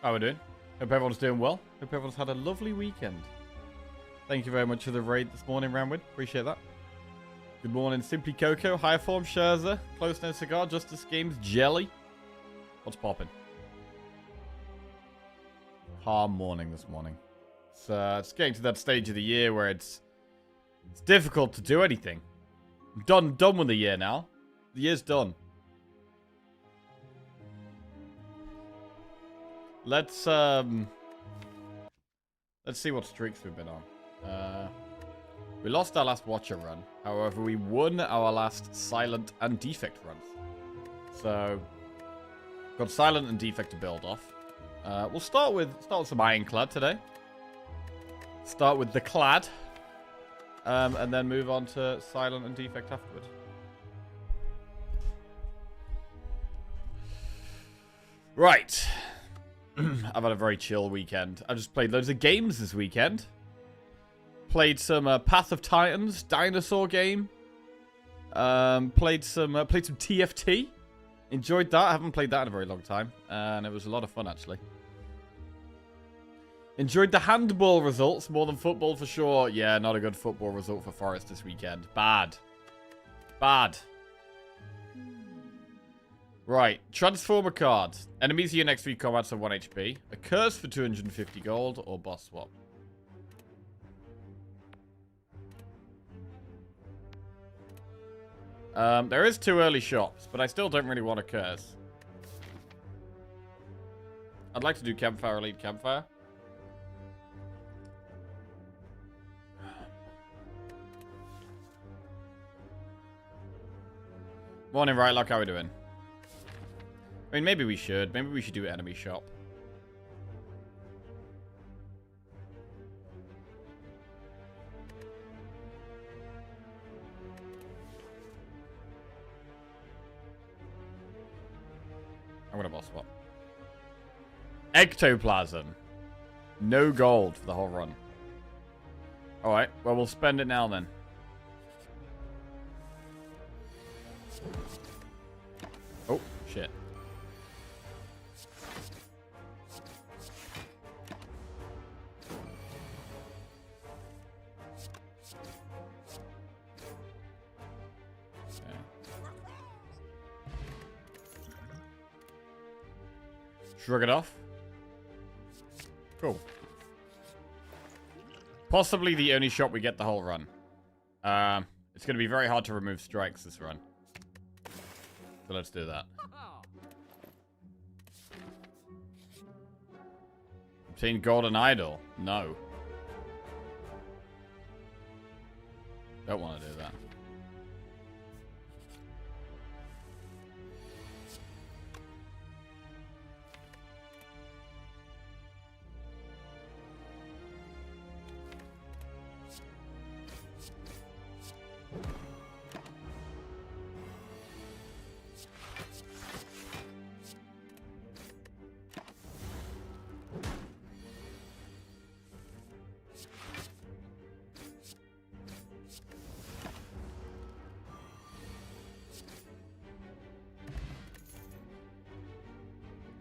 How are we doing? Hope everyone's doing well. Hope everyone's had a lovely weekend. Thank you very much for the raid this morning, Ramwood. Appreciate that. Good morning, Simply Coco, High Form, Scherzer, Close No Cigar, Justice Games, Jelly. What's popping? Calm morning this morning. It's getting to that stage of the year where it's difficult to do anything. I'm done with the year now. The year's done. Let's see what streaks we've been on. We lost our last Watcher run. However, we won our last Silent and Defect runs. So, got Silent and Defect to build off. We'll start with some Ironclad today. Start with the Clad. And then move on to Silent and Defect afterwards. Right. I've had a very chill weekend. I just played loads of games this weekend. Played some Path of Titans dinosaur game. Played some TFT. Enjoyed that. I haven't played that in a very long time, and it was a lot of fun actually. Enjoyed the handball results more than football for sure. Yeah, not a good football result for Forest this weekend. Bad. Right, Transformer cards. Enemies of your next 3 combats are 1 HP. A curse for 250 gold, or boss swap. There is 2 early shops, but I still don't really want a curse. I'd like to do Campfire Elite Campfire. Morning, right, like how are we doing? I mean, maybe we should. Maybe we should do enemy shop. I'm gonna boss swap. Ectoplasm. No gold for the whole run. Alright, well, we'll spend it now then. Oh, shit. Shrug it off. Cool. Possibly the only shot we get the whole run. It's going to be very hard to remove strikes this run. So let's do that. Obtain Golden Idol. No. Don't want to do that.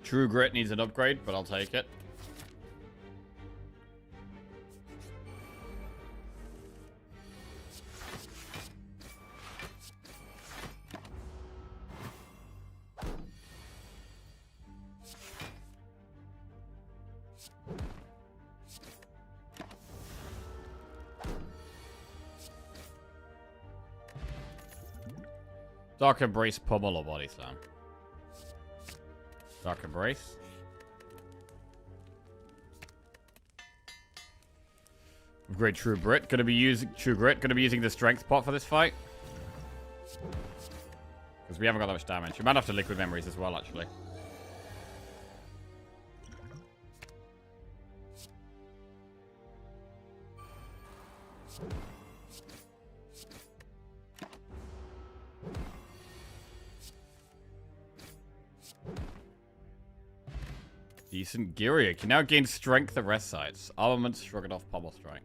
True Grit needs an upgrade, but I'll take it. Dark Embrace, Pummel, or Body Slam. Dark Embrace. Great True Grit. Gonna be using the Strength pot for this fight. Because we haven't got that much damage. We might have to Liquid Memories as well, actually. Decent Giria can now gain strength at rest sites. Armaments, shrug it off, Pummel Strike.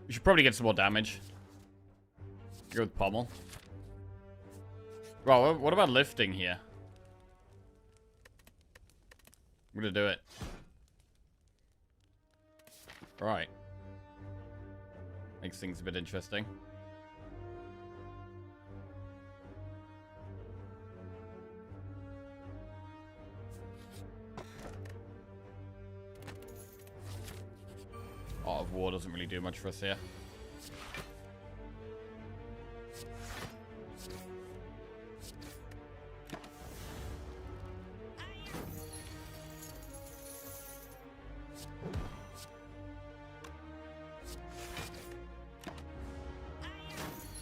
We should probably get some more damage. Go with Pummel. Well, what about lifting here? I'm gonna do it. Right. Makes things a bit interesting. Art of War doesn't really do much for us here.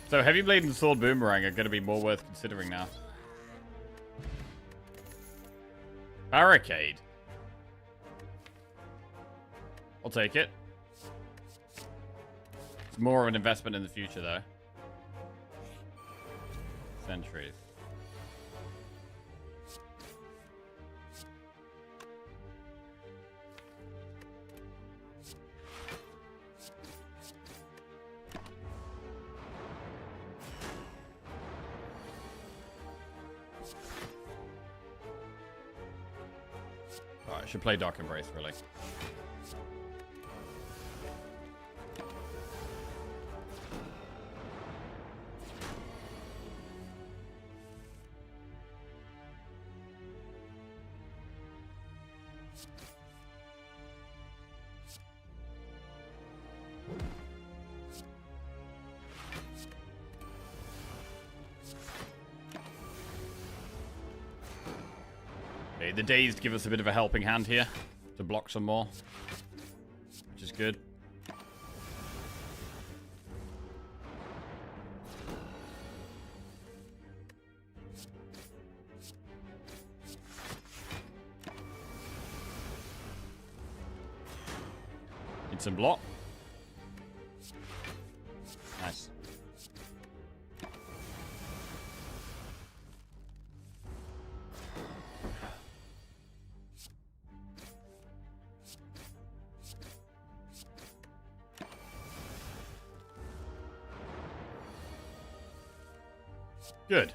So Heavy Blade and Sword Boomerang are going to be more worth considering now. Barricade. I'll take it. It's more of an investment in the future, though. Sentries. Alright, I should play Dark Embrace, really. Okay, the Dazed give us a bit of a helping hand here to block some more, which is good. Need some block. Nice. Good.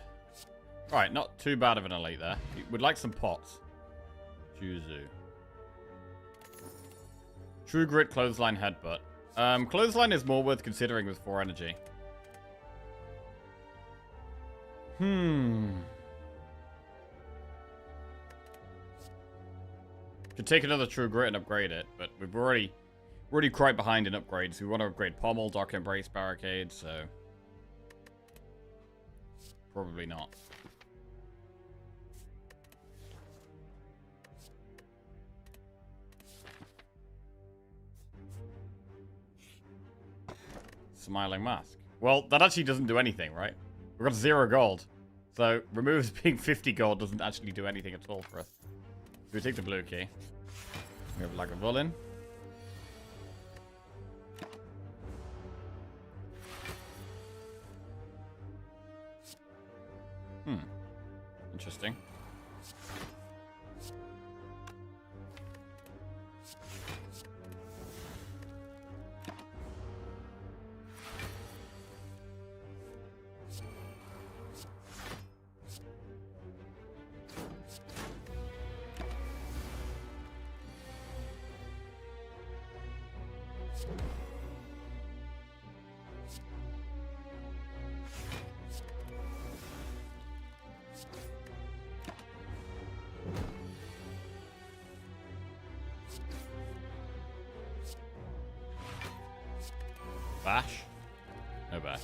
Alright, not too bad of an elite there. Would like some pots. Juzu. True Grit, Clothesline, Headbutt. Clothesline is more worth considering with 4 energy. Could take another True Grit and upgrade it, but we're already quite behind in upgrades. We want to upgrade Pommel, Dark Embrace, Barricade, so... Probably not. Smiling Mask. Well, that actually doesn't do anything, right? We've got 0 gold. So, removes being 50 gold doesn't actually do anything at all for us. So we take the blue key. We have Lagavulin. Interesting. Bash? No bash.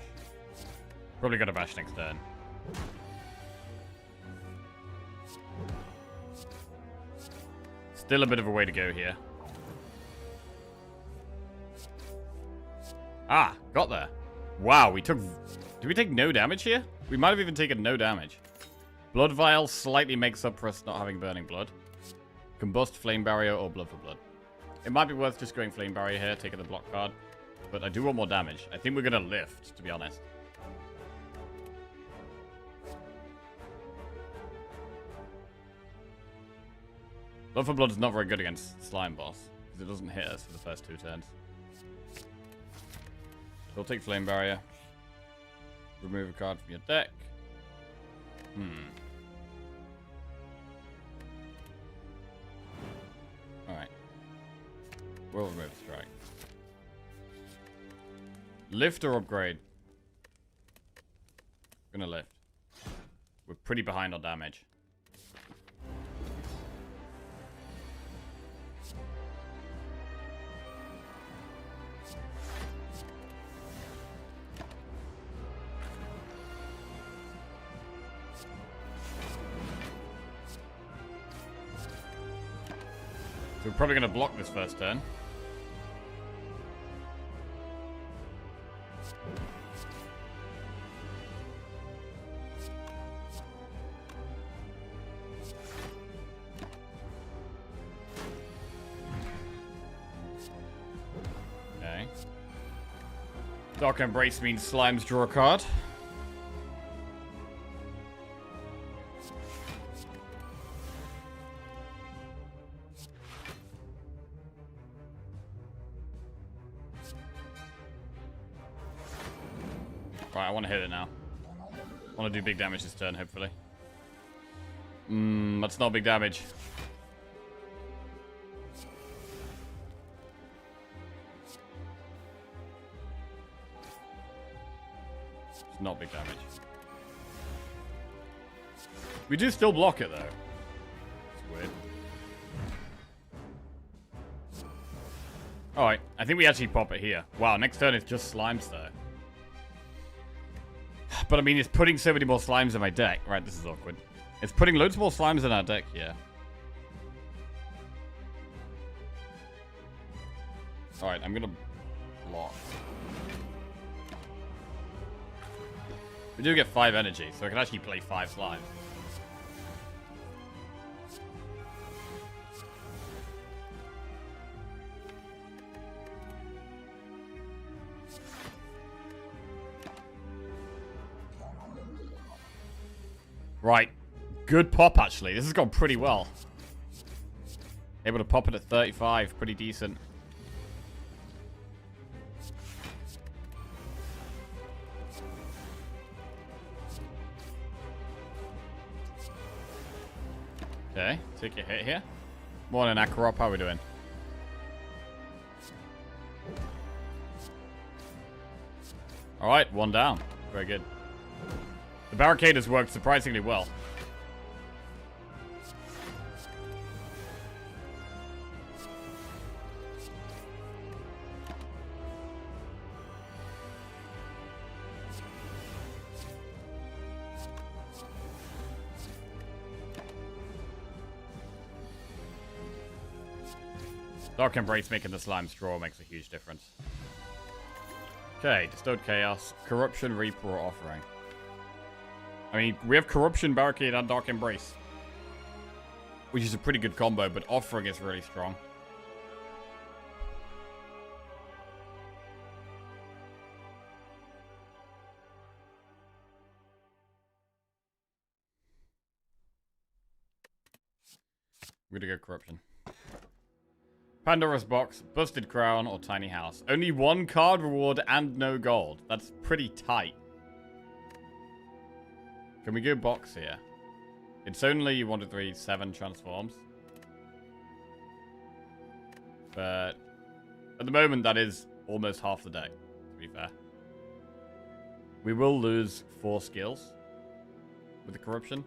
Probably got a bash next turn. Still a bit of a way to go here. Ah, got there. Wow, we took... Did we take no damage here? We might have even taken no damage. Blood Vial slightly makes up for us not having Burning Blood. Combust, Flame Barrier, or Blood for Blood. It might be worth just going Flame Barrier here, taking the block card. But I do want more damage. I think we're going to lift, to be honest. Blood for Blood is not very good against Slime Boss, because it doesn't hit us for the first 2 turns. We'll take Flame Barrier. Remove a card from your deck. Alright. We'll remove strike. Lift or upgrade? Gonna lift. We're pretty behind on damage. So we're probably going to block this first turn. Okay. Dark Embrace means slimes draw a card. Right, I want to hit it now. I want to do big damage this turn, hopefully. That's not big damage. It's not big damage. We do still block it, though. It's weird. Alright, I think we actually pop it here. Wow, next turn is just slimes, though. But I mean, it's putting so many more slimes in my deck. Right, this is awkward. It's putting loads more slimes in our deck here. Alright, I'm gonna block. We do get 5 energy, so I can actually play 5 slimes. Right. Good pop, actually. This has gone pretty well. Able to pop it at 35. Pretty decent. Okay. Take a hit here. Morning, Akrop. How are we doing? Alright, 1 down. Very good. The barricade has worked surprisingly well. Dark Embrace making the slimes draw makes a huge difference. Okay, Distilled Chaos, Corruption, Reaper, or Offering. I mean, we have Corruption, Barricade, and Dark Embrace. Which is a pretty good combo, but Offering is really strong. We're gonna go Corruption. Pandora's Box, Busted Crown, or Tiny House. Only 1 card reward and no gold. That's pretty tight. Can we go box here? It's only 1, 2, 3, 7 transforms. But at the moment, that is almost half the deck, to be fair. We will lose 4 skills with the Corruption.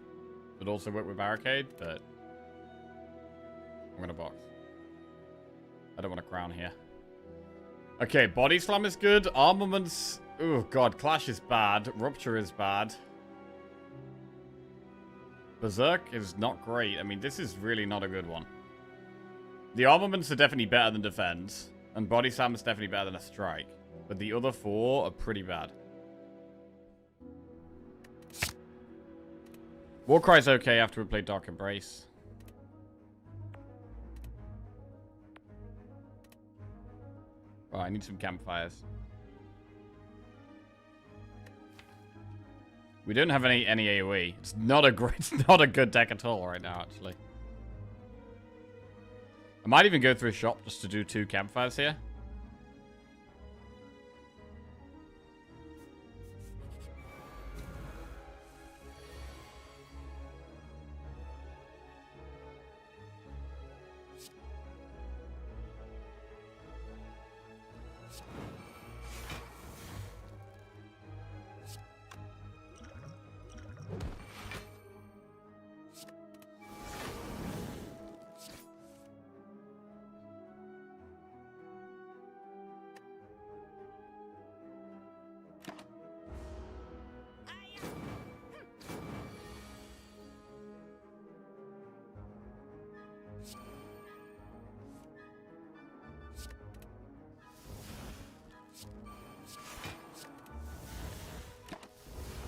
But also work with Barricade, but I'm going to box. I don't want a crown here. Okay, Body Slam is good. Armaments... Oh, God. Clash is bad. Rupture is bad. Berserk is not great. I mean, this is really not a good one. The armaments are definitely better than defense. And Body Slam is definitely better than a strike. But the other 4 are pretty bad. Warcry's okay after we play Dark Embrace. Oh, I need some campfires. We don't have any AoE. It's not a great, it's not a good deck at all right now, actually. I might even go through a shop just to do 2 campfires here.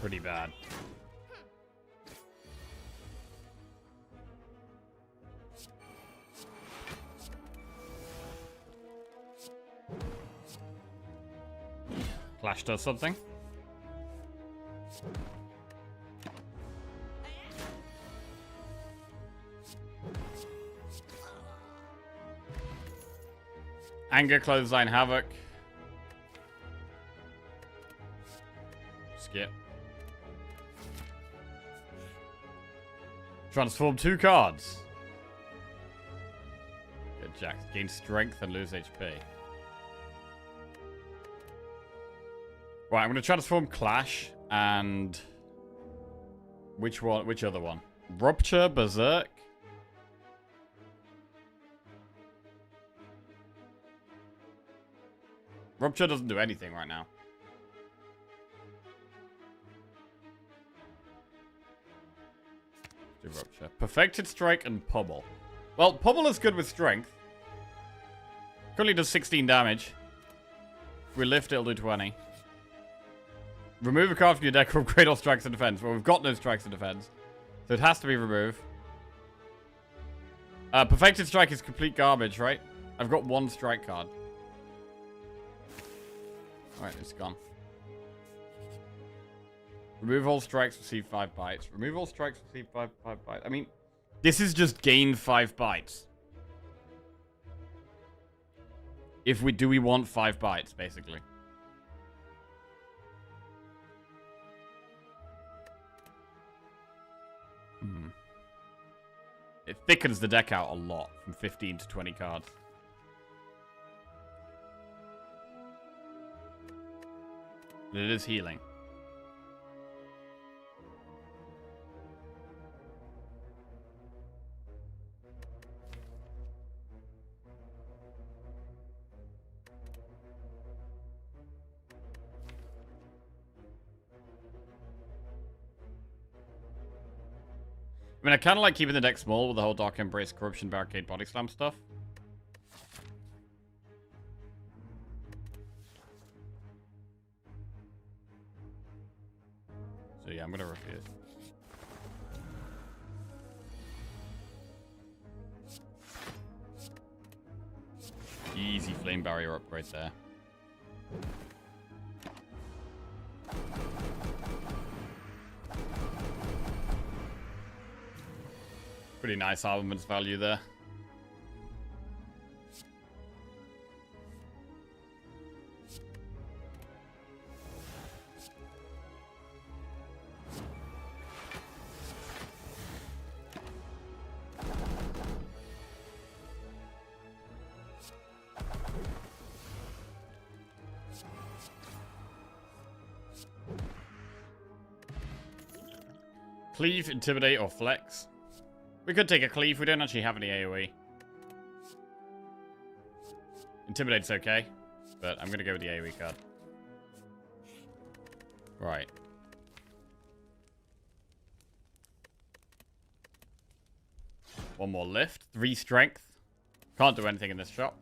Pretty bad. Clash does something. Anger, Clothesline, Havoc. Skip. Transform 2 cards. Good Jack. Gain strength and lose HP. Right, I'm going to transform Clash and... Which one? Which other one? Rupture, Berserk. Rupture doesn't do anything right now. Do Rupture. Perfected Strike and Pummel. Well, Pummel is good with strength. Currently does 16 damage. If we lift, it'll do 20. Remove a card from your deck or upgrade all strikes and defense. Well, we've got no strikes and defense. So it has to be removed. Perfected Strike is complete garbage, right? I've got 1 strike card. Alright, it's gone. Remove all strikes, receive 5 bites. Remove all strikes, receive 5 bites. I mean, this is just gain 5 bites. If we do, we want 5 bites, basically. It thickens the deck out a lot, from 15 to 20 cards. But it is healing. I mean, I kind of like keeping the deck small with the whole Dark Embrace, Corruption, Barricade, Body Slam stuff. So yeah, I'm going to refuse. Easy Flame Barrier upgrade there. Pretty nice armaments value there. Cleave, Intimidate, or Flex. We could take a Cleave. We don't actually have any AoE. Intimidate's okay, but I'm going to go with the AoE card. Right. One more lift. 3 strength. Can't do anything in this shop.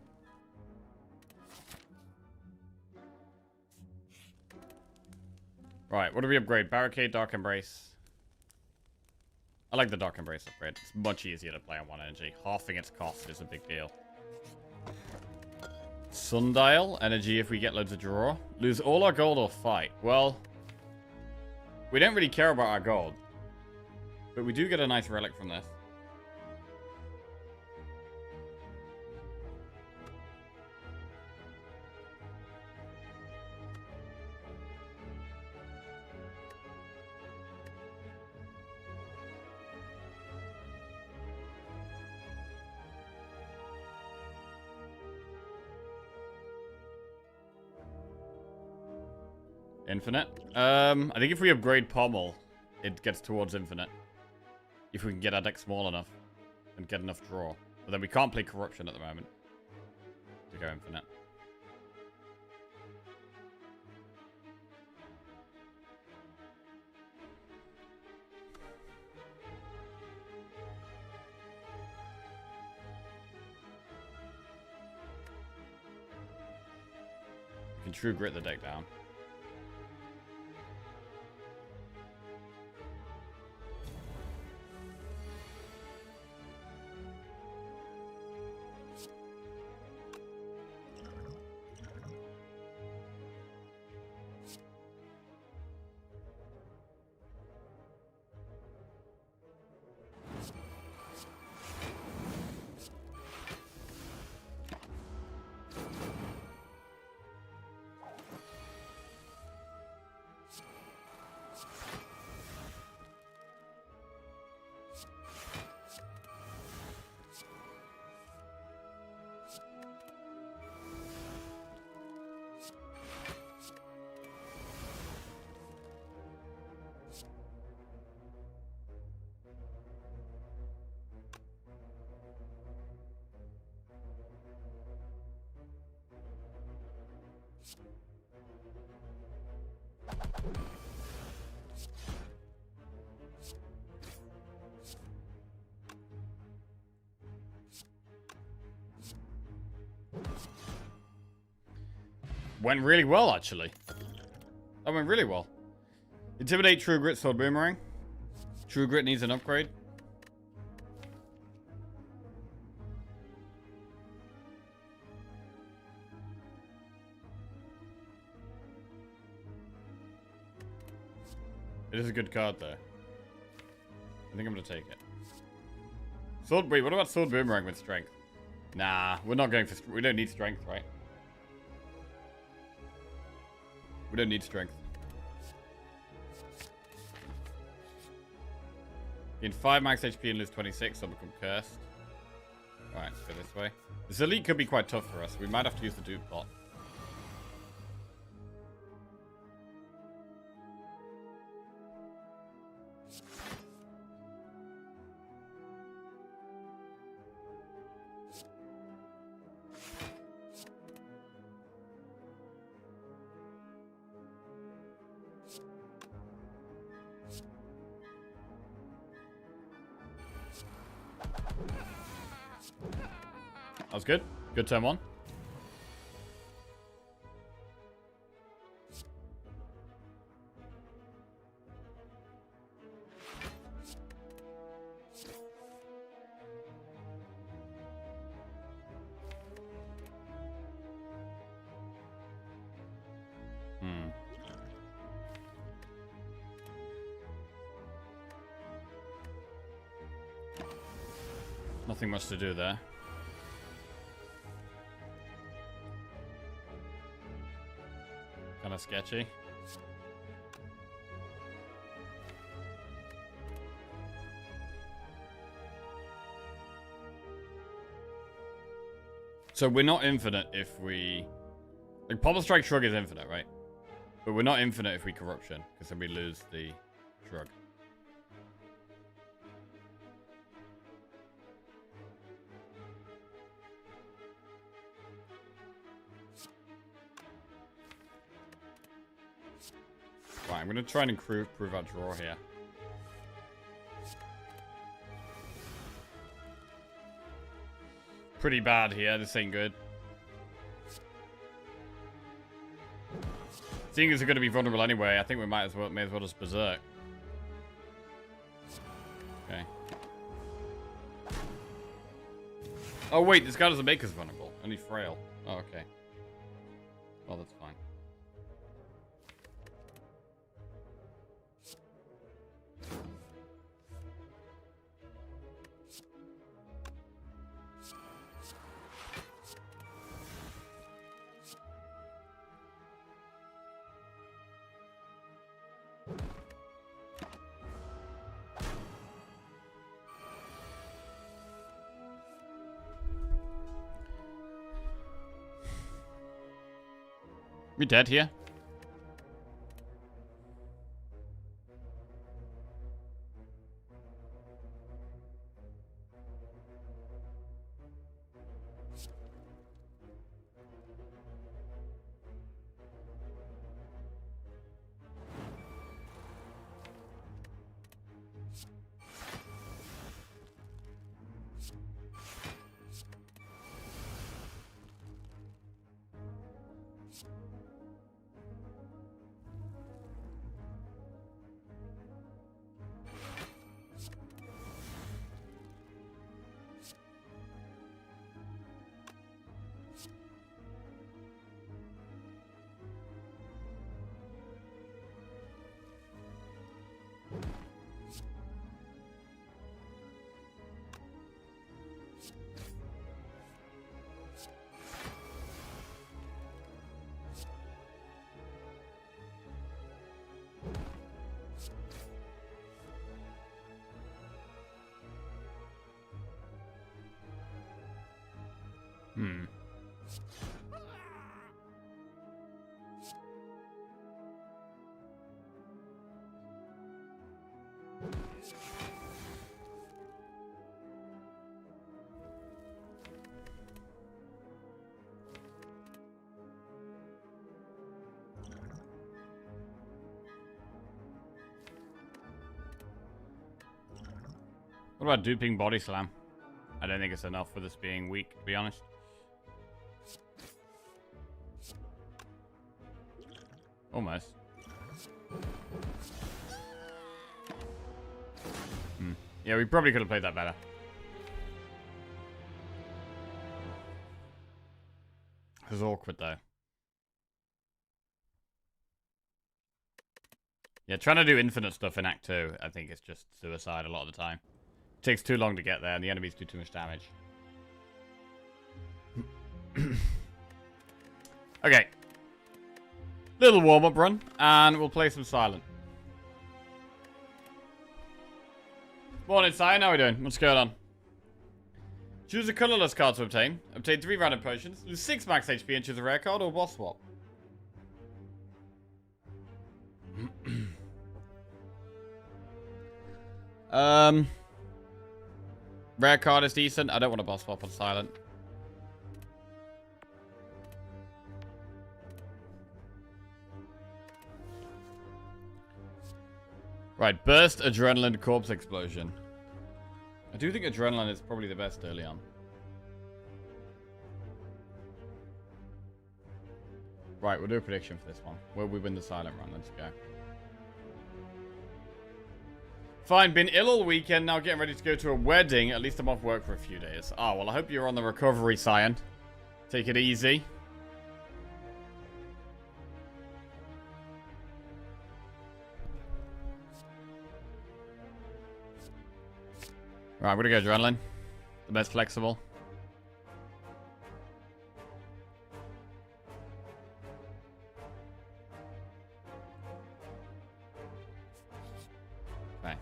Right, what do we upgrade? Barricade, Dark Embrace. I like the Dark Embrace upgrade. It's much easier to play on 1 energy. Halving its cost is a big deal. Sundial. Energy if we get loads of draw. Lose all our gold or fight. Well, we don't really care about our gold. But we do get a nice relic from this. Infinite. I think if we upgrade Pommel, it gets towards infinite. If we can get our deck small enough and get enough draw. But then we can't play Corruption at the moment to go infinite. We can True Grit the deck down. went really well, actually. That went really well. Intimidate, True Grit, Sword Boomerang. True Grit needs an upgrade. It is a good card, though. I think I'm going to take it. Wait, what about Sword Boomerang with Strength? Nah, we're not going for... We don't need Strength, right? We don't need Strength. Gain 5 max HP and lose 26, so I'll become cursed. Alright, let's go this way. This elite could be quite tough for us. We might have to use the dupe pot. That was good. Good turn one. Nothing much to do there. Kind of sketchy. So we're not infinite if we... Like, Pommel Strike Shrug is infinite, right? But we're not infinite if we Corruption, because then we lose the Shrug. Right, I'm going to try and improve our draw here. Pretty bad here. This ain't good. Seeing as we're going to be vulnerable anyway, I think we may as well just berserk. Okay. Oh wait, this guy doesn't make us vulnerable. Only frail. Oh, okay. Well, that's fine. We dead here? What about duping Body Slam? I don't think it's enough for this being weak, to be honest. Almost. Yeah, we probably could have played that better. It was awkward, though. Yeah, trying to do infinite stuff in Act 2, I think it's just suicide a lot of the time. It takes too long to get there, and the enemies do too much damage. Okay. Little warm-up run, and we'll play some Silent. Morning, Cyan. How are we doing? What's going on? Choose a colorless card to obtain. Obtain 3 random potions. Lose 6 max HP and choose a rare card or boss swap. Rare card is decent. I don't want a boss swap on Silent. Right, burst, adrenaline, corpse explosion. I do think adrenaline is probably the best early on. Right, we'll do a prediction for this one. Will we win the Silent run? Let's go. Fine, been ill all weekend, now getting ready to go to a wedding. At least I'm off work for a few days. Oh, well, I hope you're on the recovery, Cyan. Take it easy. Right, I'm gonna go adrenaline. The best flexible. Okay.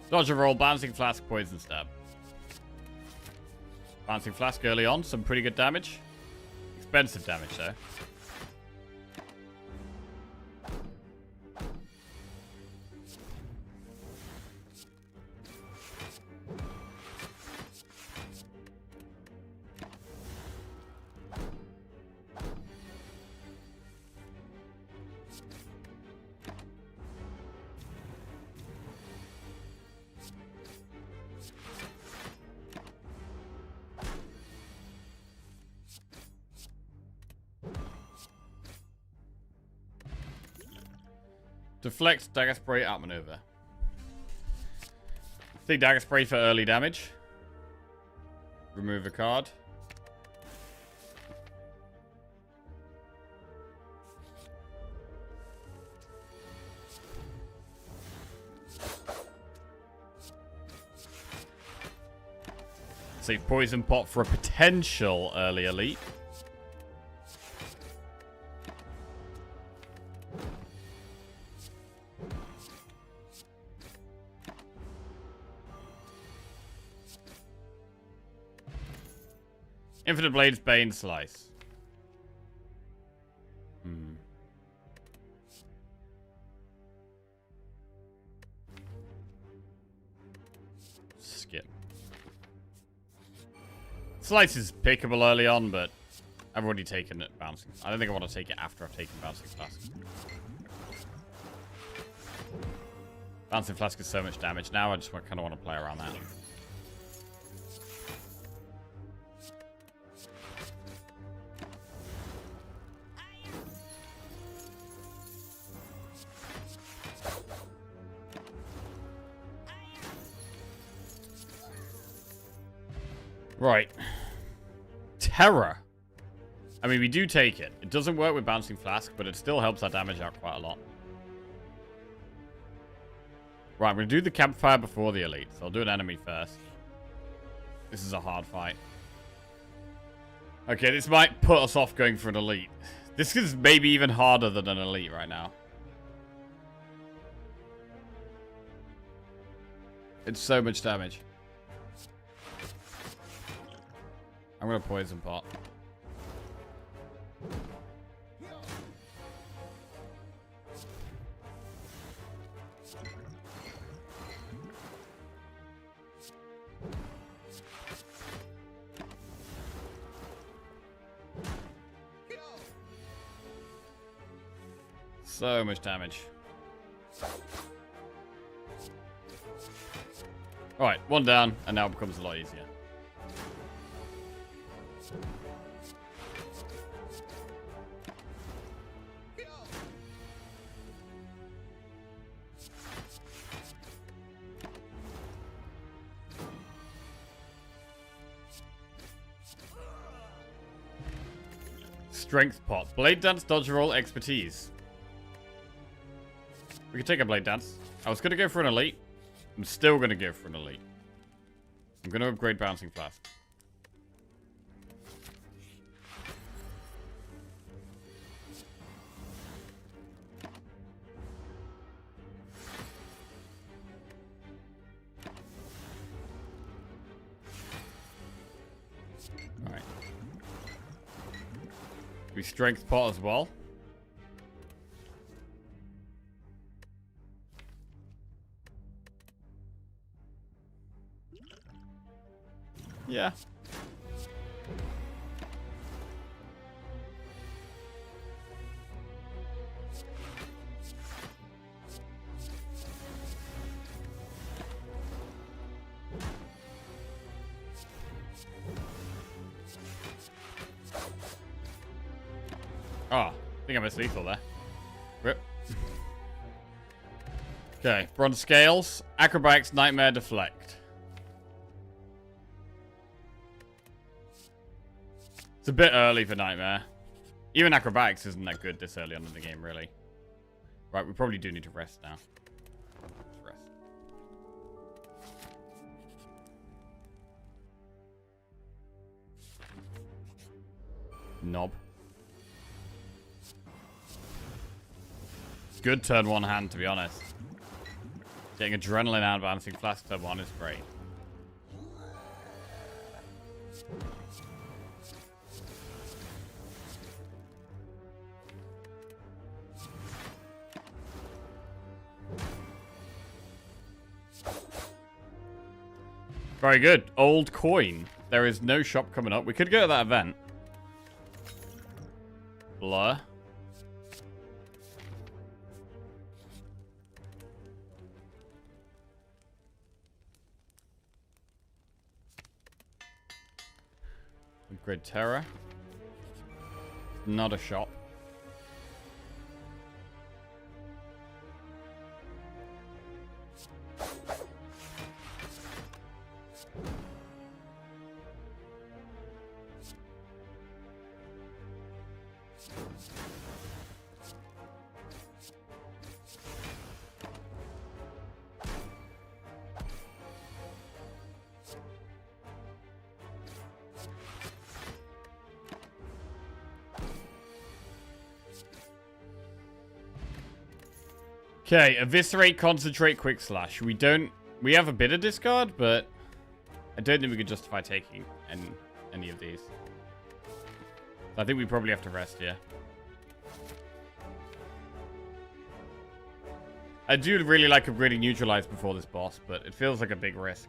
Dodge a roll, bouncing flask, poison stab. Bouncing flask early on, some pretty good damage. Expensive damage though. Deflect, dagger spray, outmaneuver. Take dagger spray for early damage. Remove a card. Save poison pot for a potential early elite. Infinite Blades, Bane, Slice. Skip. Slice is pickable early on, but I've already taken it bouncing. I don't think I want to take it after I've taken Bouncing Flask. Bouncing Flask is so much damage now, I just kind of want to play around that. Right. Terror. I mean, we do take it. It doesn't work with Bouncing Flask, but it still helps our damage out quite a lot. Right, I'm going to do the campfire before the elite. So I'll do an enemy first. This is a hard fight. Okay, this might put us off going for an elite. This is maybe even harder than an elite right now. It's so much damage. I'm gonna poison pot. So much damage. Alright, one down, and now it becomes a lot easier. Strength pot. Blade dance, dodge roll, expertise. We can take a blade dance. I was going to go for an elite. I'm still going to go for an elite. I'm going to upgrade bouncing flask. Alright. We strength pot as well. Yeah. Oh, I think I missed lethal there. Rip. Okay, bronze scales, acrobatics, nightmare, deflect. It's a bit early for nightmare. Even acrobatics isn't that good this early on in the game, really. Right, we probably do need to rest now. Let's rest. Knob. Good turn one hand, to be honest. Getting adrenaline out of bouncing flask turn one is great. Very good. Old coin. There is no shop coming up. We could go to that event. Blur. Upgrade Terror. Not a shop. Okay, eviscerate, concentrate, quick slash. We have a bit of discard, but I don't think we could justify taking any of these. I think we probably have to rest here. I do really like upgrading neutralize before this boss, but it feels like a big risk.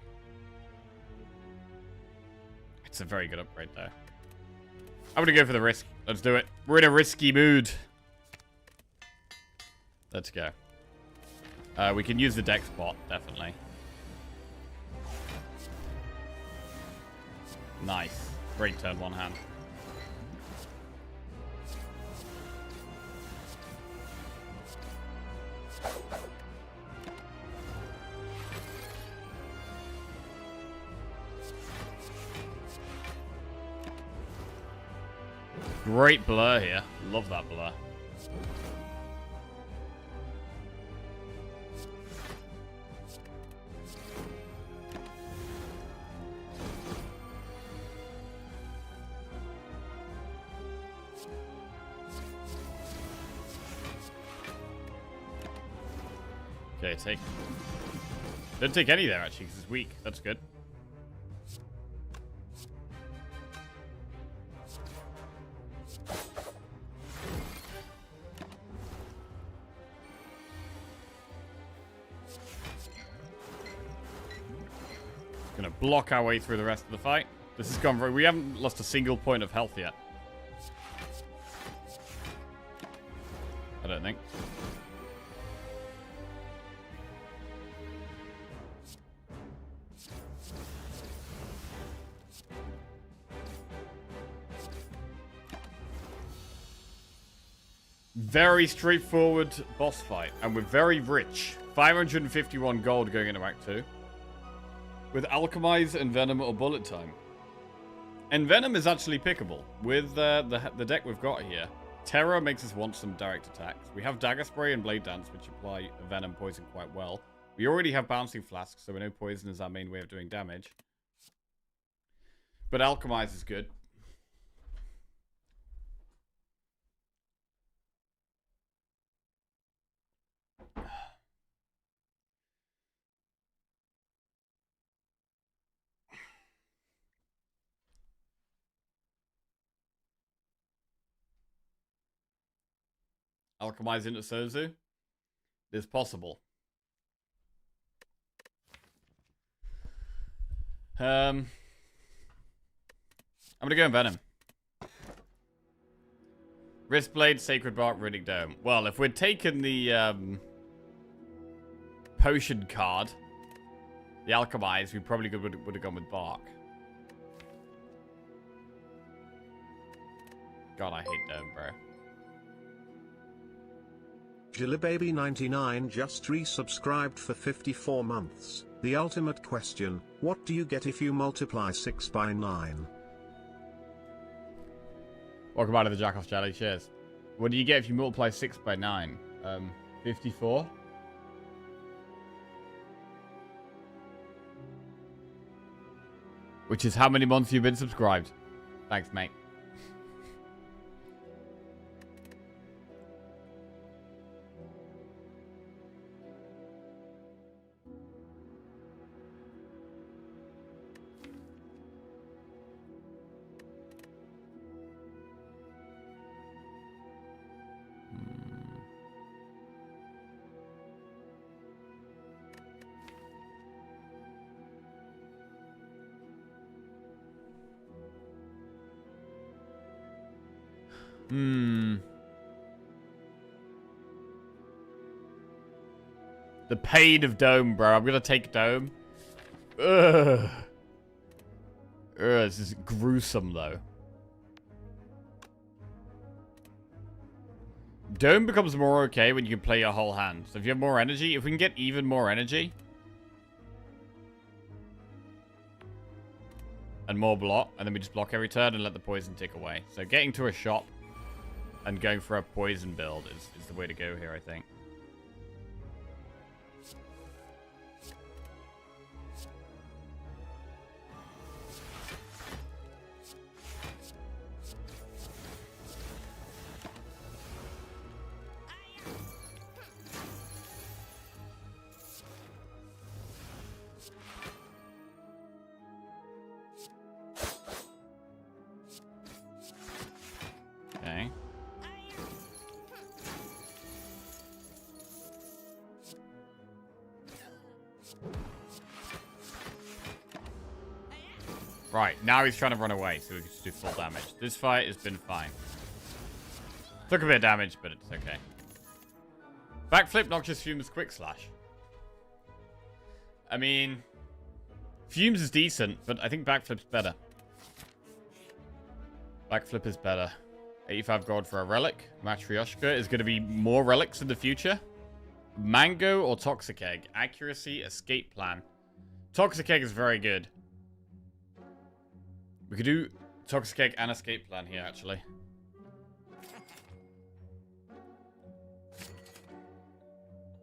It's a very good upgrade though. I'm gonna go for the risk. Let's do it. We're in a risky mood. Let's go. We can use the dex spot, definitely. Nice. Great turn one hand. Great blur here. Love that blur. Okay, take. Didn't take any there actually because it's weak. That's good. Gonna block our way through the rest of the fight. This has gone very... We haven't lost a single point of health yet. I don't think. Very straightforward boss fight, and we're very rich. 551 gold going into Act 2. With Alchemize, Envenom, or Bullet Time. Envenom is actually pickable with the deck we've got here. Terror makes us want some direct attacks. We have Dagger Spray and Blade Dance, which apply Venom Poison quite well. We already have Bouncing Flask, so we know Poison is our main way of doing damage. But Alchemize is good. Alchemize into Sozu? It is possible. I'm gonna go in Venom. Wristblade, Sacred Bark, Riddick Dome. Well, if we'd taken the potion card, the Alchemize, we probably would have gone with Bark. God, I hate Dome, bro. Jillababy99 just resubscribed for 54 months. The ultimate question, what do you get if you multiply 6 by 9? Welcome back to the Jackoff Jelly. Cheers. What do you get if you multiply 6 by 9? 54? Which is how many months you've been subscribed. Thanks, mate. The pain of Dome, bro. I'm gonna take Dome. Ugh. This is gruesome, though. Dome becomes more okay when you can play your whole hand. So if you have more energy, if we can get even more energy... and more block, and then we just block every turn and let the poison tick away. So getting to a shop and going for a poison build is the way to go here, I think. Okay. Right, now he's trying to run away, so we can just do full damage. This fight has been fine. Took a bit of damage, but it's okay. Backflip, Noxious Fumes, Quick Slash. I mean, Fumes is decent, but I think Backflip's better. Backflip is better. 85 gold for a relic. Matryoshka is going to be more relics in the future. Mango or Toxic Egg? Accuracy, Escape Plan. Toxic Egg is very good. We could do Toxic Egg and Escape Plan here, actually.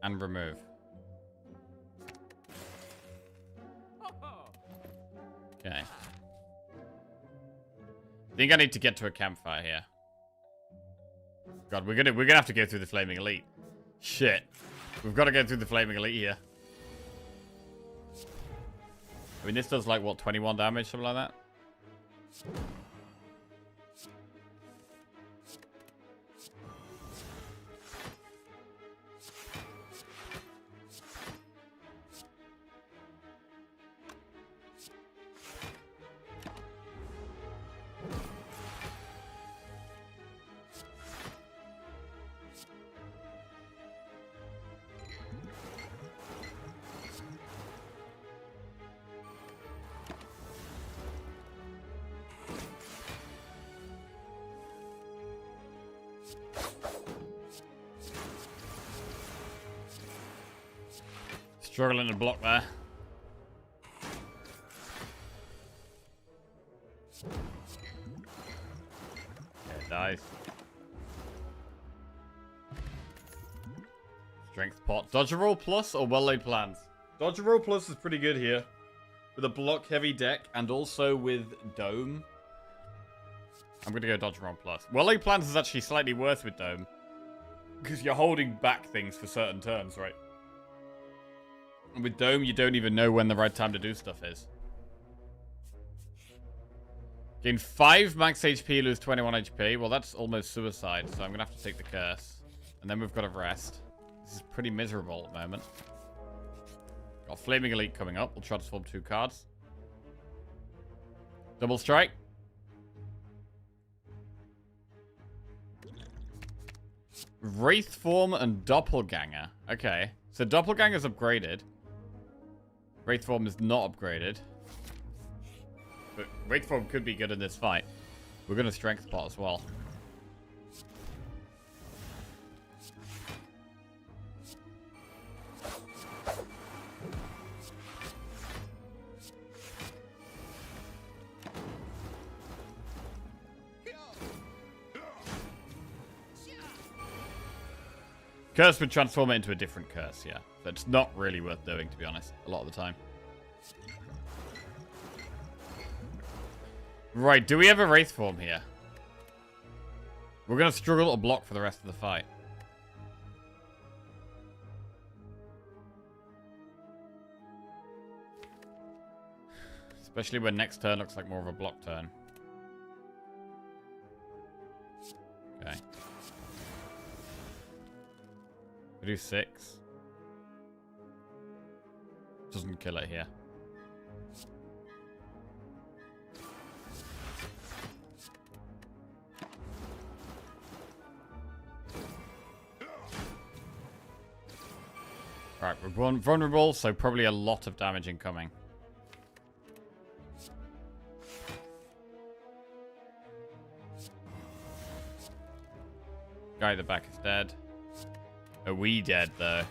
And remove. Okay. I think I need to get to a campfire here. God, we're gonna have to go through the Flaming Elite. Shit. We've got to go through the Flaming Elite here. I mean, this does like, what, 21 damage, something like that? Struggling to block there. Okay, dies. Strength pot. Dodge roll plus or well laid plans? Dodge roll plus is pretty good here. With a block heavy deck and also with Dome. I'm going to go dodge roll plus. Well laid plans is actually slightly worse with Dome. Because you're holding back things for certain turns, right? And with Dome, you don't even know when the right time to do stuff is. Gain 5 max HP, lose 21 HP. Well, that's almost suicide, so I'm going to have to take the curse. And then we've got to rest. This is pretty miserable at the moment. Got Flaming Elite coming up. We'll transform 2 cards. Double strike. Wraith Form and Doppelganger. Okay. So Doppelganger's upgraded. Wraith Form is not upgraded. But Wraith Form could be good in this fight. We're going to Strength Pot as well. Curse would transform it into a different curse, yeah. So it's not really worth doing, to be honest, a lot of the time. Right, do we have a Wraith Form here? We're going to struggle to block for the rest of the fight. Especially when next turn looks like more of a block turn. Okay. We do 6. Doesn't kill it here. Right, we're vulnerable, so probably a lot of damage incoming. Guy at the back is dead. Are we dead, though?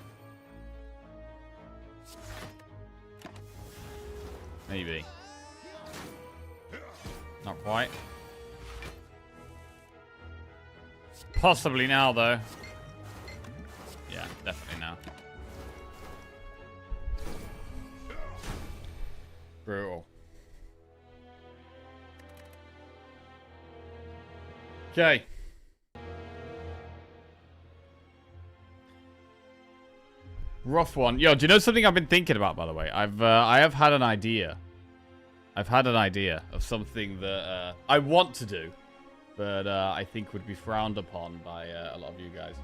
Maybe. Not quite. Possibly now, though. Yeah, definitely now. Brutal. Okay. Rough one. Yo, do you know something I've been thinking about, by the way? I have had an idea. I've had an idea of something that I want to do, but I think would be frowned upon by a lot of you guys.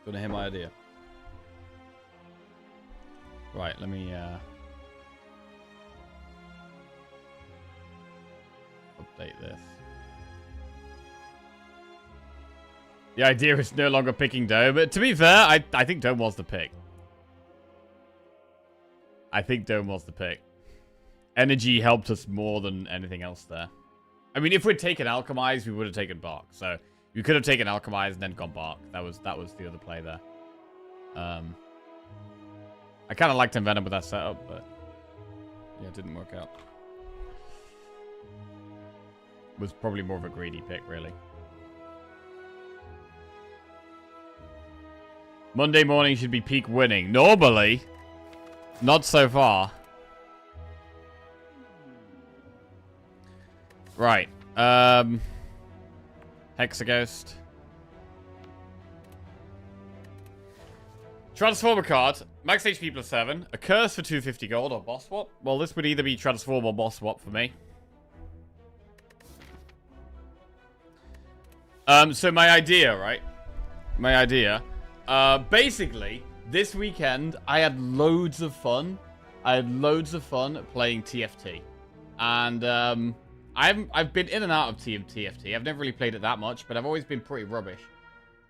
Do you want to hear my idea? Right, let me update this. The idea is no longer picking Dome, but to be fair, I think Dome was the pick. I think Dome was the pick. Energy helped us more than anything else there. I mean, if we'd taken Alchemize, we would have taken Bark. So you could have taken Alchemize and then gone Bark. That was the other play there. I kind of liked Envenom with that setup, but yeah, it didn't work out. Was probably more of a greedy pick, really. Monday morning should be peak winning. Normally. Not so far. Right. Hexaghost. Transformer card. Max HP plus 7. A curse for 250 gold or boss swap. Well, this would either be transform or boss swap for me. So my idea, right? My idea. Basically, this weekend, I had loads of fun. Playing TFT. And, I've been in and out of TFT. I've never really played it that much, but I've always been pretty rubbish.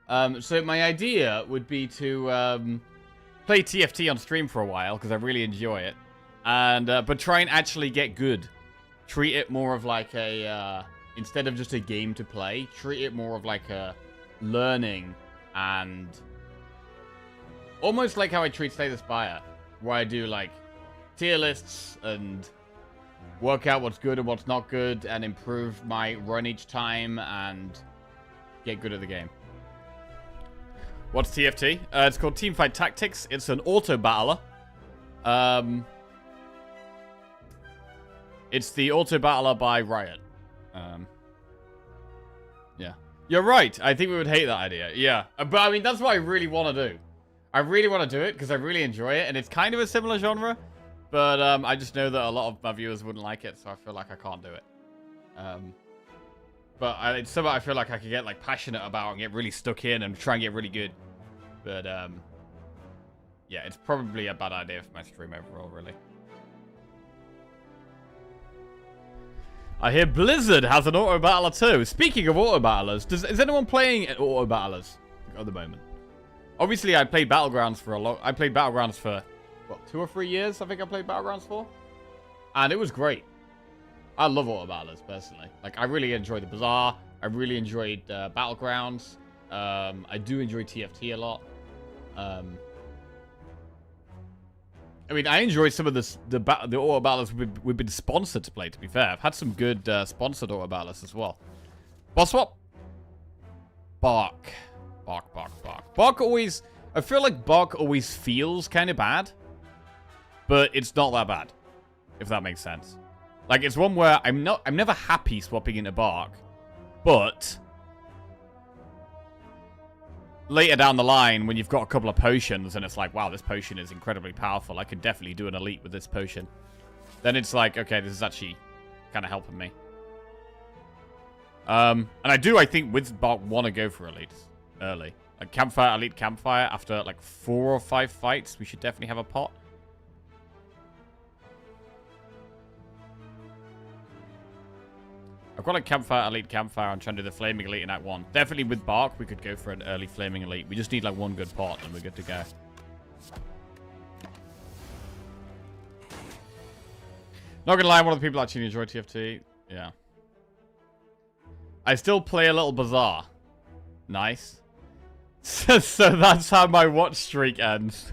So my idea would be to, play TFT on stream for a while, because I really enjoy it. And, but try and actually get good. Treat it more of like a, instead of just a game to play, treat it more of like a learning and almost like how I treat Slay the Spire, where I do like tier lists and work out what's good and what's not good and improve my run each time and get good at the game. What's TFT? It's called Teamfight Tactics. It's an auto battler. It's the auto battler by Riot. Yeah. You're right. I think we would hate that idea. Yeah. But I mean, that's what I really want to do. I really want to do it because I really enjoy it. And it's kind of a similar genre. But I just know that a lot of my viewers wouldn't like it. So I feel like I can't do it. But it's something I feel like I could get like passionate about and get really stuck in and try and get really good. But yeah, it's probably a bad idea for my stream overall, really. I hear Blizzard has an auto battler too. Speaking of auto battlers, is anyone playing auto battlers at the moment? Obviously, I played Battlegrounds for I played Battlegrounds for what, 2 or 3 years. I think I played Battlegrounds for, and it was great. I love auto battlers personally. Like, I really enjoyed the Bazaar. I really enjoyed Battlegrounds. I do enjoy TFT a lot. I mean, I enjoy some of the auto battlers we've been sponsored to play, to be fair. I've had some good sponsored auto battlers as well. Boss swap. Bark. Bark, bark, bark. Bark always... I feel like Bark always feels kind of bad. But it's not that bad. If that makes sense. Like, it's one where I'm never happy swapping into Bark. But... later down the line, when you've got a couple of potions and it's like, wow, this potion is incredibly powerful. I could definitely do an elite with this potion. Then it's like, okay, this is actually kind of helping me. And I think, with Bark, want to go for elites early. Like, Campfire, Elite Campfire, after, like, 4 or 5 fights, we should definitely have a pot. I've got a Campfire, Elite Campfire. I'm trying to do the Flaming Elite in Act 1. Definitely with Bark, we could go for an early Flaming Elite. We just need, like, one good pot, and we're good to go. Not gonna lie, one of the people actually enjoy TFT. Yeah. I still play a little Bazaar. Nice. So that's how my watch streak ends.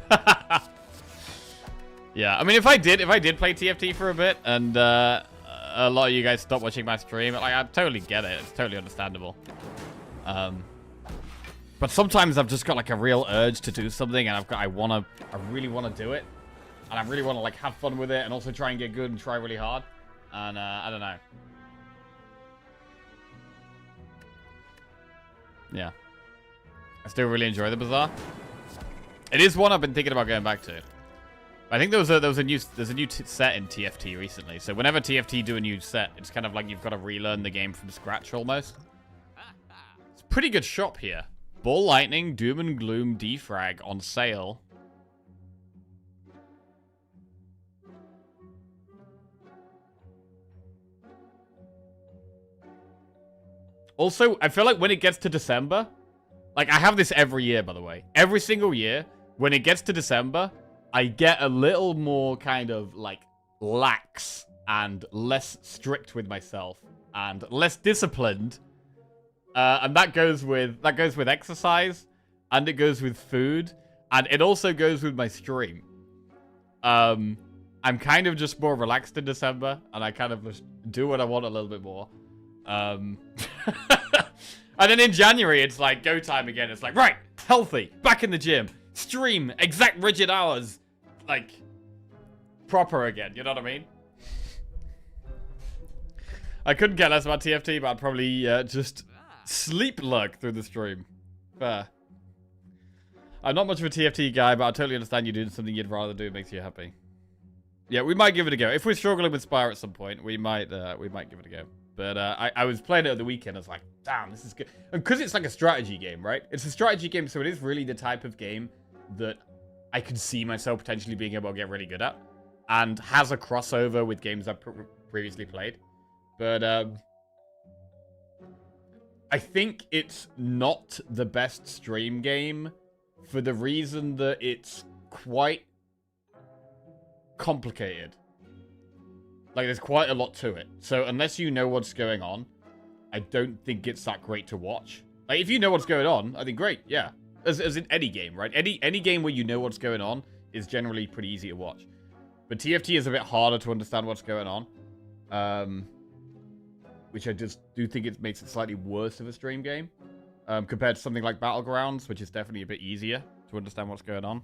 Yeah, I mean, if I did play TFT for a bit, and a lot of you guys stopped watching my stream, like, I totally get it. It's totally understandable. But sometimes I've just got like a real urge to do something, and I really want to do it, and I really want to like have fun with it, and also try and get good and try really hard. And I don't know. Yeah. I still really enjoy the Bazaar. It is one I've been thinking about going back to. I think there's a new set in TFT recently. So whenever TFT do a new set, it's kind of like you've got to relearn the game from scratch almost. It's a pretty good shop here. Ball Lightning, Doom and Gloom, Defrag on sale. Also, I feel like when it gets to December, like, I have this every year, by the way. Every single year, when it gets to December, I get a little more kind of, like, lax and less strict with myself and less disciplined. And that goes with exercise, and it goes with food, and it also goes with my stream. I'm kind of just more relaxed in December, and I kind of just do what I want a little bit more. And then in January, it's like go time again. It's like, right, healthy, back in the gym, stream, exact rigid hours, like proper again. You know what I mean? I couldn't care less about TFT, but I'd probably just sleep lurk through the stream. Fair. I'm not much of a TFT guy, but I totally understand you doing something you'd rather do. It makes you happy. Yeah, we might give it a go. If we're struggling with Spire at some point, we might give it a go. But I was playing it at the weekend. I was like, damn, this is good. And because it's like a strategy game, right? It's a strategy game, so it is really the type of game that I could see myself potentially being able to get really good at. And has a crossover with games I've previously played. But I think it's not the best stream game for the reason that it's quite complicated. Like, there's quite a lot to it. So unless you know what's going on, I don't think it's that great to watch. Like, if you know what's going on, I think great, yeah. As in any game, right? Any game where you know what's going on is generally pretty easy to watch. But TFT is a bit harder to understand what's going on. Which I just do think it makes it slightly worse of a stream game. Compared to something like Battlegrounds, which is definitely a bit easier to understand what's going on.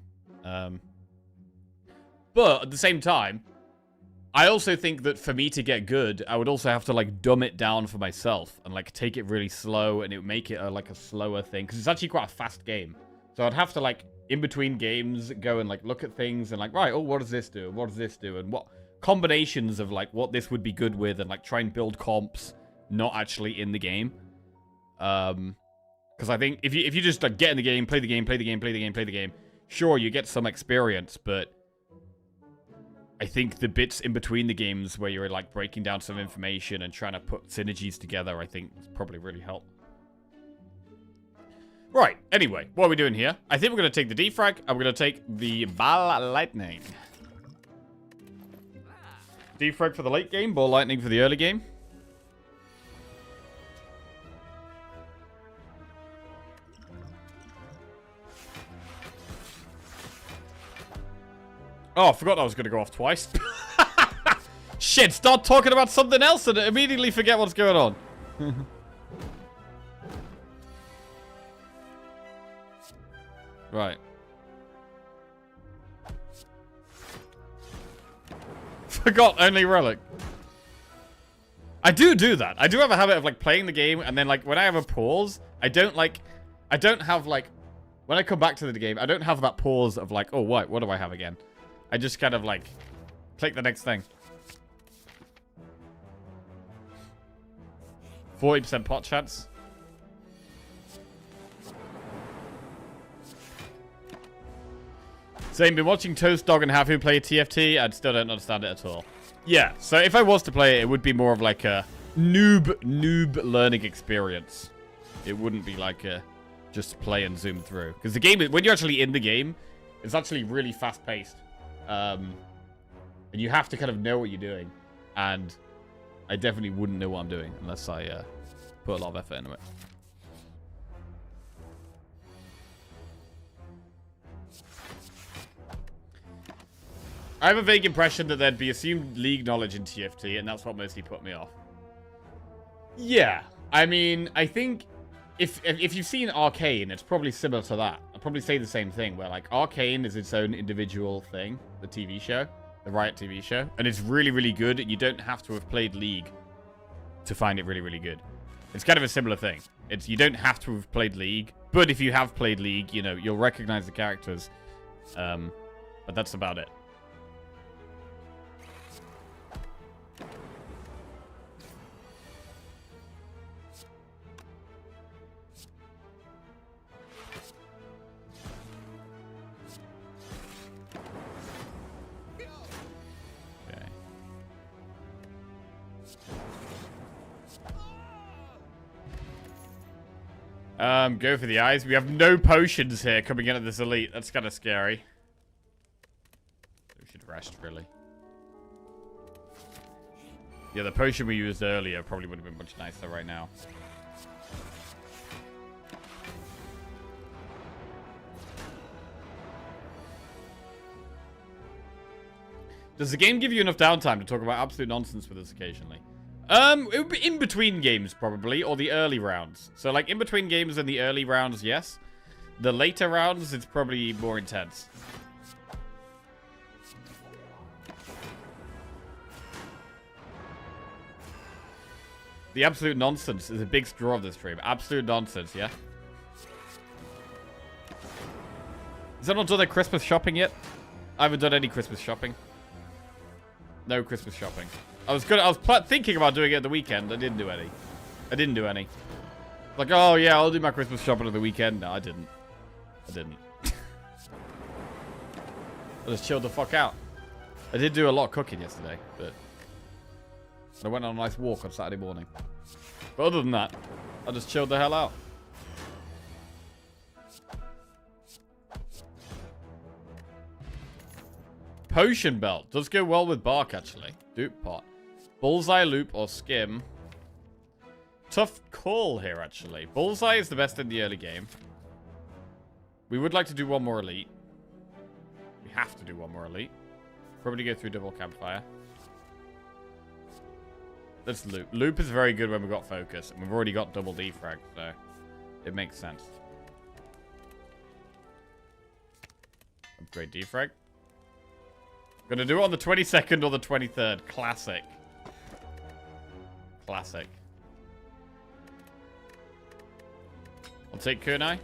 But at the same time, I also think that for me to get good, I would also have to, like, dumb it down for myself and, like, take it really slow, and it would make it, like, a slower thing. Because it's actually quite a fast game. So I'd have to, like, in between games, go and, like, look at things and, like, right, oh, what does this do? What does this do? And what combinations of, like, what this would be good with, and, like, try and build comps not actually in the game. Because I think if you just, like, get in the game, play the game, sure, you get some experience, but I think the bits in between the games where you're, like, breaking down some information and trying to put synergies together, I think probably really help. Right, anyway, what are we doing here? I think we're going to take the defrag, and we're going to take the ball lightning. Defrag for the late game, ball lightning for the early game. Oh, I forgot I was going to go off twice. Shit, start talking about something else and immediately forget what's going on. Right. Forgot only relic. I do that. I do have a habit of, like, playing the game, and then, like, when I have a pause, I don't have, like, when I come back to the game, I don't have that pause of, like, oh, what do I have again? I just kind of, like, click the next thing. 40% pot chance. Same, been watching Toast Dog and Hafu play TFT. I still don't understand it at all. Yeah, so if I was to play it, it would be more of like a noob learning experience. It wouldn't be like a just play and zoom through. Because the game, when you're actually in the game, it's actually really fast-paced. And you have to kind of know what you're doing. And I definitely wouldn't know what I'm doing unless I put a lot of effort into it. I have a vague impression that there'd be assumed League knowledge in TFT, and that's what mostly put me off. Yeah, I mean, I think if you've seen Arcane, it's probably similar to that. I'd probably say the same thing, where, like, Arcane is its own individual thing, the TV show, the Riot TV show, and it's really, really good, and you don't have to have played League to find it really, really good. It's kind of a similar thing. You don't have to have played League, but if you have played League, you know, you'll recognize the characters, but that's about it. Go for the eyes. We have no potions here coming in at this elite. That's kind of scary. We should rest, really. Yeah, the potion we used earlier probably would have been much nicer right now. Does the game give you enough downtime to talk about absolute nonsense with us occasionally? It would be in between games, probably, or the early rounds. So, like, in between games and the early rounds, yes. The later rounds, it's probably more intense. The absolute nonsense is a big straw of this stream. Absolute nonsense, yeah? Has anyone done their Christmas shopping yet? I haven't done any Christmas shopping. No Christmas shopping. I was thinking about doing it at the weekend. I didn't do any. Like, oh yeah, I'll do my Christmas shopping at the weekend. No, I didn't. I just chilled the fuck out. I did do a lot of cooking yesterday, but I went on a nice walk on Saturday morning. But other than that, I just chilled the hell out. Potion belt does go well with bark, actually. Dupe pot. Bullseye loop or skim. tough call here, actually. Bullseye is the best in the early game. We would like to do one more elite. We have to do one more elite. Probably go through double campfire. Let's loop. Loop is very good when we've got focus. And we've already got double defrag, so it makes sense. Upgrade defrag. Gonna do it on the 22nd or the 23rd. Classic. Classic. I'll take Kunai.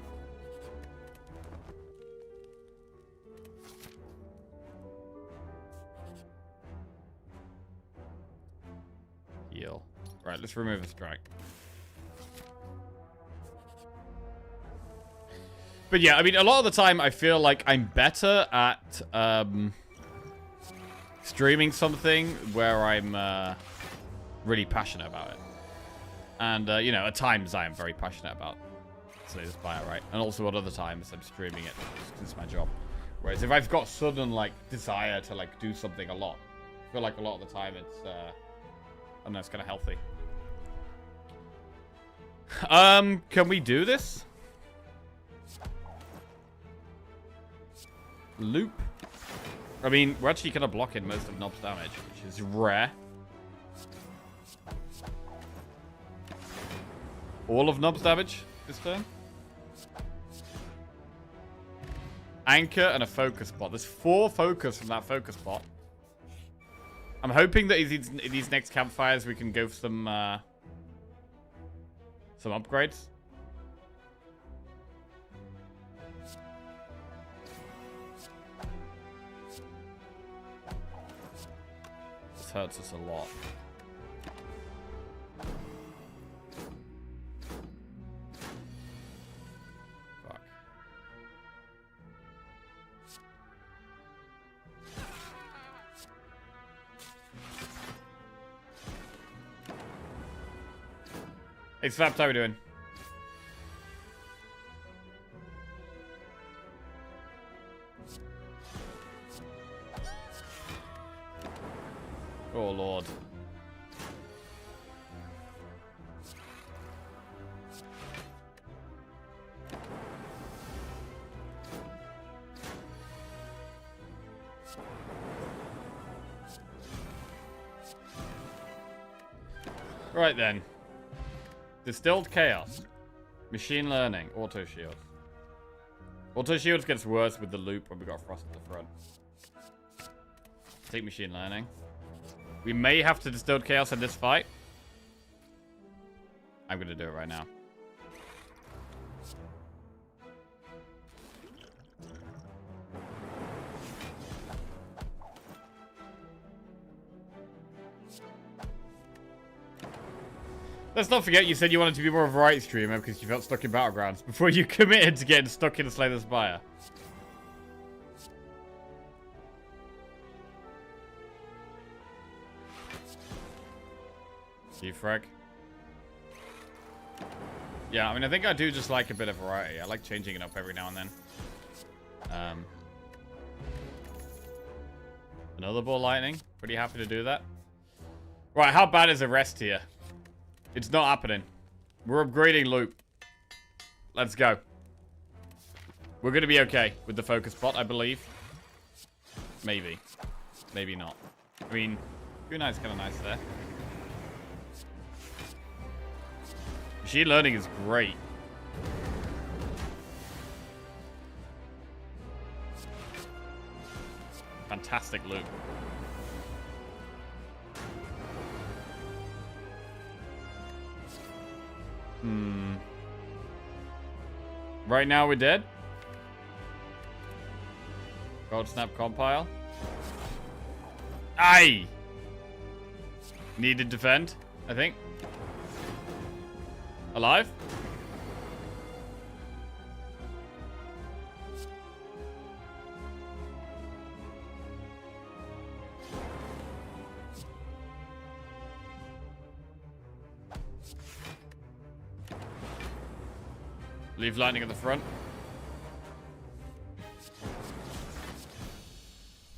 Heal. Right, let's remove a strike. But yeah, I mean, a lot of the time I feel like I'm better at streaming something where I'm really passionate about it. And, you know, at times I am very passionate about Spire, right? And also at other times I'm streaming it because it's my job. Whereas if I've got sudden, like, desire to, like, do something a lot, I feel like a lot of the time it's, I don't know, it's kind of healthy. Can we do this? Loop. I mean, we're actually kind of blocking most of Nob's damage, which is rare. All of Nob's damage this turn. Anchor and a focus bot. There's 4 focus from that focus bot. I'm hoping that in these next campfires we can go for some upgrades. This hurts us a lot. Fuck. Hey, Svap, how are we doing? Oh, Lord. Right then. Distilled Chaos. Machine Learning. Auto Shields. Auto Shields gets worse with the loop when we got Frost at the front. Take Machine Learning. We may have to Distilled Chaos in this fight. I'm going to do it right now. Let's not forget you said you wanted to be more of a variety streamer because you felt stuck in Battlegrounds before you committed to getting stuck in Slay the Spire. Defrag. Yeah, I mean, I think I do just like a bit of variety. I like changing it up every now and then. Another ball lightning. Pretty happy to do that. Right, how bad is the rest here? It's not happening. We're upgrading loop. Let's go. We're going to be okay with the focus bot, I believe. Maybe. Maybe not. I mean, Kunai's kind of nice there. Machine learning is great. Fantastic loop. Right now we're dead. Gold snap compile. Aye! Need to defend, I think. Alive? Leave lightning at the front.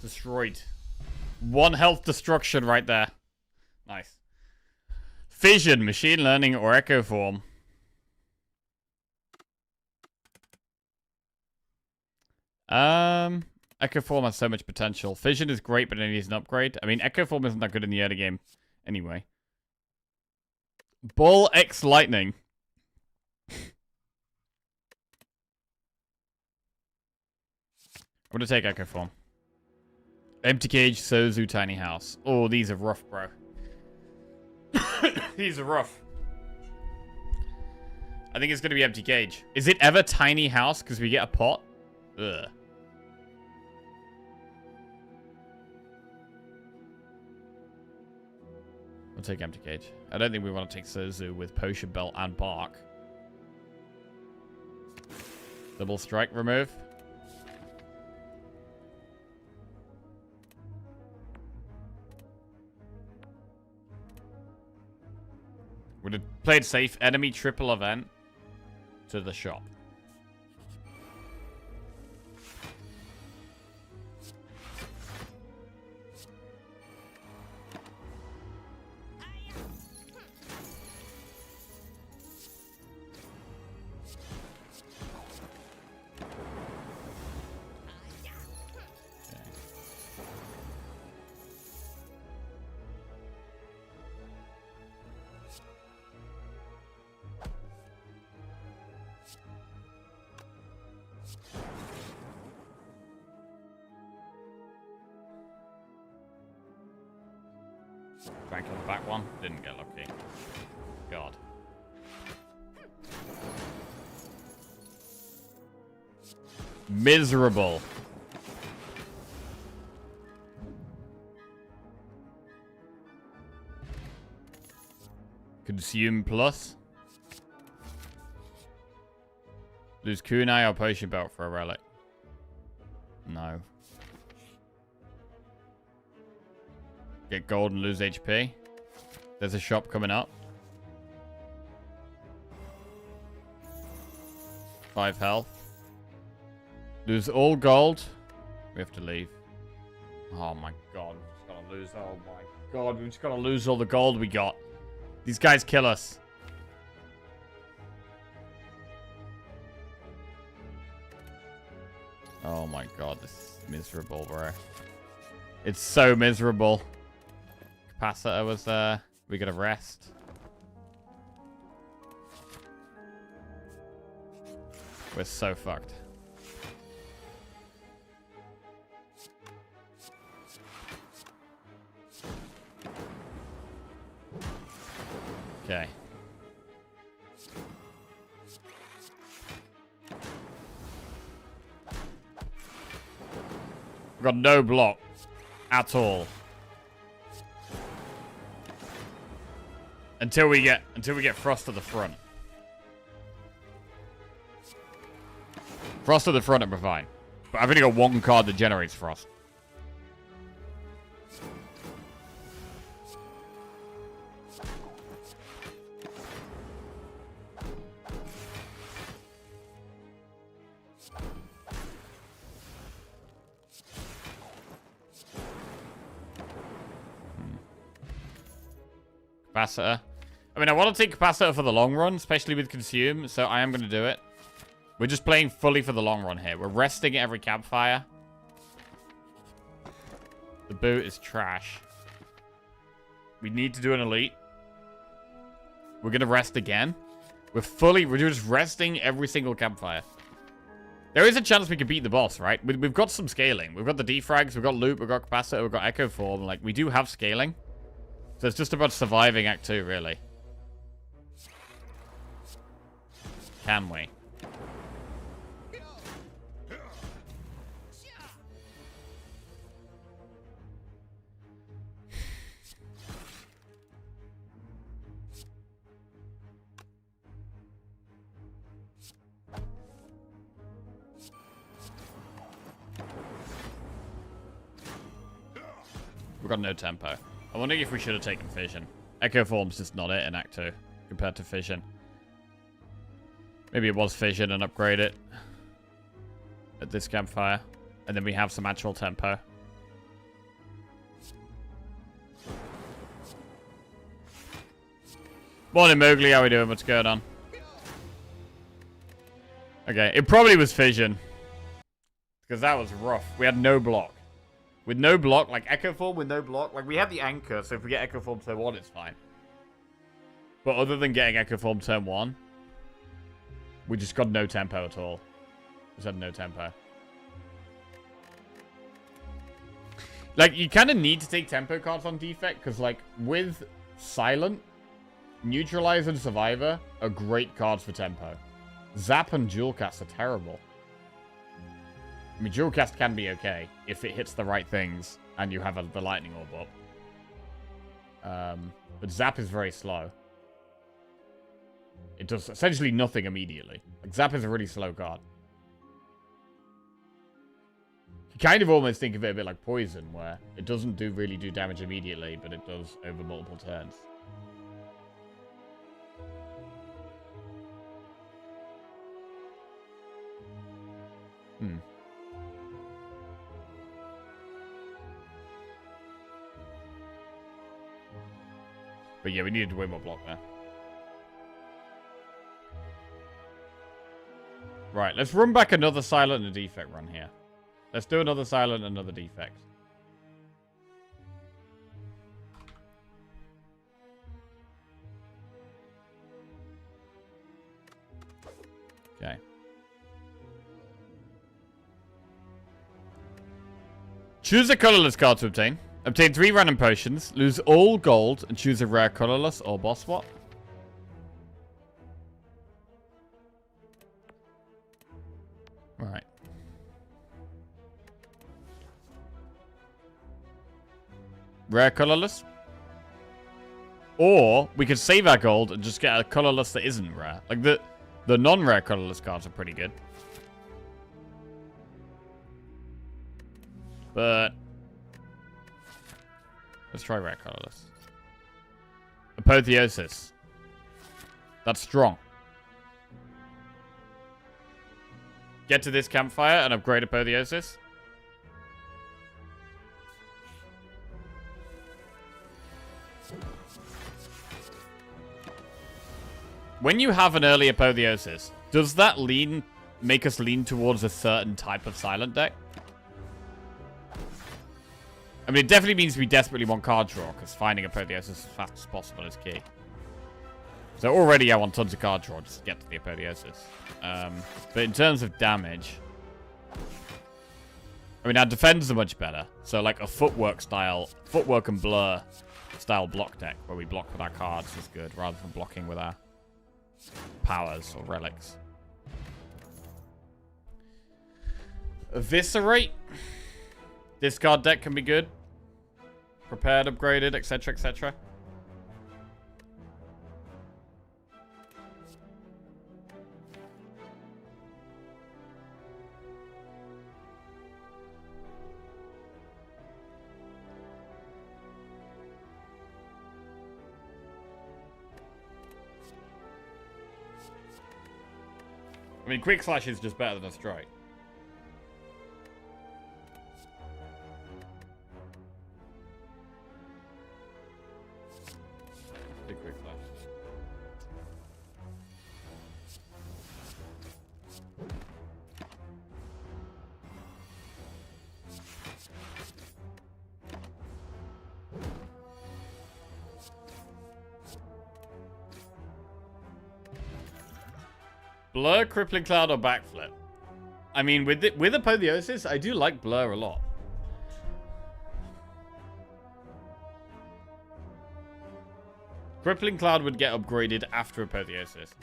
Destroyed. 1 health destruction right there. Nice. Fission, machine learning, or echo form. Echo form has so much potential. Fission is great, but it needs an upgrade. I mean, echo form isn't that good in the early game anyway. Ball X lightning. I'm gonna take echo form. Empty cage, Sozu, tiny house. Oh, these are rough, bro. These are rough. I think it's gonna be empty cage. Is it ever tiny house because we get a pot? Ugh. We'll take empty cage. I don't think we want to take Sozu with potion belt and bark. Double strike remove. Would have played safe. Enemy triple event to the shop. Bank on the back one. Didn't get lucky. God. Miserable. Consume plus. Lose kunai or potion belt for a relic. No. Get gold and lose HP. There's a shop coming up. 5 health. Lose all gold. We have to leave. Oh my god. We've just gotta lose. Oh my god. We've just gotta lose all the gold we got. These guys kill us. Oh my god. This is miserable, bro. It's so miserable. Capacitor was there. We gotta rest. We're so fucked. Okay. We've got no block at all. Until we get Frost to the front. Frost to the front and we're fine. But I've only got one card that generates Frost. Capacitor. I mean, I want to take Capacitor for the long run, especially with Consume, so I am going to do it. We're just playing fully for the long run here. We're resting at every campfire. The boot is trash. We need to do an elite. We're going to rest again. We're just resting every single campfire. There is a chance we could beat the boss, right? We've got some scaling. We've got the defrags, we've got loot, we've got Capacitor, we've got Echo Form. Like, we do have scaling. So it's just about surviving Act 2, really. Can we? We've got no tempo. I'm wondering if we should have taken Fission. Echo Form's just not it in Act 2 compared to Fission. Maybe it was Fission and upgrade it at this campfire. And then we have some actual tempo. Morning, Mowgli. How we doing? What's going on? Okay, it probably was fission. Because that was rough. We had no block. With no block, like Echo Form with no block. Like, we have the anchor, so if we get Echo Form turn 1, it's fine. But other than getting Echo Form turn 1, we just got no tempo at all. Just had no tempo. Like, you kind of need to take tempo cards on defect, because, like, with Silent, Neutralize and Survivor are great cards for tempo. Zap and Dual Cast are terrible. I mean, Dual Cast can be okay if it hits the right things and you have the Lightning Orb up. But Zap is very slow. It does essentially nothing immediately. Like, Zap is a really slow card. You kind of almost think of it a bit like Poison, where it doesn't really do damage immediately, but it does over multiple turns. But yeah, we needed way more block there. Right, let's run back another Silent and Defect run here. Let's do another Silent and another Defect. Okay. Choose a colorless card to obtain. Obtain 3 random potions, lose all gold, and choose a rare colorless or boss swap. Right. Rare colorless. Or we could save our gold and just get a colorless that isn't rare. Like the non-rare colorless cards are pretty good. But let's try rare colorless. Apotheosis. That's strong. Get to this campfire and upgrade Apotheosis. When you have an early Apotheosis, does that make us lean towards a certain type of Silent deck? I mean, it definitely means we desperately want card draw, because finding Apotheosis as fast as possible is key. So already I want tons of card draw just to get to the Apotheosis. But in terms of damage, I mean, our defends are much better. So like a footwork and blur style block deck, where we block with our cards is good, rather than blocking with our powers or relics. Eviscerate. This card deck can be good. Prepared, upgraded, etc, etc. I mean, Quick Slash is just better than a Strike. Big Quick Slash. Blur, Crippling Cloud, or Backflip? I mean, with Apotheosis, I do like Blur a lot. Crippling Cloud would get upgraded after Apotheosis,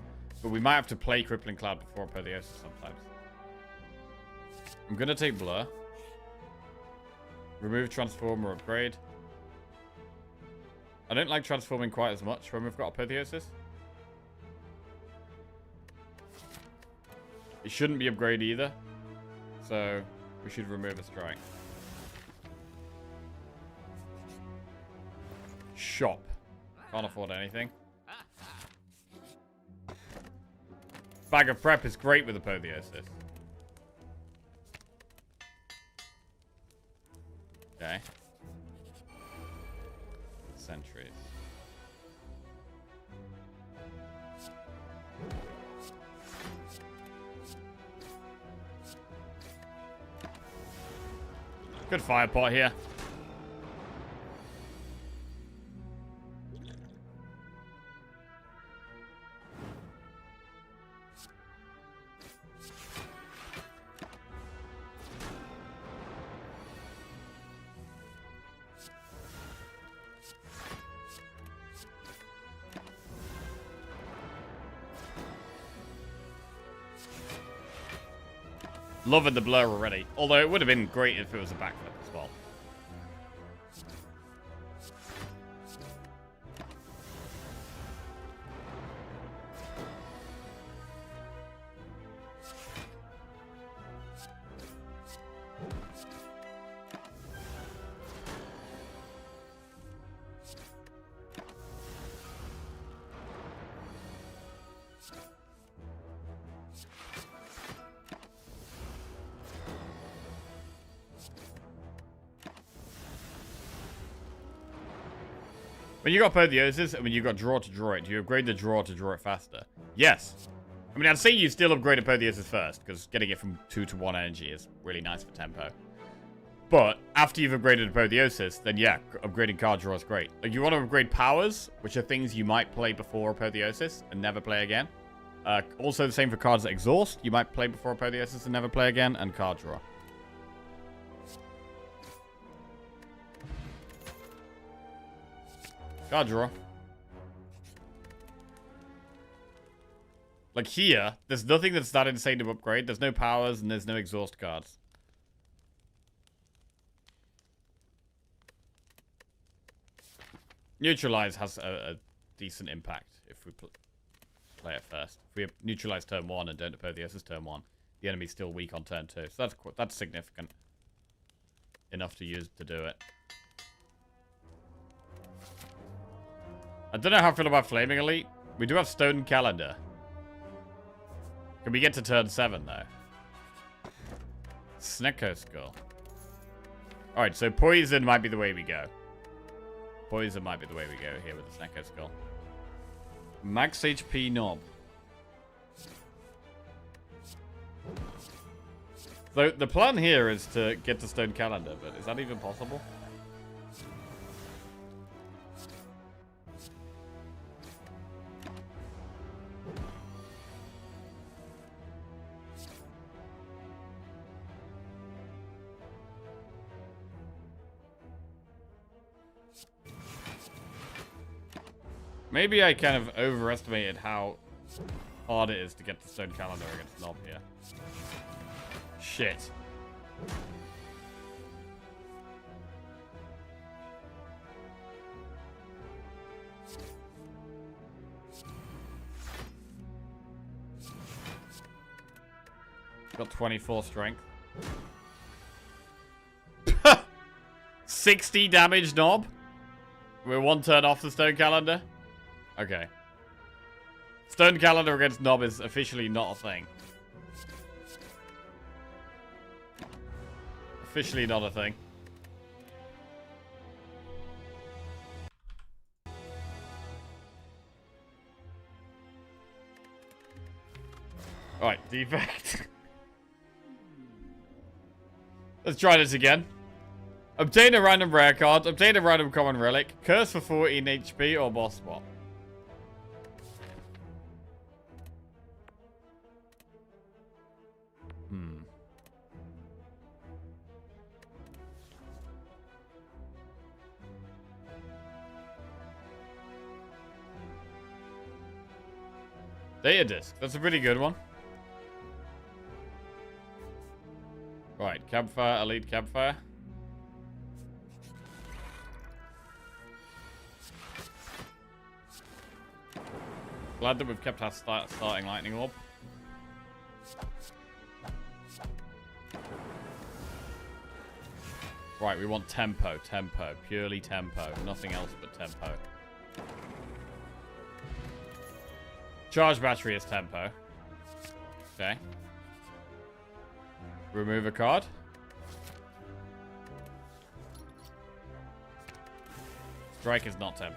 but we might have to play Crippling Cloud before Apotheosis sometimes. I'm going to take Blur. Remove Transform or upgrade. I don't like transforming quite as much when we've got Apotheosis. It shouldn't be upgraded either, so we should remove a Strike. Shop. Can't afford anything. Bag of Prep is great with Apotheosis. Okay. Sentries. Good fire pot here. Loving the blur already. Although it would have been great if it was a backflip as well. When you got Apotheosis, and when you got Draw to draw it, do you upgrade the Draw to draw it faster? Yes. I mean, I'd say you still upgrade Apotheosis first, because getting it from 2 to 1 energy is really nice for tempo. But, after you've upgraded Apotheosis, then yeah, upgrading card draw is great. Like, you want to upgrade powers, which are things you might play before Apotheosis and never play again. Also the same for cards that exhaust. You might play before Apotheosis and never play again, and card draw. Card draw. Like here, there's nothing that's that insane to upgrade. There's no powers and there's no exhaust cards. Neutralize has a decent impact if we play it first. If we neutralize turn 1 and don't Apotheosis turn 1, the enemy's still weak on turn 2. So that's significant. Enough to use to do it. I don't know how I feel about Flaming Elite. We do have Stone Calendar. Can we get to turn 7, though? Snecko Skull. Alright, so Poison might be the way we go. Poison might be the way we go here with the Snecko Skull. Max HP Knob. So the plan here is to get to Stone Calendar, but is that even possible? Maybe I kind of overestimated how hard it is to get the Stone Calendar against Knob here. Shit. Got 24 strength. 60 damage Knob. We're 1 turn off the Stone Calendar. Okay. Stone Calendar against Knob is officially not a thing. Officially not a thing. Alright, defect. Let's try this again. Obtain a random rare card, obtain a random common relic, curse for 14 HP, or boss swap. Data Disc. That's a pretty good one. Right, Campfire, Elite Campfire. Glad that we've kept our starting Lightning Orb. Right, we want tempo, purely tempo. Nothing else but tempo. Charge battery is tempo. Okay. Remove a card. Strike is not tempo.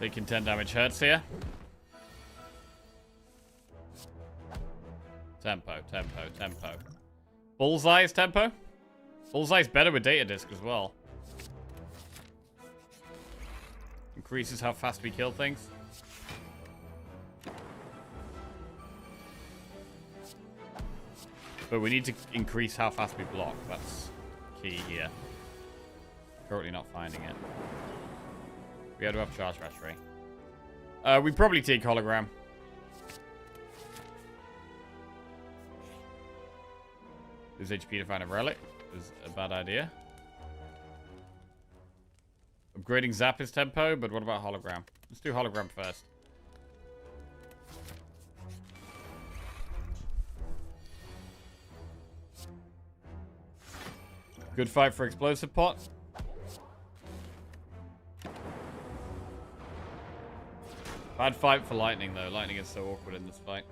Taking 10 damage hurts here. Tempo, tempo, tempo. Bullseye's tempo? Bullseye's better with data disc as well. Increases how fast we kill things. But we need to increase how fast we block. That's key here. Currently not finding it. We had to have charge battery. We probably take hologram. Lose HP to find a relic is a bad idea. Upgrading Zap is tempo, but what about hologram? Let's do hologram first. Good fight for explosive pot. Bad fight for lightning, though. Lightning is so awkward in this fight.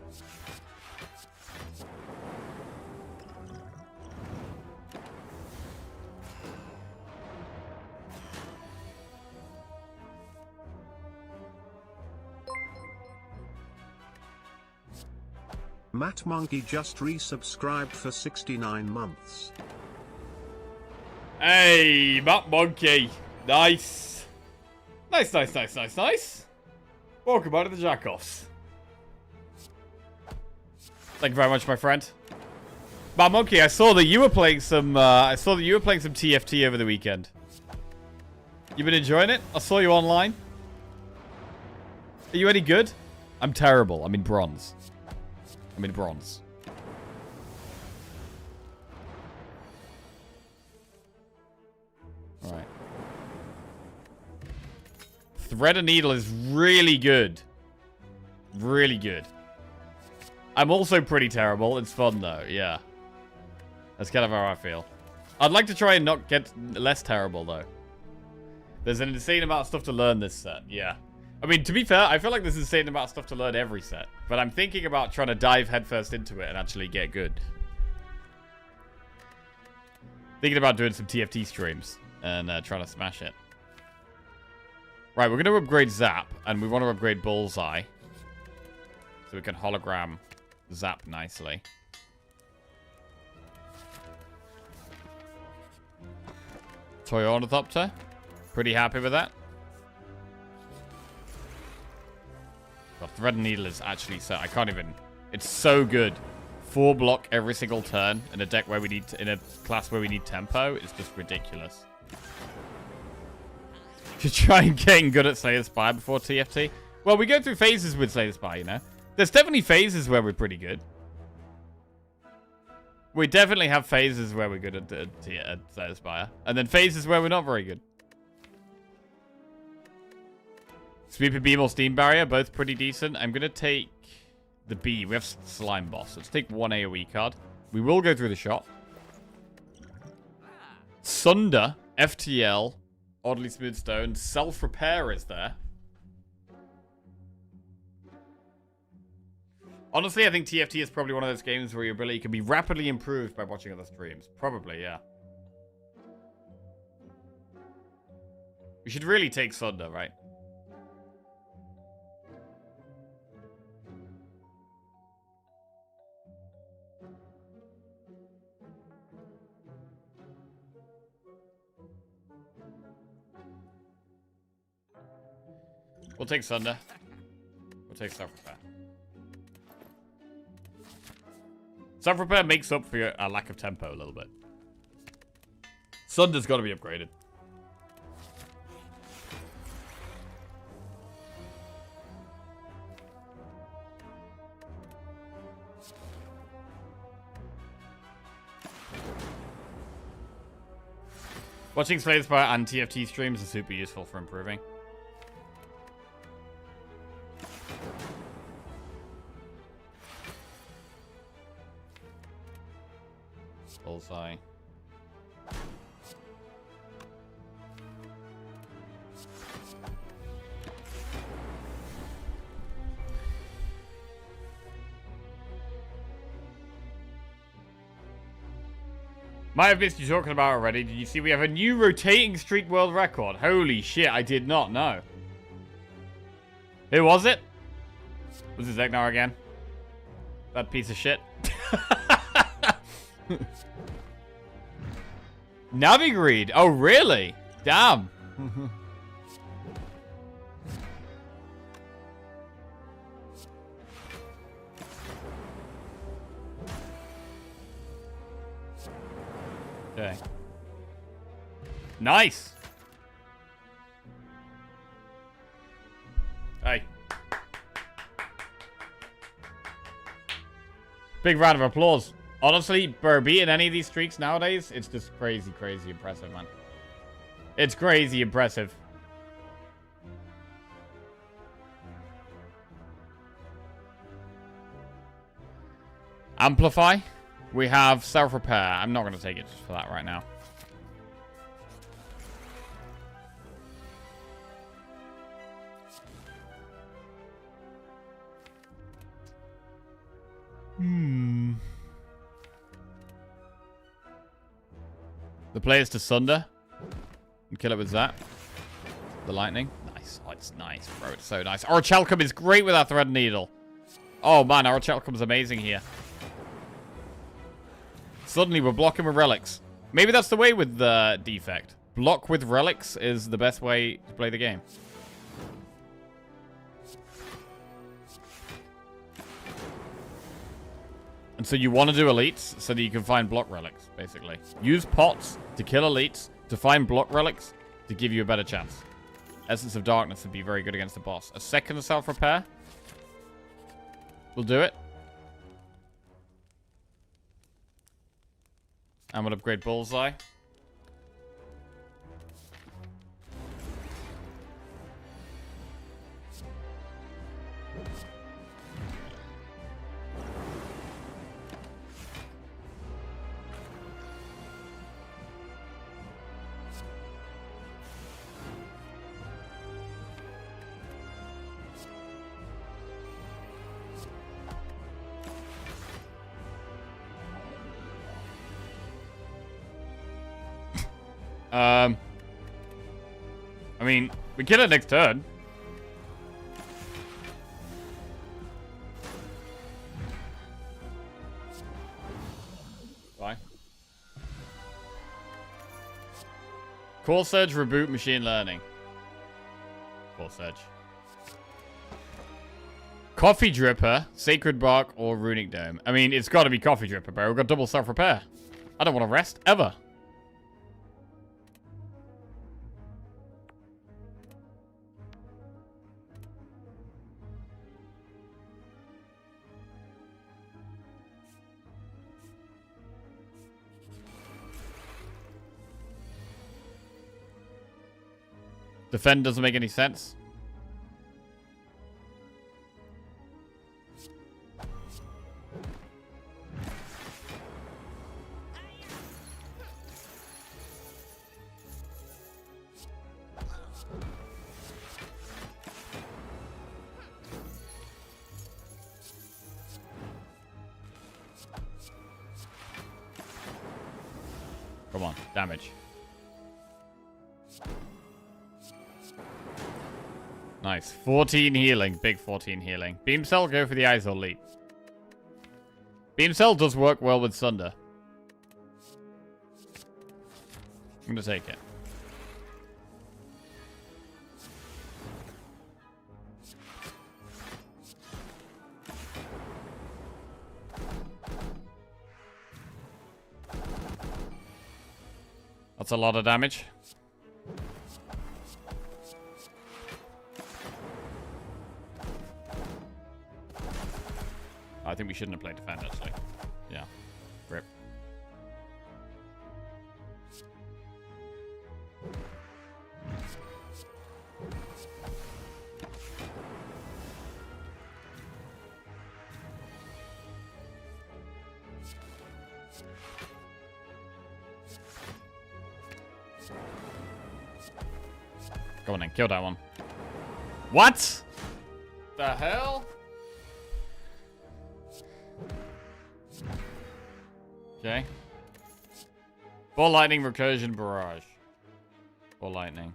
Matt Monkey just resubscribed for 69 months. Hey, Matt Monkey. Nice. Nice, nice, nice, nice, nice. Welcome out to the Jackoffs. Thank you very much, my friend. Matt Monkey, I saw that you were playing some TFT over the weekend. You been enjoying it? I saw you online. Are you any good? I'm terrible. I'm in bronze. I'm in bronze. Alright. Thread and Needle is really good. Really good. I'm also pretty terrible. It's fun, though. Yeah. That's kind of how I feel. I'd like to try and not get less terrible, though. There's an insane amount of stuff to learn this set. Yeah. I mean, to be fair, I feel like there's an insane amount of stuff to learn every set. But I'm thinking about trying to dive headfirst into it and actually get good. Thinking about doing some TFT streams and trying to smash it. Right, we're going to upgrade Zap, and we want to upgrade Bullseye. So we can hologram Zap nicely. Toy Ornithopter. Pretty happy with that. God, Thread and Needle is actually so... I can't even... It's so good. 4 block every single turn in a deck where we need... In a class where we need tempo. It's just ridiculous. Should try and getting good at Slay the Spire before TFT. Well, we go through phases with Slay the Spire, you know. There's definitely phases where we're pretty good. We definitely have phases where we're good at Slay the Spire. And then phases where we're not very good. Sweeper Beam or Steam Barrier, both pretty decent. I'm going to take the B. We have Slime Boss. Let's take 1 AoE card. We will go through the shop. Sunder, FTL, Oddly Smooth Stone, Self-Repair is there. Honestly, I think TFT is probably one of those games where your ability can be rapidly improved by watching other streams. Probably, yeah. We should really take Sunder, right? We'll take Sunder. We'll take Self-Repair. Self-Repair makes up for your lack of tempo a little bit. Sunder's got to be upgraded. Watching Slay the Spire and TFT streams is super useful for improving. Bullseye. Might have missed you talking about already. Did you see we have a new rotating streak world record? Holy shit, I did not know. Who was it? Was it Zegnar again? That piece of shit. Navigreed. Oh, really? Damn. Okay. Nice. Hey. Big round of applause. Honestly, bro, beating any of these streaks nowadays, it's just crazy, crazy impressive, man. It's crazy impressive. Amplify. We have self-repair. I'm not going to take it just for that right now. The play is to Sunder. And kill it with that. The lightning. Nice. Oh, it's nice, bro. It's so nice. Orichalcum is great with our thread needle. Oh, man. Orichalcum is amazing here. Suddenly, we're blocking with relics. Maybe that's the way with the defect. Block with relics is the best way to play the game. And so you want to do elites so that you can find block relics, basically. Use pots to kill elites, to find block relics, to give you a better chance. Essence of Darkness would be very good against the boss. A second self-repair will do it. And we'll upgrade Bullseye. I mean, we kill it next turn. Bye. Core Surge, reboot, machine learning. Core Surge. Coffee Dripper, Sacred Bark, or Runic Dome. I mean, it's got to be Coffee Dripper, bro. We've got double self-repair. I don't want to rest, ever. Defend doesn't make any sense. Come on, damage. Nice. 14 healing. Big 14 healing. Beam Cell, go for the eyes or leap. Beam Cell does work well with Sunder. I'm going to take it. That's a lot of damage. I think we shouldn't have played defend, actually. Yeah. Rip. Go on then, kill that one. What? The hell? Okay. Ball lightning, recursion, barrage. Ball lightning.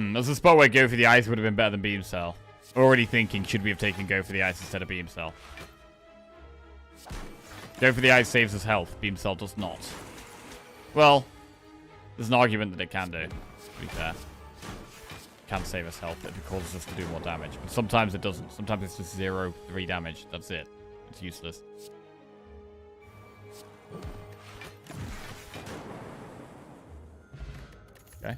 There's a spot where Go for the Ice would have been better than Beam Cell. Already thinking, should we have taken Go for the Ice instead of Beam Cell? Go for the Ice saves us health. Beam Cell does not. Well, there's an argument that it can do, to be fair. It can save us health if it causes us to do more damage. But sometimes it doesn't. Sometimes it's just 0-3 damage. That's it. It's useless. Okay.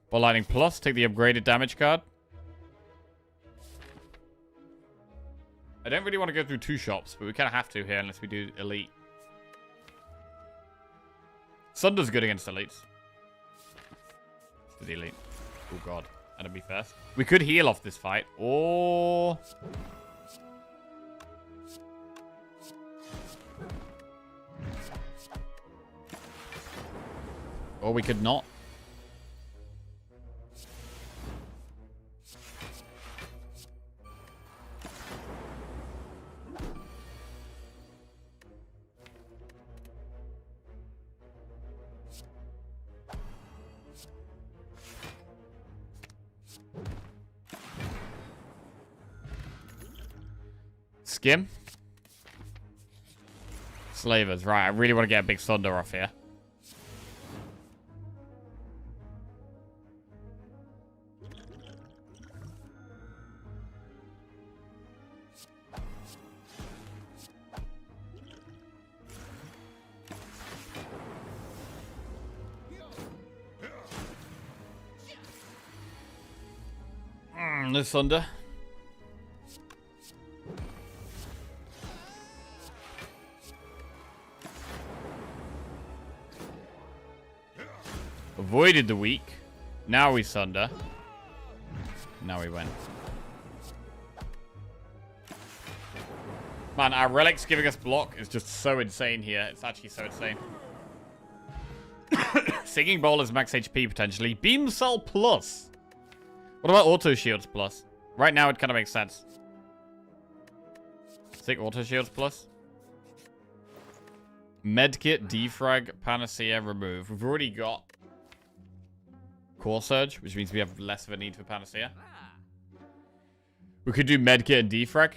Ball Lightning Plus. Take the upgraded damage card. I don't really want to go through 2 shops, but we kind of have to here unless we do Elite. Sunder's good against Elites. To the Elite. Oh god. Enemy first. We could heal off this fight, or... Or we could not. Skim. Slavers. Right, I really want to get a big Thunder off here. No Thunder. Avoided the weak. Now we Thunder. Now we win. Man, our relics giving us block is just so insane here. It's actually so insane. Singing Bowl is max HP potentially. Beam Cell Plus. What about Auto Shields Plus? Right now it kind of makes sense. Take Auto Shields Plus. Medkit, Defrag, Panacea, Remove. We've already got Core Surge, which means we have less of a need for Panacea. We could do Medkit and Defrag.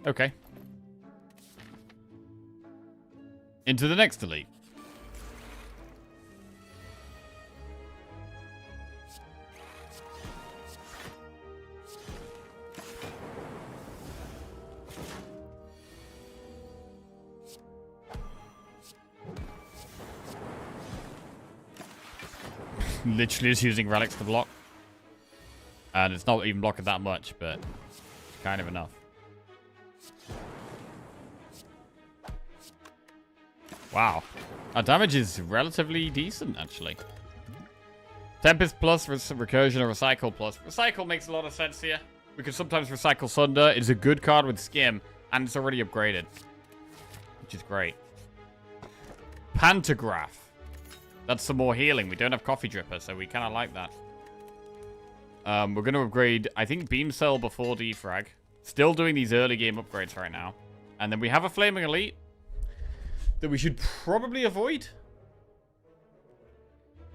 Okay. Into the next elite. Literally just using relics to block. And it's not even blocking that much, but kind of enough. Wow. Our damage is relatively decent, actually. Tempest plus, Recursion, or Recycle plus. Recycle makes a lot of sense here. We could sometimes recycle Sunder. It's a good card with Skim, and it's already upgraded. Which is great. Pantograph. That's some more healing. We don't have Coffee Dripper, so we kind of like that. We're going to upgrade, I think, Beam Cell before Defrag. Still doing these early game upgrades right now. And then we have a Flaming Elite that we should probably avoid.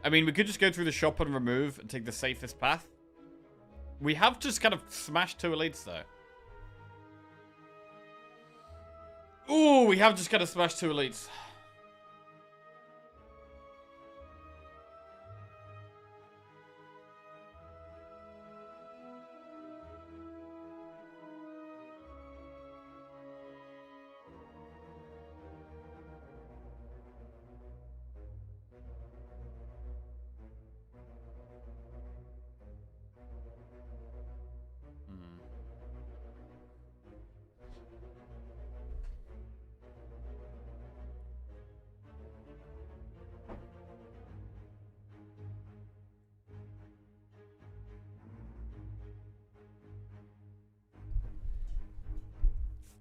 I mean, we could just go through the shop and remove and take the safest path. We have just kind of smashed 2 elites, though. Ooh, we have just kind of smashed 2 elites.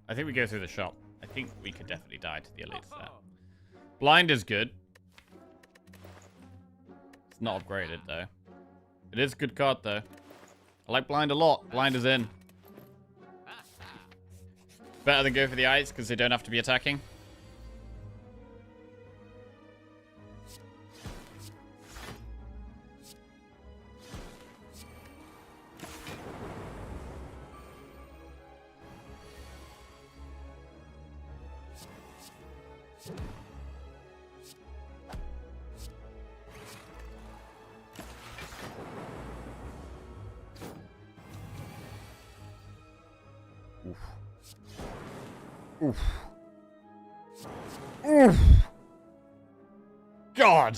I think we go through the shop. I think we could definitely die to the elite set. Blind is good. It's not upgraded, though. It is a good card, though. I like blind a lot. Blind is in. Better than go for the ice, because they don't have to be attacking. Oof. Oof. God.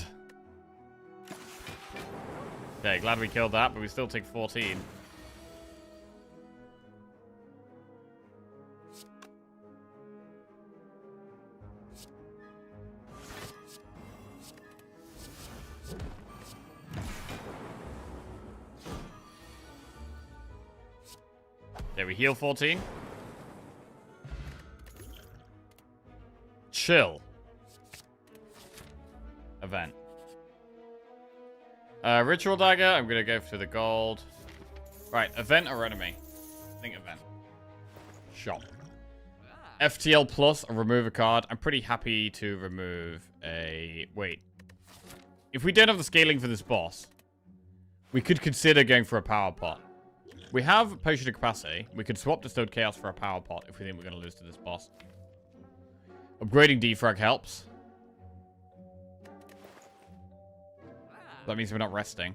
Okay, glad we killed that, but we still take 14. Okay, we heal 14. Chill. Event. Ritual dagger. I'm gonna go for the gold. Right, event or enemy? I think event. Shop. FTL plus or remove a card. I'm pretty happy to remove a... Wait. If we don't have the scaling for this boss, we could consider going for a power pot. We have potion of capacity. We could swap Distilled Chaos for a power pot if we think we're going to lose to this boss. Upgrading defrag helps. That means we're not resting.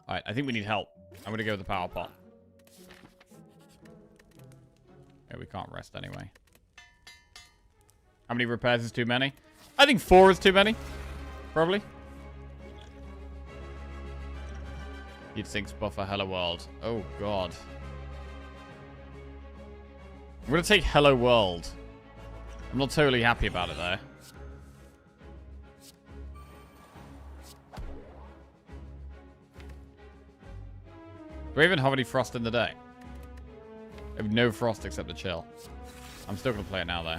Alright, I think we need help. I'm going to go with the power pot. Okay, we can't rest anyway. How many repairs is too many? I think 4 is too many. Probably. Heat sinks buffer Hello World. Oh, God. I'm going to take Hello World. I'm not totally happy about it, though. Do we even have any frost in the day? I have no frost except the chill. I'm still going to play it now, though.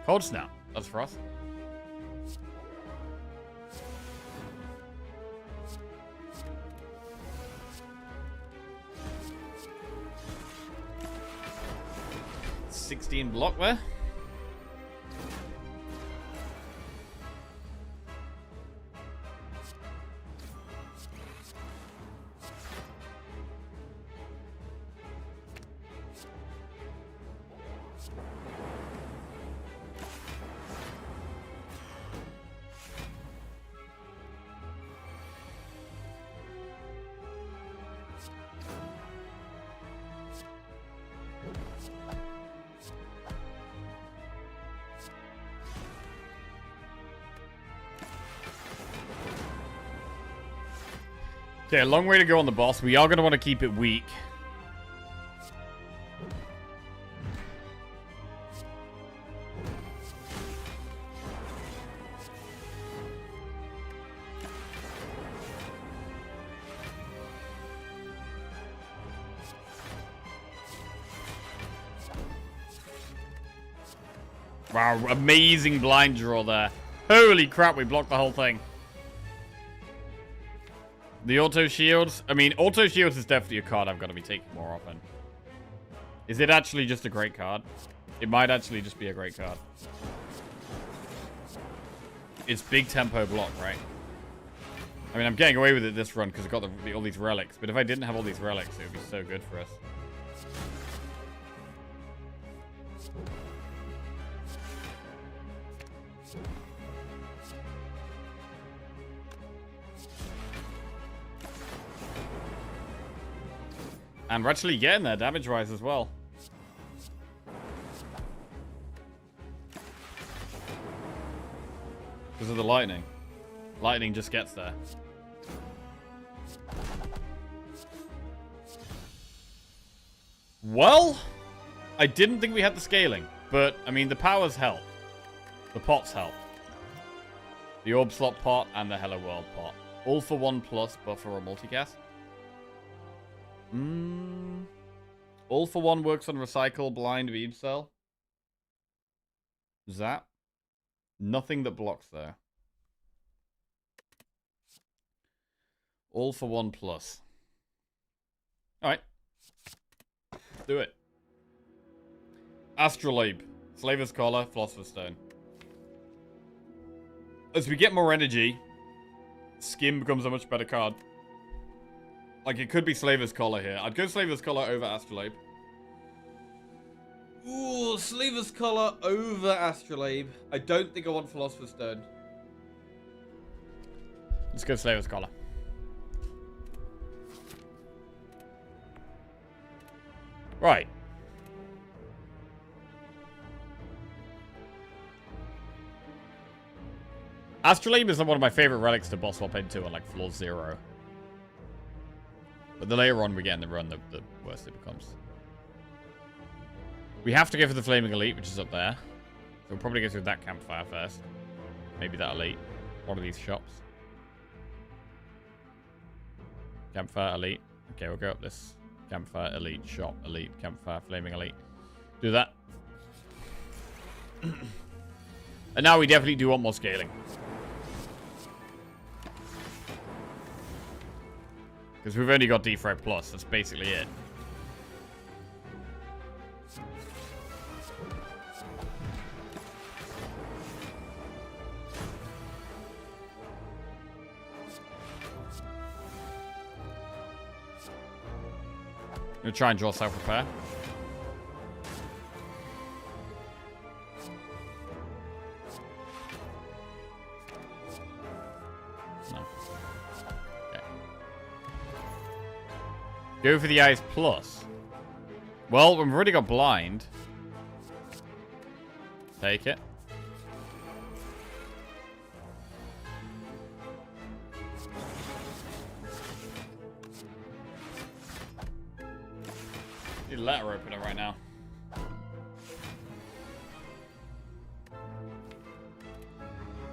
Cold snap. That's frost. $16 block there. Okay, a long way to go on the boss. We are going to want to keep it weak. Wow, amazing blind draw there. Holy crap, we blocked the whole thing. The auto shields. I mean, auto shields is definitely a card I'm going to be taking more often. Is it actually just a great card? It might actually just be a great card. It's big tempo block, right? I mean, I'm getting away with it this run because I've got all these relics. But if I didn't have all these relics, it would be so good for us. And we're actually getting there damage-wise as well. Because of the lightning. Lightning just gets there. Well, I didn't think we had the scaling. But, I mean, the powers help. The pots help. The Orb Slot pot and the Hello World pot. All for 1+ buffer or multicast. All for one works on recycle, blind, beam cell. Zap. Nothing that blocks there. All for one plus. Alright. Do it. Astrolabe. Slaver's Collar, Philosopher's Stone. As we get more energy, Skim becomes a much better card. Like, it could be Slaver's Collar here. I'd go Slaver's Collar over Astrolabe. Ooh, Slaver's Collar over Astrolabe. I don't think I want Philosopher's Stone. Let's go Slaver's Collar. Right. Astrolabe is one of my favorite relics to boss swap into on like floor 0. But the later on we get in the run, the worse it becomes. We have to go for the Flaming Elite, which is up there. So we'll probably go through that campfire first. Maybe that Elite. One of these shops. Campfire Elite. Okay, we'll go up this. Campfire Elite, shop Elite, Campfire, Flaming Elite. Do that. And now we definitely do want more scaling. Because we've only got Defrag Plus. That's basically it. I'm going to try and draw self-repair. No. Okay. Go for the Eyes Plus. Well, we've already got Blind. Take it. Need a letter opener right now.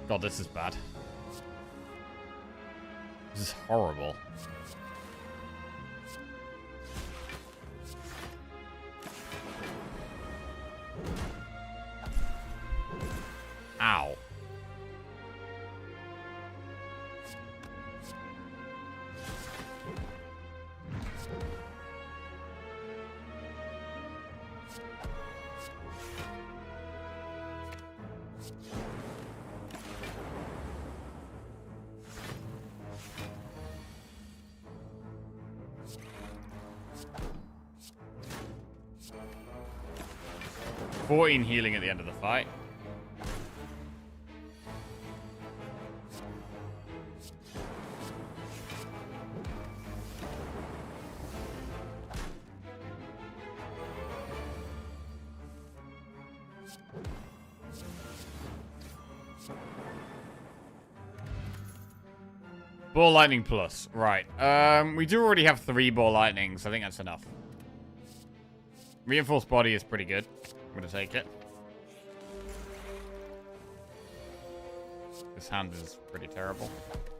God, this is bad. This is horrible. Ow. $14 healing at the end of the fight. Ball Lightning Plus. Right. We do already have 3 Ball Lightnings. I think that's enough. Reinforced Body is pretty good. I'm going to take it. This hand is pretty terrible.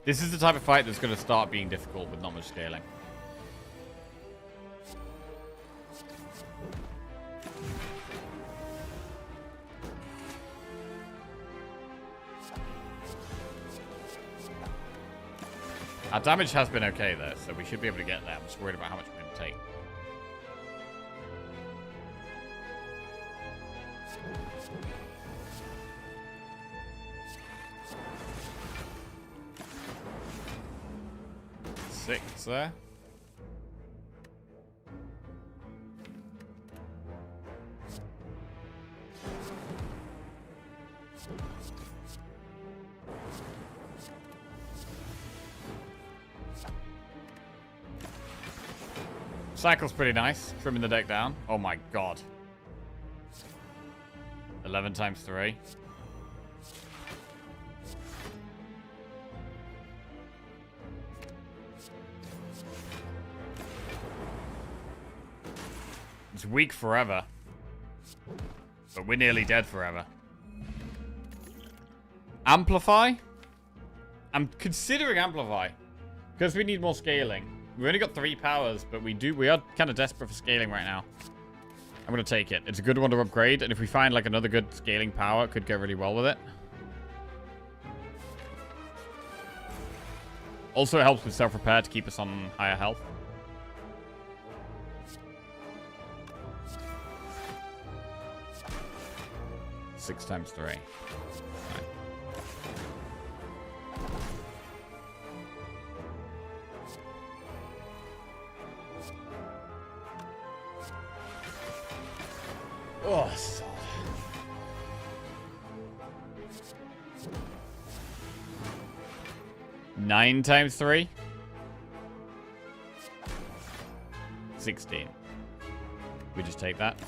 This is the type of fight that's going to start being difficult with not much scaling. Our damage has been okay though, so we should be able to get there. I'm just worried about how much we're going to take. Six there. Cycle's pretty nice. Trimming the deck down. Oh my god. 11 times 3. It's weak forever. But we're nearly dead forever. Amplify? I'm considering Amplify. Because we need more scaling. We only got 3 powers, but we are kind of desperate for scaling right now. I'm going to take it. It's a good one to upgrade, and if we find like another good scaling power, it could go really well with it. Also, it helps with self-repair to keep us on higher health. Six times 3. Oh, solid. Nine times 3? 16. We just take that.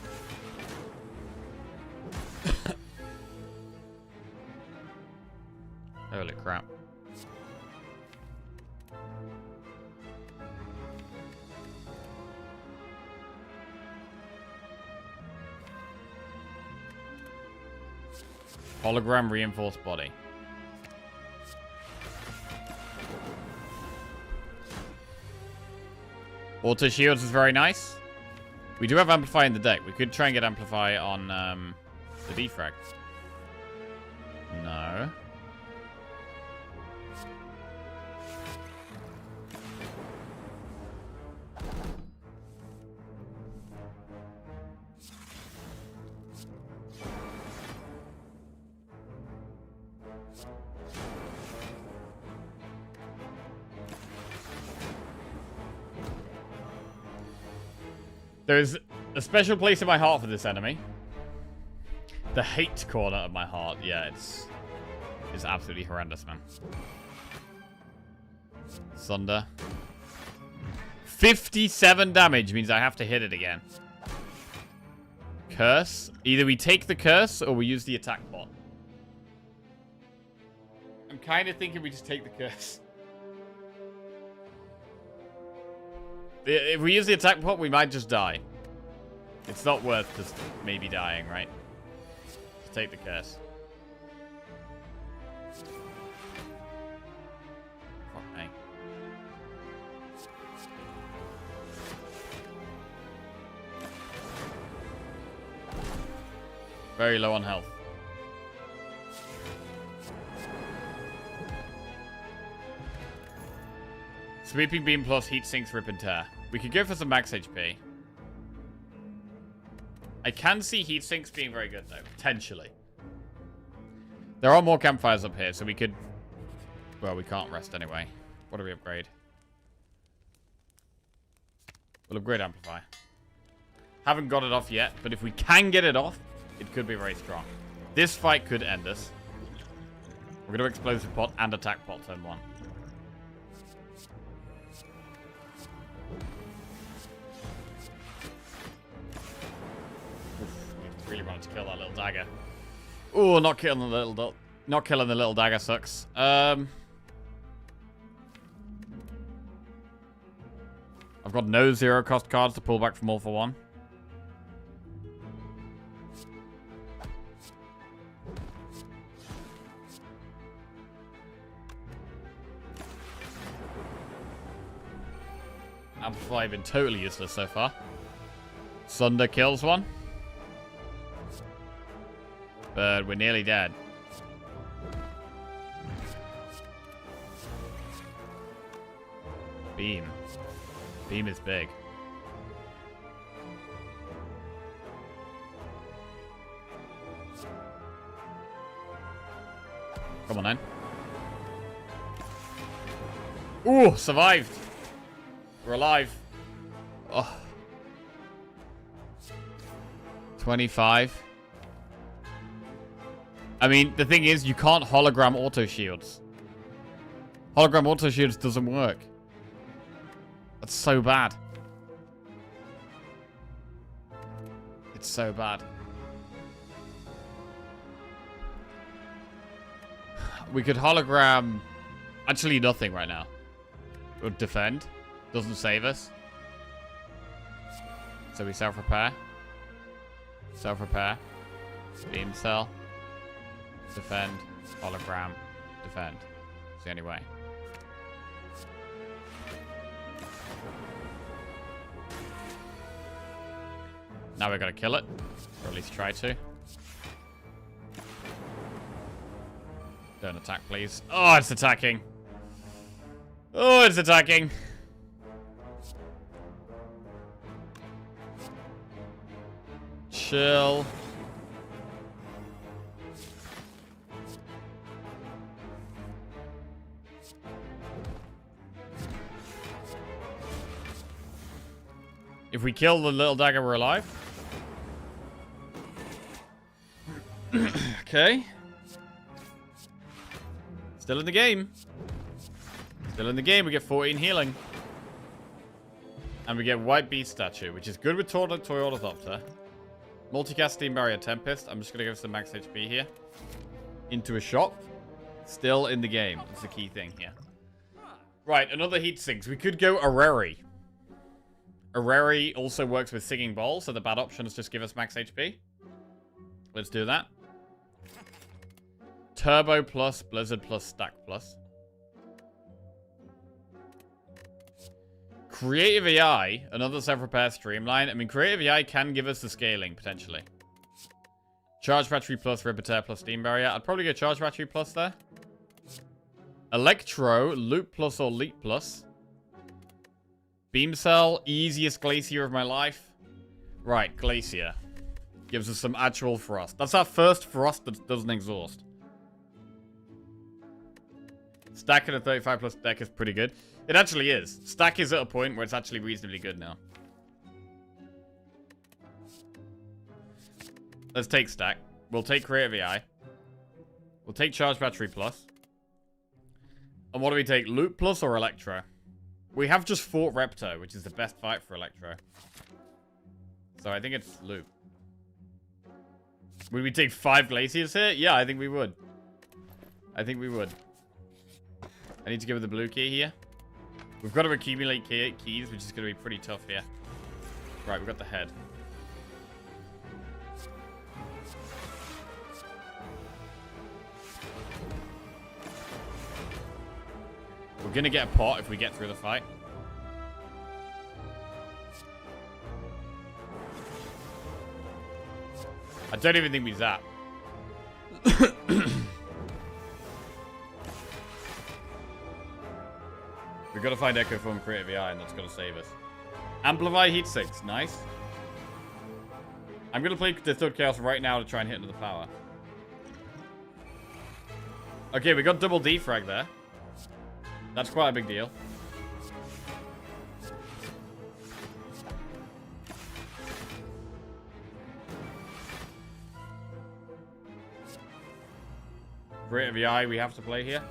Holy crap. Hologram reinforced body. Auto shields is very nice. We do have Amplify in the deck. We could try and get Amplify on the defrag. No. There's a special place in my heart for this enemy. The hate corner of my heart. Yeah, it's absolutely horrendous, man. Sunder. 57 damage means I have to hit it again. Curse. Either we take the curse or we use the attack bot. I'm kind of thinking we just take the curse. If we use the attack pot, we might just die. It's not worth just maybe dying, right? Just take the curse. Fuck me. Very low on health. Sweeping Beam plus Heat Sinks, Rip and Tear. We could go for some max HP. I can see Heat Sinks being very good, though. Potentially. There are more campfires up here, so we could... Well, we can't rest anyway. What do we upgrade? We'll upgrade Amplify. Haven't got it off yet, but if we can get it off, it could be very strong. This fight could end us. We're going to Explosive Pot and Attack Pot turn 1. Really wanted to kill that little dagger. Oh, not killing the little dagger sucks. I've got no 0 cost cards to pull back from All for One. Amplify been totally useless so far. Sunder kills one. But we're nearly dead. Beam. Beam is big. Come on, then. Ooh, survived. We're alive. Oh. 25. I mean, the thing is, you can't hologram auto shields. Hologram auto shields doesn't work. That's so bad. It's so bad. We could hologram... Actually, nothing right now. It would defend. Doesn't save us. So we self-repair. Self-repair. Beam cell. Defend. Hologram. Defend. It's the only way. Now we gotta kill it. Or at least try to. Don't attack, please. Oh, it's attacking. Oh, it's attacking. Chill. If we kill the little dagger, we're alive. Okay. Still in the game. Still in the game. We get 14 healing. And we get White Beast Statue, which is good with Toyotopter. Multicast Steam Barrier Tempest. I'm just going to give us some max HP here. Into a shop. Still in the game. That's the key thing here. Right, another heat sinks. We could go Areri. Areri also works with Singing Bowl, so the bad options just give us max HP. Let's do that. Turbo plus, Blizzard plus, Stack plus. Creative AI, another self-repair streamline. I mean, Creative AI can give us the scaling, potentially. Charge Battery plus, Repair plus, Steam Barrier. I'd probably go Charge Battery plus there. Electro, Loop plus or Leap plus. Beam Cell, easiest Glacier of my life. Right, Glacier. Gives us some actual frost. That's our first frost that doesn't exhaust. Stack at a 35 plus deck is pretty good. It actually is. Stack is at a point where it's actually reasonably good now. Let's take Stack. We'll take Creative AI. We'll take Charge Battery plus. And what do we take? Loop plus or Electro? We have just fought Repto, which is the best fight for Electro. So I think it's Loop. Would we take 5 Glaciers here? Yeah, I think we would. I think we would. I need to give her the blue key here. We've got to accumulate keys, which is going to be pretty tough here. Right, we've got the head. We're going to get a pot if we get through the fight. I don't even think we zap. We've got to find Echo Form Creative AI, and that's going to save us. Amplify Heat 6. Nice. I'm going to play Distilled Chaos right now to try and hit into the power. Okay, we got double defrag there. That's quite a big deal. Creative AI we have to play here.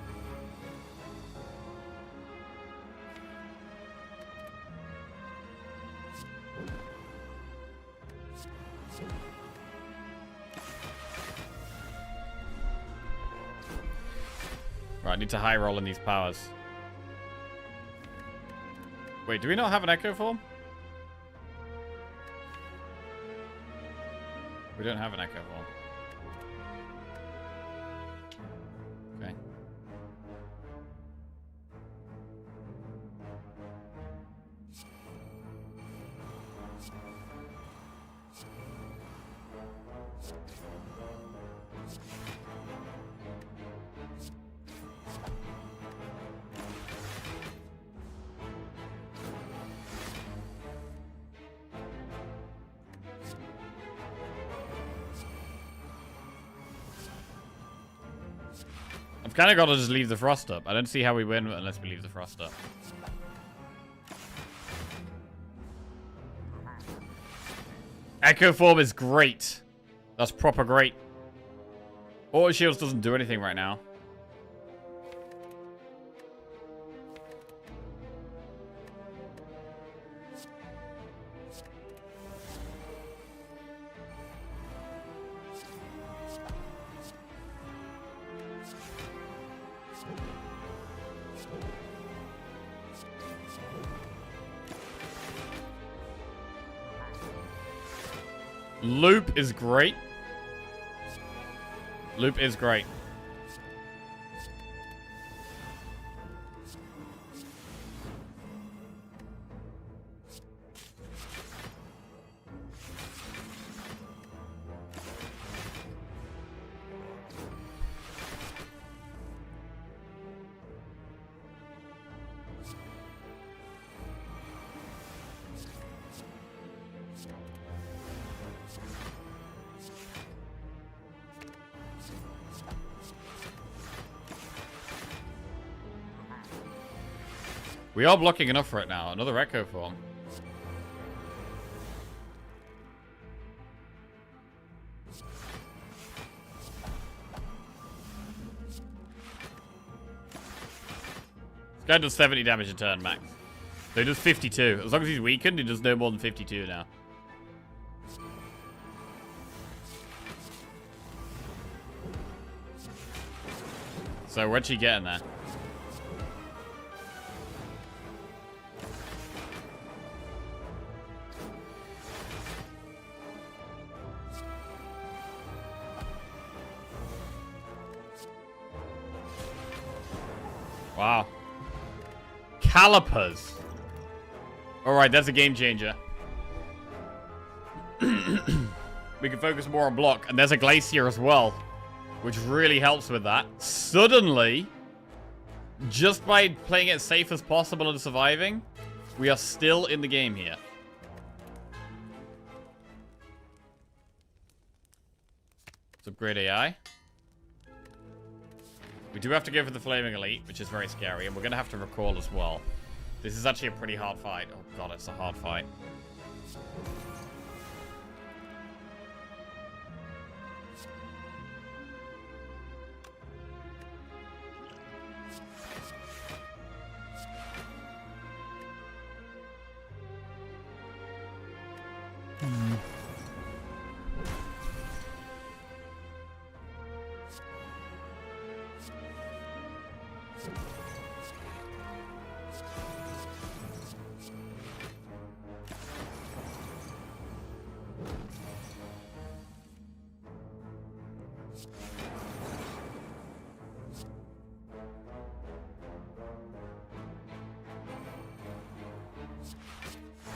Right, I need to high roll in these powers. Wait, do we not have an Echo Form? We don't have an Echo Form. Okay. I've kind of got to just leave the frost up. I don't see how we win unless we leave the frost up. Echo Form is great. That's proper great. Auto Shields doesn't do anything right now. Loop is great. Loop is great. We are blocking enough for it now. Another Echo Form. This guy does 70 damage a turn max. So he does 52. As long as he's weakened, he does no more than 52 now. So what's she getting there? Wow. Calipers. Alright, that's a game changer. We can focus more on block. And there's a Glacier as well, which really helps with that. Suddenly, just by playing it safe as possible and surviving, we are still in the game here. Let's upgrade AI. We do have to go for the Flaming Elite, which is very scary, and we're going to have to recall as well. This is actually a pretty hard fight. Oh god, it's a hard fight.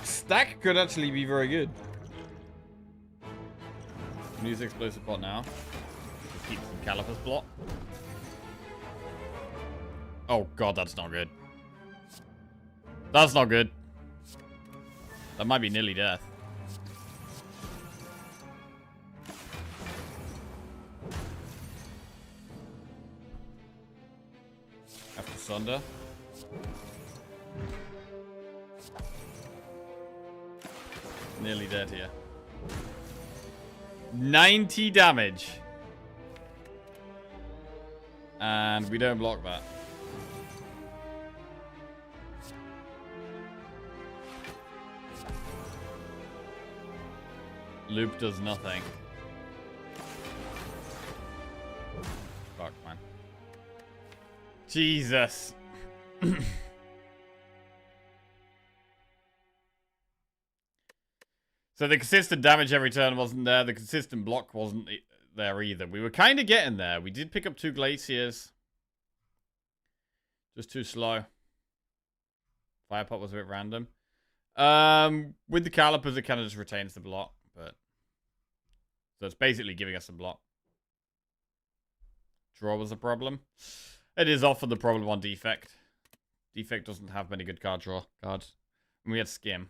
Stack could actually be very good. Use explosive bot now. Just keep some calipers block. Oh god, that's not good. That's not good. That might be nearly death. After Sunder. Nearly dead here. 90 damage. And we don't block that. Loop does nothing. Fuck, man. Jesus. So the consistent damage every turn wasn't there. The consistent block wasn't there either. We were kind of getting there. We did pick up 2 Glaciers. Just too slow. Fire Pot was a bit random. With the Calipers, it kind of just retains the block. But so it's basically giving us a block. Draw was a problem. It is often the problem on Defect. Defect doesn't have many good card draw cards. And we had Skim.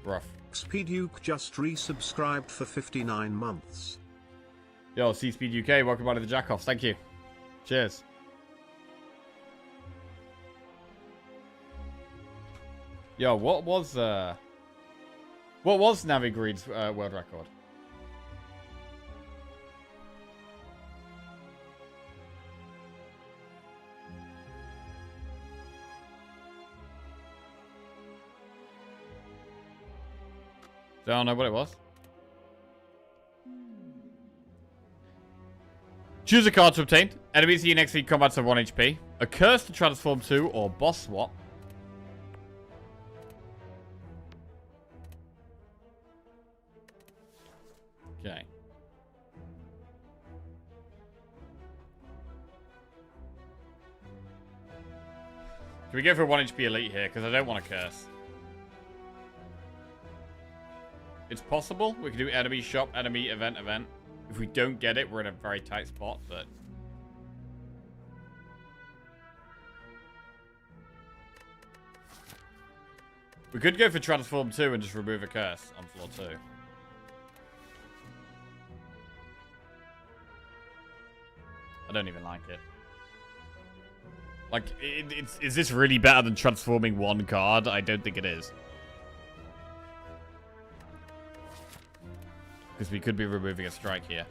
Rough. Speeduke just resubscribed for 59 months. Yo, C-Speed UK, welcome back to the Jackoffs. Thank you. Cheers. Yo, what was Navi Greed's world record? Don't know what it was. Choose a card to obtain. Enemies in your next league combats have 1 HP. A curse to transform to, or boss swap. Okay. Can we go for a 1 HP elite here? Because I don't want a curse. It's possible. We can do enemy shop, enemy event, event. If we don't get it, we're in a very tight spot, but... we could go for transform 2 and just remove a curse on floor 2. I don't even like it. Like, is this really better than transforming one card? I don't think it is. Because we could be removing a strike here.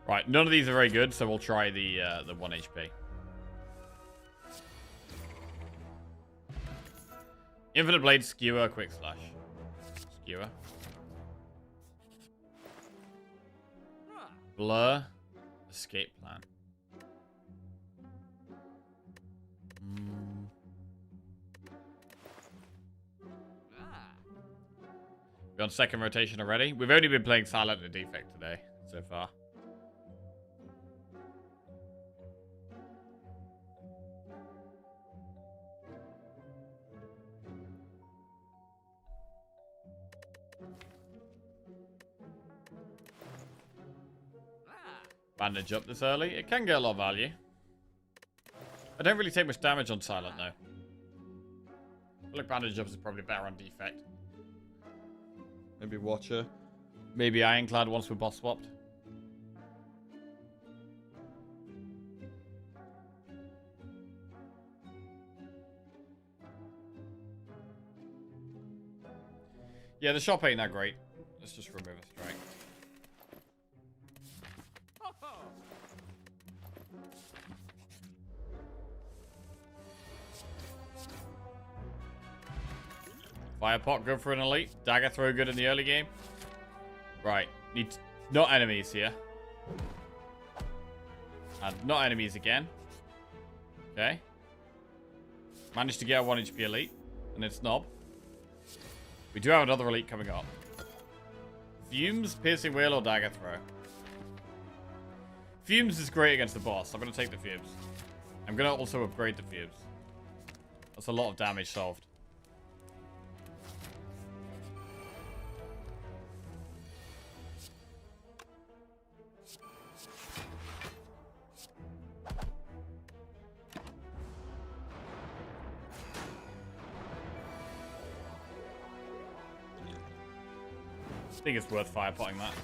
Right, none of these are very good, so we'll try the 1 HP. Infinite Blade, Skewer, Quick Slash. Skewer. Blur. Escape Plan. We're on second rotation already. We've only been playing Silent and Defect today, so far. Bandage up this early. It can get a lot of value. I don't really take much damage on Silent, though. I feel like Bandage up is probably better on Defect. Maybe Watcher. Maybe Ironclad once we're boss swapped. Yeah, the shop ain't that great. Let's just remove a strike. Fire Pot, good for an elite. Dagger Throw, good in the early game. Right, need not enemies here. And not enemies again. Okay. Managed to get a 1 HP elite. And it's Snob. We do have another elite coming up. Fumes, Piercing Wheel, or Dagger Throw? Fumes is great against the boss. I'm going to take the Fumes. I'm going to also upgrade the Fumes. That's a lot of damage solved. I think it's worth fire potting that.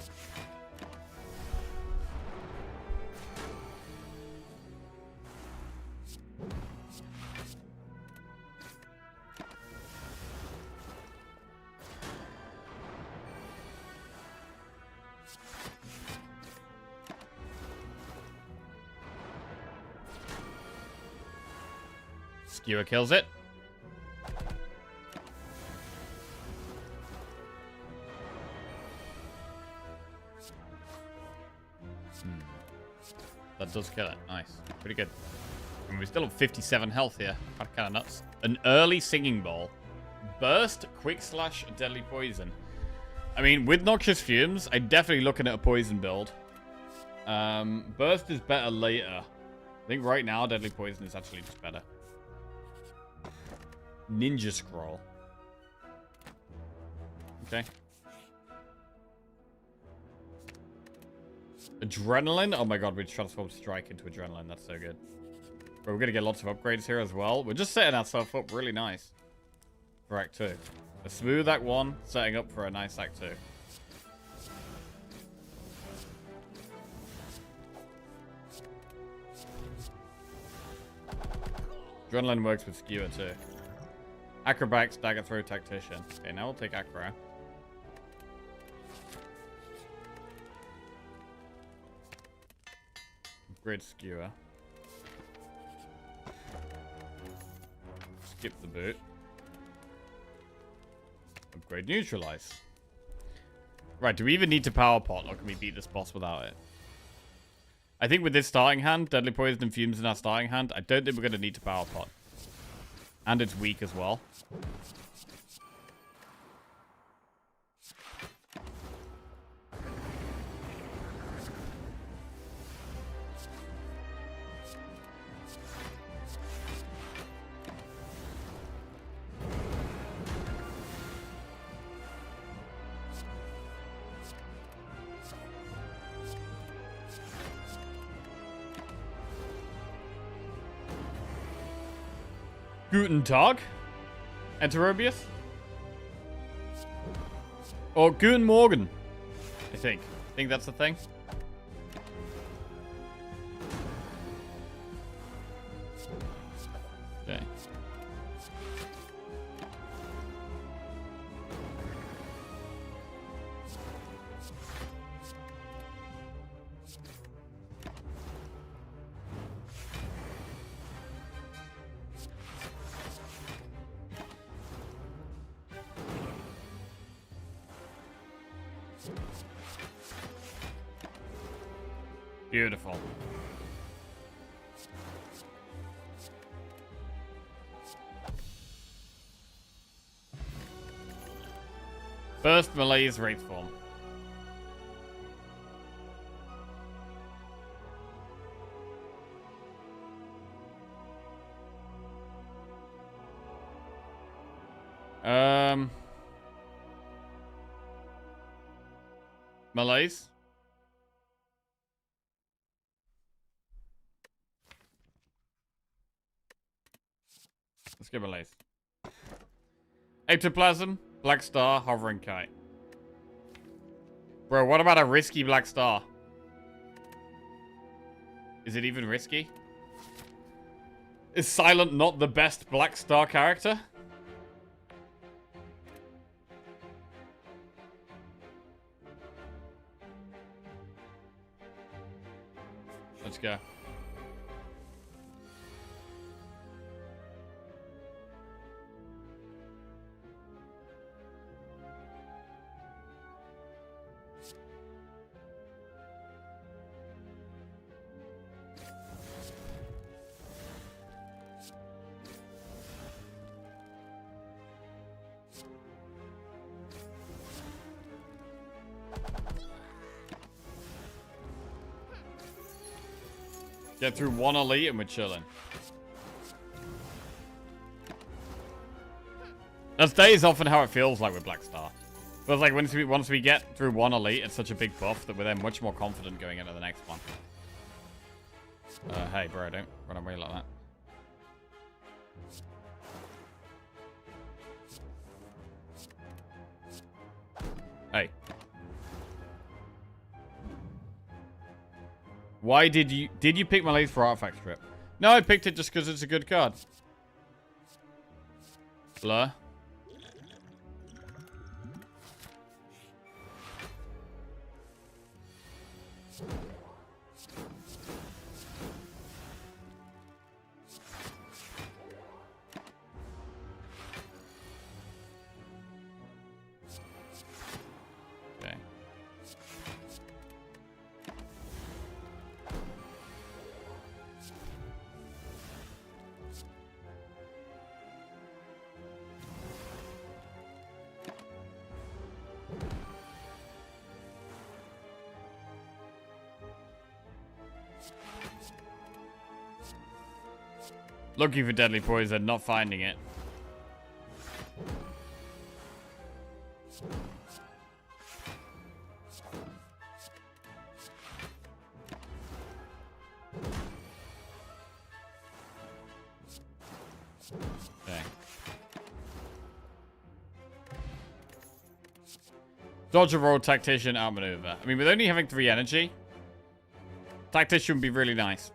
Skewer kills it. That does kill it. Nice. Pretty good. And we still have 57 health here. Kind of nuts. An early Singing Bowl. Burst, Quick Slash, Deadly Poison. I mean, with Noxious Fumes, I'm definitely looking at a poison build. Burst is better later. I think right now, Deadly Poison is actually just better. Ninja Scroll. Okay. Adrenaline? Oh my god, we transformed Strike into Adrenaline. That's so good. But we're going to get lots of upgrades here as well. We're just setting ourselves up really nice for Act 2. A smooth Act 1, setting up for a nice Act 2. Adrenaline works with Skewer too. Acrobatics, Dagger Throw, Tactician. Okay, now we'll take Acro. Upgrade Skewer. Skip the boot. Upgrade Neutralize. Right, do we even need to Power Pot, or can we beat this boss without it? I think with this starting hand, Deadly Poison and Fumes in our starting hand, I don't think we're going to need to Power Pot. And it's weak as well. Guten Tag, Enterobius? Or Guten Morgen, I think. I think that's the thing. Okay. Beautiful. First Malaise Wraith form. Malaise? Let's get Malaise. Ectoplasm, Black Star, Hovering Kite. Bro, what about a risky Black Star? Is it even risky? Is Silent not the best Black Star character? Let's go. Get through one elite and we're chilling. That's days often how it feels like with Black Star. Feels like once we get through one elite, it's such a big buff that we're then much more confident going into the next one. Hey bro, don't run away like that. Hey. Why did you pick Malaise for Artifact Strip? No, I picked it just because it's a good card. Blur. Okay. Looking for deadly poison, not finding it. Okay. Dodge a roll, Tactician, outmaneuver. I mean, with only having 3 energy, Tactician would be really nice.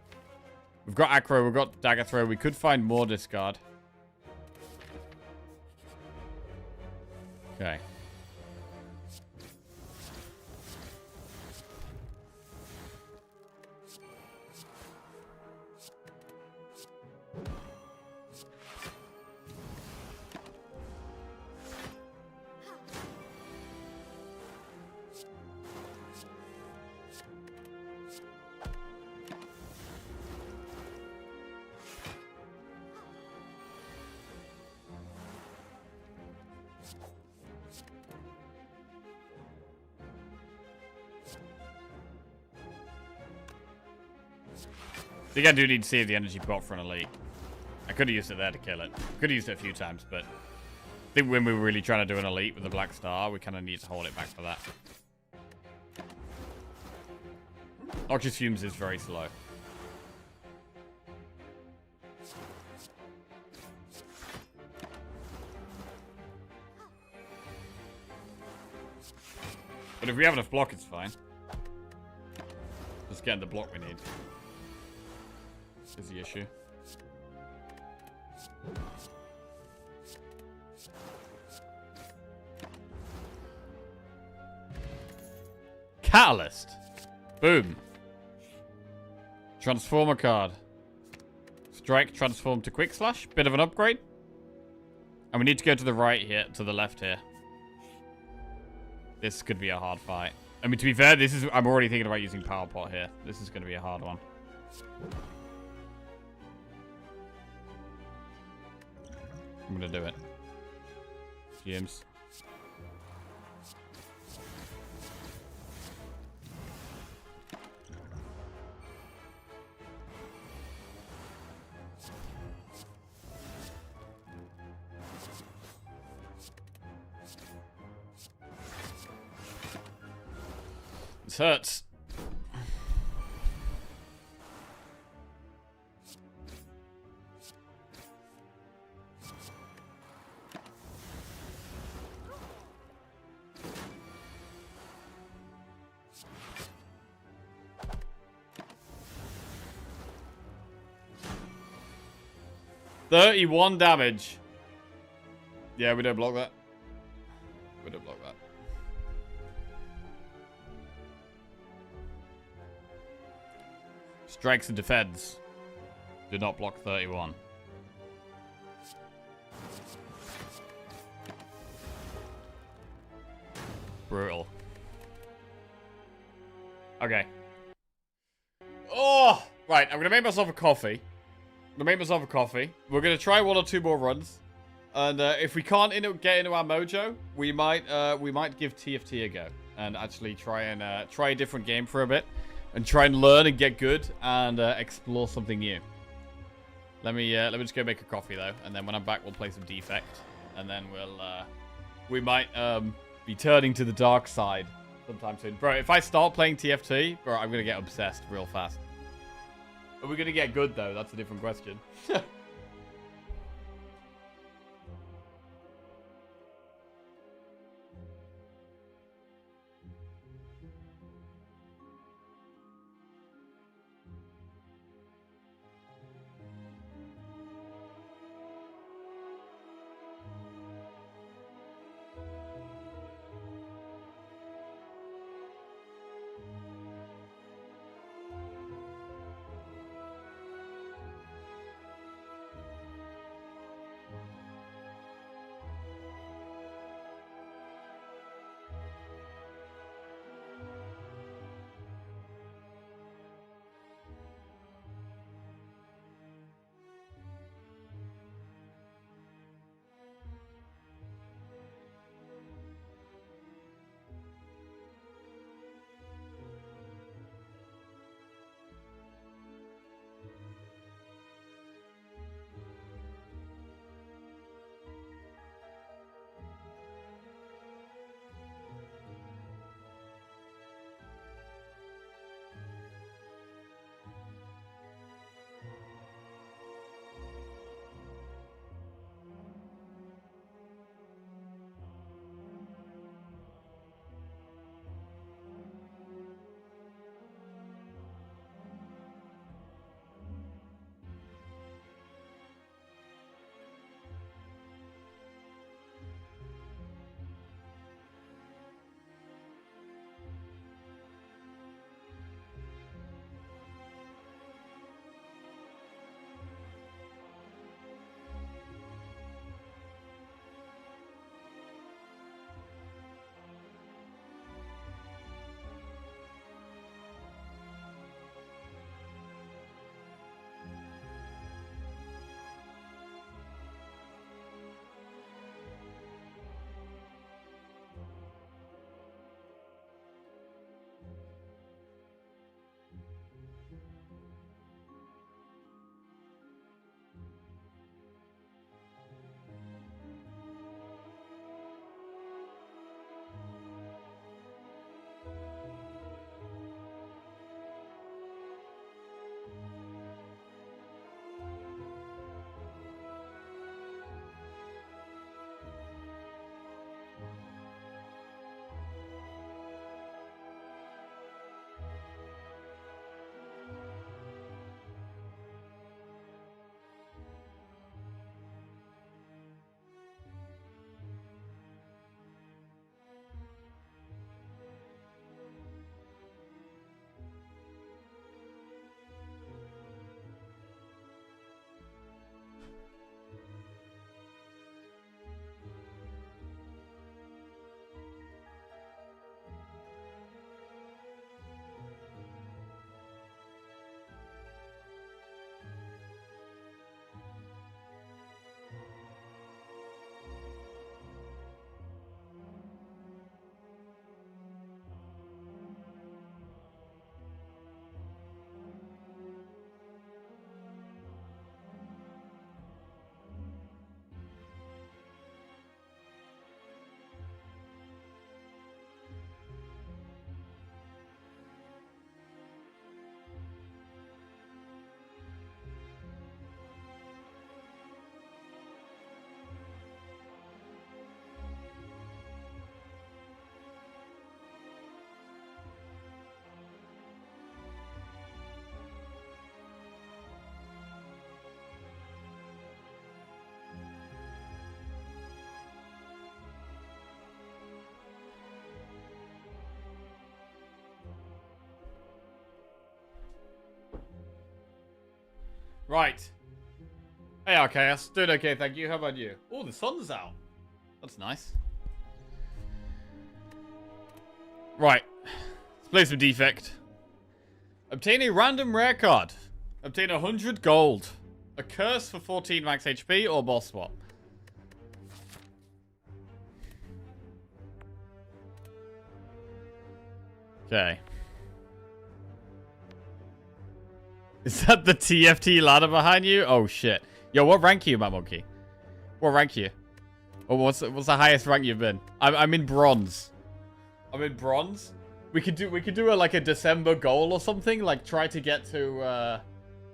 We've got Acro, we've got Dagger Throw. We could find more discard. Okay. I think I do need to save the energy pot for an elite. I could have used it there to kill it. Could have used it a few times, but I think when we were really trying to do an elite with the Black Star, we kind of need to hold it back for that. Noxious Fumes is very slow. But if we have enough block, it's fine. Just getting the block we need is the issue. Catalyst. Boom. Transformer card. Strike, transform to quick slash. Bit of an upgrade. And we need to go to the right here, to the left here. This could be a hard fight. I mean, to be fair, this is... I'm already thinking about using Power Pot here. This is going to be a hard one. I'm going to do it. James. This hurts. $31 damage. Yeah, we don't block that. We don't block that. Strikes and defends. Did not block 31. Brutal. Okay. Oh! Right, I'm gonna make myself a coffee. We're gonna try 1 or 2 more runs. And if we can't get into our mojo, we might give TFT a go. And actually try a different game for a bit. And try and learn and get good and explore something new. Let me just go make a coffee though, and then when I'm back, we'll play some Defect, and then we might be turning to the dark side sometime soon, bro. If I start playing TFT, bro, I'm gonna get obsessed real fast. Are we gonna get good though? That's a different question. Right. Hey, Archaeus. Doing okay, thank you. How about you? Oh, the sun's out. That's nice. Right. Let's play some Defect. Obtain a random rare card. Obtain 100 gold. A curse for 14 max HP or boss swap. Okay. Is that the TFT ladder behind you? Oh shit. Yo, what rank are you, my monkey? What rank are you? Oh, what's the highest rank you've been? I'm in bronze. I'm in bronze. We could do like a December goal or something. Like try to get to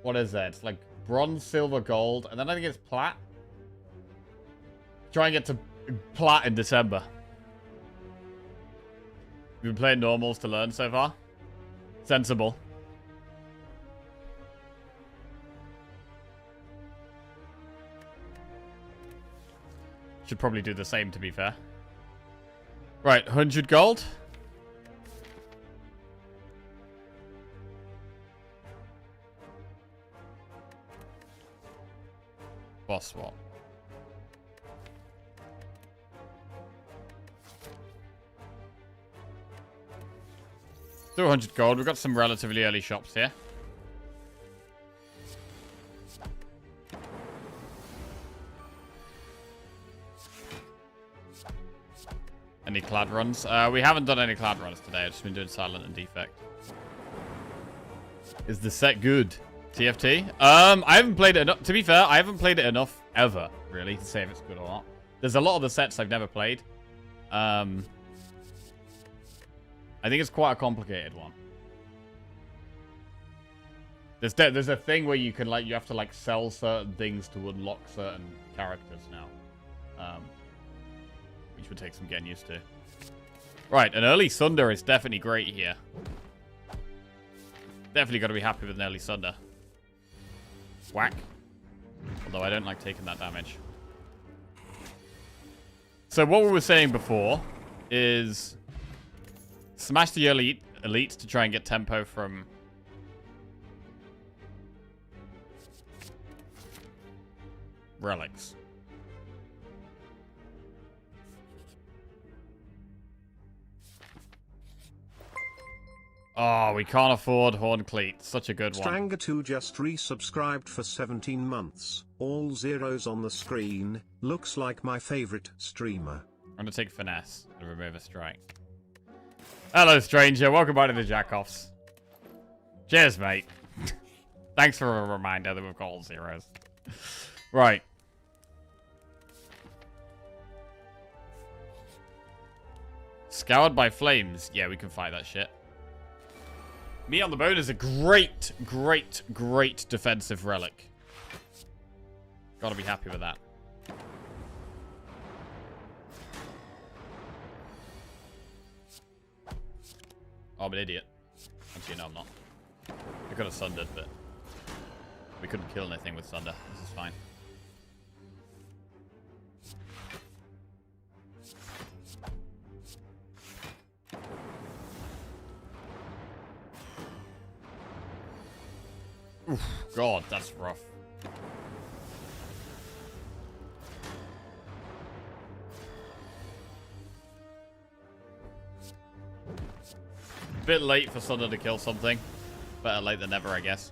what is that? Like bronze, silver, gold, and then I think it's plat. Try and get to plat in December. You've been playing normals to learn so far. Sensible. Should probably do the same, to be fair. Right, 100 gold. Boss swap. Do 100 gold. We've got some relatively early shops here. Any clad runs? We haven't done any clad runs today. I've just been doing silent and defect. Is the set good? TFT? I haven't played it enough. To be fair, I haven't played it enough ever, really, to say if it's good or not. There's a lot of the sets I've never played. I think it's quite a complicated one. There's a thing where you can you have to sell certain things to unlock certain characters now. Which would take some getting used to. Right, an early Sunder is definitely great here. Definitely got to be happy with an early Sunder. Whack. Although I don't like taking that damage. So what we were saying before is smash the elite to try and get tempo from relics. Oh, we can't afford Horn Cleat. Such a good one. Stranger2 just resubscribed for 17 months. All zeros on the screen. Looks like my favorite streamer. I'm going to take Finesse and remove a strike. Hello, stranger. Welcome back to the Jackoffs. Cheers, mate. Thanks for a reminder that we've got all zeros. Right. Scoured by flames. Yeah, we can fight that shit. Meat on the Bone is a great, great, great defensive relic. Gotta be happy with that. Oh, I'm an idiot. Actually, no, I'm not. I could have sundered, but we couldn't kill anything with Sunder. This is fine. Oof, God, that's rough. Bit late for Sunder to kill something. Better late than never, I guess.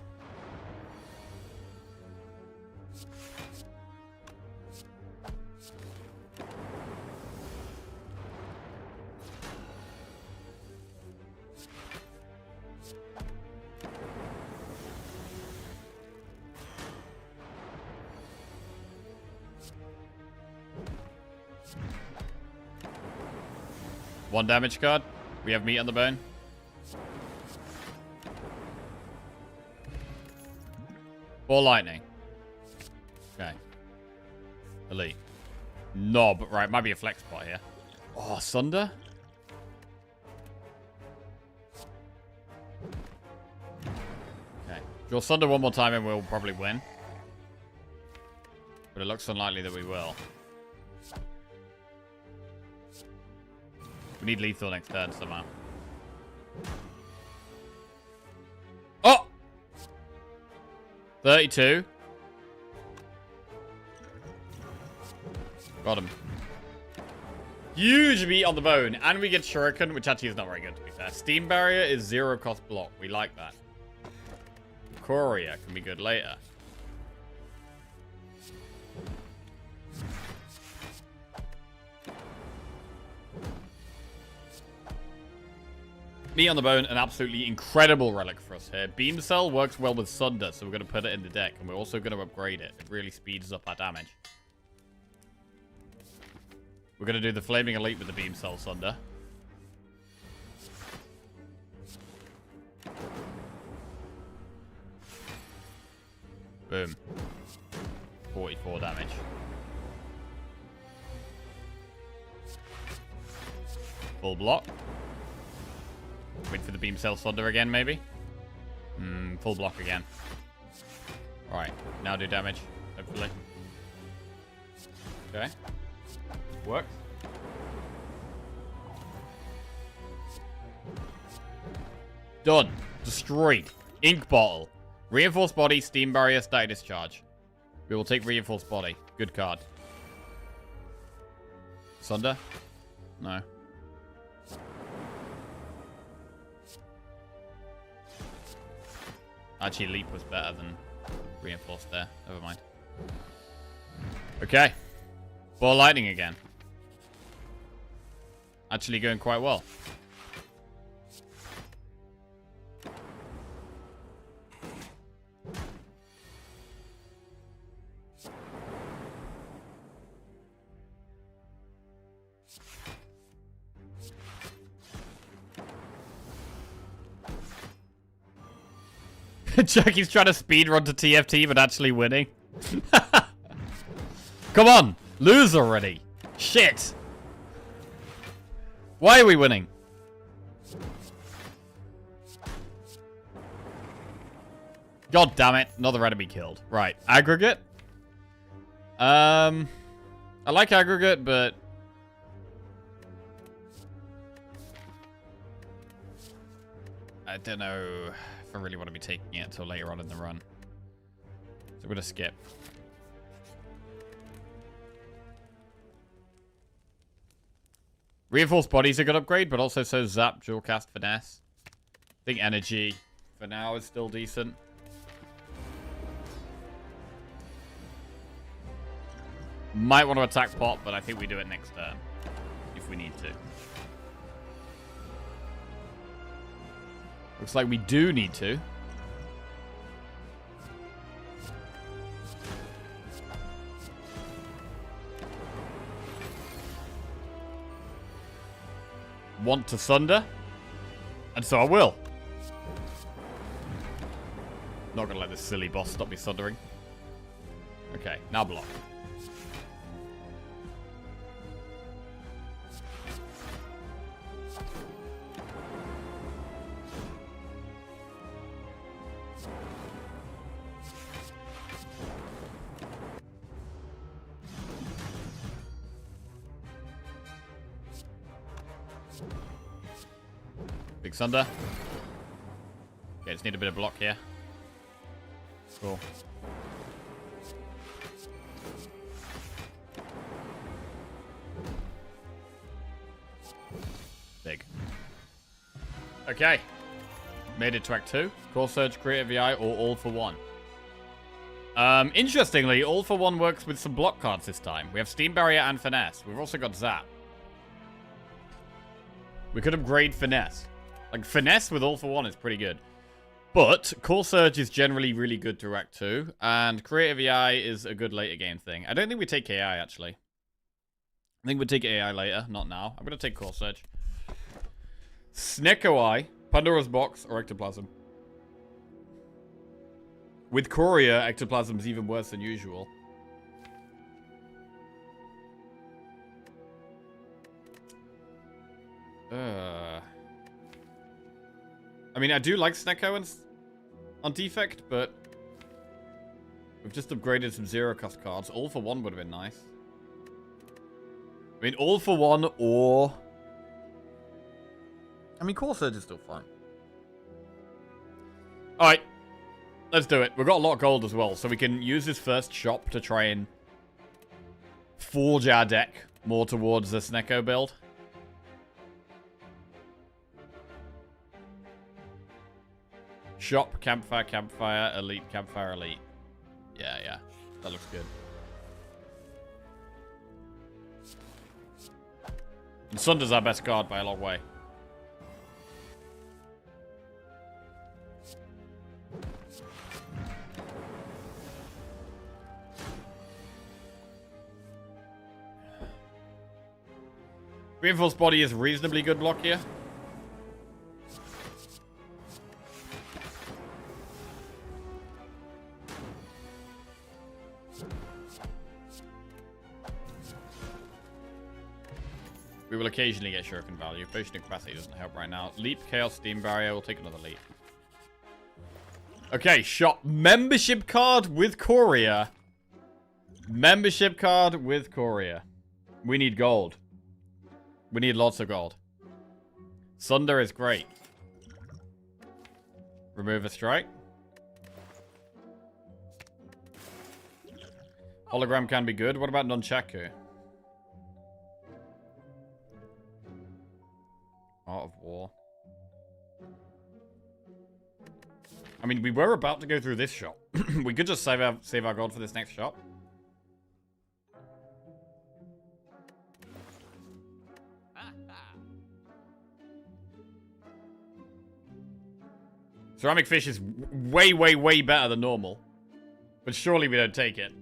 One damage card. We have meat on the bone. Or lightning. Okay. Elite. Knob. Right, might be a flex spot here. Oh, Sunder? Okay. Draw Sunder one more time and we'll probably win. But it looks unlikely that we will. We need lethal next turn somehow. Oh! 32. Got him. Huge meat on the bone. And we get Shuriken, which actually is not very good, to be fair. Steam Barrier is 0 cost block. We like that. Courier can be good later. Meat on the bone, an absolutely incredible relic for us here. Beam Cell works well with Sunder, so we're going to put it in the deck. And we're also going to upgrade it. It really speeds up our damage. We're going to do the Flaming Elite with the Beam Cell Sunder. Boom. 44 damage. Full block. Wait for the Beam Cell Sunder again, maybe? Full block again. Alright, now do damage, hopefully. Okay. Works. Done. Destroyed. Ink Bottle. Reinforced Body, Steam Barrier, Static Discharge. We will take Reinforced Body. Good card. Sunder? No. Actually, Leap was better than Reinforced there. Never mind. Okay. Ball Lightning again. Actually going quite well. Chucky's trying to speedrun to TFT, but actually winning. Come on! Lose already! Shit! Why are we winning? God damn it. Another enemy killed. Right. Aggregate? I like Aggregate, but... I don't know if I really want to be taking it until later on in the run. So I'm going to skip. Reinforced Body's a good upgrade, but also so Zap, Dual Cast, Finesse. I think Energy for now is still decent. Might want to attack Pot, but I think we do it next turn. If we need to. Looks like we do need to. Want to Sunder? And so I will. Not gonna let this silly boss stop me sundering. Okay, now block. Big Sunder. Okay, just need a bit of block here. Cool. Big. Okay. Made it to Act 2. Core Surge, Creative VI, or All for One. Interestingly, All for One works with some block cards this time. We have Steam Barrier and Finesse. We've also got Zap. We could upgrade Finesse. Like, Finesse with All for One is pretty good. But Core Surge is generally really good to Act 2. And Creative AI is a good later game thing. I don't think we take AI, actually. I think we'll take AI later, not now. I'm going to take Core Surge. Snecko Eye, Pandora's Box, or Ectoplasm. With Courier, Ectoplasm is even worse than usual. I mean, I do like Snecko on Defect, but we've just upgraded some zero-cost cards. All for One would have been nice. I mean, All for One or... I mean, Core Surge is still fine. Alright. Let's do it. We've got a lot of gold as well, so we can use this first shop to try and forge our deck more towards this Neko build. Shop, campfire, campfire, elite, campfire, elite. Yeah. That looks good. And Sunder's our best card by a long way. Reinforced body is reasonably good block here. We will occasionally get shuriken value. Potion of capacity doesn't help right now. Leap, chaos, steam barrier. We'll take another leap. Okay, shop. Membership card with courier. Membership card with courier. We need gold. We need lots of gold. Sunder is great. Remove a strike. Hologram can be good. What about Nunchaku? Art of War. I mean, we were about to go through this shop. We could just save our gold for this next shop. Ceramic fish is way, way, way better than normal. But surely we don't take it.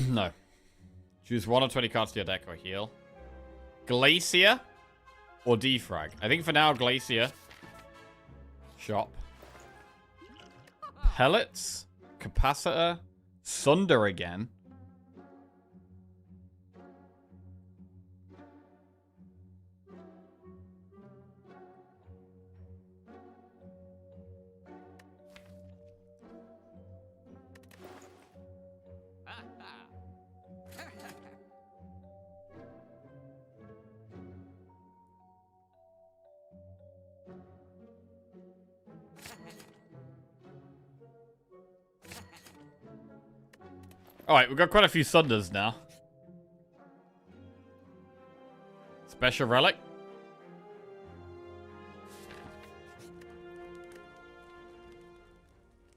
No. Choose 1 or 20 cards to your deck or heal. Glacier or defrag? I think for now, Glacier. Shop. Pellets. Capacitor. Sunder again. Alright, we've got quite a few Sunders now. Special Relic.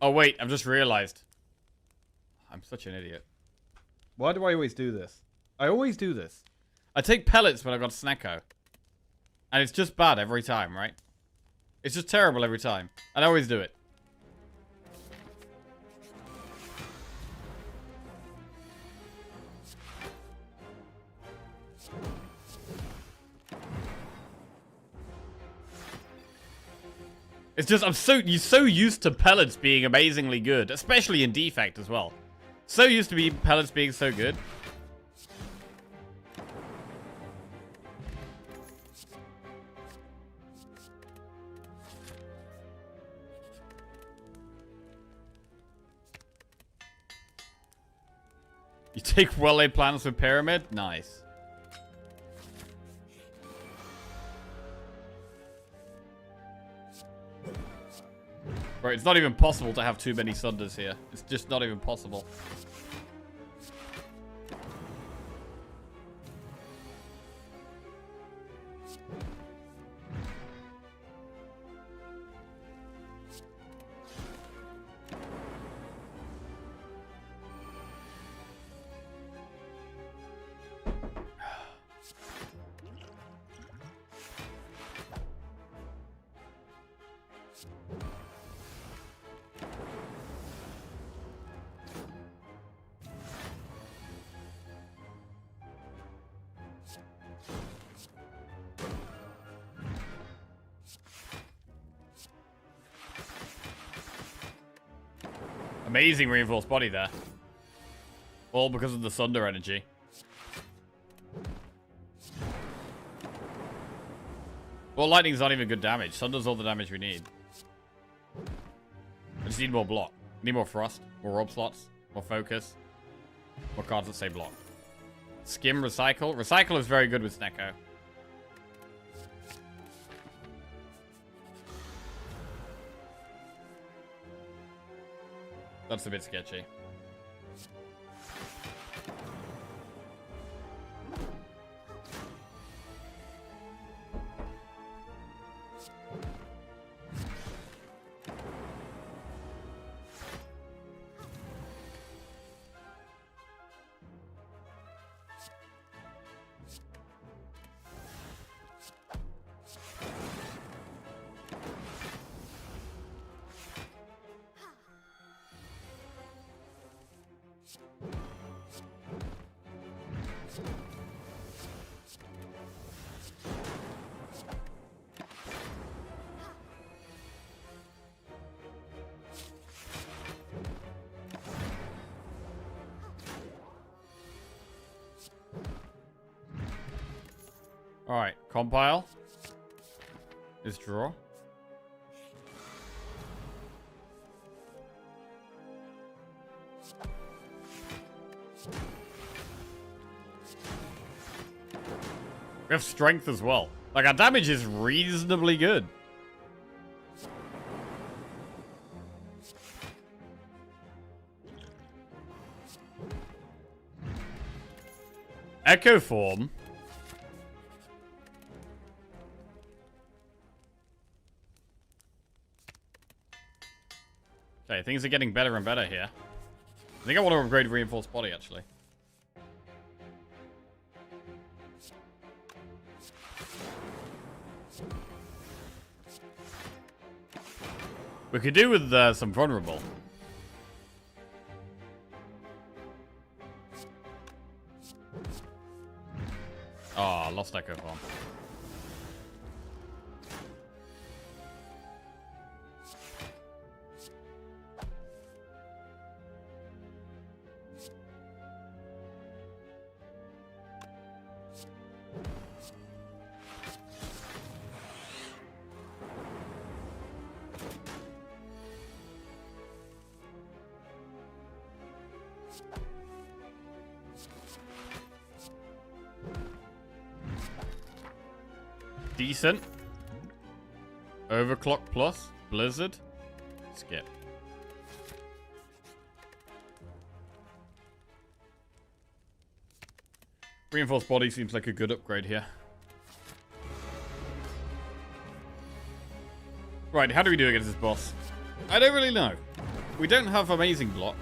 Oh wait, I've just realized. I'm such an idiot. Why do I always do this? I always do this. I take pellets when I've got Snecko. And it's just bad every time, right? It's just terrible every time. And I always do it. It's just, I'm so used to pellets being amazingly good, especially in defect as well. So used to pellets being so good. You take well-laid plans with Pyramid? Nice. Bro, it's not even possible to have too many Sunders here. It's just not even possible. Amazing reinforced body there. All because of the Sunder energy. Well, lightning's not even good damage. Sunder's all the damage we need. I just need more block. Need more frost, more rob slots, more focus. What cards that say block? Skim, Recycle. Recycle is very good with Snecko. That's a bit sketchy. Alright, compile. Is draw. We have strength as well. Like, our damage is reasonably good. Echo form. Okay, things are getting better and better here. I think I want to upgrade Reinforced Body, actually. We could do with some Vulnerable. Oh, lost Echo Form. Decent. Overclock plus. Blizzard. Skip. Reinforced Body seems like a good upgrade here. Right, how do we do against this boss? I don't really know. We don't have amazing block.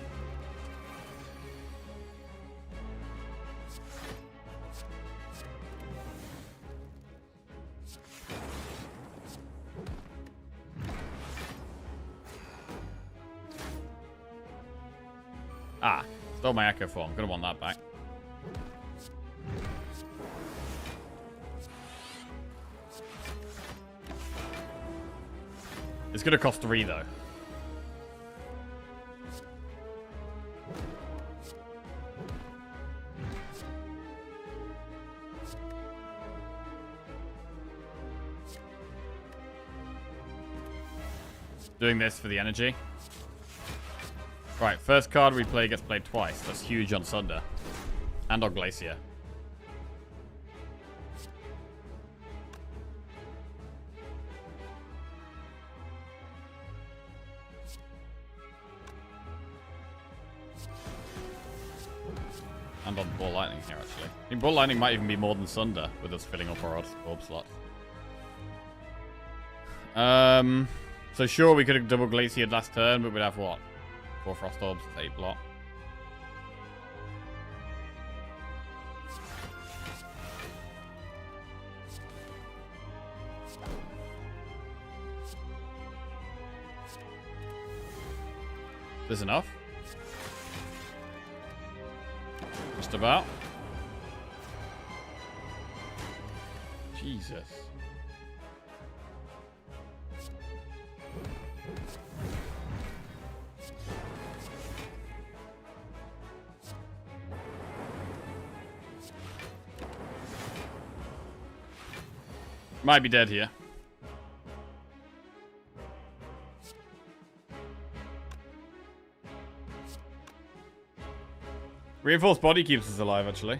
Ah, stole my Echo Form. Gonna want that back. It's gonna cost 3 though. Doing this for the energy. Right, first card we play gets played twice. That's huge on Sunder. And on Glacier. And on Ball Lightning here, actually. I think Ball Lightning might even be more than Sunder, with us filling up our orb slots. So sure, we could have double Glaciered last turn, but we'd have what? 4 Frost Orbs, 8 block. There's enough. Just about. Jesus. Might be dead here. Reinforced body keeps us alive, actually.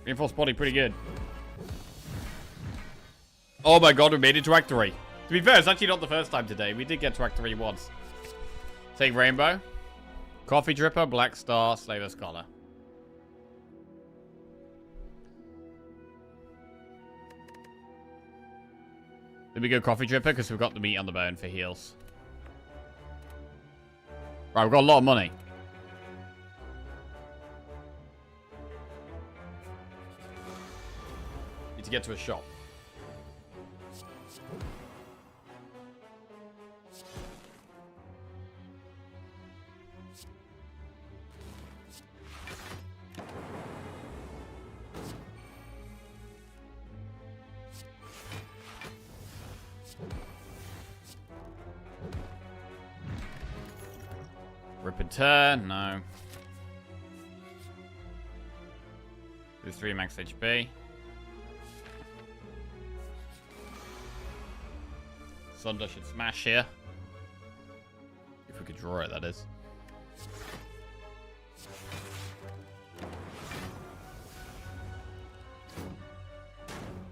Reinforced body, pretty good. Oh my god, we made it to Act 3. To be fair, it's actually not the first time today. We did get to Act 3 once. Take Rainbow. Coffee Dripper, Black Star, Slaver Scholar. Did we go Coffee Dripper? Because we've got the meat on the bone for heals. Right, we've got a lot of money. Need to get to a shop. Rip and turn, no. Do 3 max HP. Sunder should smash here. If we could draw it, that is.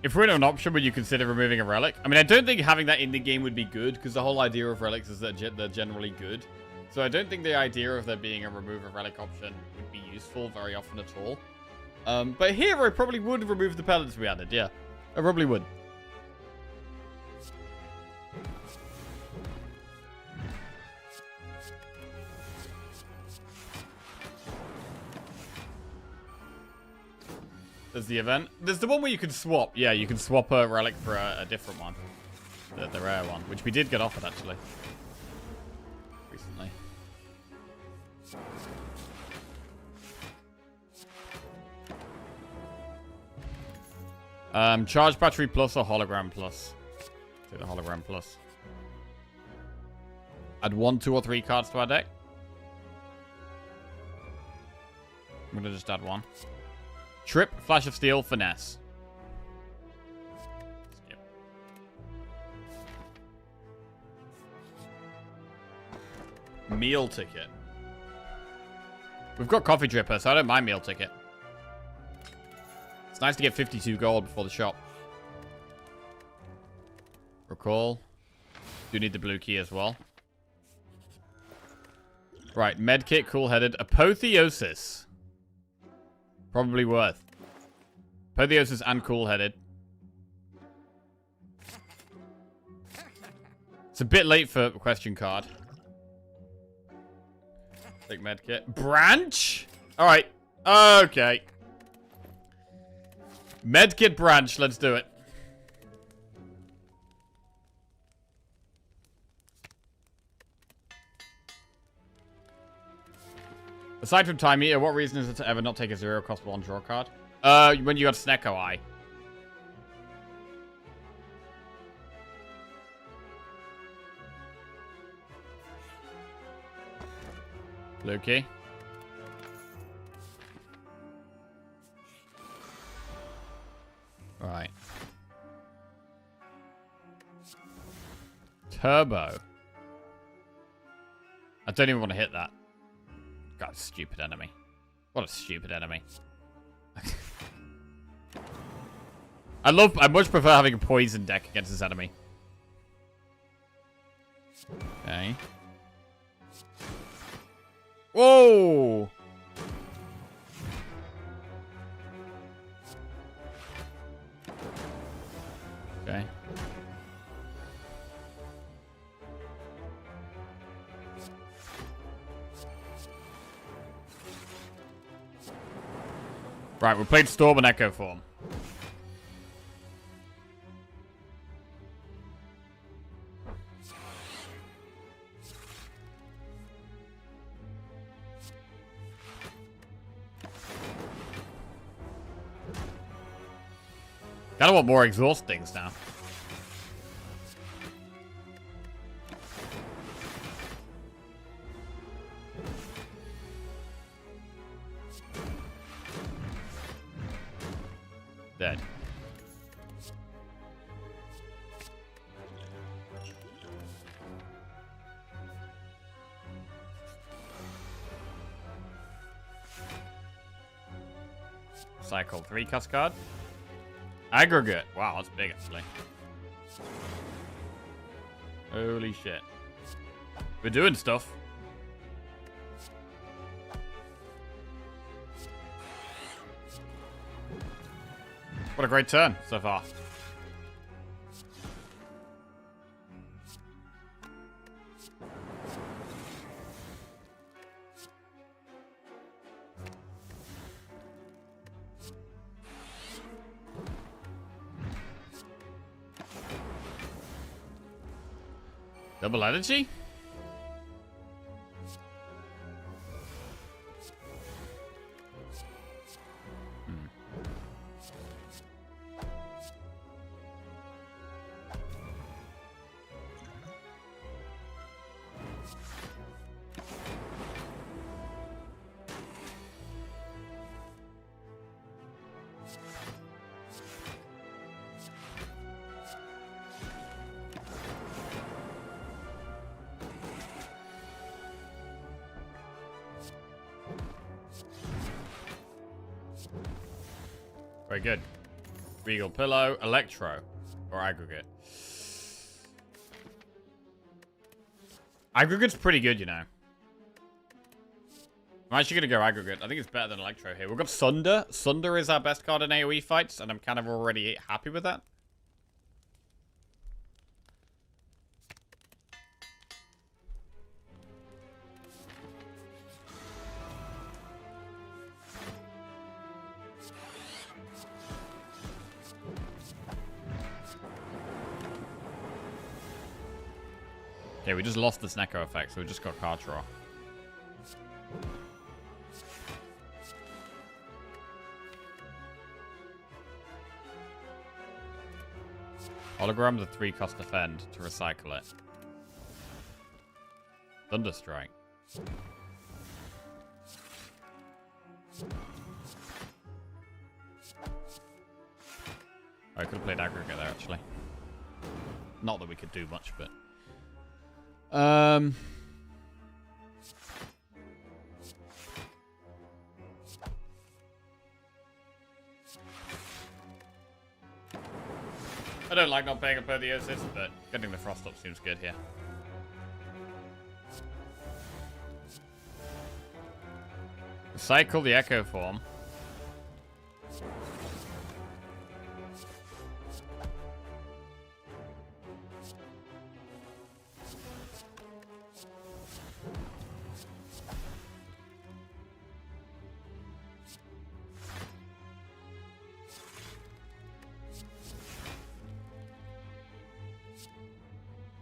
If we're in an option, would you consider removing a relic? I mean, I don't think having that in the game would be good, because the whole idea of relics is that they're generally good. So I don't think the idea of there being a remove a relic option would be useful very often at all. But here I probably would remove the pellets we added, yeah. I probably would. There's the event. There's the one where you can swap. Yeah, you can swap a relic for a different one. The rare one, which we did get offered, actually. Recently. Charge battery plus or hologram plus? Take the hologram plus. Add 1, 2, or 3 cards to our deck. I'm gonna just add 1. Trip, Flash of Steel, Finesse. Skip. Meal ticket. We've got Coffee Dripper, so I don't mind meal ticket. It's nice to get 52 gold before the shop. Recall. Do need the blue key as well. Right, medkit, cool-headed. Apotheosis. Probably worth. Apotheosis and cool-headed. It's a bit late for a question card. Take medkit. Branch? Alright. Okay. Medkit branch. Let's do it. Aside from Time Eater, what reason is it to ever not take a 0 cost 1 draw card? When you got Snecko Eye. Blue key. Right. Turbo. I don't even want to hit that. God, stupid enemy. What a stupid enemy. I much prefer having a poison deck against this enemy. Okay. Whoa! Okay. Right, we played Storm and Echo form. Kinda want more exhaust things now. Dead. Cycle 3 cost card. Aggregate. Wow, that's big actually. Holy shit. We're doing stuff. What a great turn so far. Double energy? Very good. Regal Pillow, Electro, or Aggregate. Aggregate's pretty good, you know. I'm actually going to go Aggregate. I think it's better than Electro here. We've got Sunder. Sunder is our best card in AoE fights, and I'm kind of already happy with that. Okay, we just lost this Neko effect, so we just got card draw. Hologram, the 3 cost defend to recycle it. Thunderstrike. I could have played Aggregate there, actually. Not that we could do much, but... I don't like not paying Apotheosis, but getting the Frost up seems good here. Recycle the Echo form.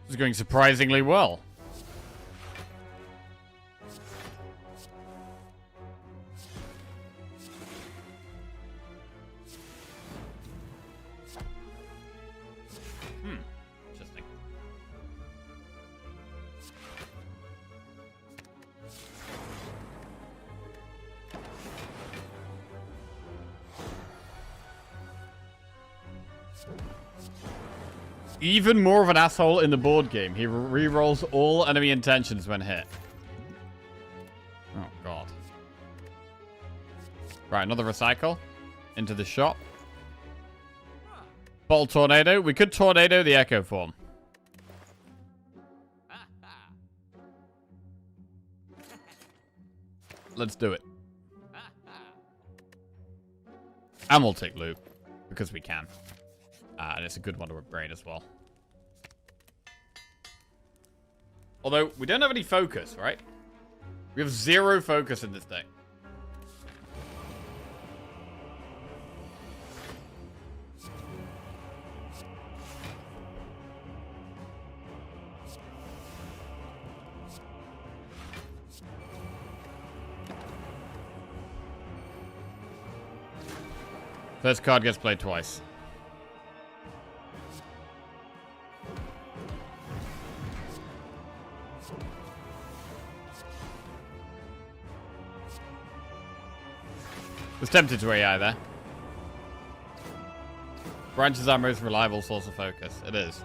This is going surprisingly well. Interesting. Even more of an asshole in the board game. He re-rolls all enemy intentions when hit. Oh, God. Right, another recycle. Into the shop. Bottle Tornado. We could Tornado the Echo form. Let's do it. And we'll take loot. Because we can. And it's a good one to upgrade as well. Although, we don't have any focus, right? We have 0 focus in this deck. First card gets played twice. Was tempted to AI there. Branch is our most reliable source of focus. It is.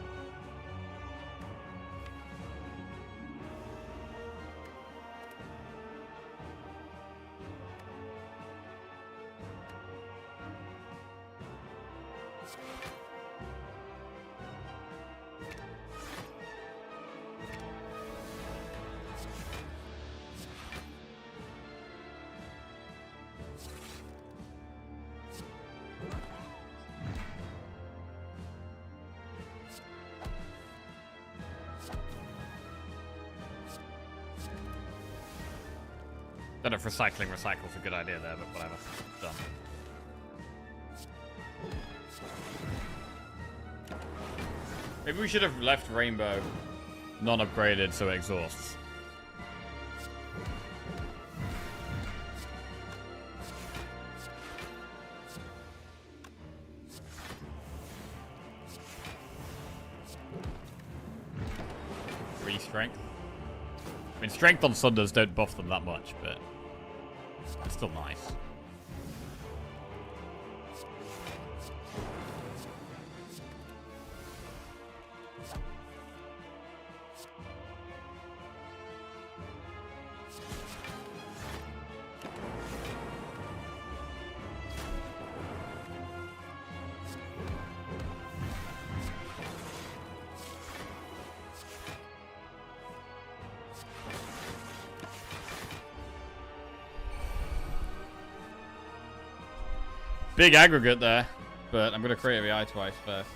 Don't know if recycle's a good idea there, but whatever. Done. Maybe we should have left Rainbow non-upgraded so it exhausts. Three strength. I mean, strength on Sunders don't buff them that much, but it's still nice. Big aggregate there, but I'm going to create a VI twice first.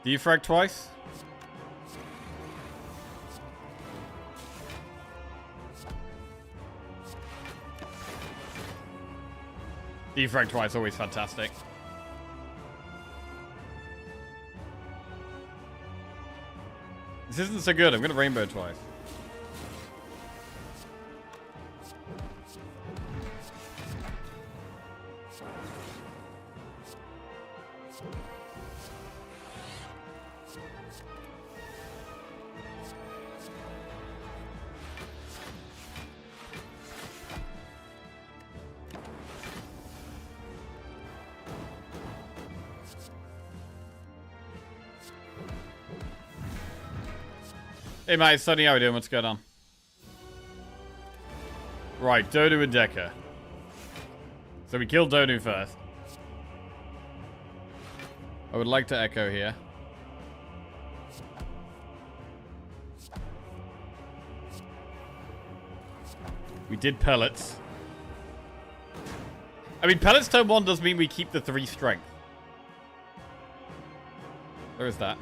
Defrag twice? Defrag twice, always fantastic. This isn't so good. I'm going to rainbow twice. Hey mate, it's Sonny, how we doing? What's going on? Right, Donu and Decker. So we killed Donu first. I would like to echo here. We did pellets. I mean, pellets turn 1 does mean we keep the 3 strength. There is that.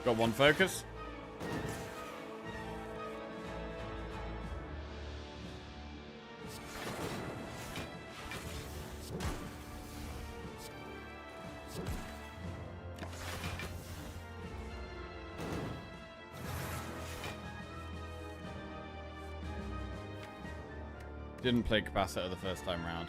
Got 1 focus. Didn't play capacitor the first time round.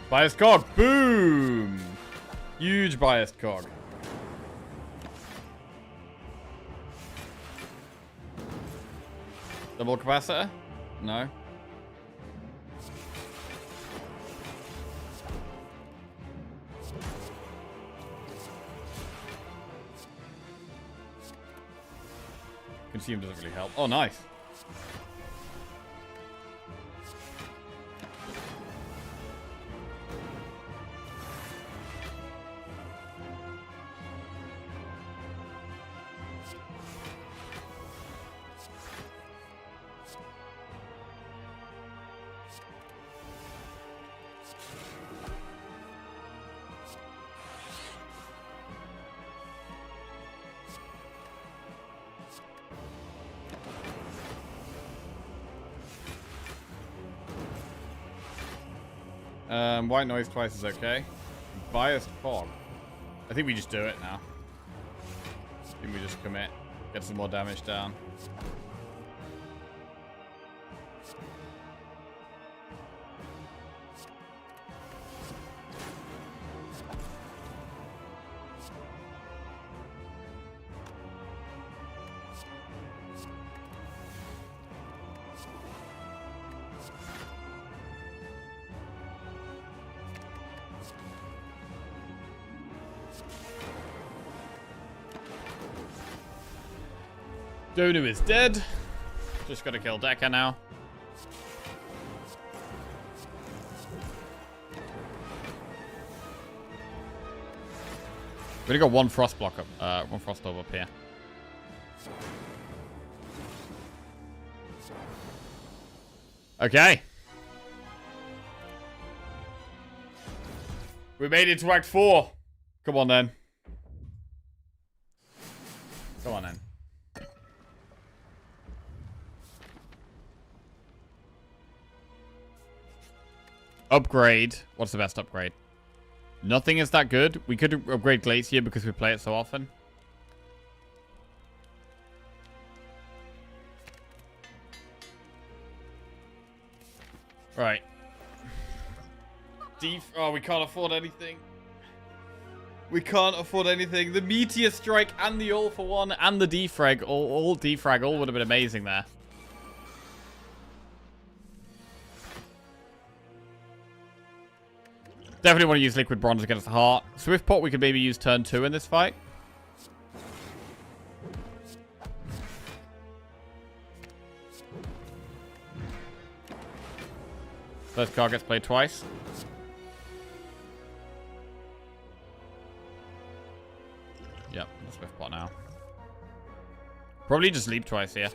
Biased cog. Boom! Huge biased cog. Double capacitor? No. Consume doesn't really help. Oh, nice. White noise twice is okay. Biased fog. I think we just do it now. I think we just commit. Get some more damage down. Donu is dead. Just gotta kill Decker now. We only got one frost block up, one frost orb up here. Okay. We made it to Act 4. Come on then. Come on then. Upgrade. What's the best upgrade? Nothing is that good. We could upgrade Glacier because we play it so often. Right. Oh, we can't afford anything. We can't afford anything. The Meteor Strike and the All for One and the Defrag, all Defrag, all would have been amazing there. Definitely want to use Liquid Bronze against the Heart. Swift Pot we could maybe use turn 2 in this fight. First card gets played twice. Yep, Swift Pot now. Probably just leap twice here.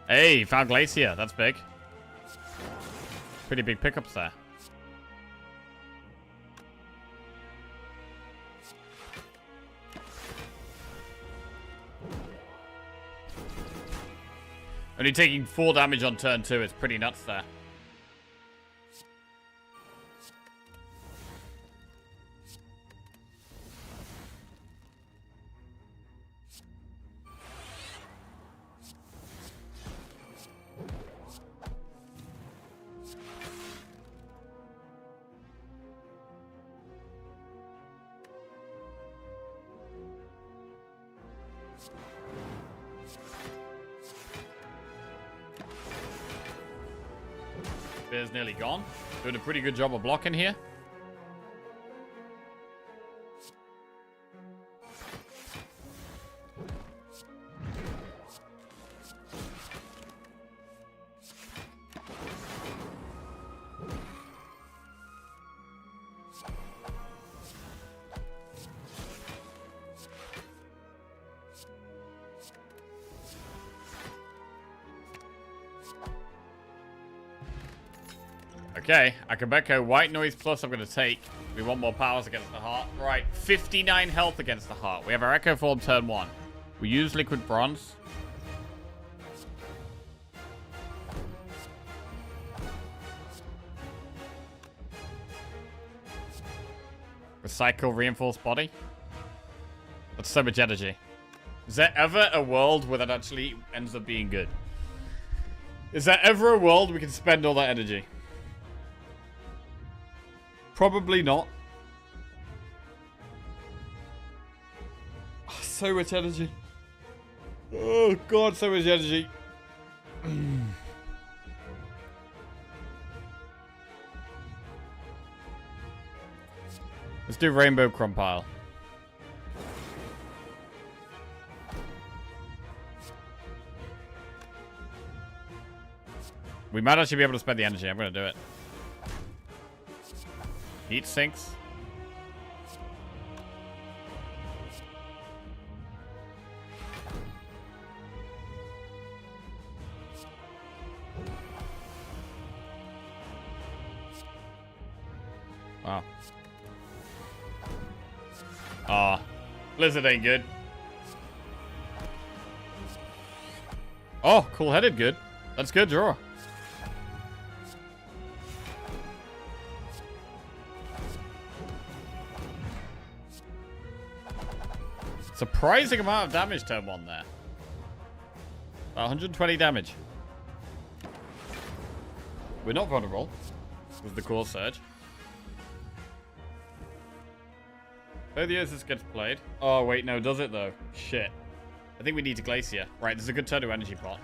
Hey, found Glacier. That's big. Pretty big pickups there. Only taking 4 damage on turn 2 is pretty nuts there. Spear's nearly gone. Doing a pretty good job of blocking here. Okay, Akabeko, White Noise Plus I'm going to take. We want more powers against the Heart. Right, 59 health against the Heart. We have our Echo Form turn 1. We use Liquid Bronze. Recycle Reinforced Body. That's so much energy. Is there ever a world where that actually ends up being good? Is there ever a world we can spend all that energy? Probably not. Oh, so much energy. Oh god, so much energy. Let's do Rainbow Crumpile. We might actually be able to spend the energy. I'm going to do it. Heat sinks. Wow. Ah. Blizzard ain't good. Oh, cool-headed good. That's good draw. Surprising amount of damage turn 1 there. About 120 damage. We're not vulnerable with the core surge. Both years this gets played. Oh, wait, no, does it though? Shit. I think we need to Glacier. Right, there's a good turn to energy pot.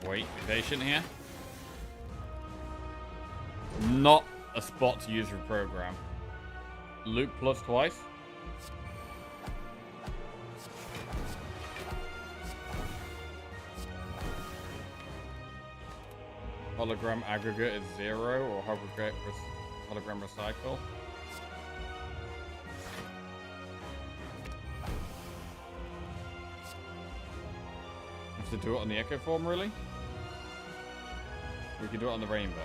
Wait, be patient here. Not a spot to use reprogram. Loop plus twice. Hologram aggregate is 0 or hologram recycle. Have to do it on the Echo form, really? We can do it on the Rainbow.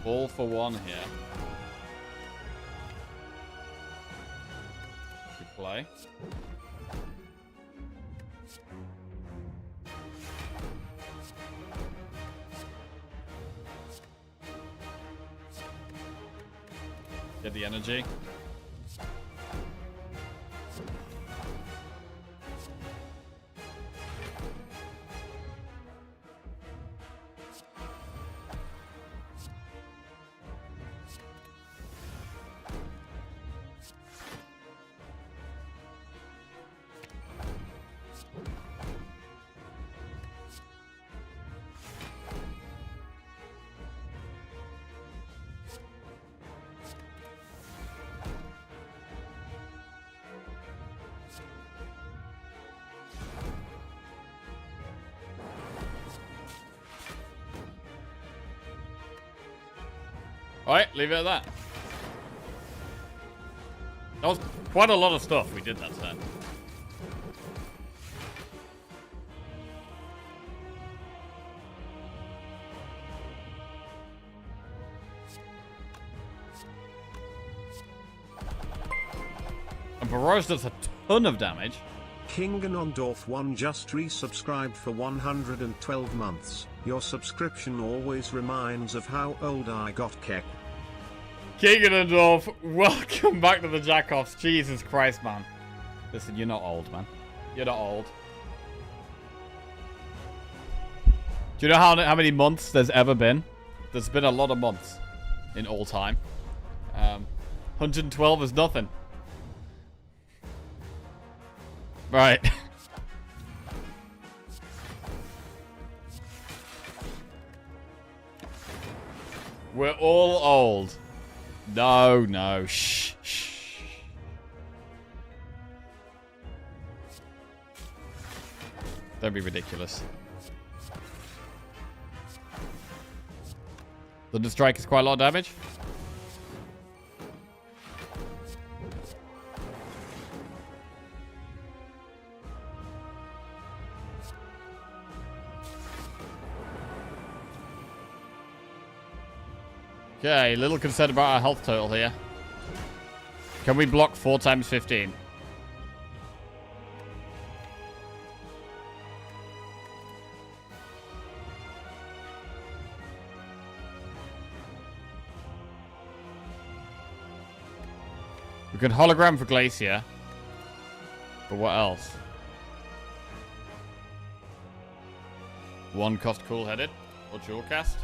All for one here. We play. Get the energy. Alright, leave it at that. That was quite a lot of stuff we did that turn. And Barrage does a ton of damage. King Ganondorf 1 just resubscribed for 112 months. Your subscription always reminds of how old I got, Keck. King Ganondorf, welcome back to the Jackoffs. Jesus Christ, man. Listen, you're not old, man. You're not old. Do you know how many months there's ever been? There's been a lot of months in all time. 112 is nothing. Right. We're all old. No, no. Shh, shh. Don't be ridiculous. Thunder Strike is quite a lot of damage. Okay, a little concerned about our health total here. Can we block 4 times 15? We can hologram for Glacier. But what else? 1 cost cool-headed or dual cast.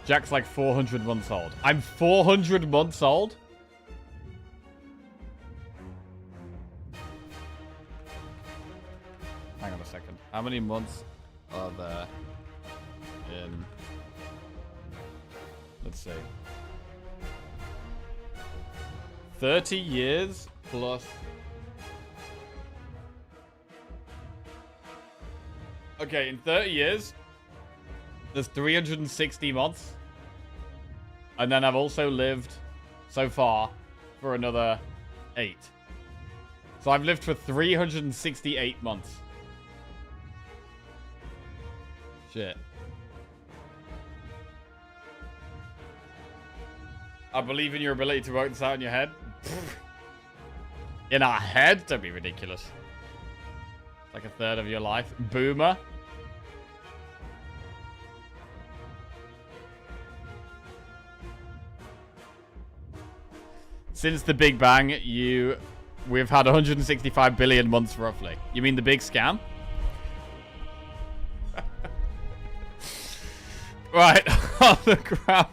Jack's like 400 months old. I'm 400 months old? Hang on a second. How many months are there in... Let's see. 30 years plus... Okay, in 30 years, there's 360 months. And then I've also lived, so far, for another 8. So I've lived for 368 months. Shit. I believe in your ability to work this out in your head. In our head? Don't be ridiculous. Like a third of your life. Boomer. Since the Big Bang, we've had 165 billion months roughly. You mean the big scam? Right, hologram.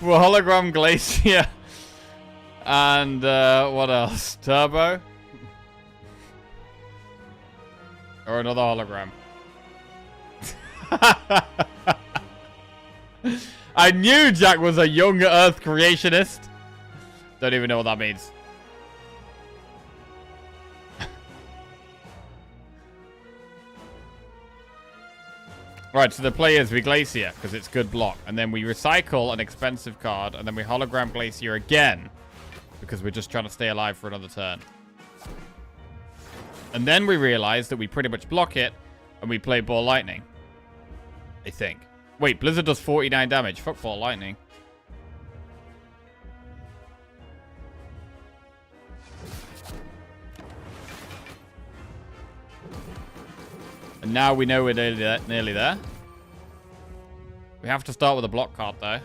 Well, hologram glacier. And what else? Turbo? Or another hologram. I knew Jack was a young Earth creationist. Don't even know what that means. Right, so the play is we Glacier, because it's good block. And then we recycle an expensive card, and then we hologram Glacier again, because we're just trying to stay alive for another turn. And then we realize that we pretty much block it, and we play Ball Lightning. I think. Wait, Blizzard does 49 damage. Fuck Ball Lightning. And now we know we're nearly there. We have to start with a block card, though.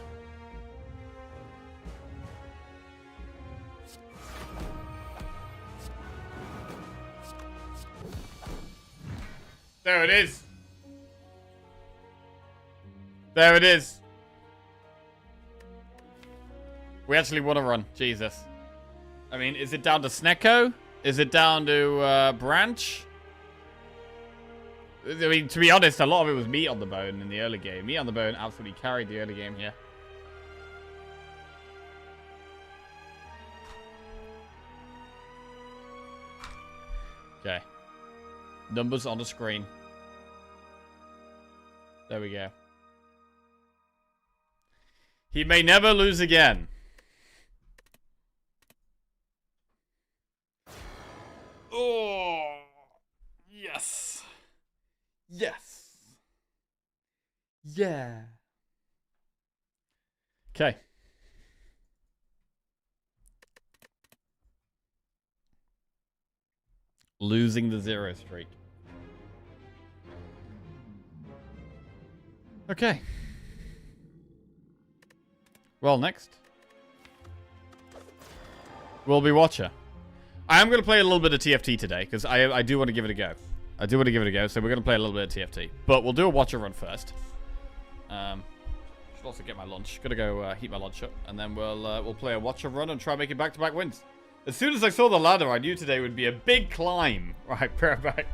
There it is. There it is. We actually want to run. Jesus. I mean, is it down to Snecko? Is it down to Branch? I mean, to be honest, a lot of it was meat on the bone in the early game. Meat on the bone absolutely carried the early game here. Okay. Numbers on the screen. There we go. He may never lose again. Oh, yes. Yes. Yeah. Okay. Losing the 0 streak. Okay. Well, next will be Watcher. I am going to play a little bit of TFT today, because I do want to give it a go. I do want to give it a go, so we're going to play a little bit of TFT. But we'll do a Watcher run first. Should also get my lunch. Gotta go heat my lunch up, and then we'll play a Watcher run and try and make it back-to-back wins. As soon as I saw the ladder, I knew today would be a big climb. Right, prayer back.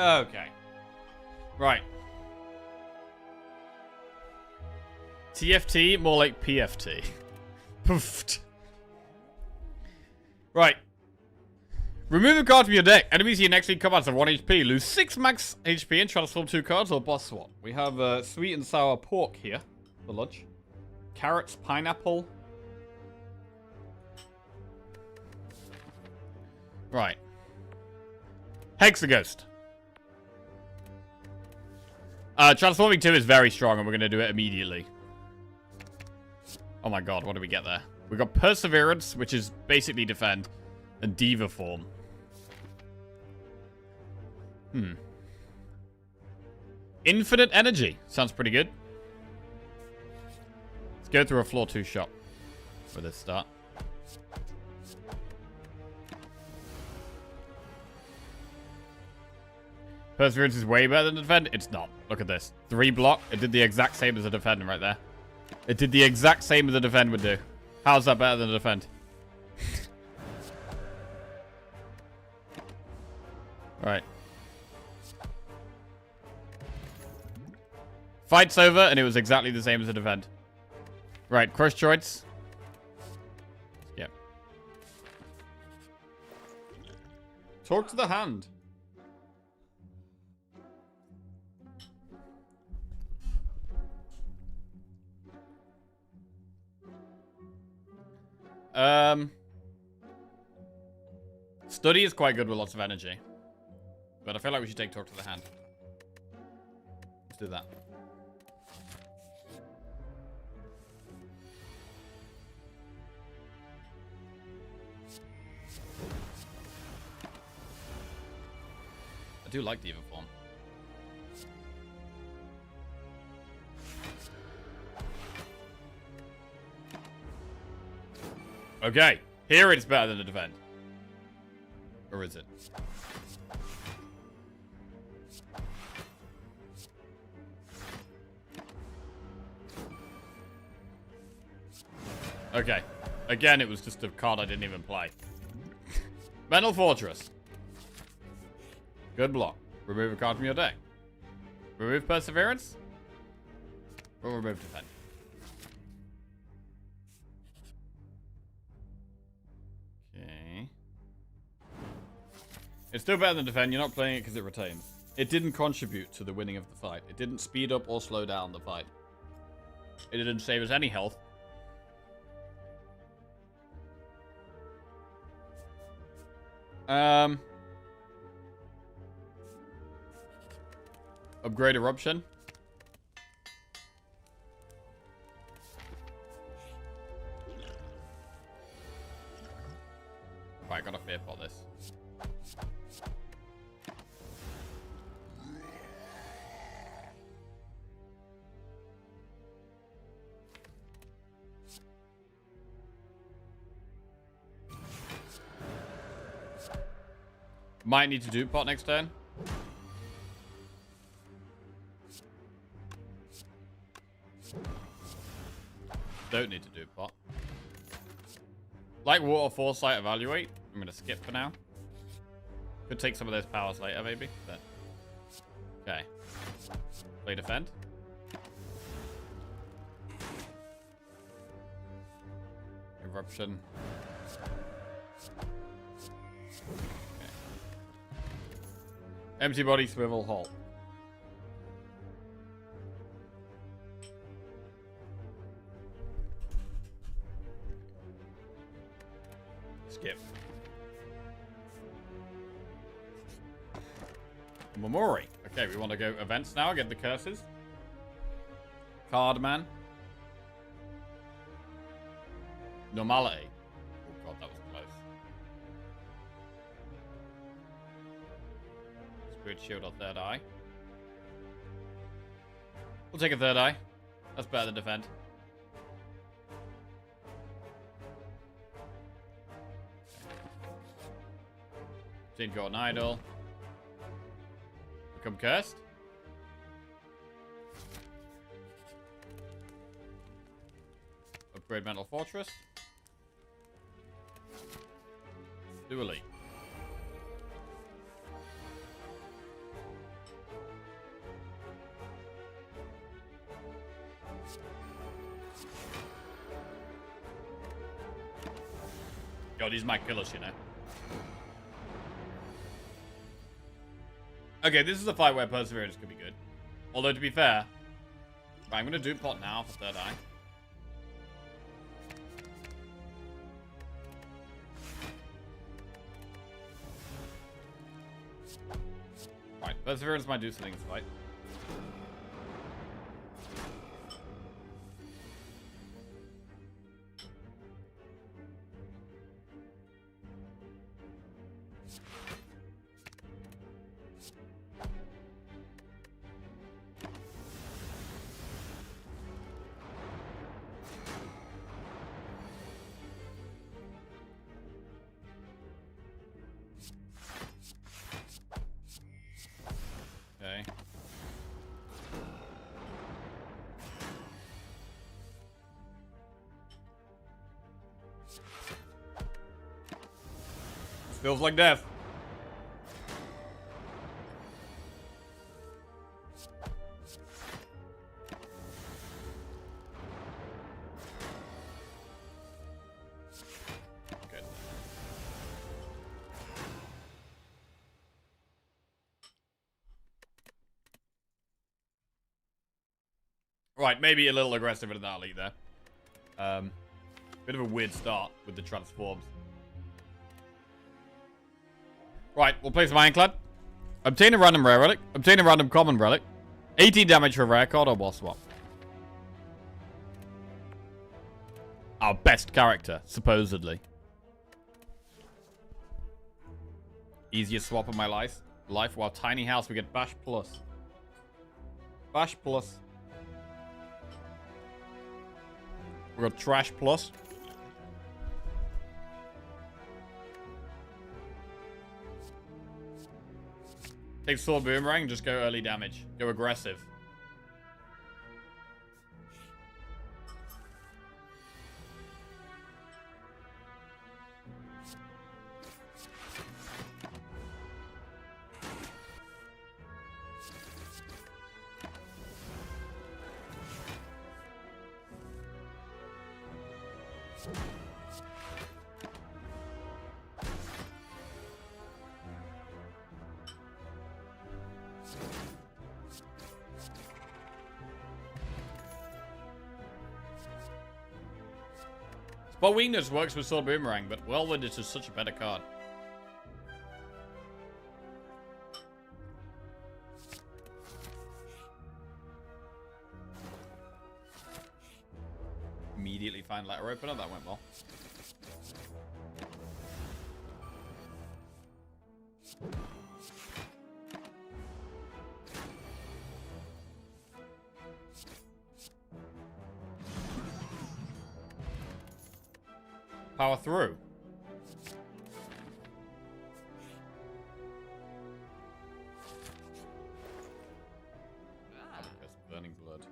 Okay. Right. TFT, more like PFT. Poofed. Right. Remove a card from your deck. Enemies in your next league commands have 1 HP. Lose 6 max HP and transform 2 cards or boss swap. We have sweet and sour pork here for lunch. Carrots, pineapple. Right. Hexaghost. Transforming 2 is very strong and we're going to do it immediately. Oh my god, what do we get there? We got Perseverance, which is basically defend, and Diva form. Infinite energy. Sounds pretty good. Let's go through a floor 2 shop for this start. Perseverance is way better than defend. It's not. Look at this. 3 block. It did the exact same as a defend right there. It did the exact same as a defend would do. How's that better than a defend? Right. Fight's over, and it was exactly the same as a defend. Right, crush choice. Yep. Talk to the hand. Study is quite good with lots of energy. But I feel like we should take talk to the hand. Let's do that. I do like Diva form. Okay, here it's better than the defend. Or is it? Okay. Again, it was just a card I didn't even play. Mental Fortress. Good block. Remove a card from your deck. Remove Perseverance. Or remove Defend. Okay. It's still better than Defend. You're not playing it because it retains. It didn't contribute to the winning of the fight. It didn't speed up or slow down the fight. It didn't save us any health. Upgrade Eruption. Right, gotta fear pot this. Might need to do pot next turn. Don't need to do pot. Like Water, Foresight, Evaluate. I'm going to skip for now. Could take some of those powers later, maybe. But... okay. Play Defend. Eruption. Okay. Empty Body, Swivel, Halt. Skip. Memori. Okay, we want to go events now. Get the curses. Cardman. Normality. Oh god, that was close. Spirit Shield or Third Eye. We'll take a Third Eye. That's better than Defend. Did go an idol. Become cursed. Upgrade Mental Fortress. Do Elite. God, these might kill us, you know. Okay, this is a fight where Perseverance could be good. Although, to be fair... Right, I'm going to do pot now for third eye. Right, Perseverance might do something in this fight. Okay. This feels like death. Good. Right, maybe a little aggressive in that lead there. Bit of a weird start with the transforms. Right, we'll play some Ironclad. Obtain a random rare relic. Obtain a random common relic. 18 damage for a rare card or boss swap. Our best character, supposedly. Easiest swap of my life. While Tiny House, we get Bash Plus. Bash Plus. We got Trash Plus. Take Sword Boomerang, just go early damage. Go aggressive. Spot Weakness works with Sword Boomerang, but Whirlwind is just such a better card. Immediately find letter opener, that went well. Power through. Burning blood.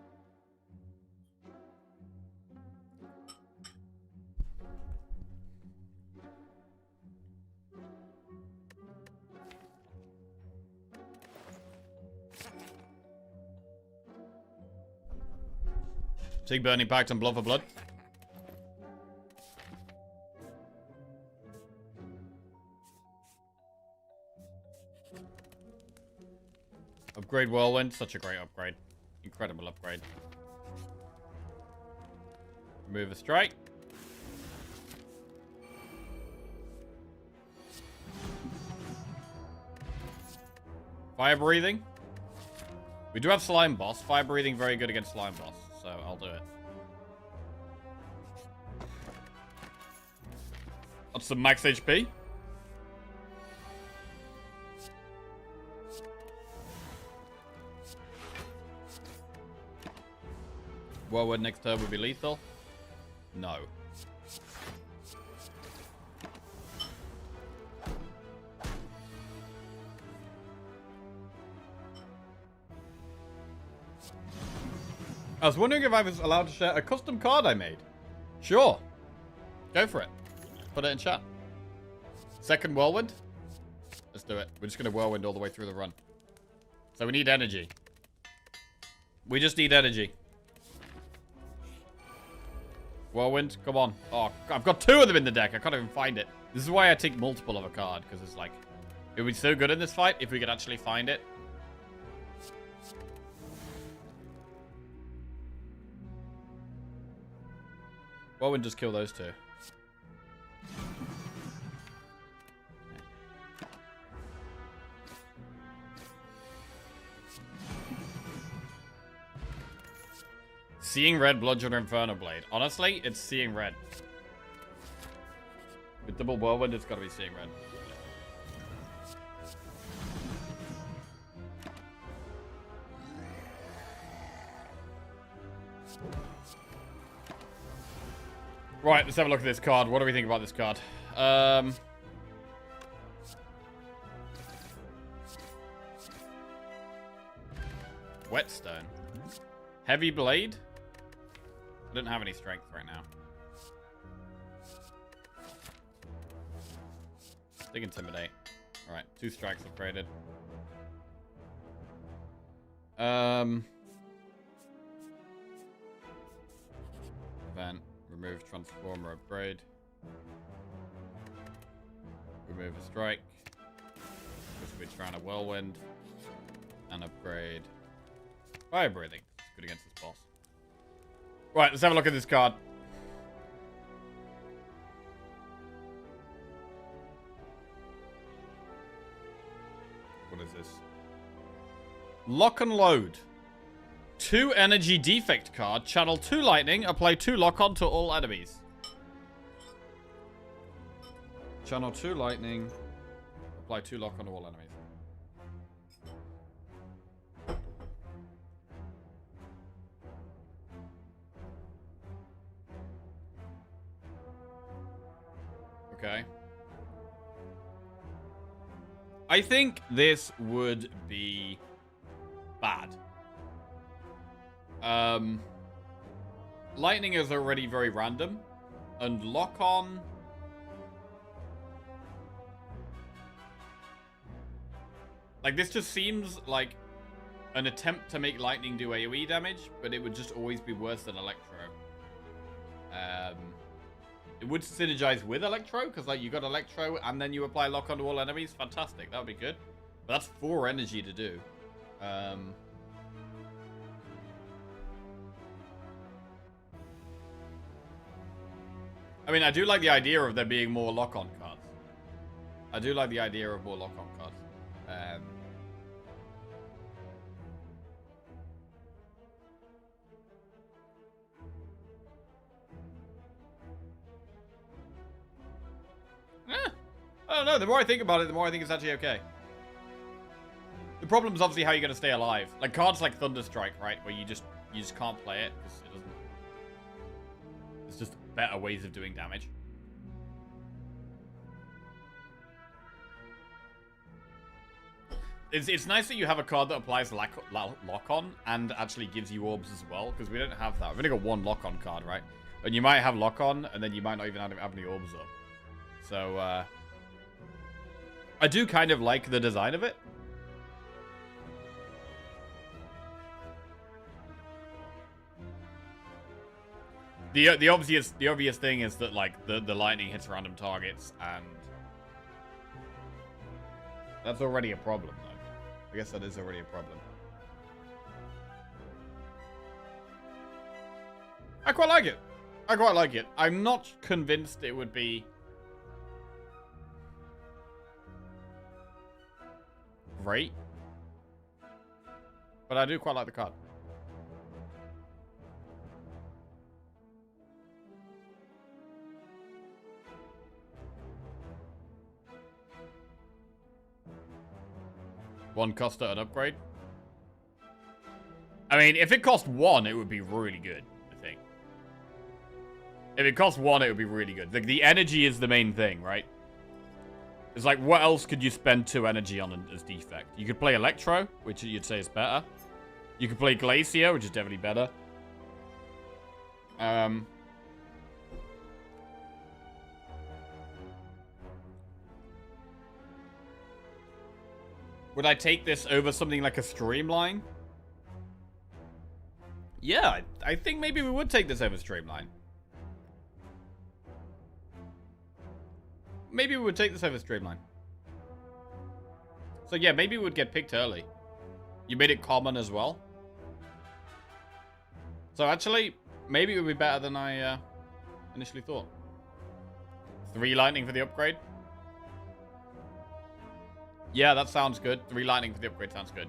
Take Burning Pact and Blood for Blood. Upgrade Whirlwind, such a great upgrade. Incredible upgrade. Remove a strike. Fire Breathing. We do have Slime Boss. Fire Breathing very good against Slime Boss, so I'll do it. That's some max HP. Whirlwind next turn would be lethal. No. I was wondering if I was allowed to share a custom card I made. Sure. Go for it. Put it in chat. Second Whirlwind. Let's do it. We're just going to Whirlwind all the way through the run. So we need energy. We just need energy. Whirlwind, come on. Oh, I've got 2 of them in the deck. I can't even find it. This is why I take multiple of a card, because it's like, it would be so good in this fight if we could actually find it. Whirlwind just kill those 2. Seeing red, Bludgeon, Inferno Blade. Honestly, it's seeing red. With double Whirlwind, it's gotta be seeing red. Right, let's have a look at this card. What do we think about this card? Whetstone. Heavy Blade? I don't have any strength right now. Big Intimidate. Alright, 2 strikes upgraded. Event. Remove Transformer upgrade. Remove a strike. Switch around a Whirlwind. And upgrade Fire Breathing. It's good against this boss. Right, let's have a look at this card. What is this? Lock and Load. 2 energy defect card. Channel 2 lightning. Apply 2 lock on to all enemies. Channel 2 lightning. Apply 2 lock on to all enemies. Okay. I think this would be bad. Lightning is already very random. And lock on. Like, this just seems like an attempt to make lightning do AoE damage, but it would just always be worse than Electro. It would synergize with Electro, because like you got Electro and then you apply lock on to all enemies. Fantastic, that would be good. But that's 4 energy to do. I mean, I do like the idea of there being more lock-on cards. I do like the idea of more lock-on cards. I don't know. The more I think about it, the more I think it's actually okay. The problem is obviously how you're going to stay alive. Like cards like Thunderstrike, right? Where you just can't play it because it doesn't. It's just better ways of doing damage. It's nice that you have a card that applies lock-on and actually gives you orbs as well, because we don't have that. We've only got 1 lock-on card, right? And you might have lock-on, and then you might not even have any orbs up. So, I do kind of like the design of it. The obvious thing is that like the lightning hits random targets, and that's already a problem though. I guess that is already a problem. I quite like it. I quite like it. I'm not convinced it would be great, but I do quite like the card. One cost at an upgrade. I mean, if it cost 1, it would be really good, I think. If it cost 1, it would be really good. The energy is the main thing, right? It's like, what else could you spend 2 energy on as defect? You could play Electro, which you'd say is better. You could play Glacier, which is definitely better. Would I take this over something like a Streamline? Yeah, I think maybe we would take this over Streamline. maybe we would take this over Streamline. So yeah, maybe we would get picked early. You made it common as well. So actually, maybe it would be better than I initially thought. 3 lightning for the upgrade. Yeah, that sounds good. 3 lightning for the upgrade sounds good.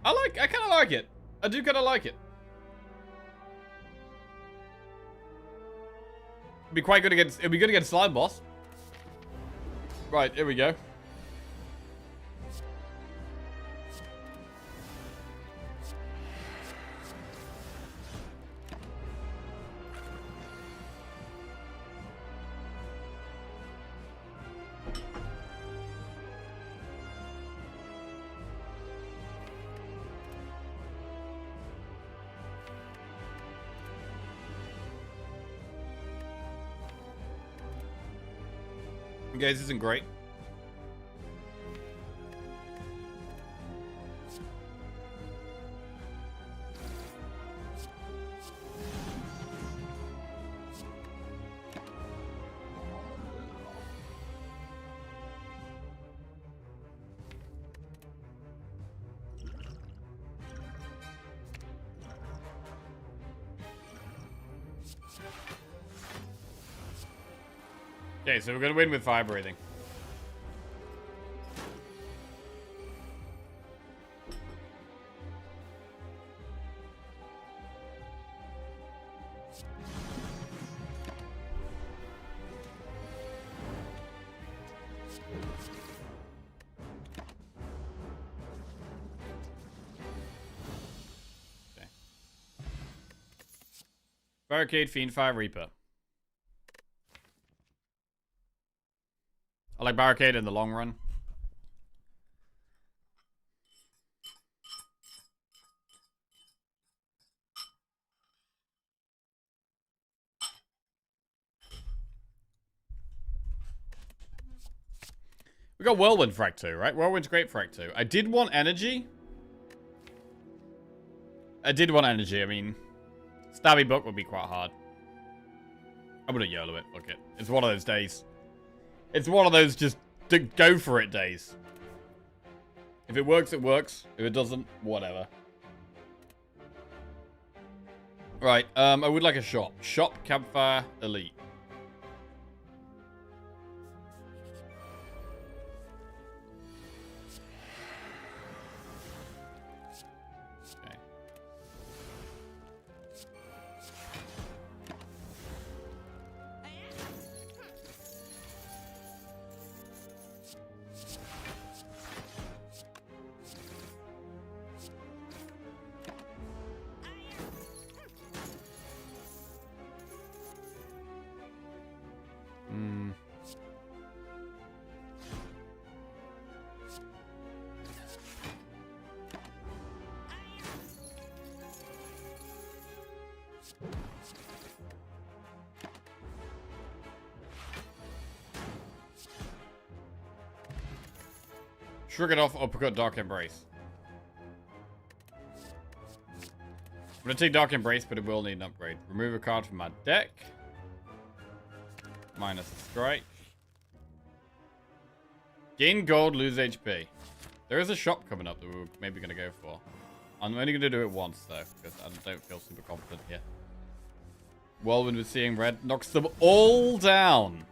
I kind of like it. I do kind of like it. It'd be quite good against, it'd be good against Slime Boss. Right, here we go. Guys, this isn't great. Okay, so we're gonna win with fire breathing. Okay. Barricade, Fiend, Fire, Reaper. I like Barricade in the long run. We got Whirlwind for Act 2, right? Whirlwind's great for Act 2. I did want energy. I mean, Stabby Book would be quite hard. I'm gonna YOLO it. Fuck it. It's one of those days. It's one of those just go for it days. If it works, it works. If it doesn't, whatever. Right, I would like a shop. Shop, Campfire, Elite. Okay. Shrug it off, uppercut, Dark Embrace. I'm gonna take Dark Embrace, but it will need an upgrade. Remove a card from my deck. Minus a strike. Gain gold, lose HP. There is a shop coming up that we're maybe gonna go for. I'm only gonna do it once though, because I don't feel super confident here. Whirlwind with Seeing Red knocks them all down.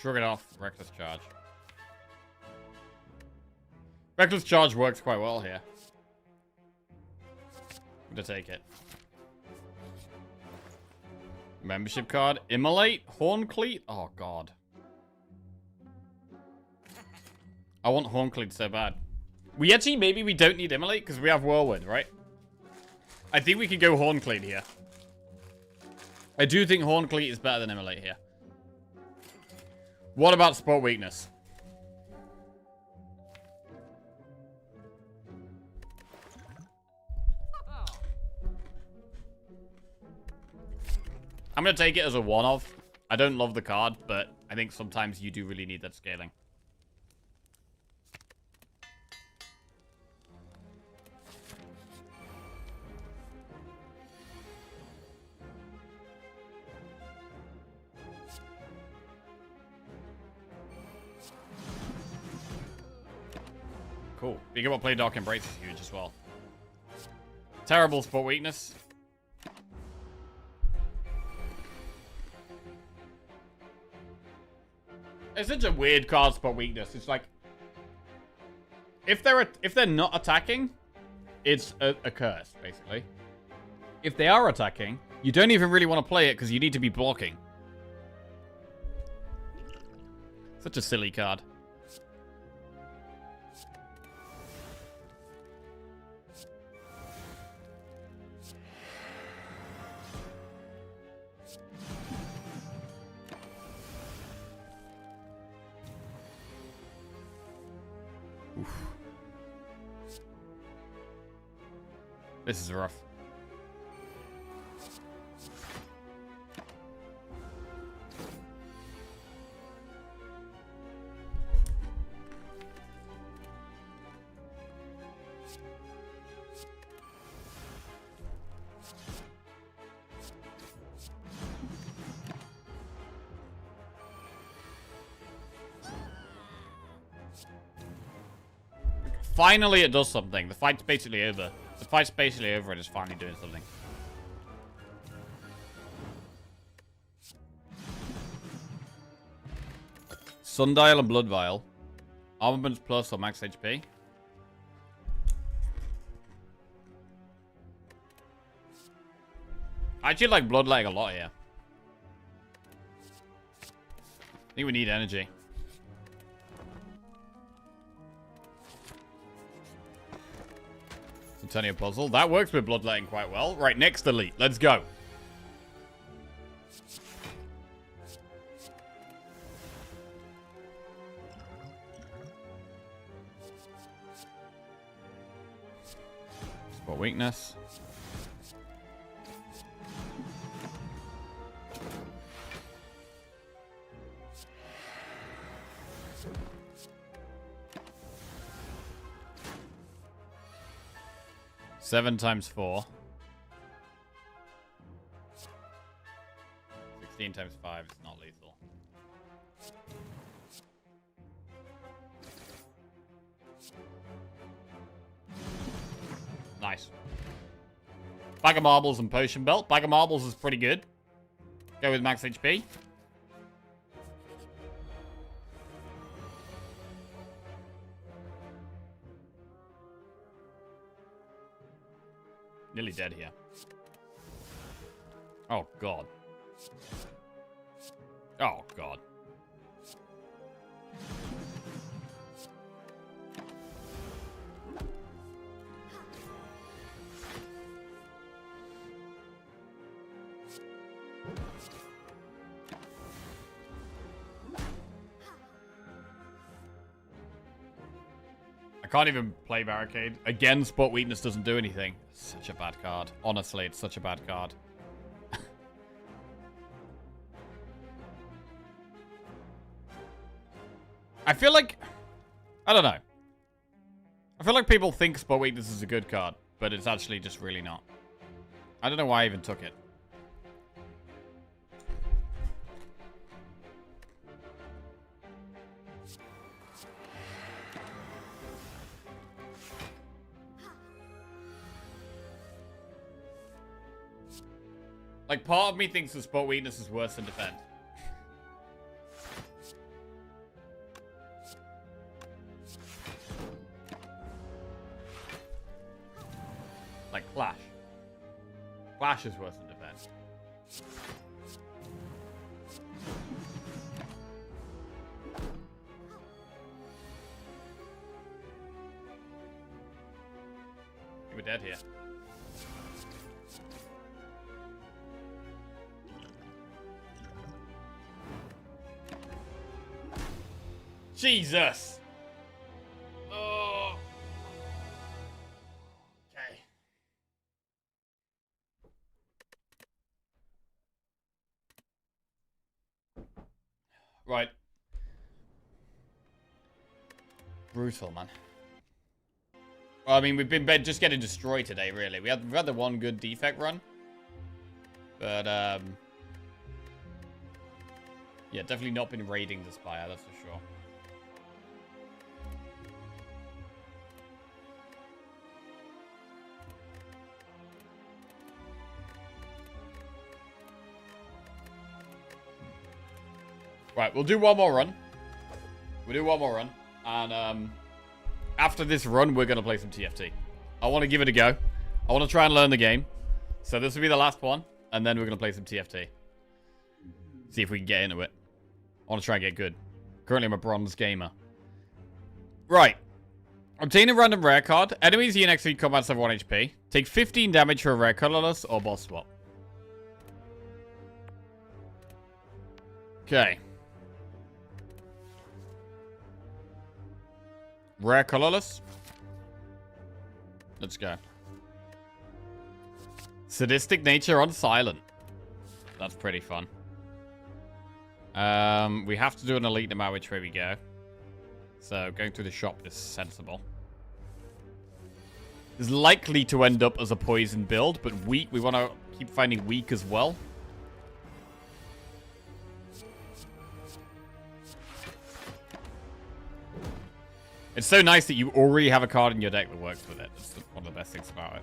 Shrug it off. Reckless Charge. Reckless Charge works quite well here. I'm gonna take it. Membership card. Immolate? Horncleat? Oh, God. I want Horncleave so bad. We actually, maybe we don't need Immolate because we have Whirlwind, right? I think we can go Horncleave here. I do think Horncleave is better than Immolate here. What about Spot Weakness? I'm going to take it as a one-of. I don't love the card, but I think sometimes you do really need that scaling. Cool. Being able to play Dark Embrace is huge as well. Terrible Spot Weakness. It's such a weird card, Spot Weakness. It's like if they're not attacking, it's a curse, basically. If they are attacking, you don't even really want to play it because you need to be blocking. Such a silly card. This is rough. Finally it does something. The fight's basically over. The fight's basically over and it's finally doing something. Sundial and Blood Vial. Armaments plus or max HP. I actually like Bloodlight a lot here. I think we need energy. Centennial Puzzle. That works with Bloodletting quite well. Right, next elite. Let's go. Spot Weakness. Seven times 4. 16 times 5 is not lethal. Nice. Bag of Marbles and Potion Belt. Bag of Marbles is pretty good. Go with max HP. Nearly dead here. Oh, God. Oh, God. I can't even play Barricade. Again, Spot Weakness doesn't do anything. Such a bad card. Honestly, it's such a bad card. I feel like... I don't know. I feel like people think Spot Weakness is a good card, but it's actually just really not. I don't know why I even took it. Like, part of me thinks the Spot Weakness is worse than Defend. Like, Clash. Clash is worse than Defend. we're dead here. Jesus! Oh. Okay. Right. Brutal, man. Well, I mean, we've been just getting destroyed today, really. We've had the one good defect run. But, yeah, definitely not been raiding the Spire, that's for sure. Right, we'll do one more run. We'll do one more run. And, after this run, we're going to play some TFT. I want to give it a go. I want to try and learn the game. So this will be the last one. And then we're going to play some TFT. See if we can get into it. I want to try and get good. Currently, I'm a bronze gamer. Right. Obtain a random rare card. Enemies in next 3 combats have 1 HP. Take 15 damage for a rare colorless or boss swap. Okay. Rare colorless. Let's go. Sadistic nature on silent. That's pretty fun. We have to do an elite no matter which way we go. So going through the shop is sensible. Is likely to end up as a poison build, but weak. We want to keep finding weak as well. It's so nice that you already have a card in your deck that works with it. That's one of the best things about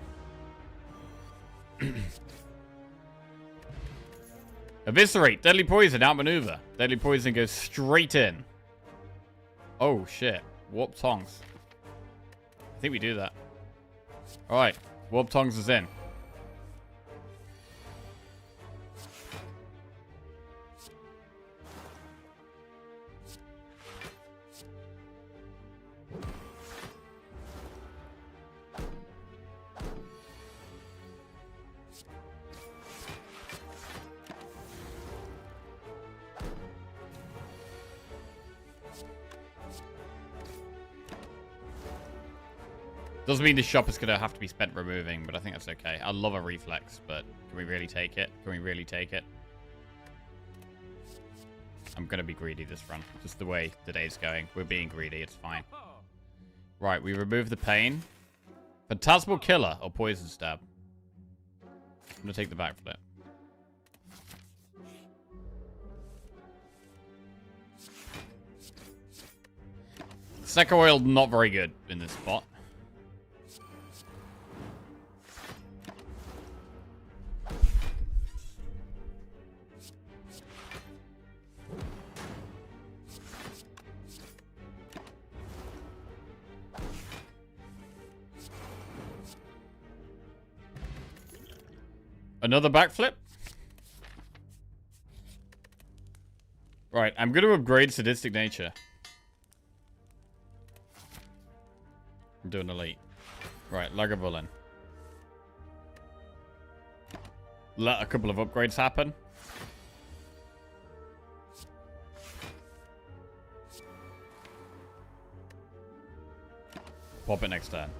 it. Eviscerate. Deadly Poison. Outmaneuver. Deadly Poison goes straight in. Oh, shit. Warp Tongs. I think we do that. Alright. Warp Tongs is in. Doesn't mean the shop is going to have to be spent removing, but I think that's okay. I love a reflex, but can we really take it? Can we really take it? I'm going to be greedy this run. Just the way the day's going. We're being greedy. It's fine. Right, we remove the pain. Phantasmal Killer or Poison Stab. I'm going to take the backflip. Second oil, not very good in this spot. Another backflip? Right, I'm going to upgrade Sadistic Nature. I'm doing elite. Right, Lagavulin. Let a couple of upgrades happen. Pop it next turn.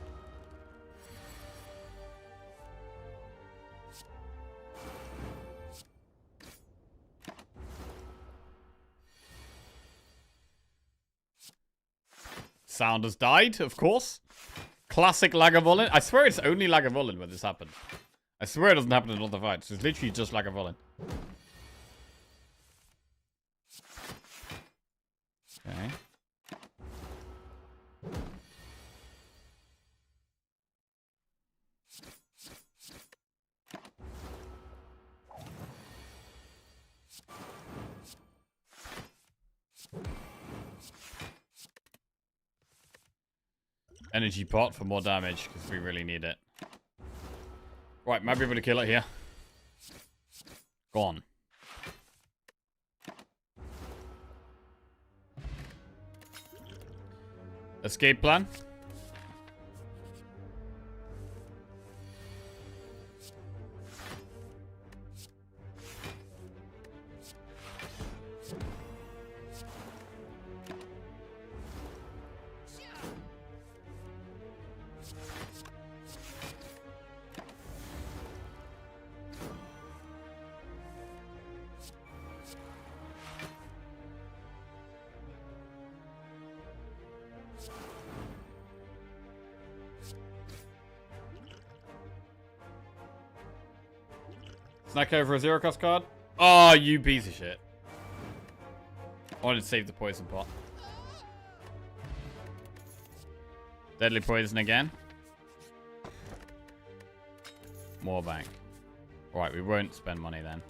Sound has died, of course. Classic Lagavulin. I swear it's only Lagavulin when this happens. I swear it doesn't happen in other fights. It's literally just Lagavulin. Okay. Energy pot for more damage, because we really need it. Right, might be able to kill it here. Gone. Escape plan. Snack over a zero cost card. Oh, you piece of shit. I wanted to save the poison pot. Deadly poison again. More bank. Alright, we won't spend money then.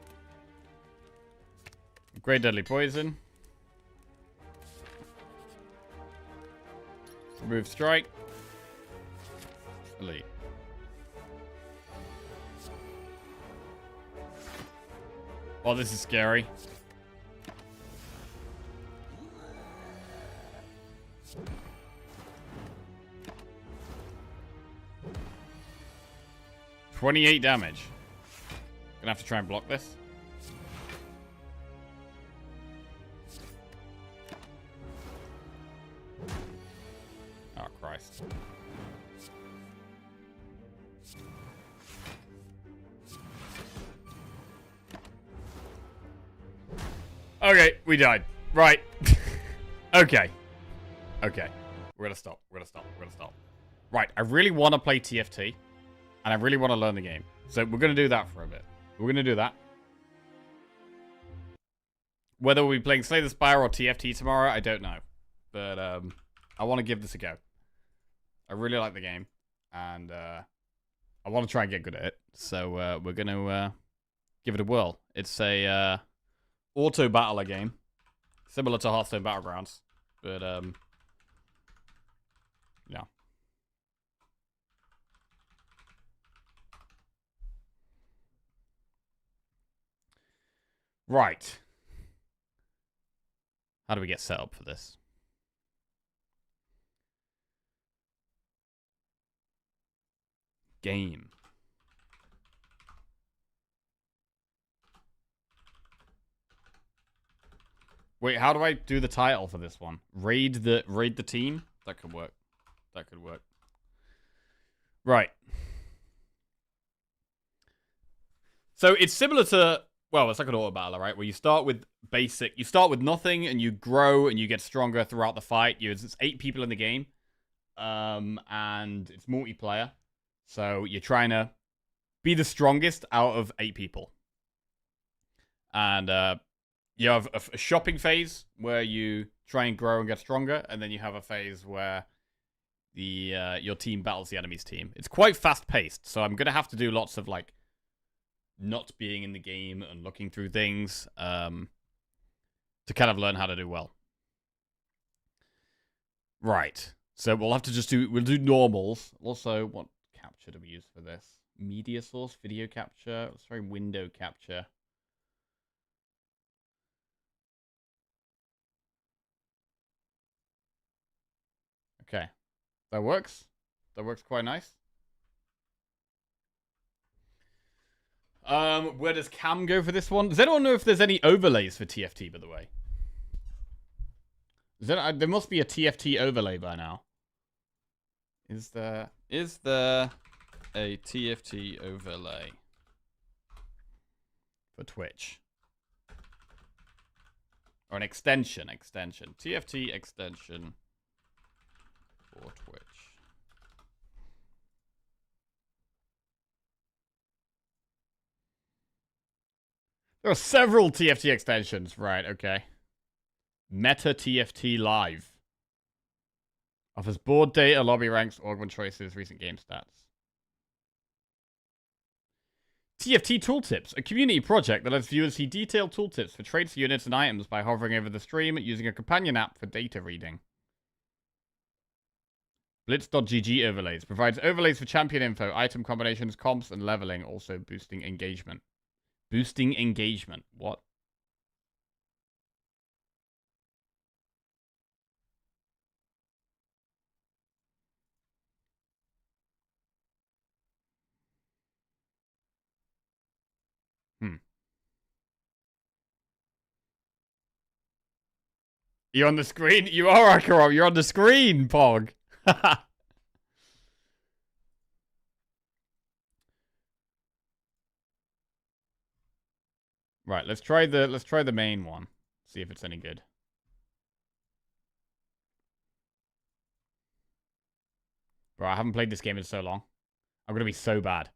Great deadly poison. Remove strike. Elite. Oh, this is scary. $28 damage. Gonna have to try and block this. Oh, Christ. Okay, we died. Right. Okay. Okay. We're gonna stop. We're gonna stop. We're gonna stop. Right, I really want to play TFT. And I really want to learn the game. So we're going to do that for a bit. We're going to do that. Whether we'll be playing Slay the Spire or TFT tomorrow, I don't know. But I want to give this a go. I really like the game. And I want to try and get good at it. So we're going to give it a whirl. It's a auto-battler game. Similar to Hearthstone Battlegrounds. But, yeah. Right. How do we get set up for this? Game. Wait, how do I do the title for this one? Raid the team? That could work. That could work. Right. So it's similar to, well, it's like an auto battler, right? Where you start with basic, you start with nothing and you grow and you get stronger throughout the fight. It's 8 people in the game. And it's multiplayer. So you're trying to be the strongest out of 8 people. And you have a shopping phase where you try and grow and get stronger. And then you have a phase where your team battles the enemy's team. It's quite fast-paced. So I'm going to have to do lots of, like, not being in the game and looking through things to kind of learn how to do well. Right. So we'll have to just we'll do normals. Also, what capture do we use for this? Media source, video capture. Let's try window capture. Okay. That works. That works quite nice. Where does Cam go for this one? Does anyone know if there's any overlays for TFT, by the way? There must be a TFT overlay by now. Is there a TFT overlay for Twitch? Or an extension. TFT extension for Twitch. There are several TFT extensions. Right, okay. Meta TFT Live. Offers board data, lobby ranks, augment choices, recent game stats. TFT Tooltips, a community project that lets viewers see detailed tooltips for traits, units, and items by hovering over the stream using a companion app for data reading. Blitz.gg overlays. Provides overlays for champion info, item combinations, comps, and leveling, also boosting engagement. Boosting engagement. What? You're on the screen? You are, Akarom. You're on the screen, Pog. Right, let's try the main one. See if it's any good. Bro, I haven't played this game in so long. I'm gonna be so bad.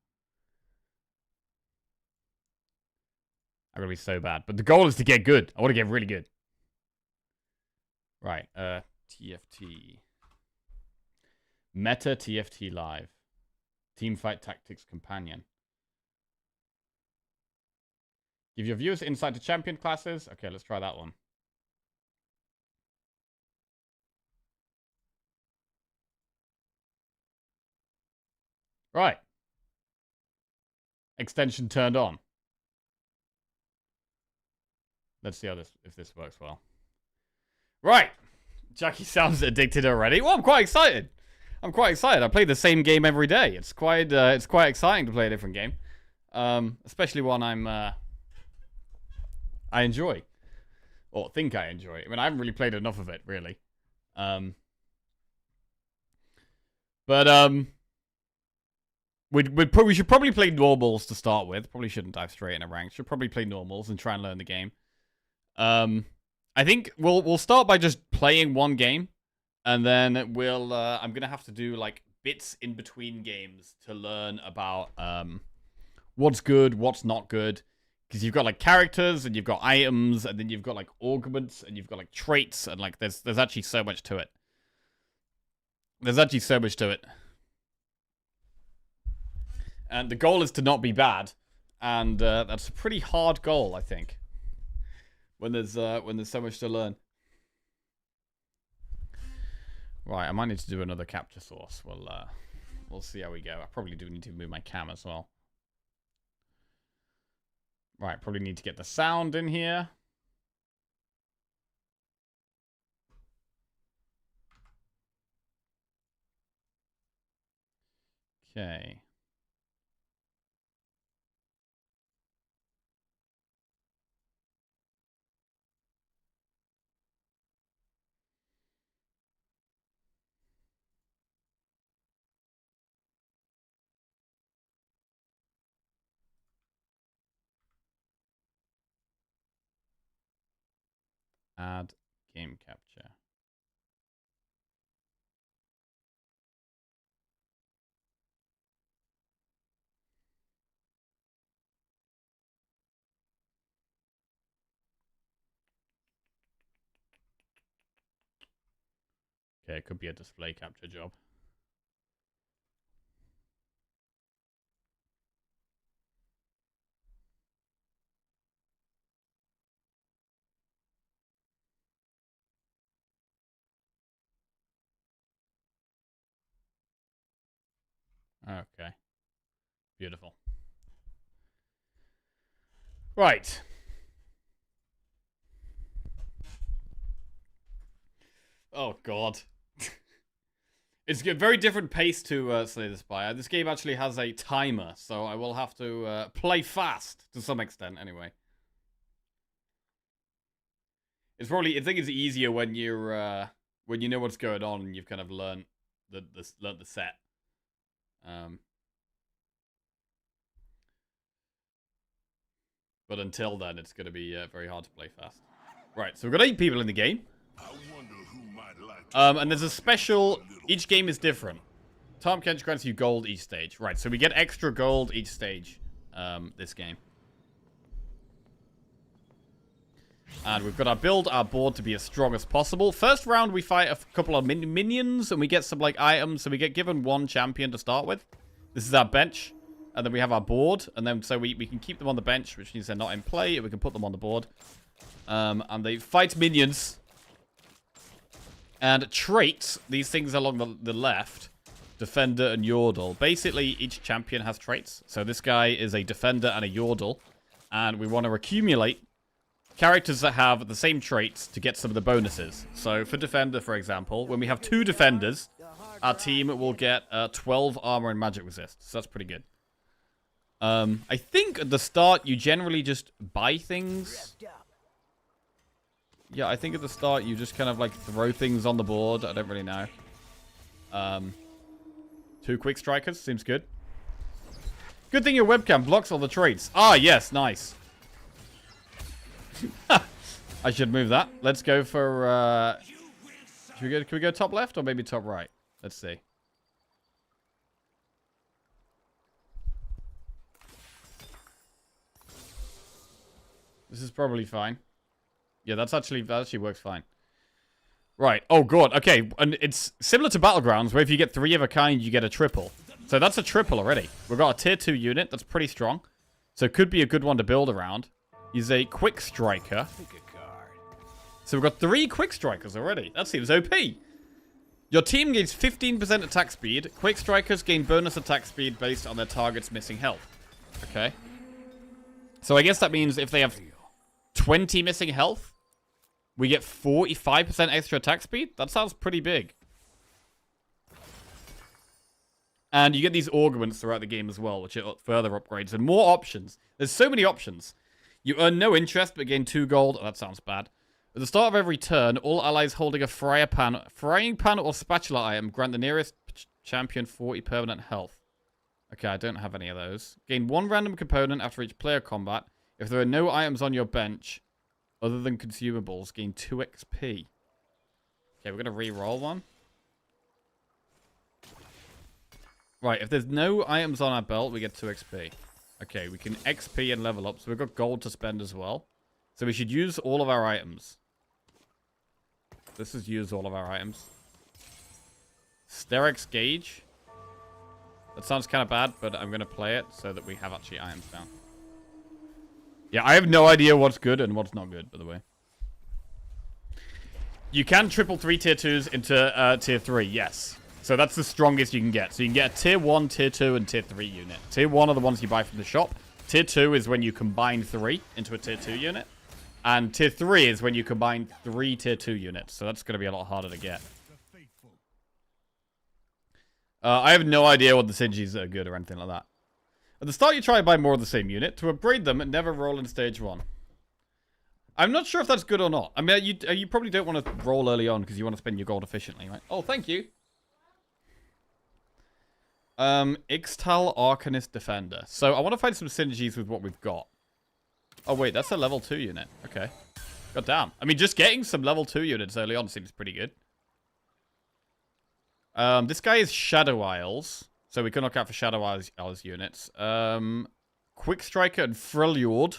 I'm gonna be so bad. But the goal is to get good. I want to get really good. Right, TFT. Meta TFT Live. Teamfight Tactics Companion. Give your viewers insight to champion classes. Okay, let's try that one. Right. Extension turned on. Let's see how if this works well. Right. Jackie sounds addicted already. Well, I'm quite excited. I play the same game every day. It's quite exciting to play a different game. Especially one I enjoy. Or think I enjoy. I mean, I haven't really played enough of it, really. We should probably play normals to start with. Probably shouldn't dive straight in a rank. Should probably play normals and try and learn the game. I think we'll start by just playing one game, and then I'm gonna have to do like bits in between games to learn about what's good, what's not good. Because you've got like characters, and you've got items, and then you've got like augments, and you've got like traits, and like there's actually so much to it. And the goal is to not be bad, and that's a pretty hard goal, I think. When there's so much to learn. Right, I might need to do another capture source. We'll see how we go. I probably do need to move my cam as well. Right, probably need to get the sound in here. Okay. Add game capture. Okay, it could be a display capture job. Okay. Beautiful. Right. Oh, God. It's a very different pace to Slay the Spire. This game actually has a timer, so I will have to play fast to some extent, anyway. I think it's easier when you're when you know what's going on and you've kind of learned the set. But until then, it's going to be very hard to play fast. Right, so we've got 8 people in the game. And there's a special... Each game is different. Tom Kench grants you gold each stage. Right, so we get extra gold each stage this game. And we've got our board to be as strong as possible. First round, we fight a couple of minions, and we get some, like, items. So we get given one champion to start with. This is our bench. And then we have our board. And then, so we can keep them on the bench, which means they're not in play. We can put them on the board. And they fight minions. And traits, these things along the left, Defender and Yordle. Basically, each champion has traits. So this guy is a Defender and a Yordle. And we want to accumulate characters that have the same traits to get some of the bonuses. So for Defender, for example, when we have 2 Defenders, our team will get 12 armor and magic resist. So that's pretty good. I think at the start, you generally just buy things. Yeah, I think at the start, you just kind of, like, throw things on the board. I don't really know. 2 quick strikers. Seems good. Good thing your webcam blocks all the traits. Ah, yes. Nice. I should move that. Let's go for, can we go top left or maybe top right? Let's see. This is probably fine. Yeah, that actually works fine. Right. Oh, God. Okay. And it's similar to Battlegrounds, where if you get 3 of a kind, you get a triple. So that's a triple already. We've got a tier 2 unit. That's pretty strong. So it could be a good one to build around. He's a quick striker. So we've got 3 quick strikers already. That seems OP. Your team gains 15% attack speed. Quick strikers gain bonus attack speed based on their target's missing health. Okay. So I guess that means if they have 20 missing health, we get 45% extra attack speed? That sounds pretty big. And you get these augments throughout the game as well, which are further upgrades and more options. There's so many options. You earn no interest, but gain 2 gold. Oh, that sounds bad. At the start of every turn, all allies holding a frying pan or spatula item grant the nearest champion 40 permanent health. Okay, I don't have any of those. Gain 1 random component after each player combat. If there are no items on your bench, other than consumables, gain 2 XP. Okay, we're going to re-roll one. Right, if there's no items on our belt, we get 2 XP. Okay, we can XP and level up, so we've got gold to spend as well. So we should use all of our items. This is use all of our items. Sterex Gauge. That sounds kind of bad, but I'm going to play it so that we have actually items down. Yeah, I have no idea what's good and what's not good, by the way. You can triple 3 tier 2s into tier 3, yes. So that's the strongest you can get. So you can get a tier 1, tier 2, and tier 3 unit. Tier 1 are the ones you buy from the shop. Tier 2 is when you combine 3 into a tier 2 unit. And tier 3 is when you combine 3 tier 2 units. So that's going to be a lot harder to get. I have no idea what the synergies are good or anything like that. At the start, you try to buy more of the same unit. To upgrade them, never roll in stage 1. I'm not sure if that's good or not. I mean, you probably don't want to roll early on because you want to spend your gold efficiently, right? Oh, thank you. Ixtal Arcanist Defender. So I want to find some synergies with what we've got. Oh, wait, that's a level 2 unit. Okay. God damn. I mean, just getting some level 2 units early on seems pretty good. This guy is Shadow Isles. So we can look out for Shadow Isles units. Quick Striker and Freljord.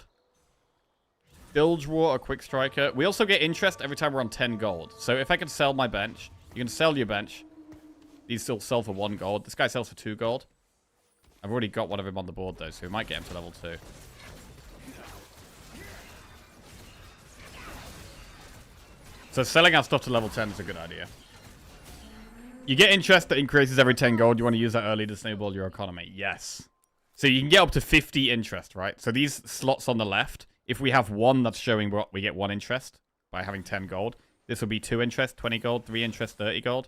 Bilge War, a Quick Striker. We also get interest every time we're on 10 gold. So if I can sell my bench, you can sell your bench. These still sell for 1 gold. This guy sells for 2 gold. I've already got one of him on the board, though, so we might get him to level 2. So selling our stuff to level 10 is a good idea. You get interest that increases every 10 gold. You want to use that early to snowball your economy. Yes. So you can get up to 50 interest, right? So these slots on the left, if we have one that's showing what we get 1 interest by having 10 gold, this will be 2 interest, 20 gold, 3 interest, 30 gold.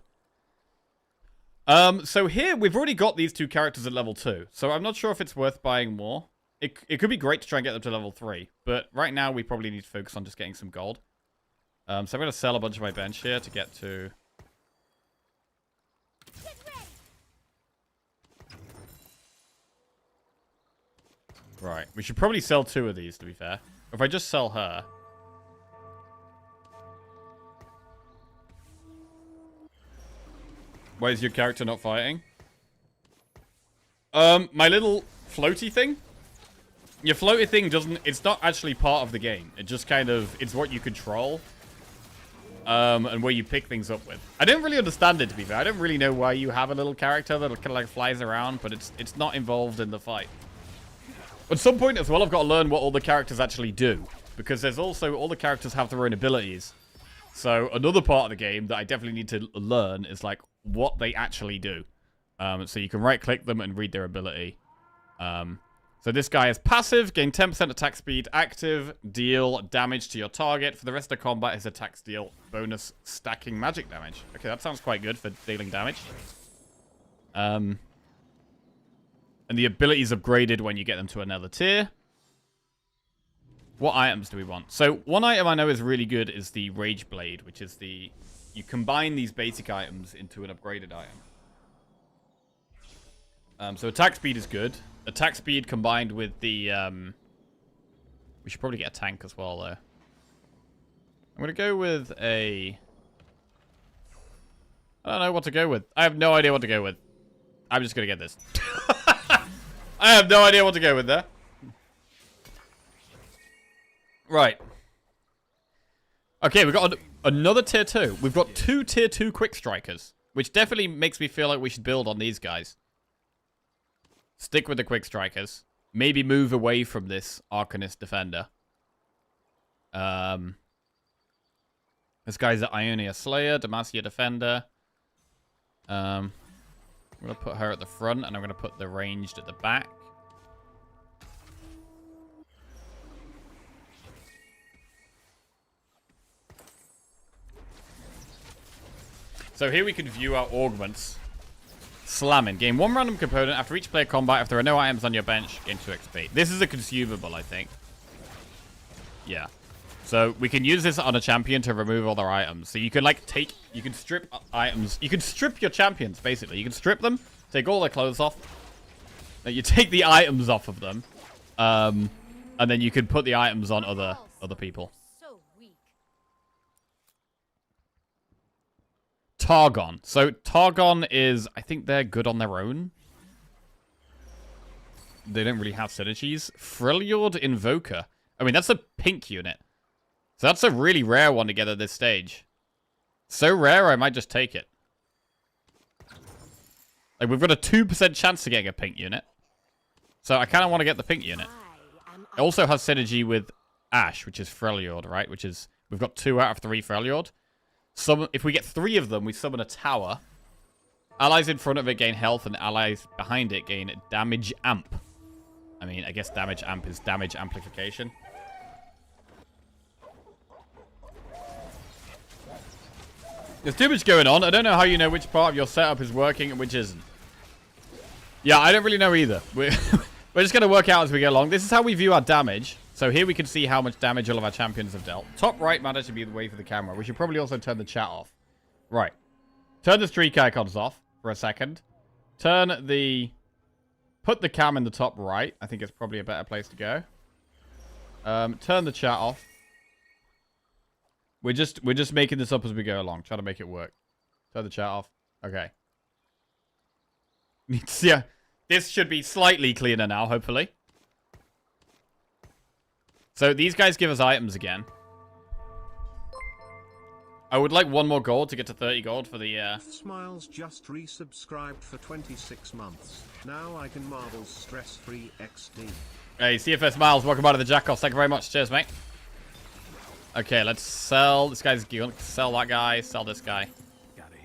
So here, we've already got these 2 characters at level 2. So I'm not sure if it's worth buying more. It could be great to try and get them to level 3. But right now, we probably need to focus on just getting some gold. So I'm going to sell a bunch of my bench here to get to... Right. We should probably sell 2 of these, to be fair. If I just sell her... Why is your character not fighting? My little floaty thing? Your floaty thing doesn't... It's not actually part of the game. It just kind of... It's what you control. And where you pick things up with. I don't really understand it, to be fair. I don't really know why you have a little character that kind of like flies around, but it's not involved in the fight. At some point as well, I've got to learn what all the characters actually do. Because there's also... All the characters have their own abilities. So another part of the game that I definitely need to learn is like what they actually do. So you can right-click them and read their ability. So this guy is passive, gain 10% attack speed, active, deal damage to your target. For the rest of combat, his attacks deal bonus stacking magic damage. Okay, that sounds quite good for dealing damage. And the ability is upgraded when you get them to another tier. What items do we want? So one item I know is really good is the Rage Blade, which is the... You combine these basic items into an upgraded item. So attack speed is good. Attack speed combined with the... We should probably get a tank as well, though. I'm going to go with a... I don't know what to go with. I have no idea what to go with. I'm just going to get this. I have no idea what to go with there. Right. Okay, we've got another tier 2. We've got 2 tier 2 quick strikers, which definitely makes me feel like we should build on these guys. Stick with the quick strikers. Maybe move away from this Arcanist defender. This guy's the Ionia Slayer, Demacia defender. I'm going to put her at the front, and I'm going to put the ranged at the back. So here we can view our augments. Slamming. Gain 1 random component after each player combat. If there are no items on your bench, gain 2 XP. This is a consumable, I think. Yeah. So we can use this on a champion to remove all their items. So you can like you can strip items. You can strip your champions, basically. You can strip them, take all their clothes off. You take the items off of them. And then you can put the items on other people. Targon. So Targon is, I think they're good on their own. They don't really have synergies. Freljord Invoker. I mean, that's a pink unit. So that's a really rare one to get at this stage. So rare, I might just take it. Like, we've got a 2% chance of getting a pink unit. So I kind of want to get the pink unit. It also has synergy with Ash, which is Freljord, right? Which is, we've got 2 out of 3 Freljord. If we get 3 of them, we summon a tower. Allies in front of it gain health, and allies behind it gain damage amp. I mean, I guess damage amp is damage amplification. There's too much going on. I don't know how you know which part of your setup is working and which isn't. Yeah, I don't really know either. We're just going to work out as we go along. This is how we view our damage. So here we can see how much damage all of our champions have dealt. Top right might actually be the way for the camera. We should probably also turn the chat off. Right. Turn the streak icons off for a second. Put the cam in the top right. I think it's probably a better place to go. Turn the chat off. We're just making this up as we go along, trying to make it work. Turn the chat off. Okay. Yeah, this should be slightly cleaner now, hopefully. So these guys give us items again. I would like 1 more gold to get to 30 gold for the... Smiles just resubscribed for 26 months. Now I can marvel stress-free XD. Hey, CFS Miles, welcome out to the Jackoffs. Thank you very much. Cheers, mate. Okay, let's sell. This guy's sell that guy, sell this guy.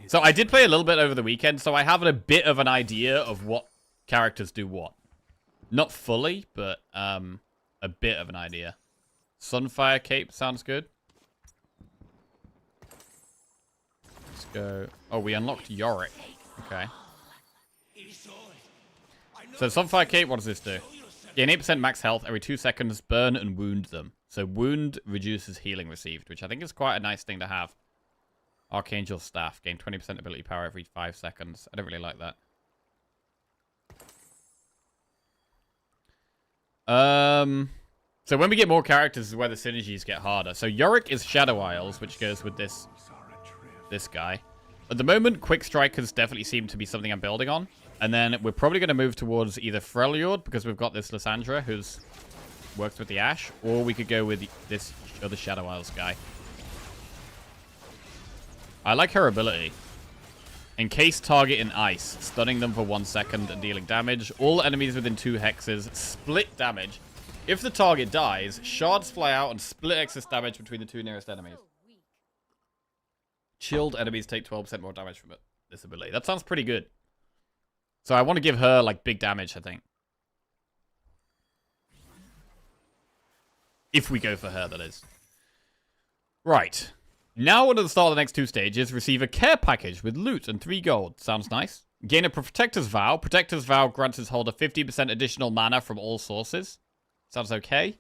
So I did play a little bit over the weekend, so I have a bit of an idea of what characters do what. Not fully, but a bit of an idea. Sunfire Cape sounds good. Let's go. Oh, we unlocked Yorick. Okay. So Sunfire Cape, what does this do? Gain 8% max health every 2 seconds, burn and wound them. So wound reduces healing received, which I think is quite a nice thing to have. Archangel Staff, gain 20% ability power every 5 seconds. I don't really like that. So when we get more characters is where the synergies get harder. So Yorick is Shadow Isles, which goes with this guy. At the moment, Quick Strikers definitely seem to be something I'm building on. And then we're probably going to move towards either Freljord, because we've got this Lysandra, who's works with the Ash, or we could go with this other Shadow Isles guy. I like her ability. Encase target in ice, stunning them for 1 second and dealing damage. All enemies within 2 hexes split damage. If the target dies, shards fly out and split excess damage between the 2 nearest enemies. Chilled enemies take 12% more damage from this ability. That sounds pretty good. So I want to give her, like, big damage, I think. If we go for her, that is. Right. Now, at the start of the next 2 stages, receive a care package with loot and 3 gold. Sounds nice. Gain a Protector's Vow. Protector's Vow grants its holder 50% additional mana from all sources. Sounds okay.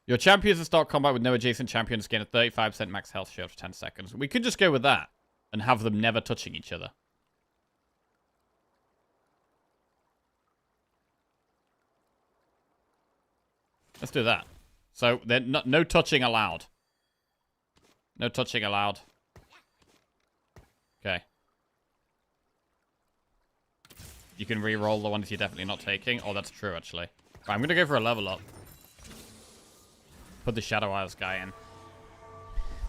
Your champions that start combat with no adjacent champions gain a 35% max health shield for 10 seconds. We could just go with that and have them never touching each other. Let's do that. So, no touching allowed. No touching allowed. Okay. You can re-roll the ones you're definitely not taking. Oh, that's true, actually. Right, I'm going to go for a level up. put the Shadow Isles guy in.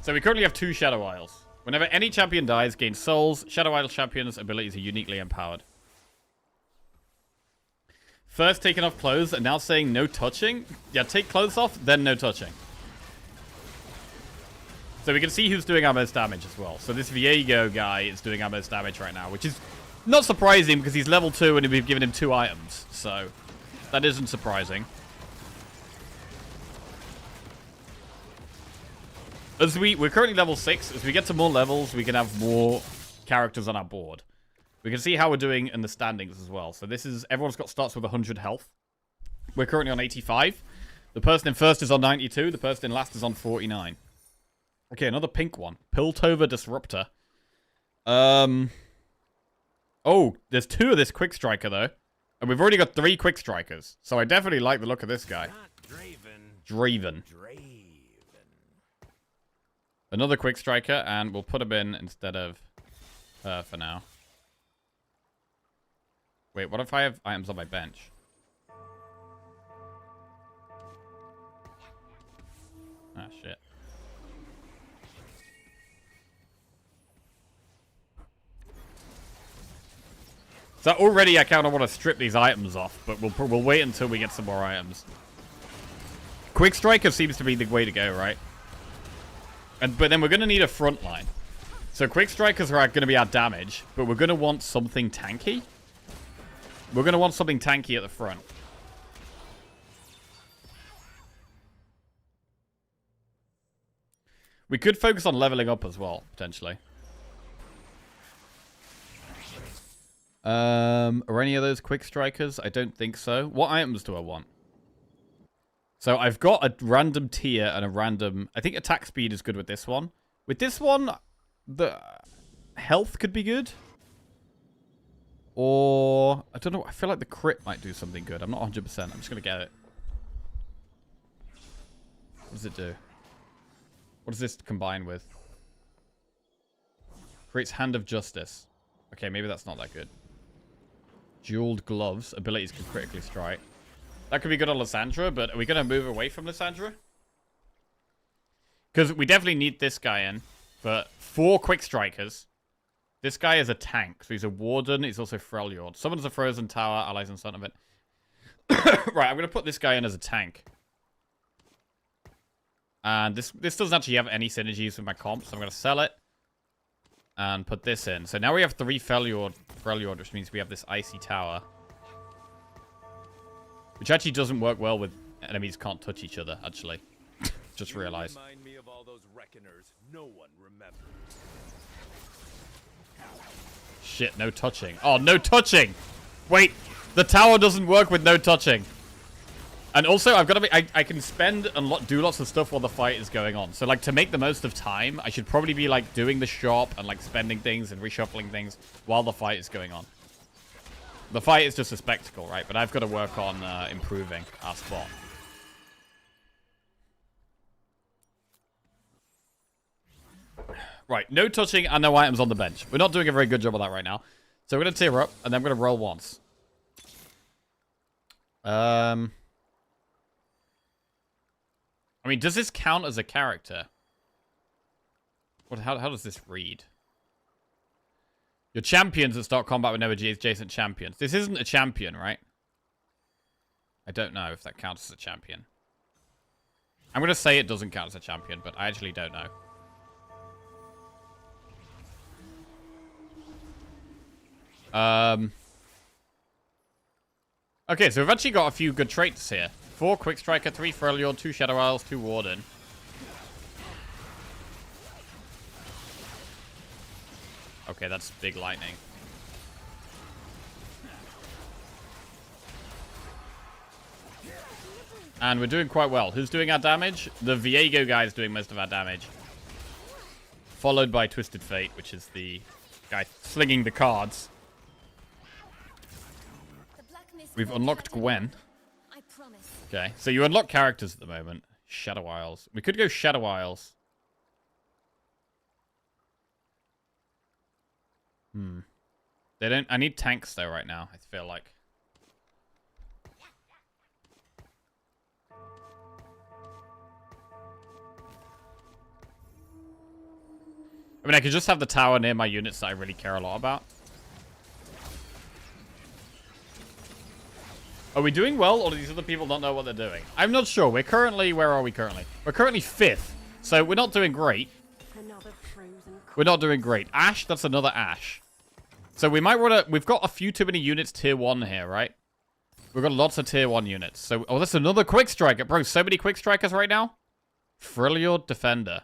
So we currently have 2 Shadow Isles. Whenever any champion dies, gains souls. Shadow Isle champions' abilities are uniquely empowered. First taking off clothes and now saying no touching. Yeah, take clothes off, then no touching. So we can see who's doing our most damage as well. So this Viego guy is doing our most damage right now, which is not surprising because he's level 2 and we've given him 2 items. So that isn't surprising. We're currently level 6. As we get to more levels, we can have more characters on our board. We can see how we're doing in the standings as well. So this is, everyone's starts with 100 health. We're currently on 85. The person in first is on 92. The person in last is on 49. Okay, another pink one. Piltover Disruptor. Oh, there's 2 of this Quick Striker, though. And we've already got 3 Quick Strikers. So I definitely like the look of this guy. Draven. Another Quick Striker, and we'll put him in instead of her for now. Wait, what if I have items on my bench? Ah, shit. So already I kind of want to strip these items off, but we'll wait until we get some more items. Quick Striker seems to be the way to go, right? But then we're going to need a front line. So Quick Strikers are going to be our damage, but we're going to want something tanky. We're going to want something tanky at the front. We could focus on leveling up as well, potentially. Are any of those Quick Strikers? I don't think so. What items do I want? So I've got a random tier and a random... I think attack speed is good with this one. With this one, the health could be good. Or... I don't know. I feel like the crit might do something good. I'm not 100%. I'm just going to get it. What does it do? What does this combine with? Creates Hand of Justice. Okay, maybe that's not that good. Jeweled Gloves. Abilities can critically strike. That could be good on Lysandra, but are we going to move away from Lysandra? Because we definitely need this guy in for 4 Quick Strikers. This guy is a tank, so he's a Warden. He's also Freljord. Summons a Frozen Tower, allies in front of it. Right, I'm going to put this guy in as a tank. And this doesn't actually have any synergies with my comp, so I'm going to sell it. And put this in. So now we have 3 Freljord, which means we have this Icy Tower. Which actually doesn't work well with enemies can't touch each other, actually. Just realized. Remind me of all those reckoners no one remembers. Shit, no touching. Oh, no touching! Wait, the tower doesn't work with no touching. And also, I've got to be... I can spend and do lots of stuff while the fight is going on. So, like, to make the most of time, I should probably be, like, doing the shop and, like, spending things and reshuffling things while the fight is going on. The fight is just a spectacle, right? But I've got to work on improving our spot. Right, no touching and no items on the bench. We're not doing a very good job of that right now. So we're going to tear up, and then we're going to roll once. I mean, does this count as a character? How does this read? Your champions that start combat with no adjacent champions. This isn't a champion, right? I don't know if that counts as a champion. I'm going to say it doesn't count as a champion, but I actually don't know. Okay, so we've actually got a few good traits here. 4 Quick Striker, 3 Freljord, 2 Shadow Isles, 2 Warden. Okay, that's big lightning. And we're doing quite well. Who's doing our damage? The Viego guy is doing most of our damage. Followed by Twisted Fate, which is the guy slinging the cards. We've unlocked Gwen. Okay, so you unlock characters at the moment. Shadow Isles. We could go Shadow Isles. They don't... I need tanks, though, right now, I feel like. I mean, I could just have the tower near my units that I really care a lot about. Are we doing well, or do these other people not know what they're doing? I'm not sure. We're currently... Where are we currently? We're currently 5th. So we're not doing great. We're not doing great. Ash, that's another Ash. So we might want to... We've got a few too many units tier 1 here, right? We've got lots of tier 1 units. So, oh, that's another quick striker. Bro, so many quick strikers right now. Freljord Defender.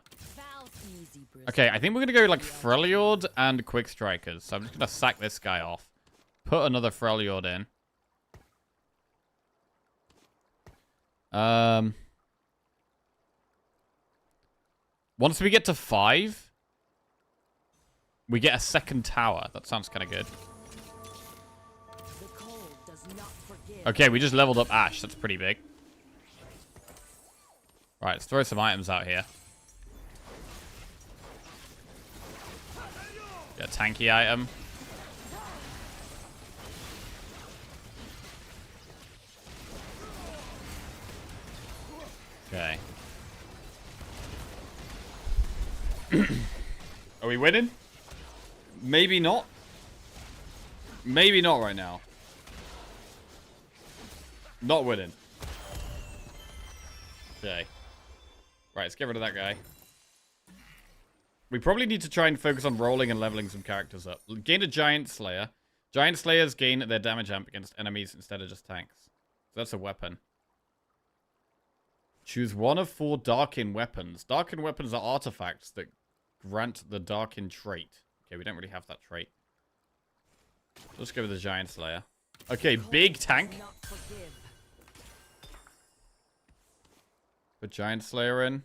Okay, I think we're going to go like Freljord and quick strikers. So I'm just going to sack this guy off. Put another Freljord in. Once we get to 5, we get a second tower. That sounds kind of good. Okay, we just leveled up Ash. That's pretty big. Right, let's throw some items out here. Get a tanky item. Okay. Are we winning? Maybe not. Maybe not right now. Not winning. Okay. Right, let's get rid of that guy. We probably need to try and focus on rolling and leveling some characters up. Gain a Giant Slayer. Giant Slayers gain their damage amp against enemies instead of just tanks. So that's a weapon. Choose one of 4 Darkin weapons. Darkin weapons are artifacts that grant the Darkin trait. Okay, we don't really have that trait. Let's go with the Giant Slayer. Okay, big tank. Put Giant Slayer in.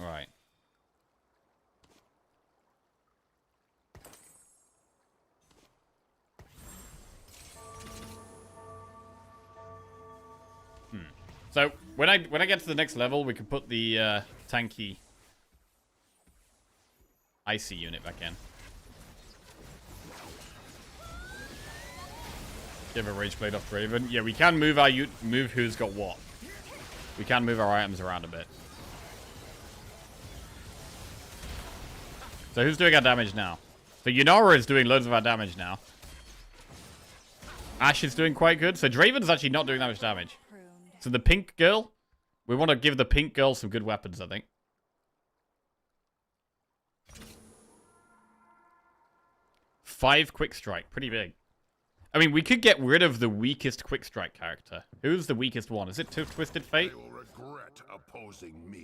Alright. So when I get to the next level, we can put the tanky icy unit back in. Give a rage blade off Draven. Yeah, we can move our move who's got what. We can move our items around a bit. So who's doing our damage now? So Yunara is doing loads of our damage now. Ash is doing quite good. So Draven's actually not doing that much damage. So the pink girl, we want to give the pink girl some good weapons, I think. Five quick strike, pretty big. I mean, we could get rid of the weakest quick strike character. Who's the weakest one? Is it Twisted Fate?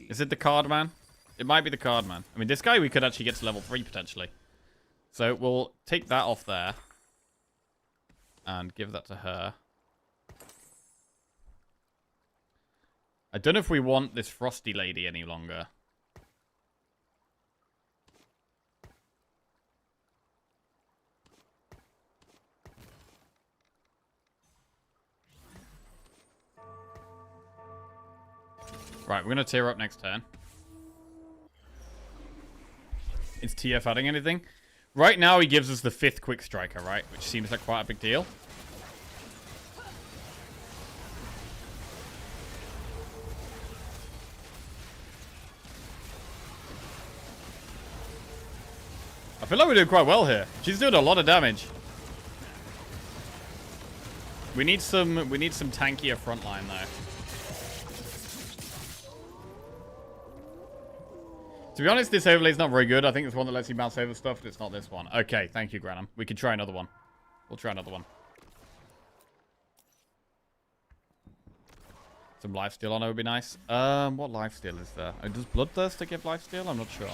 Is it the Card Man? It might be the Card Man. I mean, this guy we could actually get to level 3 potentially. So we'll take that off there. And give that to her. I don't know if we want this Frosty lady any longer. Right, we're going to tear up next turn. Is TF adding anything? Right now he gives us the 5th quick striker, right? Which seems like quite a big deal. I feel like we're doing quite well here. She's doing a lot of damage. We need some tankier frontline though. To be honest, this overlay is not very good. I think it's one that lets you bounce over stuff, but it's not this one. Okay, thank you, Granum. We can try another one. We'll try another one. Some lifesteal on it would be nice. What lifesteal is there? Does Bloodthirster give lifesteal? I'm not sure.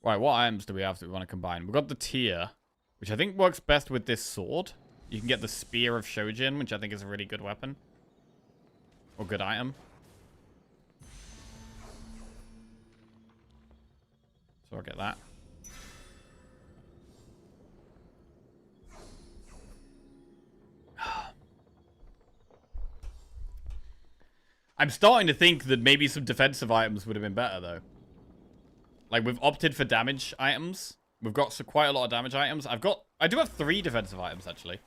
Right, what items do we have that we want to combine? We've got the Tear, which I think works best with this sword. You can get the Spear of Shojin, which I think is a really good weapon. Or good item. So I'll get that. I'm starting to think that maybe some defensive items would have been better, though. Like, we've opted for damage items. We've got quite a lot of damage items. I do have 3 defensive items, actually.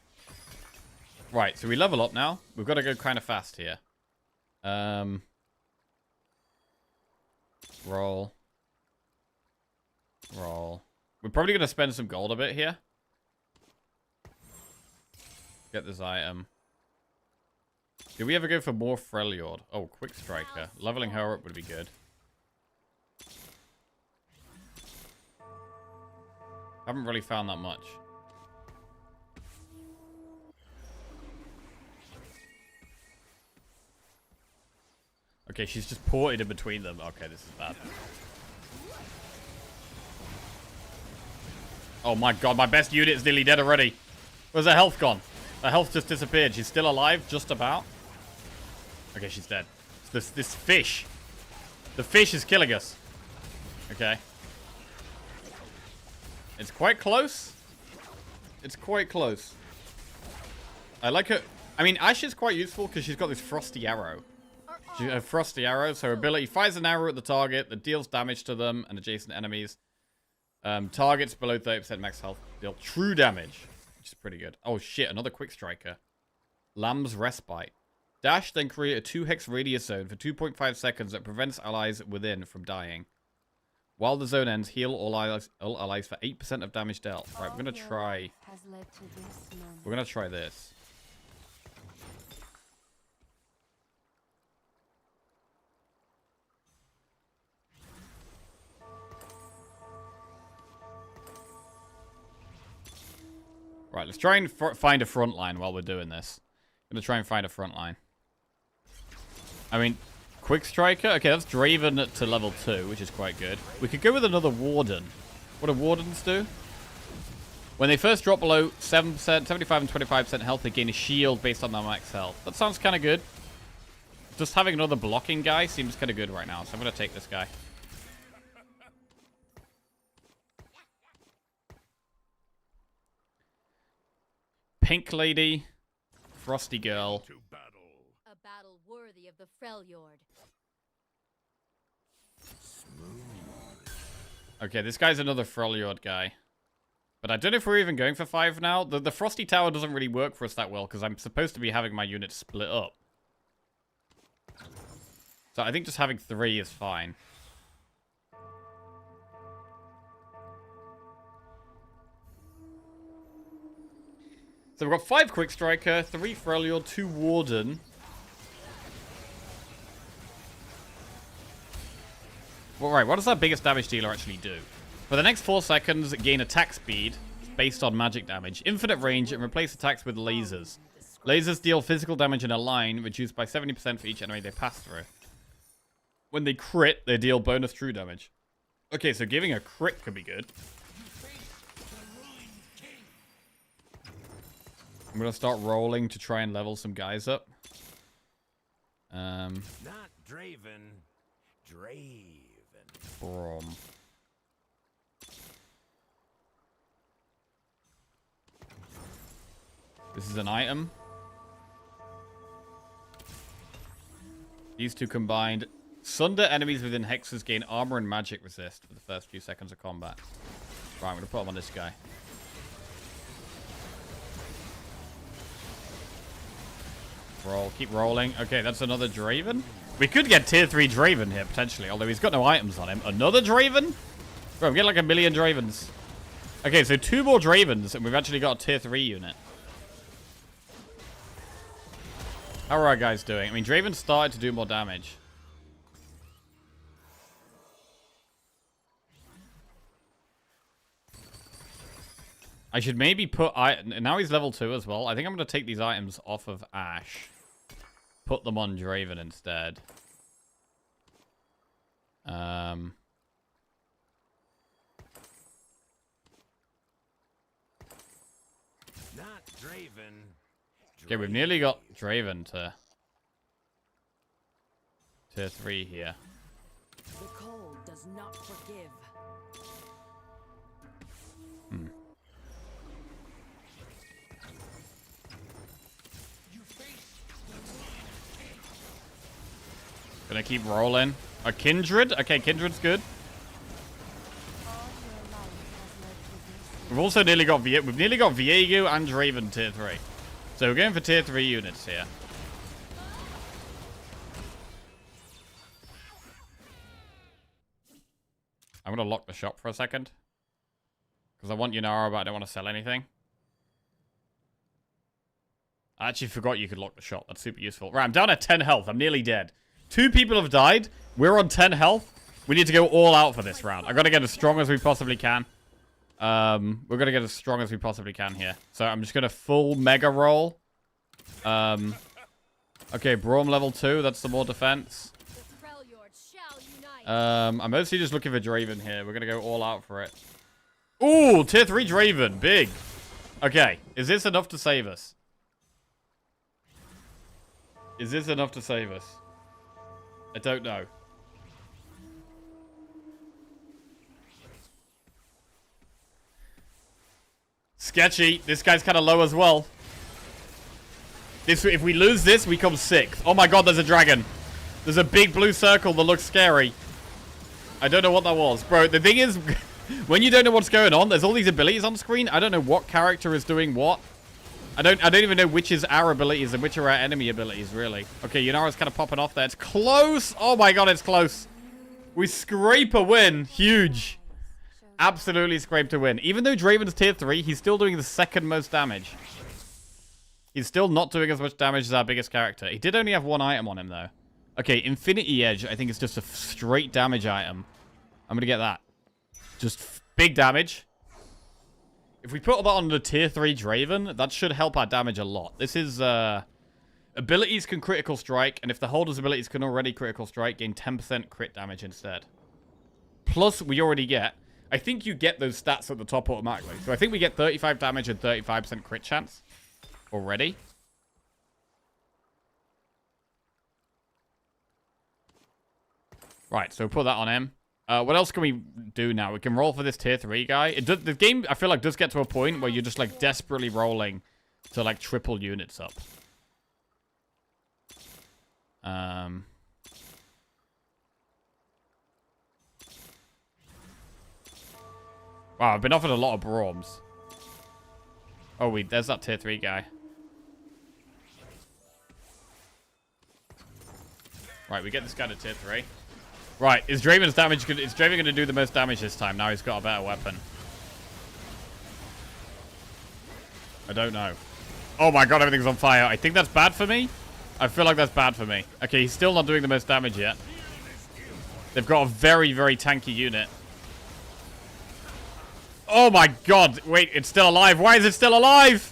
Right, so we level up now. We've got to go kind of fast here. Roll. Roll. We're probably going to spend some gold a bit here. Get this item. Did we ever go for more Freljord? Oh, Quick Striker. Leveling her up would be good. Haven't really found that much. Okay, she's just ported in between them. Okay, this is bad. Oh my god, my best unit is nearly dead already. Where's her health gone? Her health just disappeared. She's still alive, just about. Okay, she's dead. This fish. The fish is killing us. Okay. It's quite close. It's quite close. I like her. I mean, Ash is quite useful because she's got this frosty arrow. She has frosty arrows. Her ability fires an arrow at the target that deals damage to them and adjacent enemies. Targets below 30% max health deal true damage, which is pretty good. Oh shit, another Quick Striker. Lamb's Respite. Dash, then create a 2-hex radius zone for 2.5 seconds that prevents allies within from dying. While the zone ends, heal all allies for 8% of damage dealt. Right, we're gonna try. We're gonna try this. Right, let's try and find a front line while we're doing this. I'm gonna try and find a front line. I mean, Quick Striker? Okay, that's Draven to level 2, which is quite good. We could go with another Warden. What do Wardens do? When they first drop below 7%, 75 and 25% health, they gain a shield based on their max health. That sounds kind of good. Just having another blocking guy seems kind of good right now, so I'm gonna take this guy. Pink Lady, Frosty Girl. A battle worthy of the Freljord. Okay, this guy's another Freljord guy. But I don't know if we're even going for 5 now. The Frosty Tower doesn't really work for us that well because I'm supposed to be having my unit split up. So I think just having 3 is fine. So we've got 5 Quick Striker, 3 Freljord, 2 Warden. Well, right, what does our biggest damage dealer actually do? For the next 4 seconds, gain attack speed based on magic damage, infinite range, and replace attacks with lasers. Lasers deal physical damage in a line, reduced by 70% for each enemy they pass through. When they crit, they deal bonus true damage. Okay, so giving a crit could be good. I'm going to start rolling to try and level some guys up. Not Draven. Draven. From. This is an item. These two combined. Sunder enemies within hexes gain armor and magic resist for the first few seconds of combat. Right, I'm going to put them on this guy. Roll, keep rolling. Okay, that's another Draven. We could get tier 3 Draven here, potentially, although he's got no items on him. Another Draven? Bro, we get like 1 million Dravens. Okay, so 2 more Dravens, and we've actually got a tier 3 unit. How are our guys doing? I mean, Draven started to do more damage. I should maybe put... Now he's level 2 as well. I think I'm going to take these items off of Ash. Put them on Draven instead. Not Draven. Okay, we've nearly got Draven to tier 3 here. The cold does not forgive. Gonna keep rolling. A Kindred? Okay, Kindred's good. We've also nearly got we've nearly got Viego and Draven tier 3. So we're going for tier 3 units here. I'm going to lock the shop for a second. Because I want Yunara, but I don't want to sell anything. I actually forgot you could lock the shop. That's super useful. Right, I'm down at 10 health. I'm nearly dead. 2 people have died. We're on 10 health. We need to go all out for this round. I've got to get as strong as we possibly can. We're going to get as strong as we possibly can here. So I'm just going to full mega roll. Okay, Braum level 2. That's some more defense. I'm mostly just looking for Draven here. We're going to go all out for it. Ooh, tier 3 Draven. Big. Okay, is this enough to save us? Is this enough to save us? I don't know. Sketchy. This guy's kind of low as well. If we lose this, we come 6th. Oh my god, there's a dragon. There's a big blue circle that looks scary. I don't know what that was. Bro, the thing is, when you don't know what's going on, there's all these abilities on screen. I don't know what character is doing what. I don't even know which is our abilities and which are our enemy abilities, really. Okay, Yunara's kind of popping off there. It's close. Oh my god, it's close. We scrape a win. Huge. Absolutely scraped a win. Even though Draven's tier 3, he's still doing the 2nd most damage. He's still not doing as much damage as our biggest character. He did only have 1 item on him, though. Okay, Infinity Edge, I think it's just a straight damage item. I'm going to get that. Just big damage. If we put that on the tier 3 Draven, that should help our damage a lot. This is, abilities can critical strike, and if the holder's abilities can already critical strike, gain 10% crit damage instead. Plus, we already get... I think you get those stats at the top automatically. So I think we get 35 damage and 35% crit chance already. Right, so put that on him. What else can we do now? We can roll for this tier 3 guy. The game, I feel like, does get to a point where you're just, like, desperately rolling to, like, triple units up. Wow, I've been offered a lot of Braums. Oh, wait, there's that tier 3 guy. Right, we get this guy to tier 3. Right, is Draven's damage good? Is Draven going to do the most damage this time? Now he's got a better weapon. I don't know. Oh my god, everything's on fire. I think that's bad for me. I feel like that's bad for me. Okay, he's still not doing the most damage yet. They've got a very, very tanky unit. Oh my god. Wait, it's still alive. Why is it still alive?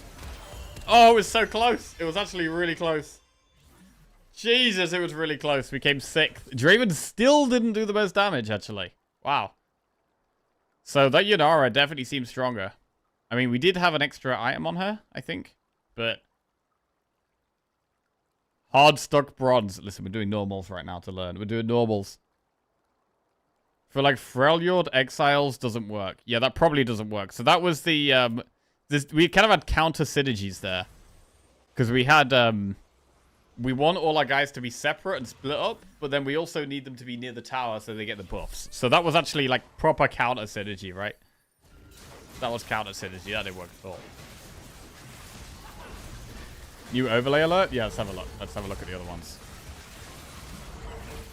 Oh, it was so close. It was actually really close. Jesus, it was really close. We came 6th. Draven still didn't do the most damage, actually. Wow. So that Yunara definitely seems stronger. I mean, we did have an extra item on her, I think. But... hard stuck bronze. Listen, we're doing normals right now to learn. We're doing normals. For like Freljord Exiles doesn't work. Yeah, that probably doesn't work. So that was the... we kind of had counter synergies there. Because we had... we want all our guys to be separate and split up, but then we also need them to be near the tower so they get the buffs. So that was actually like proper counter synergy, right? That was counter synergy. That didn't work at all. New overlay alert? Yeah, let's have a look. Let's have a look at the other ones.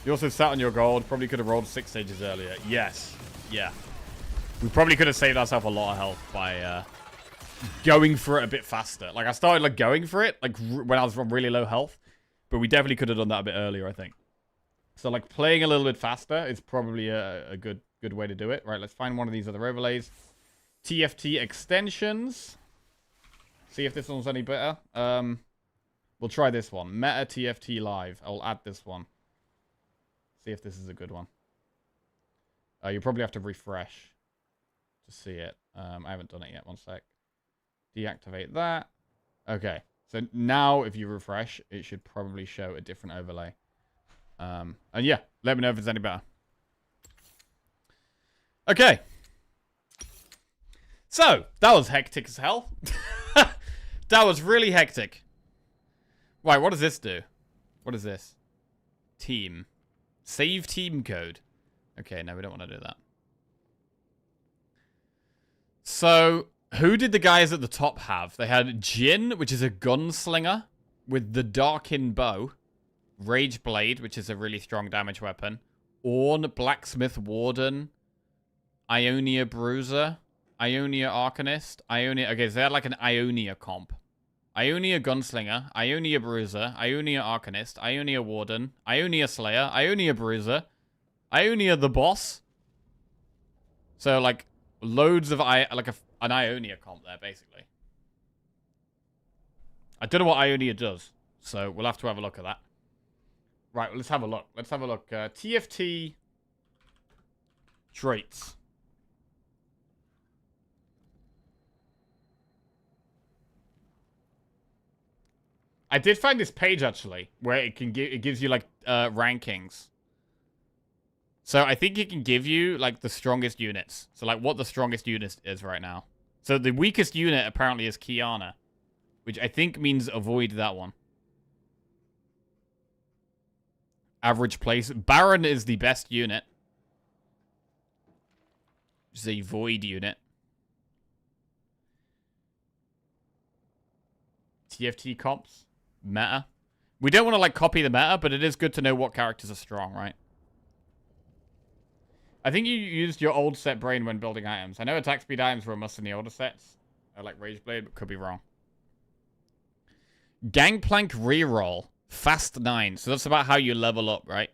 You also sat on your gold. Probably could have rolled 6 stages earlier. Yes. Yeah. We probably could have saved ourselves a lot of health by going for it a bit faster. Like, I started like going for it like when I was on really low health. But we definitely could have done that a bit earlier, I think. So, like, playing a little bit faster is probably a good way to do it. Right, let's find one of these other overlays. TFT extensions. See if this one's any better. We'll try this one. Meta TFT Live. I'll add this one. See if this is a good one. You probably have to refresh to see it. I haven't done it yet. One sec. Deactivate that. Okay. So now if you refresh, it should probably show a different overlay. And yeah, let me know if it's any better. Okay. So, that was hectic as hell. That was really hectic. Right, what does this do? What is this? Team. Save team code. Okay, no, we don't want to do that. So, Who did the guys at the top have? They had Jin, which is a gunslinger with the Darkin bow. Rage Blade, which is a really strong damage weapon. Ornn, Blacksmith Warden. Ionia Bruiser. Ionia Arcanist. Ionia... Okay, so they had like an Ionia comp. Ionia Gunslinger. Ionia Bruiser. Ionia Arcanist. Ionia Warden. Ionia Slayer. Ionia Bruiser. Ionia the Boss. So, like, loads of... an Ionia comp there, basically. I don't know what Ionia does, so we'll have to have a look at that. Right, well, let's have a look. Let's have a look. TFT traits. I did find this page, actually, where it gives you, like, rankings. So I think it can give you, like, the strongest units. So, like, what the strongest unit is right now. So the weakest unit, apparently, is Kiana. Which I think means avoid that one. Average place. Baron is the best unit. Which is a void unit. TFT comps. Meta. We don't want to, like, copy the meta, but it is good to know what characters are strong, right? I think you used your old set brain when building items. I know attack speed items were a must in the older sets. Like Rage Blade, but could be wrong. Gangplank reroll. Fast 9. So that's about how you level up, right?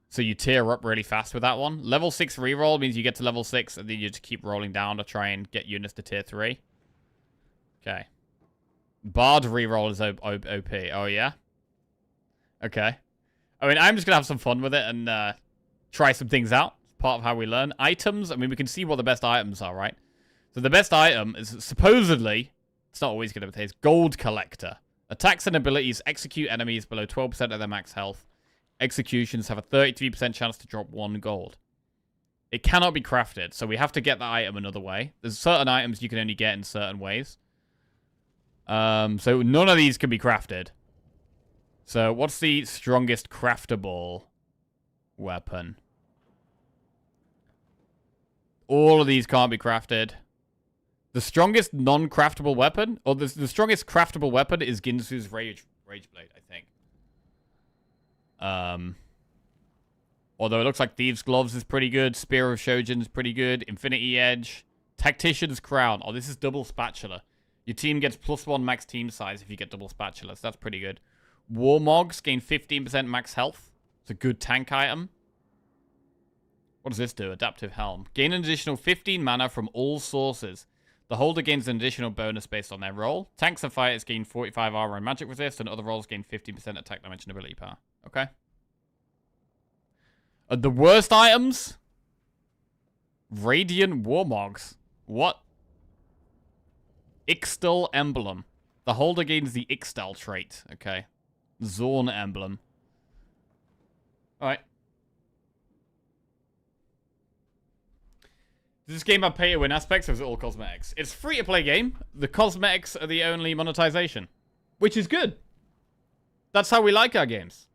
So you tier up really fast with that one. Level 6 reroll means you get to level 6 and then you just keep rolling down to try and get units to tier 3. Okay. Bard reroll is OP. Oh, yeah? Okay. I mean, I'm just going to have some fun with it and try some things out. It's part of how we learn. Items. I mean, we can see what the best items are, right? So the best item is supposedly, it's not always going to be the case, Gold Collector. Attacks and abilities execute enemies below 12% of their max health. Executions have a 33% chance to drop 1 gold. It cannot be crafted, so we have to get the item another way. There's certain items you can only get in certain ways. So none of these can be crafted. So what's the strongest craftable weapon? All of these can't be crafted. The strongest non-craftable weapon, or the strongest craftable weapon is Ginsu's Rage Blade, I think. Although it looks like Thieves' Gloves is pretty good. Spear of Shojin is pretty good. Infinity Edge. Tactician's Crown. Oh, this is double spatula. Your team gets +1 max team size if you get double spatulas. That's pretty good. Warmogs gain 15% max health. It's a good tank item. What does this do? Adaptive Helm. Gain an additional 15 mana from all sources. The holder gains an additional bonus based on their roll. Tanks and fighters gain 45 armor and magic resist, and other rolls gain 15% attack damage and ability power. Okay. The worst items? Radiant Warmogs. What? Ixtal Emblem. The holder gains the Ixtal trait. Okay. Zorn Emblem. Alright. Does this game have pay-to-win aspects, or is it all cosmetics? It's a free-to-play game. The cosmetics are the only monetization. Which is good. That's how we like our games.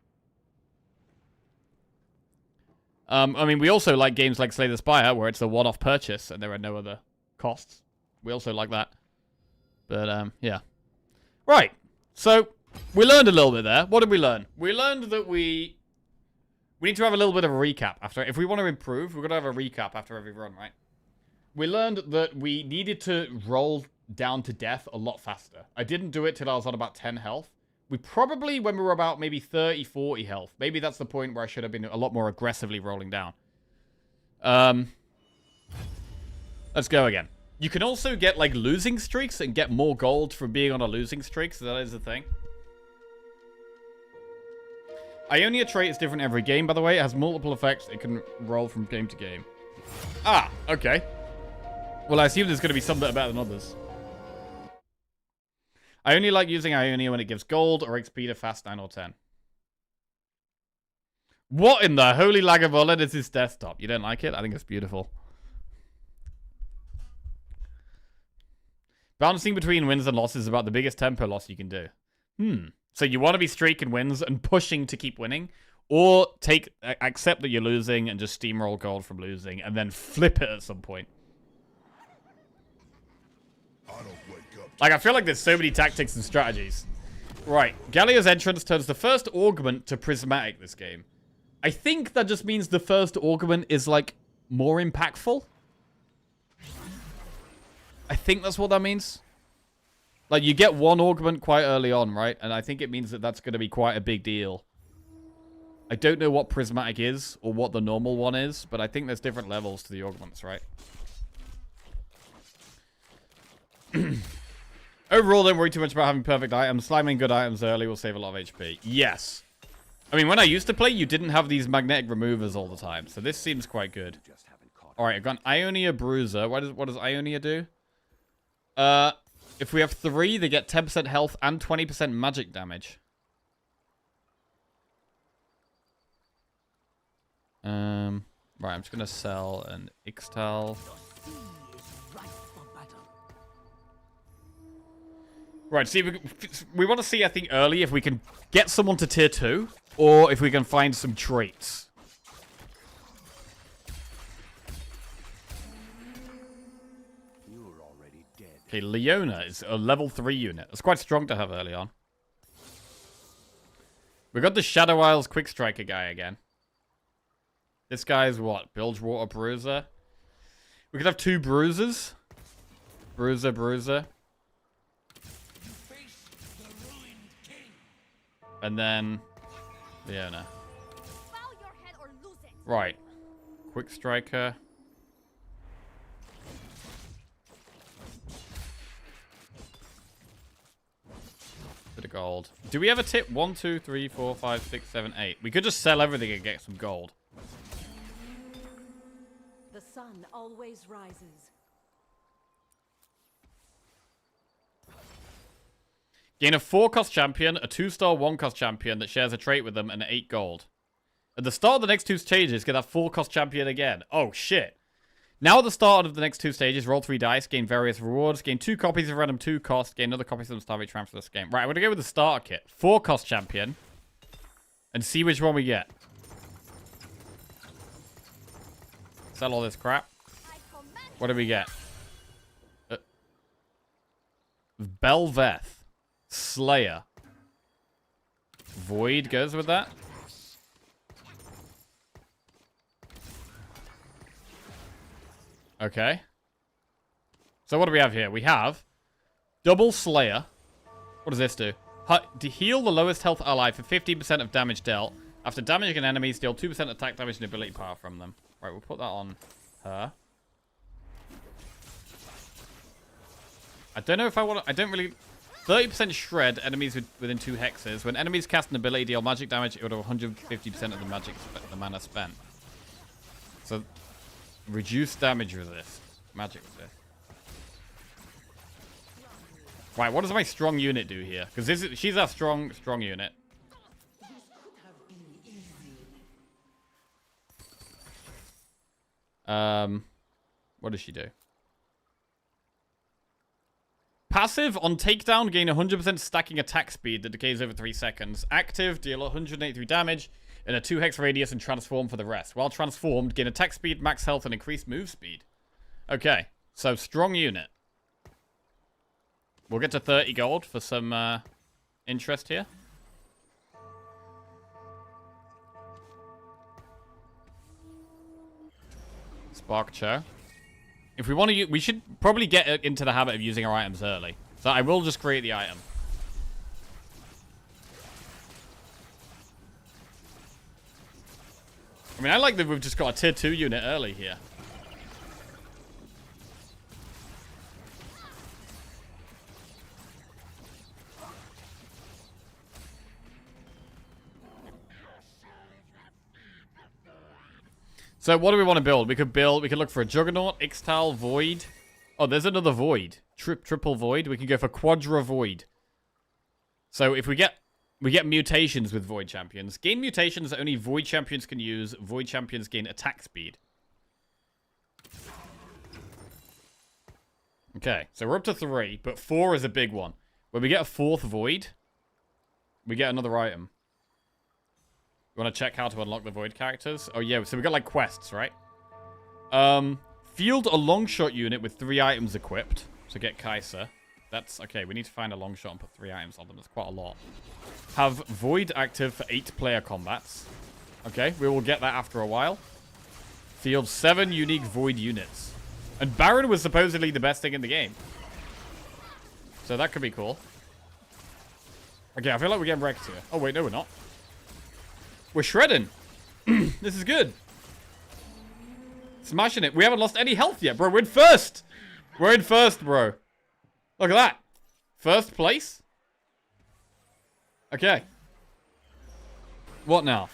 I mean, we also like games like Slay the Spire, where it's a one-off purchase, and there are no other costs. We also like that. But, yeah. Right. So, we learned a little bit there. What did we learn? We learned that we need to have a little bit of a recap. If we want to improve, we've got to have a recap after every run, right? We learned that we needed to roll down to death a lot faster. I didn't do it till I was on about 10 health. We probably, when we were about maybe 30, 40 health, maybe that's the point where I should have been a lot more aggressively rolling down. Let's go again. You can also get, like, losing streaks and get more gold from being on a losing streak, so that is the thing. Ionia trait is different every game, by the way. It has multiple effects. It can roll from game to game. Ah, okay. Well, I assume there's going to be some that are better than others. I only like using Ionia when it gives gold or XP to fast 9 or 10. What in the holy Lagavulin is this desktop? You don't like it? I think it's beautiful. Balancing between wins and losses is about the biggest tempo loss you can do. So you want to be streaking wins and pushing to keep winning, or accept that you're losing and just steamroll gold from losing and then flip it at some point. Like, I feel like there's so many tactics and strategies. Right. Gallia's entrance turns the first augment to prismatic this game. I think that just means the first augment is, like, more impactful. I think that's what that means. Like, you get one augment quite early on, right? And I think it means that that's going to be quite a big deal. I don't know what prismatic is or what the normal one is, but I think there's different levels to the augments, right? Overall, don't worry too much about having perfect items. Sliming good items early will save a lot of HP. Yes. I mean, when I used to play, you didn't have these magnetic removers all the time, so this seems quite good. Alright, I've got an Ionia Bruiser. What does Ionia do? If we have 3, they get 10% health and 20% magic damage. Right, I'm just gonna sell an Ixtal. Right, see, we want to see, I think, early if we can get someone to tier 2, or if we can find some traits. Okay, Leona is a level 3 unit. That's quite strong to have early on. We got the Shadow Isles Quick Striker guy again. This guy's what? Bilgewater Bruiser? We could have 2 Bruisers. Bruiser. And then Leona. Right. Quick Striker. Bit of gold. Do we have a tip? 1, 2, 3, 4, 5, 6, 7, 8. We could just sell everything and get some gold. The sun always rises. Gain a 4-cost champion, a 2-star 1-cost champion that shares a trait with them, and 8 gold. At the start of the next 2 stages, get that 4-cost champion again. Oh, shit. Now at the start of the next 2 stages, roll 3 dice, gain various rewards, gain 2 copies of random 2 cost, gain another copy of some Starvate transfer this game. Right, I'm going to go with the starter kit. 4-cost champion. And see which one we get. Sell all this crap. What do we get? Belveth. Slayer. Void goes with that. Okay. So what do we have here? We have double Slayer. What does this do? To heal the lowest health ally for 15% of damage dealt. After damaging an enemy, steal 2% attack damage and ability power from them. Right, we'll put that on her. I don't know if I want to... I don't really... 30% shred enemies within 2 hexes. When enemies cast an ability deal magic damage, it would have 150% of the mana spent. So, reduce damage resist. Magic resist. Right, what does my strong unit do here? Because she's our strong unit. What does she do? Passive, on takedown, gain 100% stacking attack speed that decays over 3 seconds. Active, deal 183 damage in a 2-hex radius and transform for the rest. While transformed, gain attack speed, max health, and increased move speed. Okay, so strong unit. We'll get to 30 gold for some interest here. Spark Cho. If we want to, we should probably get into the habit of using our items early. So I will just create the item. I mean, I like that we've just got a tier 2 unit early here. So what do we want to build? We could look for a Juggernaut, Ixtal, Void. Oh, there's another Void. Triple Void. We can go for Quadra Void. So if we get mutations with Void champions. Gain mutations that only Void champions can use. Void champions gain attack speed. Okay, so we're up to 3, but 4 is a big one. When we get a 4th Void, we get another item. You want to check how to unlock the Void characters? Oh, yeah. So we got, like, quests, right? Field a long shot unit with 3 items equipped. So get Kaiser. That's okay. We need to find a long shot and put 3 items on them. That's quite a lot. Have Void active for 8-player combats. Okay, we will get that after a while. Field 7 unique Void units. And Baron was supposedly the best thing in the game. So that could be cool. Okay, I feel like we're getting wrecked here. Oh, wait, no, we're not. We're shredding. This is good. Smashing it. We haven't lost any health yet, bro. We're in first. We're in first, bro. Look at that. First place. Okay. What now?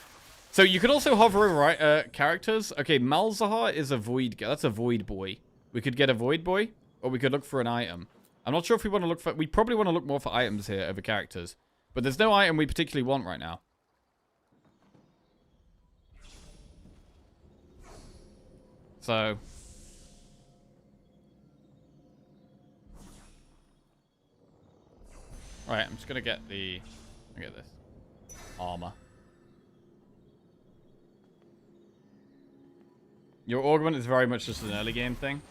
So you could also hover over characters. Okay, Malzahar is a void guy. That's a void boy. We could get a void boy, or we could look for an item. I'm not sure if we want to look for... We probably want to look more for items here over characters. But there's no item we particularly want right now. So... Right, I'm just going to get the... Look at this. Armor. Your augment is very much just an early game thing.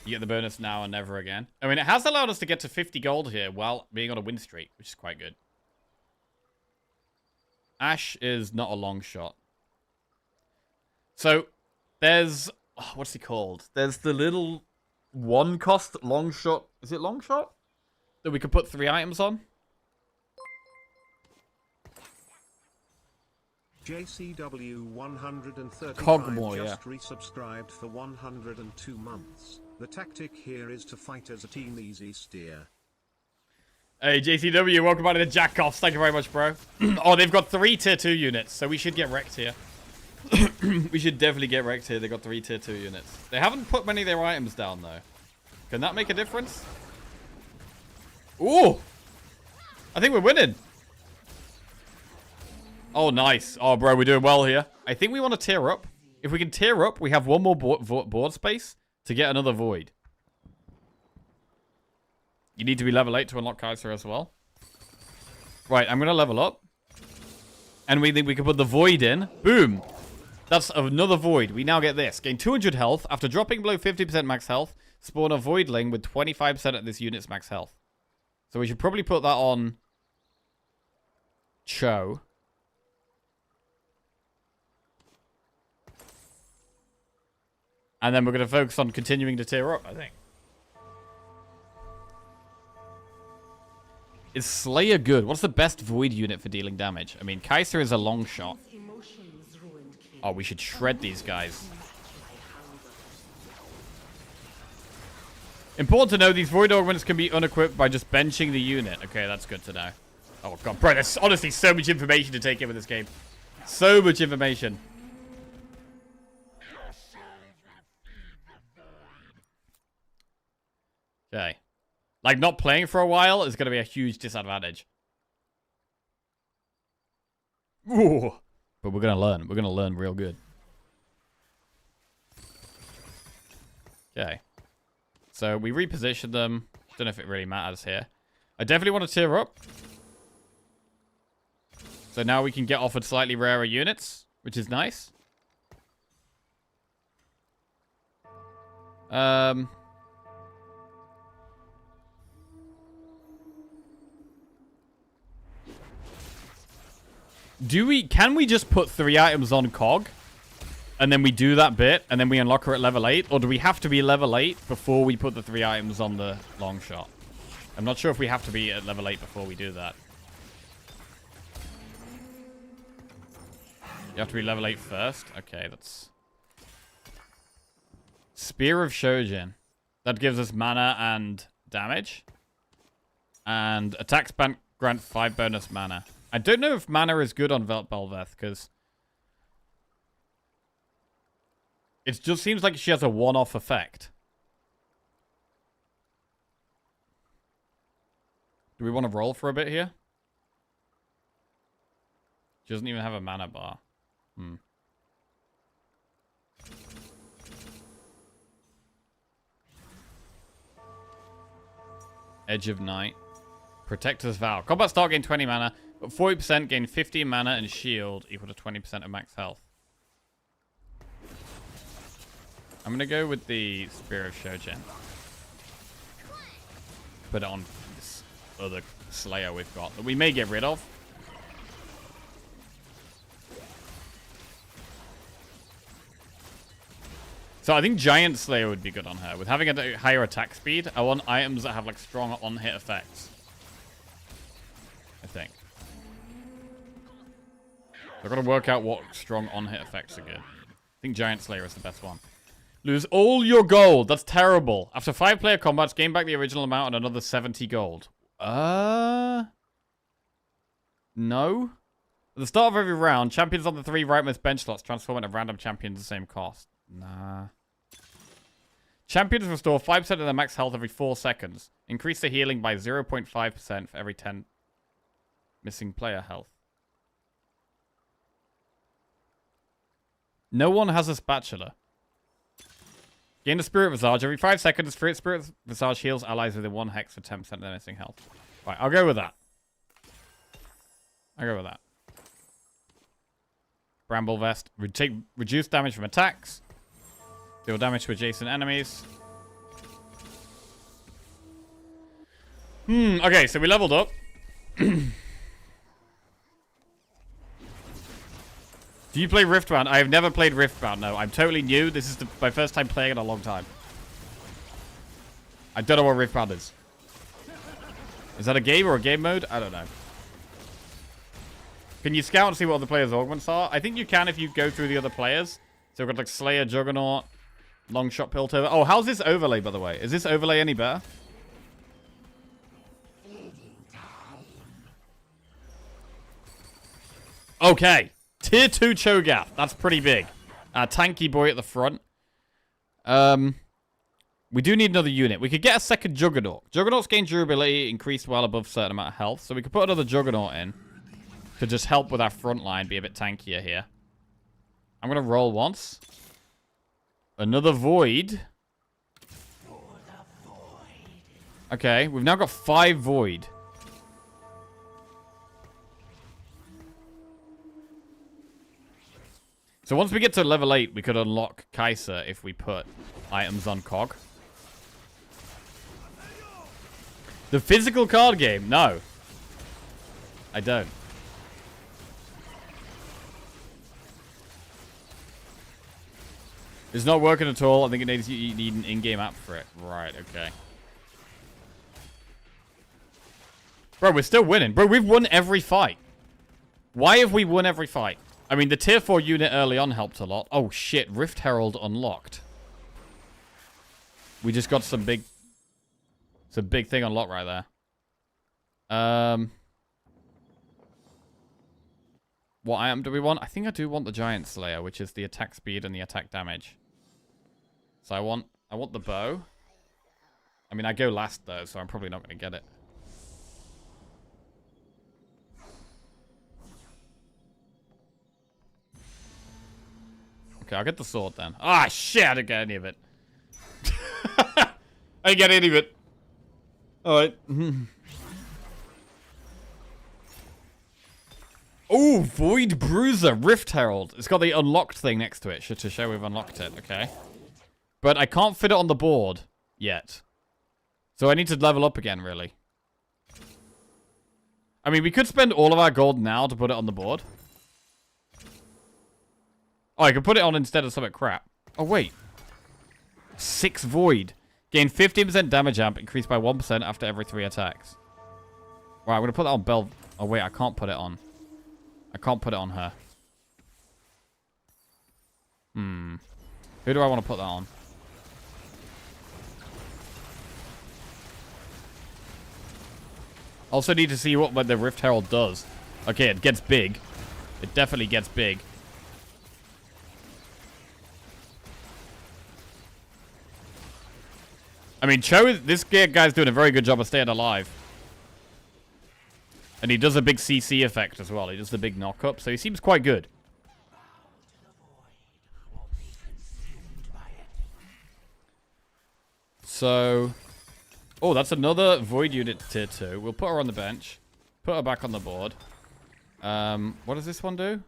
You get the bonus now and never again. I mean, it has allowed us to get to 50 gold here while being on a win streak, which is quite good. Ash is not a long shot. So, there's... Oh, what's he called? There's the little 1-cost long shot. Is it long shot? That we could put 3 items on? JCW 135 Cogmore, just resubscribed for 102 months. The tactic here is to fight as a team, easy steer. Hey, JCW, welcome back to the Jackoffs. Thank you very much, bro. Oh, they've got 3 tier 2 units, so we should get wrecked here. We should definitely get wrecked here. They got 3 tier 2 units. They haven't put many of their items down, though. Can that make a difference? Ooh! I think we're winning. Oh, nice. Oh, bro, we're doing well here. I think we want to tier up. If we can tier up, we have 1 more board space to get another void. You need to be level 8 to unlock Kaiser as well. Right, I'm going to level up. And we think we can put the void in. Boom. That's another void. We now get this. Gain 200 health. After dropping below 50% max health, spawn a voidling with 25% of this unit's max health. So we should probably put that on Cho. And then we're going to focus on continuing to tier up, I think. Is Slayer good? What's the best void unit for dealing damage? I mean, Kaiser is a long shot. Oh, we should shred these guys. Important to know, these void augments can be unequipped by just benching the unit. Okay, that's good to know. Oh, God. Bro, there's honestly so much information to take in with this game. So much information. Okay. Like, not playing for a while is going to be a huge disadvantage. Ooh. But we're going to learn. We're going to learn real good. Okay. So, we repositioned them. Don't know if it really matters here. I definitely want to tier up. So, now we can get offered slightly rarer units, which is nice. Can we just put 3 items on Cog? And then we do that bit, and then we unlock her at level 8? Or do we have to be level 8 before we put the 3 items on the long shot? I'm not sure if we have to be at level 8 before we do that. You have to be level 8 first? Okay, that's... Spear of Shojin. That gives us mana and damage. And attacks grant 5 bonus mana. I don't know if mana is good on Belveth, because... It just seems like she has a one-off effect. Do we want to roll for a bit here? She doesn't even have a mana bar. Edge of Night. Protector's Vow. Combat start gain 20 mana, but 40% gain 15 mana and shield equal to 20% of max health. I'm going to go with the Spear of Shojin. put it on this other Slayer we've got that we may get rid of. So I think Giant Slayer would be good on her. With having a higher attack speed, I want items that have like strong on-hit effects. I think. I've got to work out what strong on-hit effects are good. I think Giant Slayer is the best one. Lose all your gold. That's terrible. After 5-player combats, gain back the original amount and another 70 gold. No. At the start of every round, champions on the 3 rightmost bench slots transform into random champions at the same cost. Nah. Champions restore 5% of their max health every 4 seconds. Increase the healing by 0.5% for every 10 missing player health. No one has a spatula. Gain the Spirit Visage. Every 5 seconds, Spirit Visage heals allies within 1 hex for 10% of their missing health. Right, I'll go with that. I'll go with that. Bramble Vest. Take reduced damage from attacks. Deal damage to adjacent enemies. Okay, so we leveled up. Do you play Riftbound? I have never played Riftbound, no. I'm totally new. This is my first time playing in a long time. I don't know what Riftbound is. Is that a game or a game mode? I don't know. Can you scout and see what other players' augments are? I think you can if you go through the other players. So we've got like Slayer, Juggernaut, Longshot, Piltover. Oh, how's this overlay, by the way? Is this overlay any better? Okay. Tier 2 Cho'Gath. That's pretty big. Tanky boy at the front. We do need another unit. We could get a second Juggernaut. Juggernauts gain durability increased well above a certain amount of health. So we could put another Juggernaut in. To just help with our front line, be a bit tankier here. I'm going to roll once. Another Void. Okay, we've now got 5 Void. So once we get to level 8, we could unlock Kai'Sa if we put items on Cog. The physical card game? No. I don't. It's not working at all. I think it needs you need an in-game app for it. Right, okay. Bro, we're still winning. Bro, we've won every fight. Why have we won every fight? I mean, the tier 4 unit early on helped a lot. Oh, shit. Rift Herald unlocked. We just got some big thing unlocked right there. What item do we want? I think I do want the Giant Slayer, which is the attack speed and the attack damage. So I want the bow. I mean, I go last though, so I'm probably not going to get it. Okay, I'll get the sword then. Ah, shit, I didn't get any of it. I didn't get any of it. Alright. Oh, Void Bruiser, Rift Herald. It's got the unlocked thing next to it to show we've unlocked it, okay. But I can't fit it on the board yet. So I need to level up again, really. I mean, we could spend all of our gold now to put it on the board. Oh, I could put it on instead of something crap. Oh, wait. 6 Void. Gain 15% damage amp, increased by 1% after every 3 attacks. Right, I'm going to put that on Bell. Oh, wait, I can't put it on. I can't put it on her. Who do I want to put that on? Also need to see what the Rift Herald does. Okay, it gets big. It definitely gets big. I mean, this guy's doing a very good job of staying alive. And he does a big CC effect as well. He does the big knock-up, so he seems quite good. So... Oh, that's another Void unit tier 2. We'll put her on the bench. Put her back on the board. What does this one do?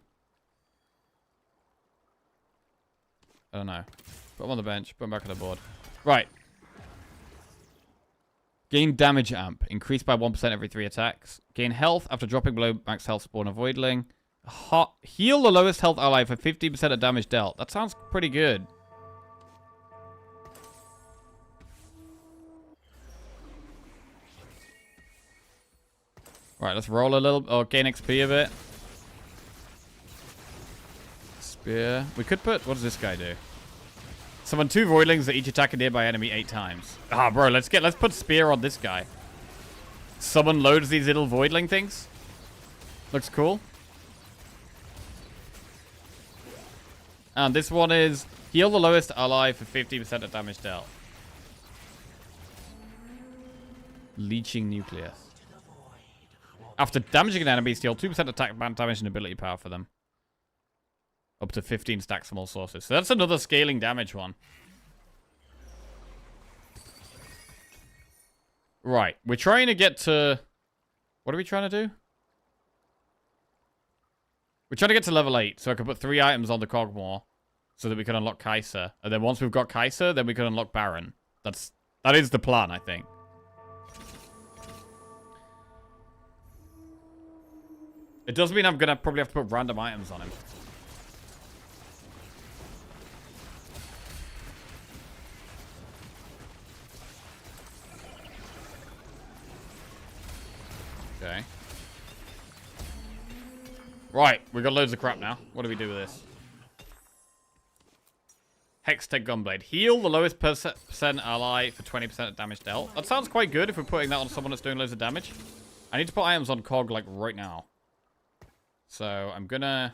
I don't know. Put them on the bench. Put them back on the board. Right. Gain damage amp. Increased by 1% every 3 attacks. Gain health after dropping below max health spawn avoiding. Heal the lowest health ally for 50% of damage dealt. That sounds pretty good. Right, let's roll a little, or gain XP a bit. Spear. We could put, what does this guy do? Summon 2 voidlings that each attack a nearby enemy 8 times. Ah, bro, let's put Spear on this guy. Summon loads these little voidling things. Looks cool. And this one is heal the lowest ally for 50% of damage dealt. Leeching Nucleus. After damaging an enemy, deal 2% attack damage and ability power for them. Up to 15 stacks from all sources. So that's another scaling damage one. Right. We're trying to get to... What are we trying to do? We're trying to get to level 8, so I can put 3 items on the Cogmore, so that we can unlock Kaiser. And then once we've got Kaiser, then we can unlock Baron. That is the plan, I think. It does mean I'm gonna probably have to put random items on him. Okay. Right, we got loads of crap now. What do we do with this? Hextech Gunblade. Heal the lowest percent ally for 20% of damage dealt. That sounds quite good if we're putting that on someone that's doing loads of damage. I need to put items on Cog, like, right now. So, I'm gonna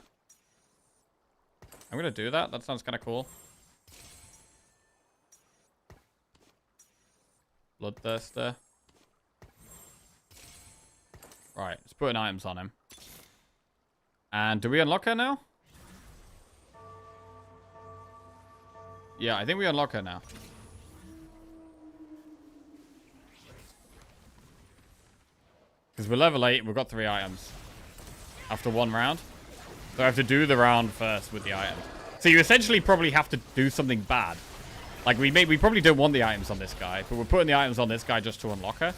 do that. That sounds kind of cool. Bloodthirster. Right, let's put in items on him. And do we unlock her now? Yeah, I think we unlock her now. Because we're level 8, we've got 3 items. After 1 round. So I have to do the round first with the items. So you essentially probably have to do something bad. Like, we probably don't want the items on this guy, but we're putting the items on this guy just to unlock her.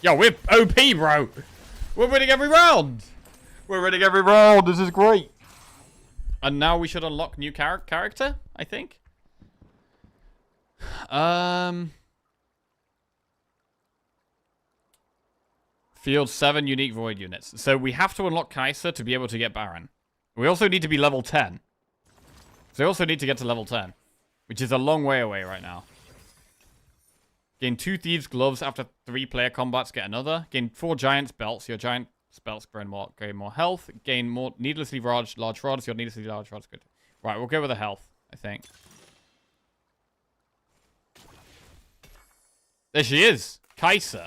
Yo, we're OP, bro! We're winning every round! We're winning every round! This is great! And now we should unlock new character, I think. Field 7 unique void units. So we have to unlock Kaiser to be able to get Baron. We also need to be level 10. So we also need to get to level 10. Which is a long way away right now. Gain 2 Thieves' Gloves after 3 player combats. Get another. Gain 4 Giant's Belts. Your Giant Belts gain more health. Gain more needlessly large rods. Your needlessly large rods. Good. Right, we'll go with the health, I think. There she is. Kaiser.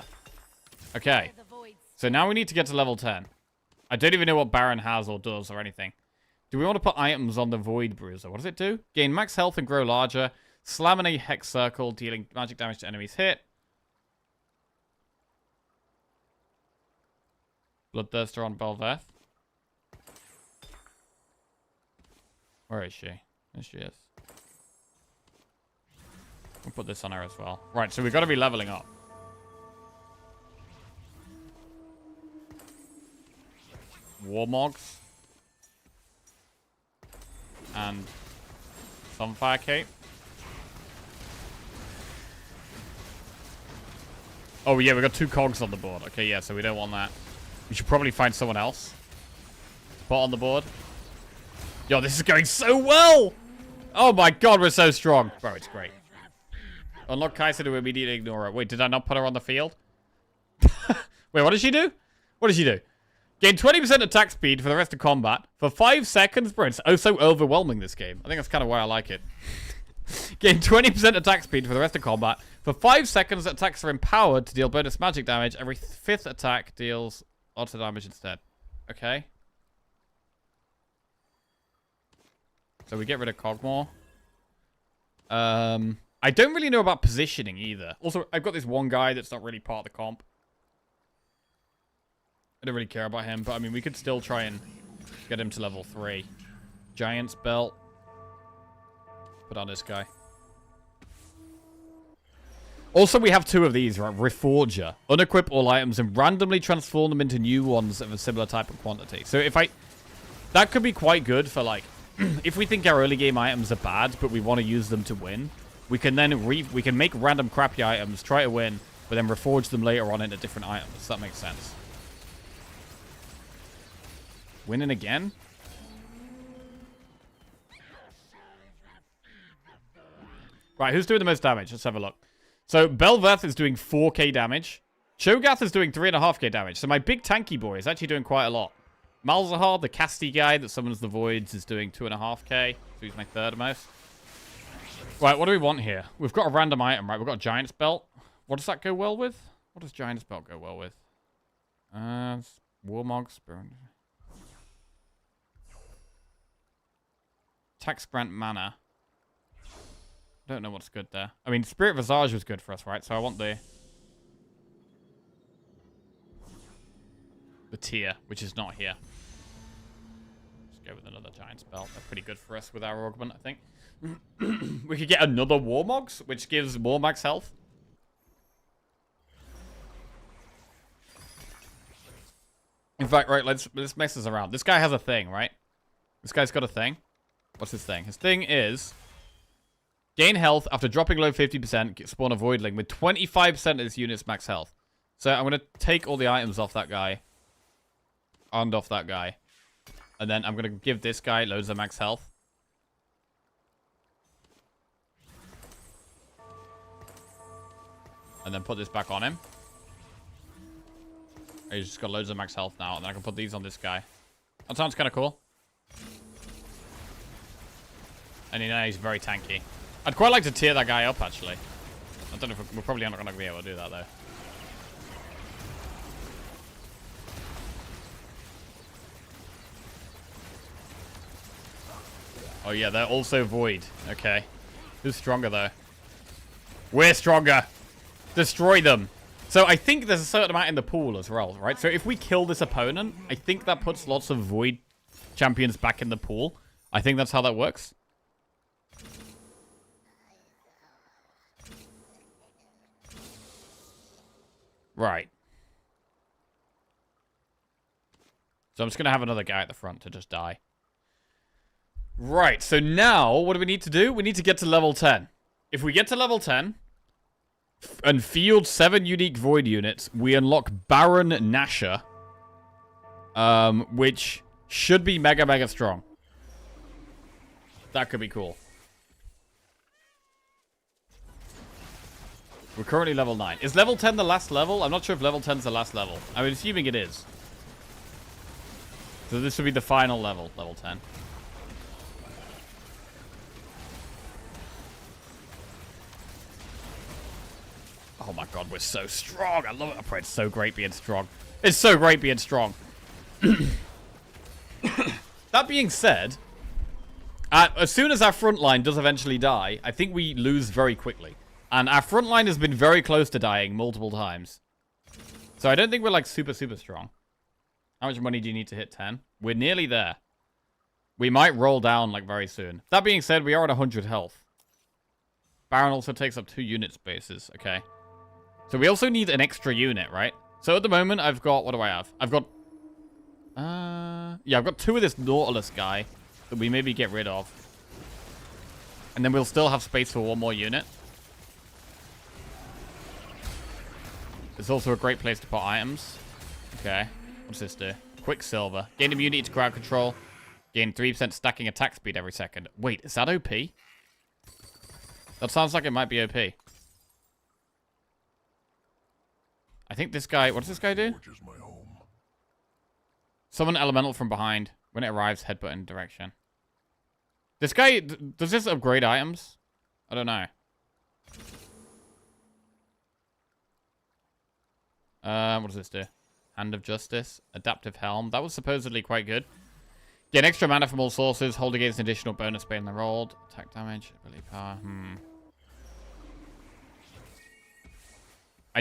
Okay. So now we need to get to level 10. I don't even know what Baron has or does or anything. Do we want to put items on the Void Bruiser? What does it do? Gain max health and grow larger. Slam in a hex circle, dealing magic damage to enemies hit. Bloodthirster on Belveth. Where is she? There she is. We'll put this on her as well. Right, so we've got to be leveling up. Warmogs. And Sunfire Cape. Oh, yeah, we got 2 cogs on the board. Okay, yeah, so we don't want that. We should probably find someone else to put on the board. Yo, this is going so well! Oh my god, we're so strong. Bro, it's great. Unlock Kaiser to immediately ignore her. Wait, did I not put her on the field? Wait, what did she do? What did she do? Gain 20% attack speed for the rest of combat for 5 seconds. Bro, it's oh so overwhelming, this game. I think that's kind of why I like it. Gain 20% attack speed for the rest of combat. For 5 seconds, attacks are empowered to deal bonus magic damage. Every 5th attack deals auto damage instead. Okay. So we get rid of Cogmore. I don't really know about positioning either. Also, I've got this one guy that's not really part of the comp. I don't really care about him, but I mean, we could still try and get him to level 3. Giant's Belt. Put on this guy. Also, we have 2 of these, right? Reforger. Unequip all items and randomly transform them into new ones of a similar type of quantity. So if I... That could be quite good for, like... if we think our early game items are bad, but we want to use them to win, we can then we can make random crappy items, try to win, but then reforge them later on into different items. That makes sense. Winning again? Right, who's doing the most damage? Let's have a look. So, Belveth is doing 4k damage. Cho'Gath is doing 3.5k damage. So my big tanky boy is actually doing quite a lot. Malzahar, the casty guy that summons the voids, is doing 2.5k. So he's my 3rd most. Right, what do we want here? We've got a random item, right? We've got a Giant's Belt. What does that go well with? What does Giant's Belt go well with? Warmog, Spirit. Tax Grant Mana. Don't know what's good there. I mean, Spirit Visage was good for us, right? So I want the tier, which is not here. Let's go with another Giant's Belt. They're pretty good for us with our augment, I think. We could get another Warmogs, which gives more max health. In fact, right, let's mess this around. This guy has a thing, right? This guy's got a thing. What's his thing? His thing is gain health after dropping below 50%, spawn a Voidling with 25% of his unit's max health. So I'm going to take all the items off that guy. And off that guy. And then I'm going to give this guy loads of max health. And then put this back on him. He's just got loads of max health now. And then I can put these on this guy. That sounds kind of cool. And you know he's very tanky. I'd quite like to tier that guy up, actually. I don't know if we're probably not going to be able to do that, though. Oh, yeah, they're also void. Okay. Who's stronger, though? We're stronger. Destroy them. So I think there's a certain amount in the pool as well, right? So if we kill this opponent, I think that puts lots of void champions back in the pool. I think that's how that works. Right. So I'm just going to have another guy at the front to just die. Right, so now, what do we need to do? We need to get to level 10. If we get to level 10 and field 7 unique void units, we unlock Baron Nashor, which should be mega strong. That could be cool. We're currently level 9. Is level 10 the last level? I'm not sure if level 10 is the last level. I'm assuming it is. So this would be the final level, level 10. Oh my god, we're so strong. I love it. Oh, it's so great being strong. It's so great being strong. That being said, as soon as our front line does eventually die, I think we lose very quickly. And our front line has been very close to dying multiple times. So I don't think we're like super strong. How much money do you need to hit 10? We're nearly there. We might roll down like very soon. That being said, we are at 100 health. Baron also takes up 2 unit spaces. Okay. So we also need an extra unit, right? So at the moment, I've got... What do I have? I've got... yeah, I've got 2 of this Nautilus guy that we maybe get rid of. And then we'll still have space for 1 more unit. It's also a great place to put items. Okay. What's this do? Quicksilver. Gain immunity to crowd control. Gain 3% stacking attack speed every second. Wait, is that OP? That sounds like it might be OP. I think this guy... What does this guy do? Summon elemental from behind. When it arrives, headbutt in direction. This guy... Does this upgrade items? I don't know. What does this do? Hand of Justice. Adaptive Helm. That was supposedly quite good. Gain extra mana from all sources. Hold against an additional bonus based on the rolled. Attack damage. Ability power.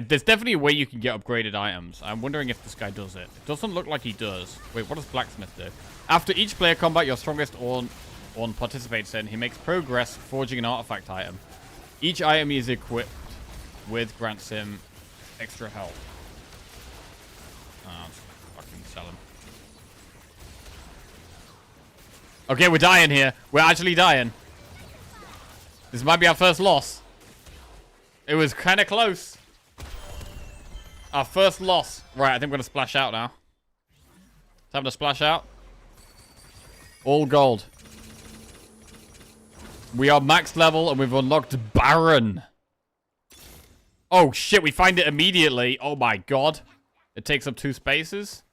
There's definitely a way you can get upgraded items. I'm wondering if this guy does it. It doesn't look like he does. Wait, what does Blacksmith do? After each player combat your strongest Ornn participates in, he makes progress forging an artifact item. Each item is equipped with grants him extra health. Oh, fucking sell him. Okay, we're dying here. We're actually dying. This might be our first loss. It was kind of close. Our first loss. Right, I think we're going to splash out now. Time to splash out. All gold. We are max level and we've unlocked Baron. Oh shit, we find it immediately. Oh my god. It takes up 2 spaces.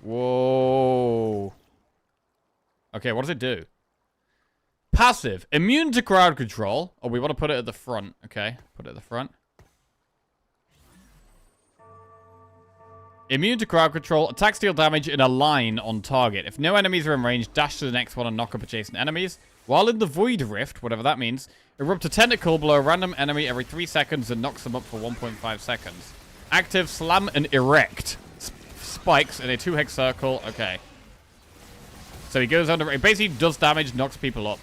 Whoa. Okay, what does it do? Passive. Immune to crowd control. Oh, we want to put it at the front. Okay, put it at the front. Immune to crowd control. Attacks deal damage in a line on target. If no enemies are in range, dash to the next one and knock up adjacent enemies. While in the Void Rift, whatever that means, erupt a tentacle below a random enemy every 3 seconds and knocks them up for 1.5 seconds. Active slam and erect. Spikes in a 2-hex circle. Okay. So he goes under. It basically does damage, knocks people up.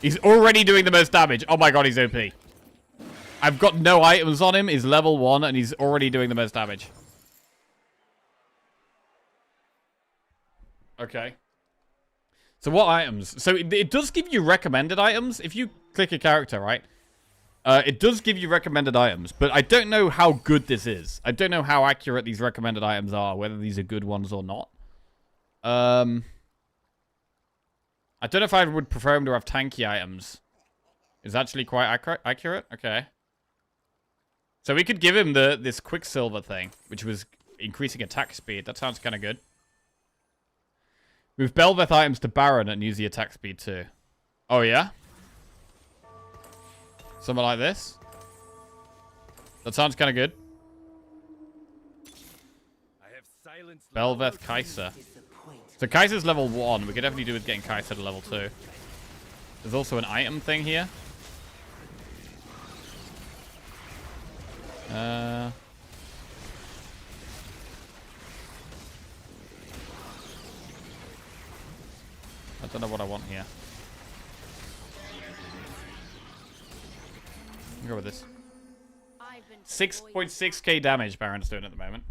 He's already doing the most damage. Oh my god, he's OP. I've got no items on him. He's level 1 and he's already doing the most damage. Okay. So what items? So it does give you recommended items. If you click a character, right? It does give you recommended items. But I don't know how good this is. I don't know how accurate these recommended items are. Whether these are good ones or not. I don't know if I would prefer him to have tanky items. It's actually quite accurate. Okay. So we could give him this Quicksilver thing, which was increasing attack speed. That sounds kind of good. Move Belveth items to Baron and use the attack speed too. Oh, yeah? Something like this? That sounds kind of good. Belveth Kaiser. So Kaiser's level 1. We could definitely do with getting Kaiser to level 2. There's also an item thing here. I don't know what I want here. I'll go with this. 6.6k damage Baron's doing at the moment.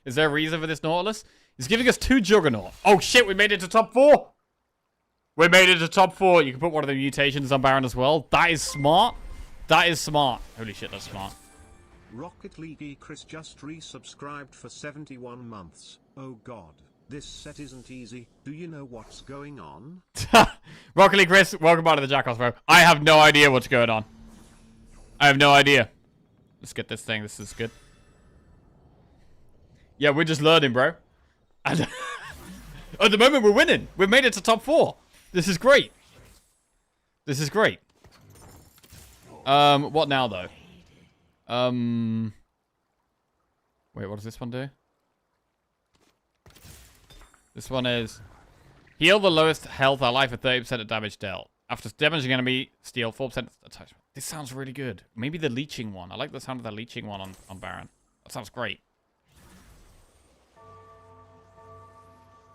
Is there a reason for this Nautilus? He's giving us 2 Juggernaut. Oh shit, we made it to top 4! We made it to top 4. You can put one of the mutations on Baron as well. That is smart. That is smart. Holy shit, that's smart. Rocket League Chris just resubscribed for 71 months. Oh god, this set isn't easy. Do you know what's going on? Rocket League Chris, welcome back to the Jackals, bro. I have no idea what's going on. I have no idea. Let's get this thing. This is good. Yeah, we're just learning, bro. And at the moment, we're winning. We've made it to top 4. This is great. This is great. What now, though? Wait, what does this one do? This one is heal the lowest health ally for 30% of damage dealt. After damaging enemy, steal 4% attachment. This sounds really good. Maybe the leeching one. I like the sound of the leeching one on Baron. That sounds great.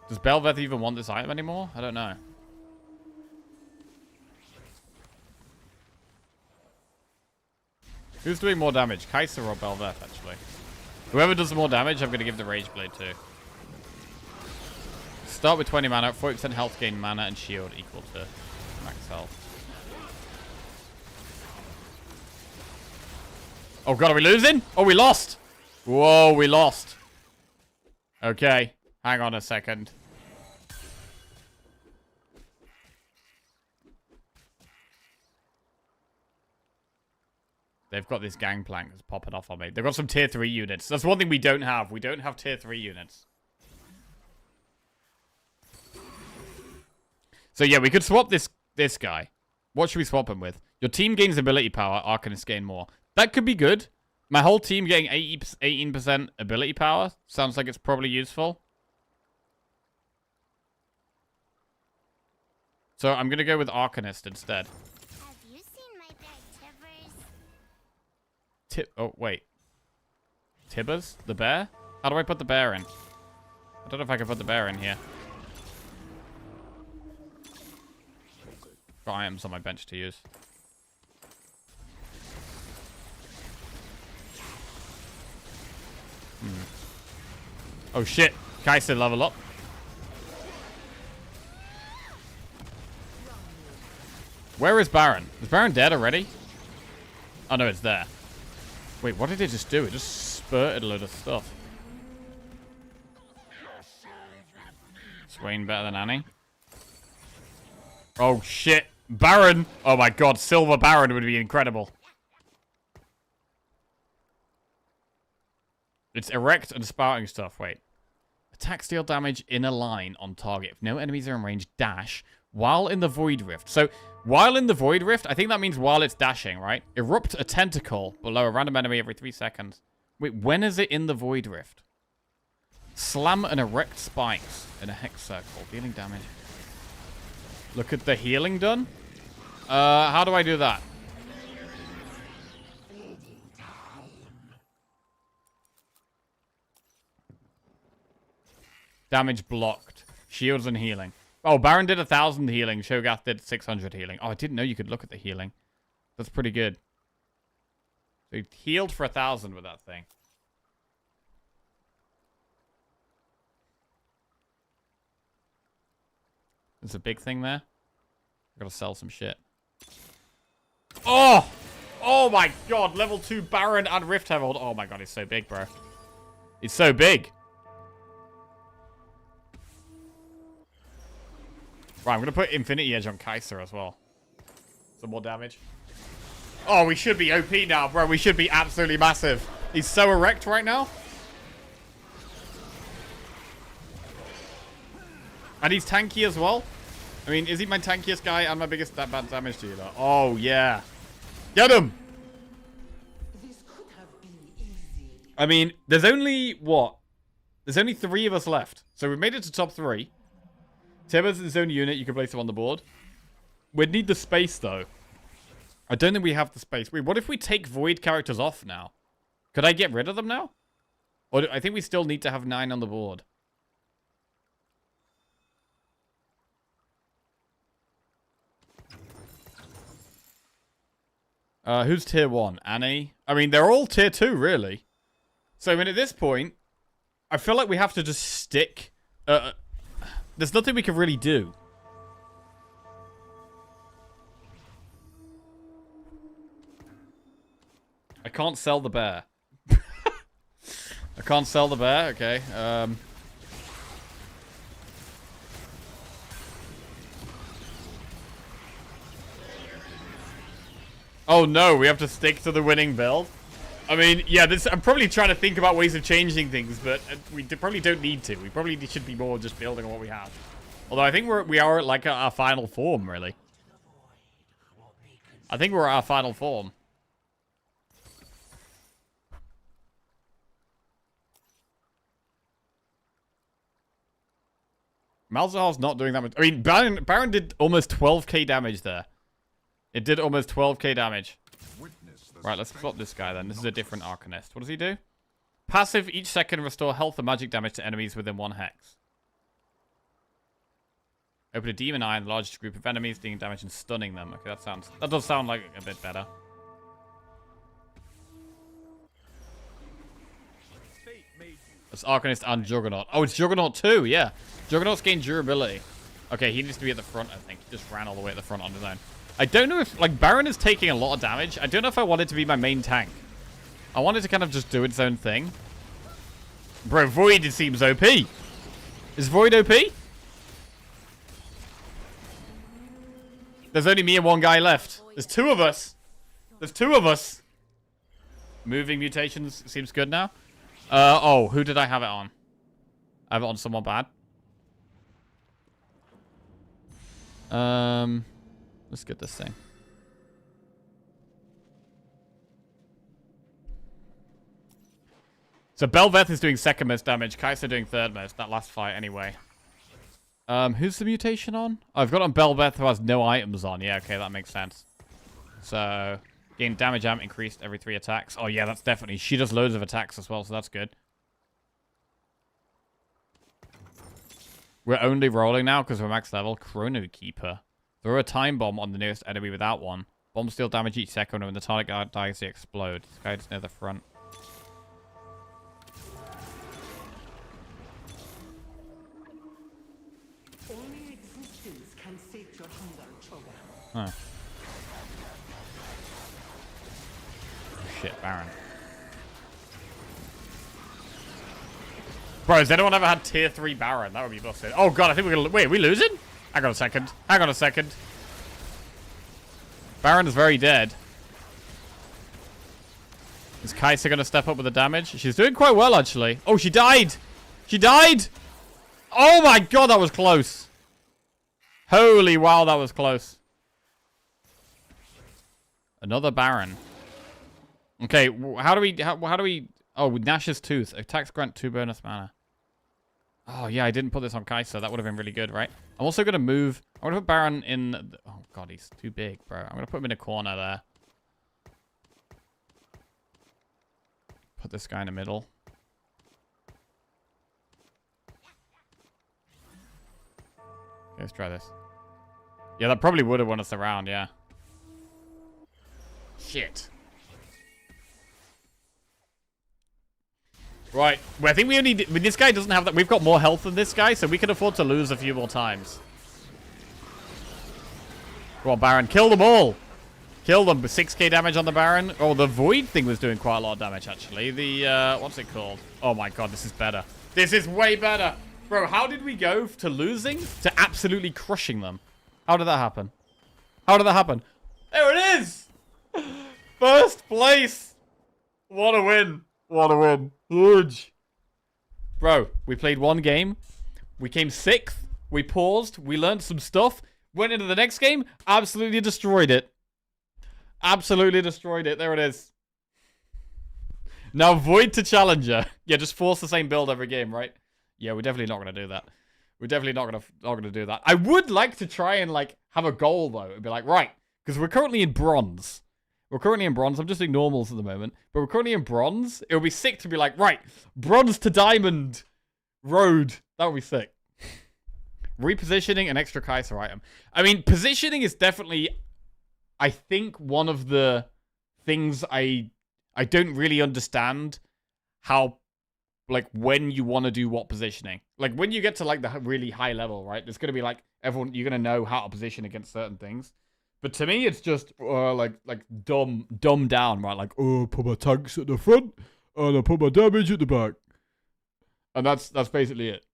Does Belveth even want this item anymore? I don't know. Who's doing more damage? Kaiser or Belveth, actually? Whoever does more damage, I'm going to give the Rage Blade to. Start with 20 mana, 40% health gain mana, and shield equal to max health. Oh god, are we losing? Oh, we lost! Whoa, we lost. Okay, hang on a second. They've got this gangplank that's popping off on me. They've got some tier 3 units. That's one thing we don't have. We don't have tier 3 units. So yeah, we could swap this guy. What should we swap him with? Your team gains ability power. Arcanists gain more. That could be good. My whole team getting 18% ability power. Sounds like it's probably useful. So I'm going to go with Arcanist instead. Have you seen my bear Tibbers? Oh, wait. Tibbers? The bear? How do I put the bear in? I don't know if I can put the bear in here. Got items on my bench to use. Oh shit. Kai'Sa level up. Where is Baron? Is Baron dead already? Oh no, it's there. Wait, what did it just do? It just spurted a load of stuff. Swain better than Annie. Oh shit. Baron! Oh my god, Silver Baron would be incredible. It's erect and spouting stuff. Wait. Attack deal damage in a line on target. If no enemies are in range, dash while in the Void Rift. So, while in the Void Rift, I think that means while it's dashing, right? Erupt a tentacle below a random enemy every 3 seconds. Wait, when is it in the Void Rift? Slam and erect spikes in a hex circle, dealing damage. Look at the healing done. How do I do that? Damage blocked. Shields and healing. Oh, Baron did 1,000 healing. Shogath did 600 healing. Oh, I didn't know you could look at the healing. That's pretty good. So he healed for 1,000 with that thing. There's a big thing there. I gotta sell some shit. Oh! Oh my god, level 2 Baron and Rift Herald. Oh my god, he's so big, bro. He's so big. Right, I'm gonna put Infinity Edge on Kai'Sa as well. Some more damage. Oh, we should be OP now, bro. We should be absolutely massive. He's so erect right now. And he's tanky as well. I mean, is he my tankiest guy and my biggest bad damage dealer? Oh, yeah. Get him! I mean, there's only, what? There's only 3 of us left. So we've made it to top 3. Tibbers is his own unit. You can place him on the board. We'd need the space, though. I don't think we have the space. Wait, what if we take Void characters off now? Could I get rid of them now? Or I think we still need to have 9 on the board. Who's tier 1? Annie? I mean, they're all tier 2, really. So, I mean, at this point, I feel like we have to just stick... there's nothing we can really do. I can't sell the bear. I can't sell the bear? Okay. Oh no, we have to stick to the winning build. I mean, yeah, I'm probably trying to think about ways of changing things, but we probably don't need to. We probably should be more just building on what we have. Although I think we are at like our final form, really. I think we're at our final form. Malzahar's not doing that much. I mean, Baron did almost 12k damage there. It did almost 12k damage. Right, let's swap this guy then. This is a different Arcanist. What does he do? Passive, each second restore health and magic damage to enemies within 1 hex. Open a demon eye in the largest group of enemies, dealing damage and stunning them. Okay, that does sound like a bit better. It's Arcanist and Juggernaut. Oh, it's Juggernaut too, yeah. Juggernaut's gained durability. Okay, he needs to be at the front, I think. He just ran all the way at the front on his own. I don't know if... Like, Baron is taking a lot of damage. I don't know if I want it to be my main tank. I want it to kind of just do its own thing. Bro, Void, it seems OP. Is Void OP? There's only me and 1 guy left. There's 2 of us. There's 2 of us. Moving mutations seems good now. Oh, who did I have it on? I have it on someone bad. Let's get this thing. So Belveth is doing 2nd most damage. Kai'Sa doing 3rd most. That last fight anyway. Who's the mutation on? Oh, I've got on Belveth who has no items on. Yeah, okay, that makes sense. So, gain damage amp increased every 3 attacks. Oh yeah, that's definitely... She does loads of attacks as well, so that's good. We're only rolling now because we're max level. Chrono Keeper. Throw a time bomb on the nearest enemy without one. Bombs deal damage each second, and when the target dies, they explode. This guy is near the front. Only existence can sate your hunger, Choga. Huh. Oh, shit, Baron. Bro, has anyone ever had tier 3 Baron? That would be busted. Oh god, I think we're gonna... Wait, are we losing? Hang on a second. Hang on a second. Baron's very dead. Is Kai'Sa gonna step up with the damage? She's doing quite well, actually. Oh, she died! She died! Oh my god, that was close. Holy wow, that was close. Another Baron. Okay, how do we... How do we... Oh, with Nash's Tooth. Attacks grant 2 bonus mana. Oh, yeah, I didn't put this on Kai'Sa. That would have been really good, right? I'm also going to move... I'm going to put Baron in... Oh, God, he's too big, bro. I'm going to put him in a corner there. Put this guy in the middle. Okay, let's try this. Yeah, that probably would have won us the round, yeah. Shit. Right. Well, I think we only... This guy doesn't have that... We've got more health than this guy, so we can afford to lose a few more times. Come on, Baron. Kill them all. Kill them. 6k damage on the Baron. Oh, the Void thing was doing quite a lot of damage, actually. The, what's it called? Oh, my God. This is better. This is way better. Bro, how did we go to losing to absolutely crushing them? How did that happen? How did that happen? There it is! First place! What a win. What a win. Huge. Bro, we played one game. We came 6th. We paused. We learned some stuff. Went into the next game. Absolutely destroyed it. Absolutely destroyed it. There it is. Now Void to Challenger. Yeah, just force the same build every game, right? Yeah, we're definitely not going to do that. We're definitely not going to do that. I would like to try and, like, have a goal, though. It'd be like, right, because we're currently in bronze. We're currently in bronze. I'm just doing normals at the moment. But we're currently in bronze. It would be sick to be like, right, bronze to diamond road. That would be sick. Repositioning an extra Kai'Sa item. I mean, positioning is definitely, I think, one of the things I don't really understand how, like, when you want to do what positioning. Like, when you get to, like, the really high level, right? There's going to be, like, everyone, you're going to know how to position against certain things. But to me, it's just, like dumb down, right? Like, oh, put my tanks at the front, and I put my damage at the back. And that's basically it.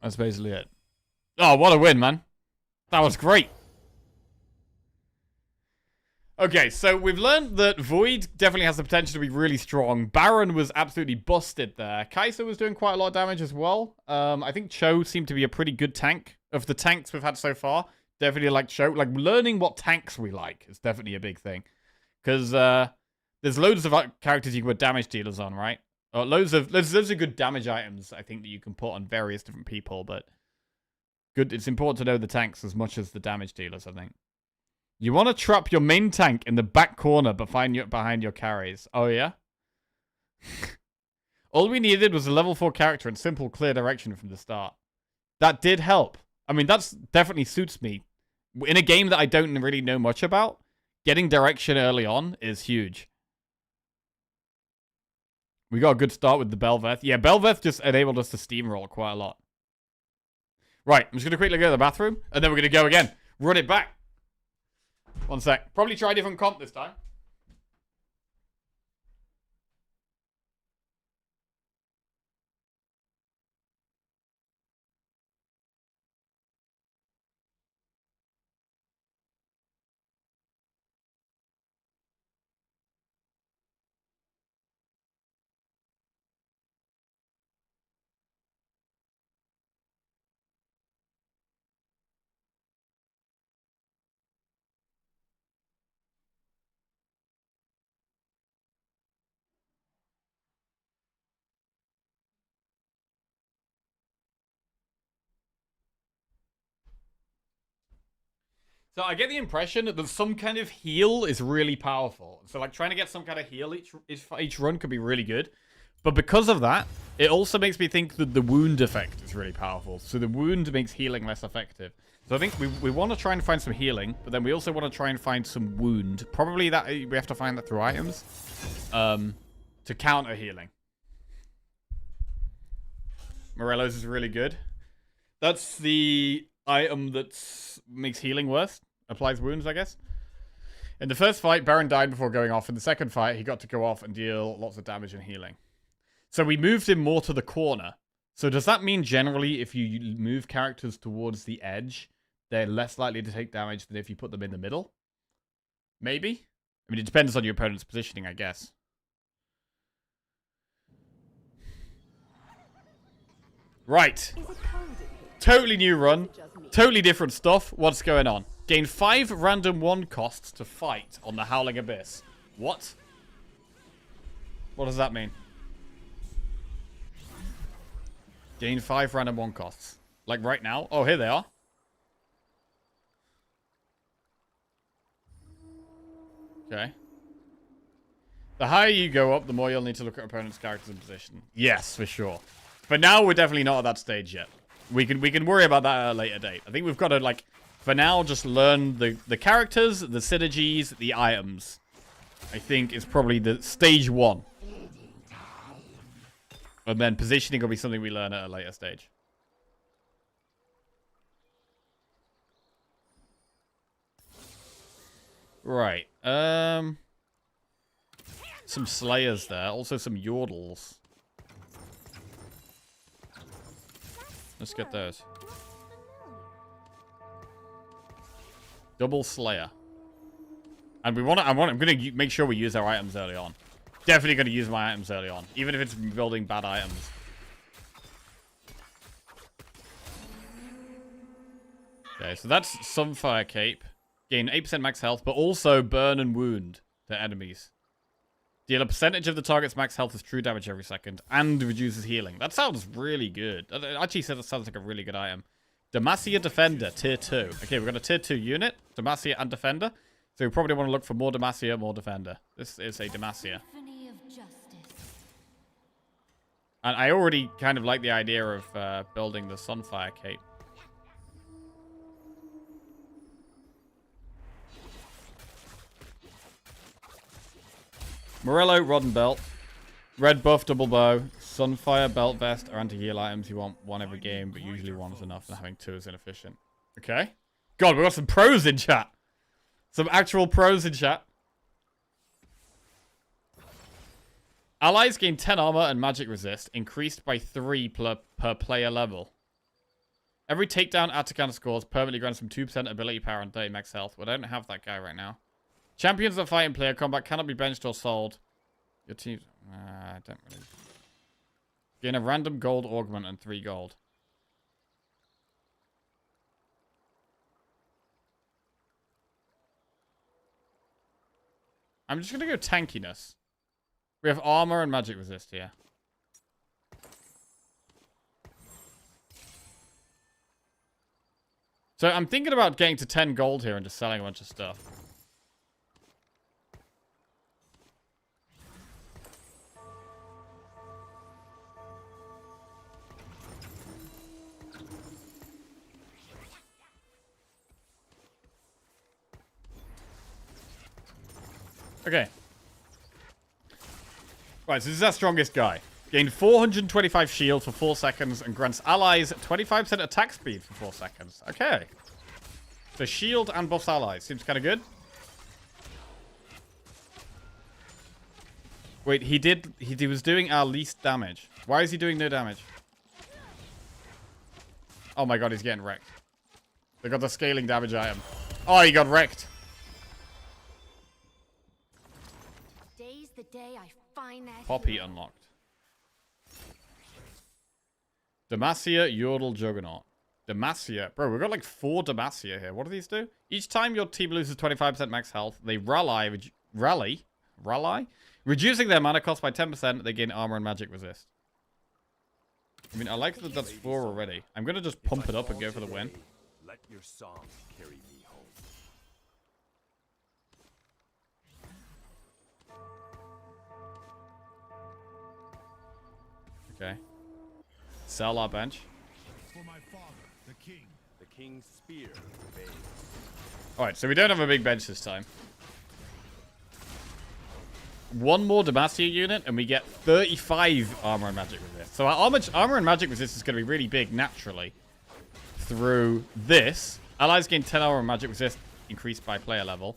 That's basically it. Oh, what a win, man. That was great. Okay, so we've learned that Void definitely has the potential to be really strong. Baron was absolutely busted there. Kai'Sa was doing quite a lot of damage as well. I think Cho seemed to be a pretty good tank. Of the tanks we've had so far, definitely like Cho. Like, learning what tanks we like is definitely a big thing. Because there's loads of characters you can put damage dealers on, right? Loads of good damage items, I think, that you can put on various different people. But it's important to know the tanks as much as the damage dealers, I think. You want to trap your main tank in the back corner behind your carries. Oh, yeah? All we needed was a level 4 character and simple, clear direction from the start. That did help. I mean, that's definitely suits me. In a game that I don't really know much about, getting direction early on is huge. We got a good start with the Belveth. Yeah, Belveth just enabled us to steamroll quite a lot. Right, I'm just going to quickly go to the bathroom, and then we're going to go again. Run it back. One sec. Probably try a different comp this time. So I get the impression that some kind of heal is really powerful. So like trying to get some kind of heal each run could be really good. But because of that, it also makes me think that the wound effect is really powerful. So the wound makes healing less effective. So I think we want to try and find some healing, but then we also want to try and find some wound. Probably that we have to find that through items to counter healing. Morello's is really good. That's the item that makes healing worse. Applies wounds, I guess. In the first fight, Baron died before going off. In the second fight, he got to go off and deal lots of damage and healing. So we moved him more to the corner. So does that mean generally if you move characters towards the edge, they're less likely to take damage than if you put them in the middle? Maybe? I mean, it depends on your opponent's positioning, I guess. Right. Totally new run. Totally different stuff. What's going on? Gain 5 random 1 costs to fight on the Howling Abyss. What? What does that mean? Gain 5 random 1 costs. Like right now? Oh, here they are. Okay. The higher you go up, the more you'll need to look at opponent's characters and position. Yes, for sure. But now we're definitely not at that stage yet. We can worry about that at a later date. I think we've got to, like, for now, just learn the characters, the synergies, the items. I think is probably the stage 1. And then positioning will be something we learn at a later stage. Right. Some Slayers there. Also some Yordles. Let's get those. Double Slayer. And I'm going to make sure we use our items early on. Definitely going to use my items early on. Even if it's building bad items. Okay, so that's Sunfire Cape. Gain 8% max health, but also burn and wound to enemies. Deal a percentage of the target's max health as true damage every second. And reduces healing. That sounds really good. That actually says that sounds like a really good item. Demacia Defender, tier 2. Okay, we've got a tier 2 unit. Demacia and Defender. So we probably want to look for more Demacia, more Defender. This is a Demacia. And I already kind of like the idea of building the Sunfire Cape. Morello, Rod and Belt. Red buff, double bow. Sunfire, belt vest are anti-heal items. You want 1 every game, but usually 1 is enough, and having 2 is inefficient. Okay. God, we've got some pros in chat. Some actual pros in chat. Allies gain 10 armor and magic resist, increased by 3 per player level. Every takedown Atakan scores permanently grants him 2% ability power and 30 max health. Well, I don't have that guy right now. Champions that fight in player combat cannot be benched or sold. Your team... I don't really... Gain a random gold augment and 3 gold. I'm just going to go tankiness. We have armor and magic resist here. So I'm thinking about getting to 10 gold here and just selling a bunch of stuff. Okay. Right, so this is our strongest guy. Gained 425 shield for 4 seconds and grants allies 25% attack speed for 4 seconds. Okay. So shield and buffs allies. Seems kind of good. Wait, he was doing our least damage. Why is he doing no damage? Oh my god, he's getting wrecked. They got the scaling damage item. Oh, he got wrecked. Today's the day I find that Poppy unlocked. Demacia, Yordle, Juggernaut. Demacia. Bro, we've got like 4 Demacia here. What do these do? Each time your team loses 25% max health, they rally, reducing their mana cost by 10%. They gain armor and magic resist. I mean, I like that that's 4 already. I'm going to just pump it up and go for the win. Let your song carry me home. Okay. Sell our bench. For my father, the king. The king's spear obeys. Alright, so we don't have a big bench this time. One more Demacia unit, and we get 35 armor and magic resist. So our armor and magic resist is going to be really big naturally. Through this, allies gain 10 armor and magic resist increased by player level.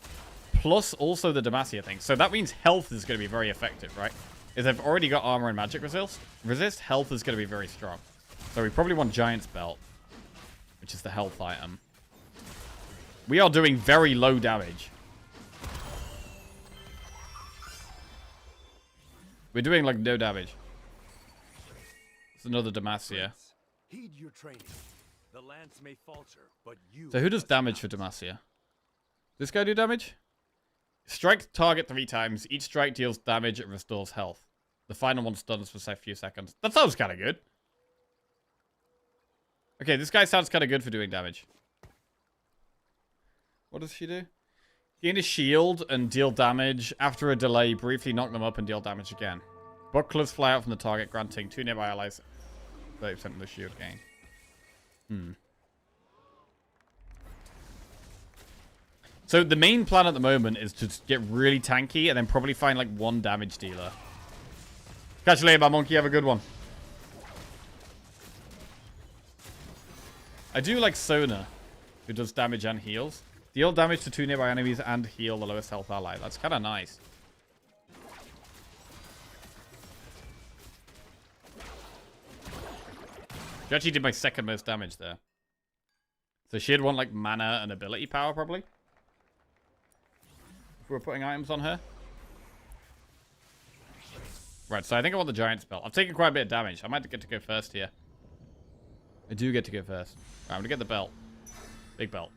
Plus also the Demacia thing. So that means health is going to be very effective, right? If they've already got armor and magic resist, health is going to be very strong. So we probably want Giant's Belt, which is the health item. We are doing very low damage. We're doing like no damage. It's another Demacia. Heed your training. The lance may falter, but you. So who does must damage not. for Demacia? This guy do damage? Strike target 3 times. Each strike deals damage and restores health. The final one stuns for a few seconds. That sounds kind of good. Okay, this guy sounds kind of good for doing damage. What does she do? Gain a shield and deal damage. After a delay, briefly knock them up and deal damage again. Bucklers fly out from the target, granting 2 nearby allies 30% of the shield gain. So the main plan at the moment is to get really tanky and then probably find like 1 damage dealer. Catch you later, my monkey. Have a good one. I do like Sona, who does damage and heals. Deal damage to 2 nearby enemies and heal the lowest health ally. That's kind of nice. She actually did my 2nd most damage there. So she'd want like mana and ability power probably. If we were putting items on her. Right, so I think I want the Giant's Belt. I've taken quite a bit of damage. I might get to go first here. I do get to go first. Right, I'm going to get the belt. Big belt.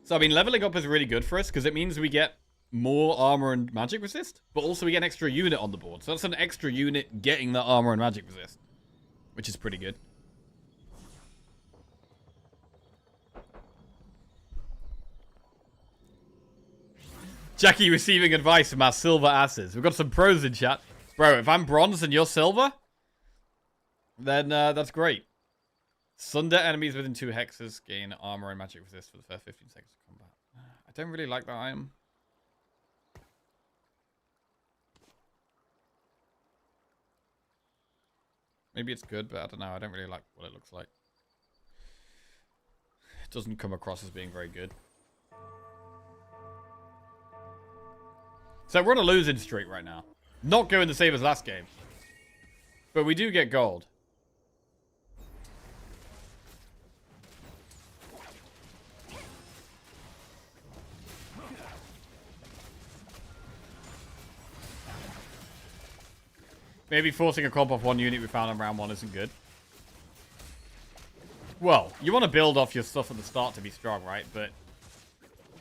So, I mean, leveling up is really good for us because it means we get more armor and magic resist, but also we get an extra unit on the board. So that's an extra unit getting the armor and magic resist, which is pretty good. Jackie receiving advice from our silver asses. We've got some pros in chat. Bro, if I'm bronze and you're silver, then that's great. Sunder enemies within 2 hexes gain armor and magic resist for the first 15 seconds of combat. I don't really like that item. Maybe it's good, but I don't know. I don't really like what it looks like. It doesn't come across as being very good. So we're on a losing streak right now. Not going the same as last game. But we do get gold. Maybe forcing a comp off 1 unit we found on round 1 isn't good. Well, you want to build off your stuff at the start to be strong, right? But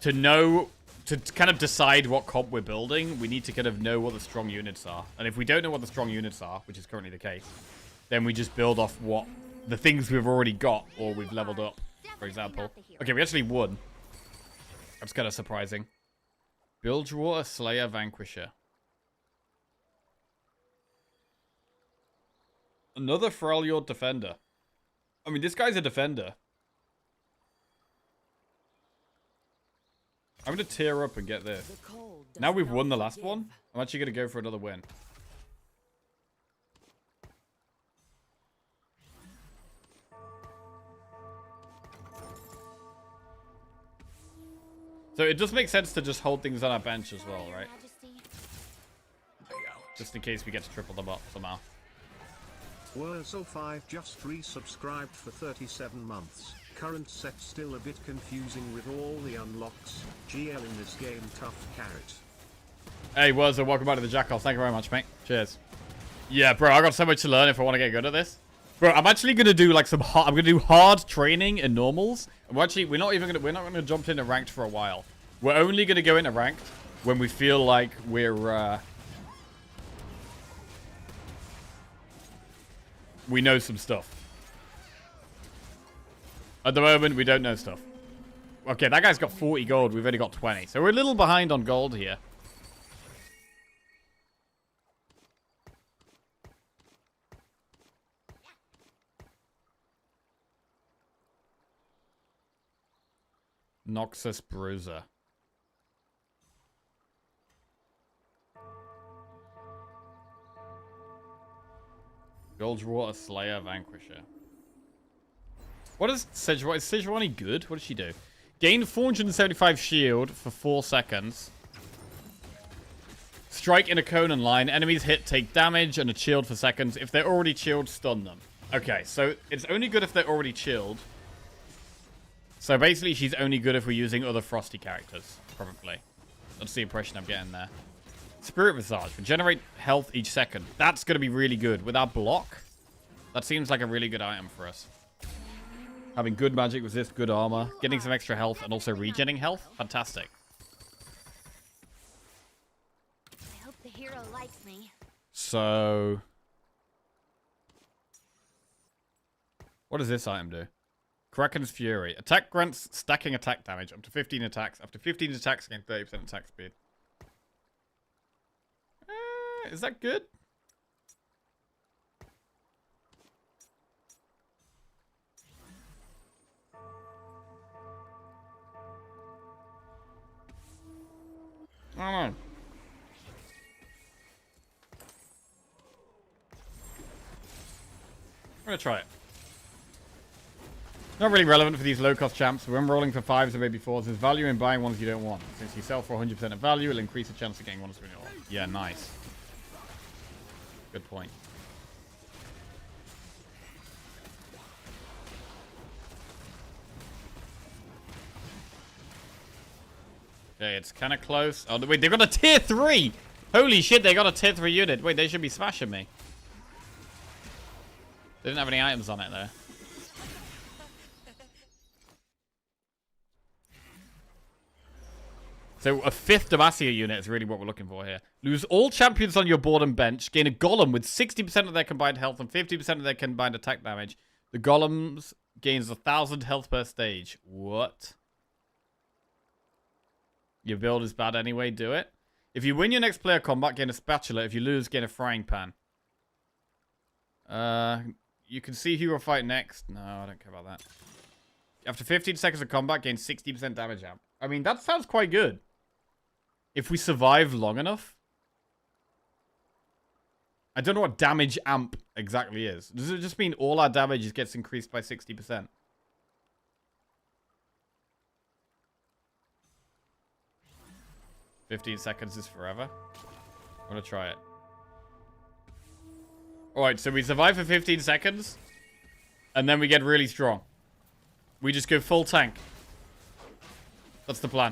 to know, to kind of decide what comp we're building, we need to kind of know what the strong units are. And if we don't know what the strong units are, which is currently the case, then we just build off what the things we've already got or we've leveled up, for example. Okay, we actually won. That's kind of surprising. Bilgewater, Slayer, Vanquisher. Another Freljord defender. I mean, this guy's a defender. I'm going to tear up and get this. Now we've won the last one. I'm actually going to go for another win. So it does make sense to just hold things on our bench as well, right? Just in case we get to triple them up somehow. Wurzel5 just resubscribed for 37 months. Current set still a bit confusing with all the unlocks. GL in this game, tough carrot. Hey, Wurzel, welcome back to the Jackals. Thank you very much, mate. Cheers. Yeah, bro, I got so much to learn if I want to get good at this. Bro, I'm actually gonna do like some hard. I'm gonna do hard training and normals. And we're not gonna jump into ranked for a while. We're only gonna go into ranked when we feel like we know some stuff. At the moment, we don't know stuff. Okay, that guy's got 40 gold. We've only got 20. So we're a little behind on gold here. Noxus Bruiser. Goldwater Slayer Vanquisher. What is Sejuani? Is Sejuani good? What does she do? Gain 475 shield for 4 seconds. Strike in a cone and line. Enemies hit take damage and a chilled for seconds. If they're already chilled, stun them. Okay, so it's only good if they're already chilled. So basically, she's only good if we're using other Frosty characters, probably. That's the impression I'm getting there. Spirit Visage. Regenerate health each second. That's going to be really good. With our block, that seems like a really good item for us. Having good magic resist, good armor, getting some extra health, and also regenerating health. Fantastic. I hope the hero likes me. So... what does this item do? Kraken's Fury. Attack grants stacking attack damage. Up to 15 attacks. After 15 attacks, gain 30% attack speed. Is that good? I don't know. I'm gonna try it. Not really relevant for these low-cost champs. When rolling for 5s or maybe 4s, there's value in buying ones you don't want. Since you sell for 100% of value, it'll increase the chance of getting ones when you want. Yeah, nice. Good point. Okay, it's kind of close. Oh, wait, they got a tier 3! Holy shit, they got a tier 3 unit. Wait, they should be smashing me. They didn't have any items on it, though. So a 5th Demacia unit is really what we're looking for here. Lose all champions on your board and bench. Gain a golem with 60% of their combined health and 50% of their combined attack damage. The golems gains 1,000 health per stage. What? Your build is bad anyway, do it. If you win your next player combat, gain a spatula. If you lose, gain a frying pan. You can see who you'll fight next. No, I don't care about that. After 15 seconds of combat, gain 60% damage amp. I mean, that sounds quite good. If we survive long enough. I don't know what damage amp exactly is. Does it just mean all our damage gets increased by 60%? "15 seconds is forever." I'm gonna try it. Alright, so we survive for 15 seconds. And then we get really strong. We just go full tank. That's the plan.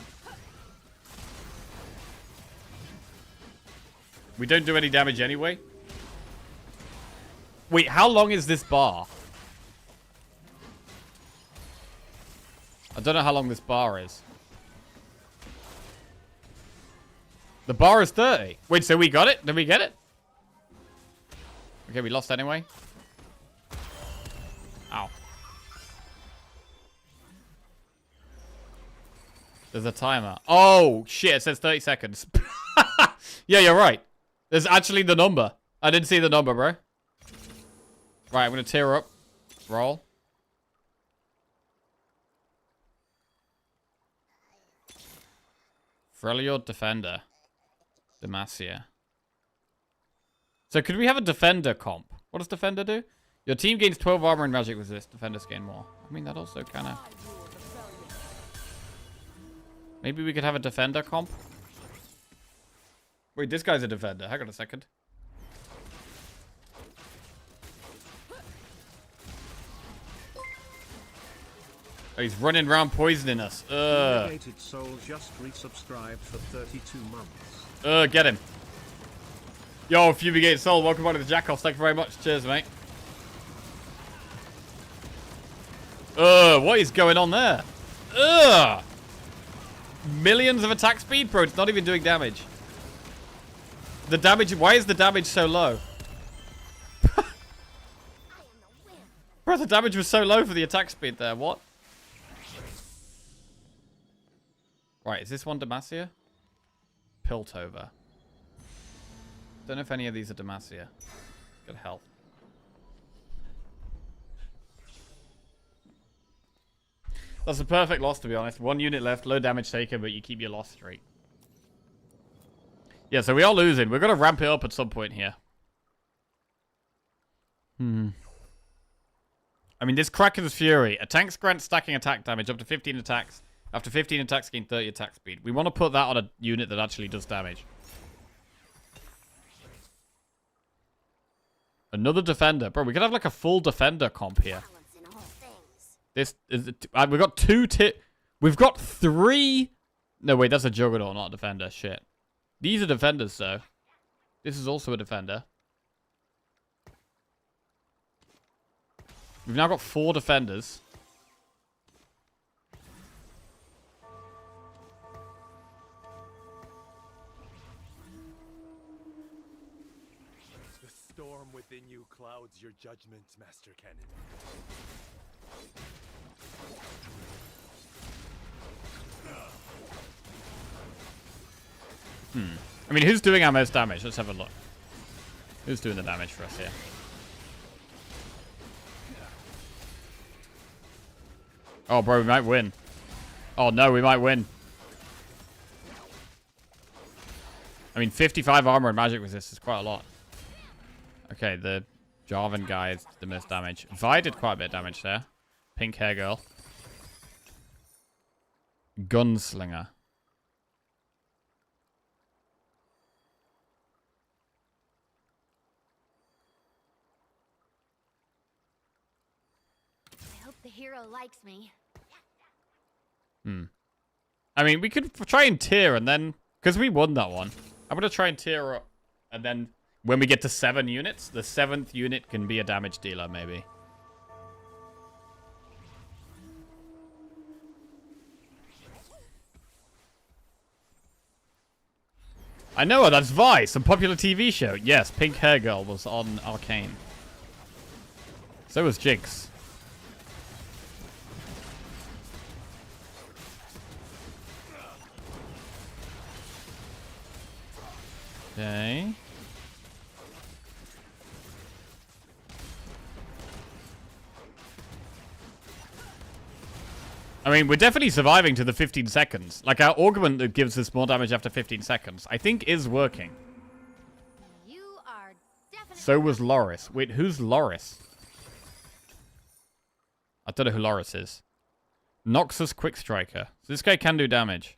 We don't do any damage anyway. Wait, how long is this bar? I don't know how long this bar is. The bar is 30. Wait, so we got it? Did we get it? Okay, we lost anyway. Ow. There's a timer. Oh, shit, it says 30 seconds. Yeah, you're right. There's actually the number. I didn't see the number, bro. Right, I'm going to tear up. Roll. Freljord Defender. Demacia. So could we have a Defender comp? What does Defender do? Your team gains 12 armor and magic resist. Defenders gain more. I mean, that also kind of... maybe we could have a Defender comp? Wait, this guy's a Defender. Hang on a second. Oh, he's running around poisoning us. Delegated Soul just resubscribed for 32 months. Get him. Yo, Fumigated Soul, welcome back to the Jackoffs. Thank you very much. Cheers, mate. What is going on there? Millions of attack speed, bro. It's not even doing damage. The damage... why is the damage so low? Bro, the damage was so low for the attack speed there. What? Right, is this one Demacia? Piltover. Don't know if any of these are Demacia. Good health. That's a perfect loss, to be honest. 1 unit left, low damage taken, but you keep your loss streak. Yeah, so we are losing. We're going to ramp it up at some point here. I mean, this Kraken's Fury. A tank's grant stacking attack damage up to 15 attacks. After 15 attacks, gain 30 attack speed. We want to put that on a unit that actually does damage. Another defender. Bro, we could have like a full defender comp here. This is... we've got 2 We've got 3... No, wait, that's a Juggernaut, not a defender. Shit. These are defenders, though. This is also a defender. We've now got 4 defenders. The storm within you clouds your judgments, Master Cannon. I mean, who's doing our most damage? Let's have a look. Who's doing the damage for us here? Oh, bro, we might win. Oh, no, we might win. I mean, 55 armor and magic resist is quite a lot. Okay, the Jarvan guy is the most damage. Vi did quite a bit of damage there. Pink hair girl. Gunslinger. I hope the hero likes me. I mean, we could try and tier and then... Because we won that one. I'm going to try and tier up. And then when we get to 7 units, the 7th unit can be a damage dealer, maybe. I know her, that's Vi, some popular TV show. Yes, Pink Hair Girl was on Arcane. So was Jinx. Okay. I mean, we're definitely surviving to the 15 seconds. Like, our augment that gives us more damage after 15 seconds, I think is working. You are definitely... So was Loris. Wait, who's Loris? I don't know who Loris is. Noxus Quick Striker. So this guy can do damage.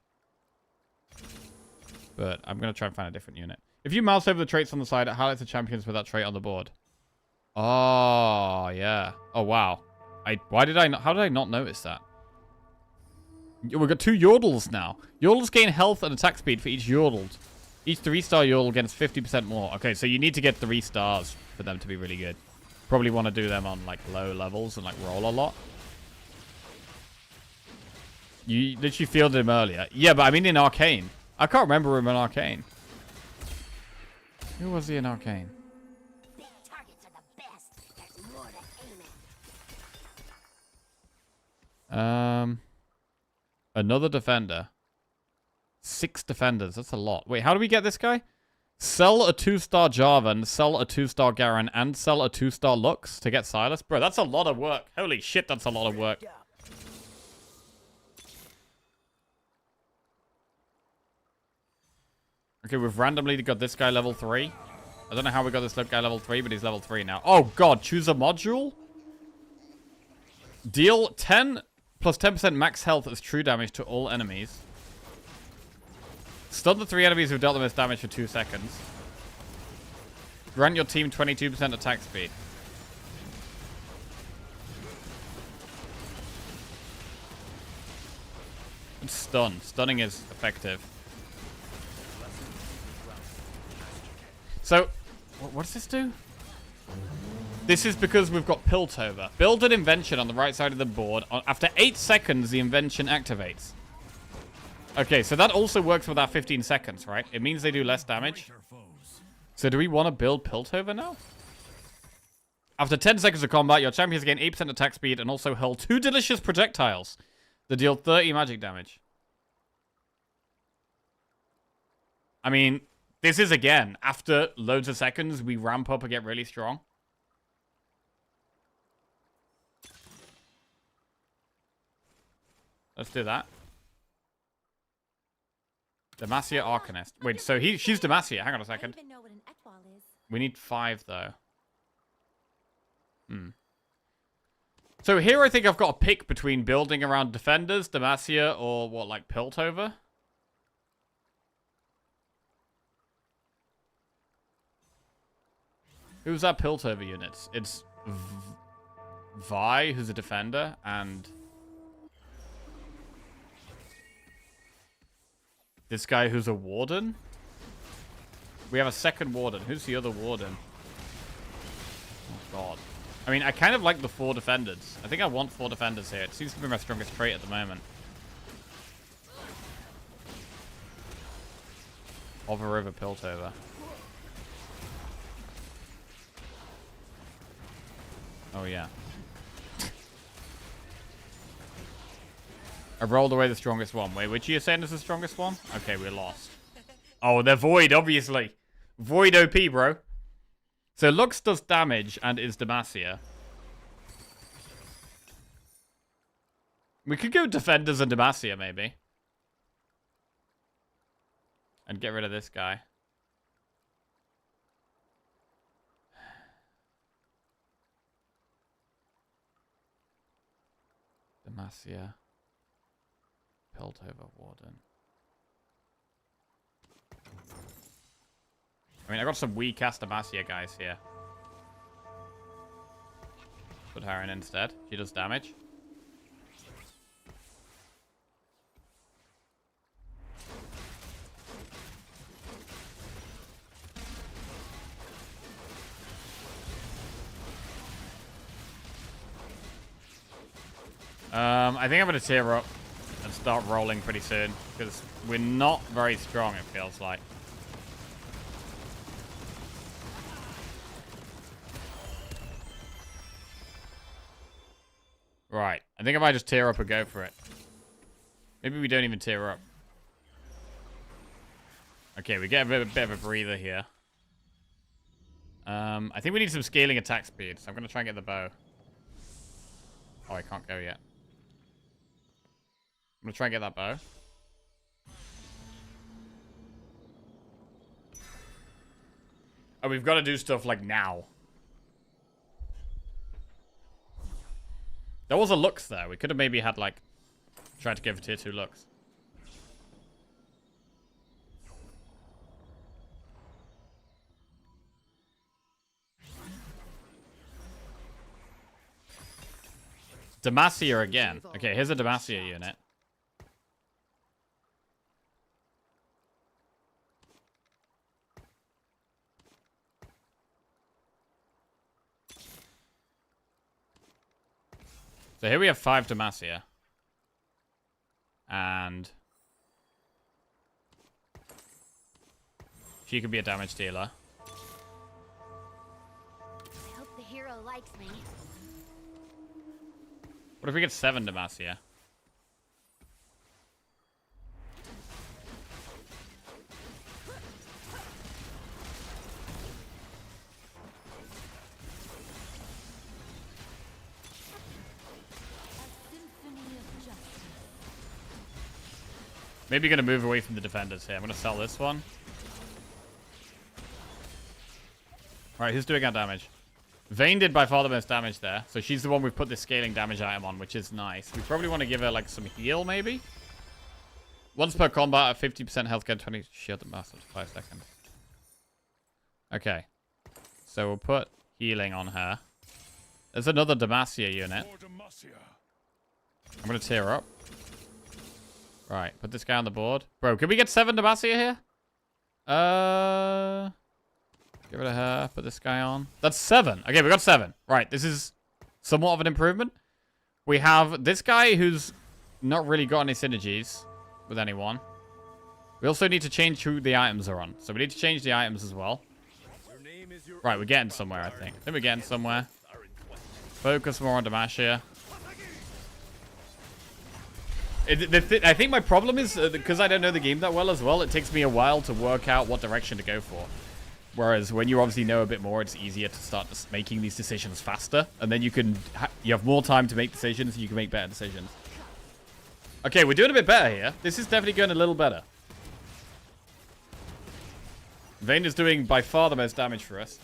But I'm going to try and find a different unit. If you mouse over the traits on the side, it highlights the champions with that trait on the board. Oh, yeah. Oh, wow. How did I not notice that? We've got 2 Yordles now. Yordles gain health and attack speed for each Yordled. Each 3-star Yordle gains 50% more. Okay, so you need to get 3 stars for them to be really good. Probably want to do them on, like, low levels and, like, roll a lot. You literally fielded him earlier. Yeah, but I mean in Arcane. I can't remember him in Arcane. Who was he in Arcane? Big targets are the best. There's more to aim at. Another defender. 6 defenders. That's a lot. Wait, how do we get this guy? Sell a 2-star Jarvan, sell a 2-star Garen, and sell a 2-star Lux to get Silas? Bro, that's a lot of work. Holy shit, that's a lot of work. Okay, we've randomly got this guy level 3. I don't know how we got this guy level 3, but he's level 3 now. Oh, God. Choose a module? Deal 10 plus 10% max health as true damage to all enemies. Stun the 3 enemies who've dealt the most damage for 2 seconds. Grant your team 22% attack speed. And stun. Stunning is effective. So, what does this do? This is because we've got Piltover. Build an invention on the right side of the board. After 8 seconds, the invention activates. Okay, so that also works with our 15 seconds, right? It means they do less damage. So do we want to build Piltover now? After 10 seconds of combat, your champions gain 8% attack speed and also hurl 2 delicious projectiles that deal 30 magic damage. I mean, this is, again, after loads of seconds, we ramp up and get really strong. Let's do that. Demacia Arcanist. Wait, so she's Demacia. Hang on a second. We need 5, though. So here I think I've got a pick between building around defenders, Demacia, or what, like Piltover? Who's our Piltover units? It's Vi, who's a defender, and this guy who's a warden? We have a second warden. Who's the other warden? Oh, God. I mean, I kind of like the 4 defenders. I think I want 4 defenders here. It seems to be my strongest trait at the moment. Hover over Piltover. Oh, yeah. I rolled away the strongest one. Wait, which are you saying is the strongest one? Okay, we're lost. Oh, they're Void, obviously. Void OP, bro. So Lux does damage and is Demacia. We could go Defenders and Demacia, maybe. And get rid of this guy. Demacia. Piltover Warden. I mean, I got some weak-ass Demacia guys here. Put her in instead. She does damage. I think I'm going to tear up and start rolling pretty soon, because we're not very strong, it feels like. Right. I think I might just tear up and go for it. Maybe we don't even tear up. Okay, we get a bit of a breather here. I think we need some scaling attack speed, so I'm going to try and get the bow. Oh, I can't go yet. I'm going to try and get that bow. Oh, we've got to do stuff like now. There was a Lux there. We could have maybe had, like, tried to go for tier 2 Lux. Demacia again. Okay, here's a Demacia unit. So here we have 5 Demacia. And she could be a damage dealer. I hope the hero likes me. What if we get 7 Demacia? Maybe gonna move away from the defenders here. I'm gonna sell this one. Alright, who's doing our damage? Vayne did by far the most damage there. So she's the one we've put this scaling damage item on, which is nice. We probably want to give her like some heal, maybe? Once per combat at 50% health, get 20 shield and master for 5 seconds. Okay. So we'll put healing on her. There's another Demacia unit. I'm gonna tear her up. Right, put this guy on the board. Bro, can we get 7 Demacia here? Get rid of her. Put this guy on. That's 7. Okay, we got 7. Right, this is somewhat of an improvement. We have this guy who's not really got any synergies with anyone. We also need to change who the items are on. So we need to change the items as well. Right, we're getting somewhere, I think. We're getting somewhere. Focus more on Demacia. I think my problem is because I don't know the game that well as well, it takes me a while to work out what direction to go for. Whereas when you obviously know a bit more, it's easier to start making these decisions faster. And then you can you have more time to make decisions, and you can make better decisions. Okay, we're doing a bit better here. This is definitely going a little better. Vayne is doing by far the most damage for us.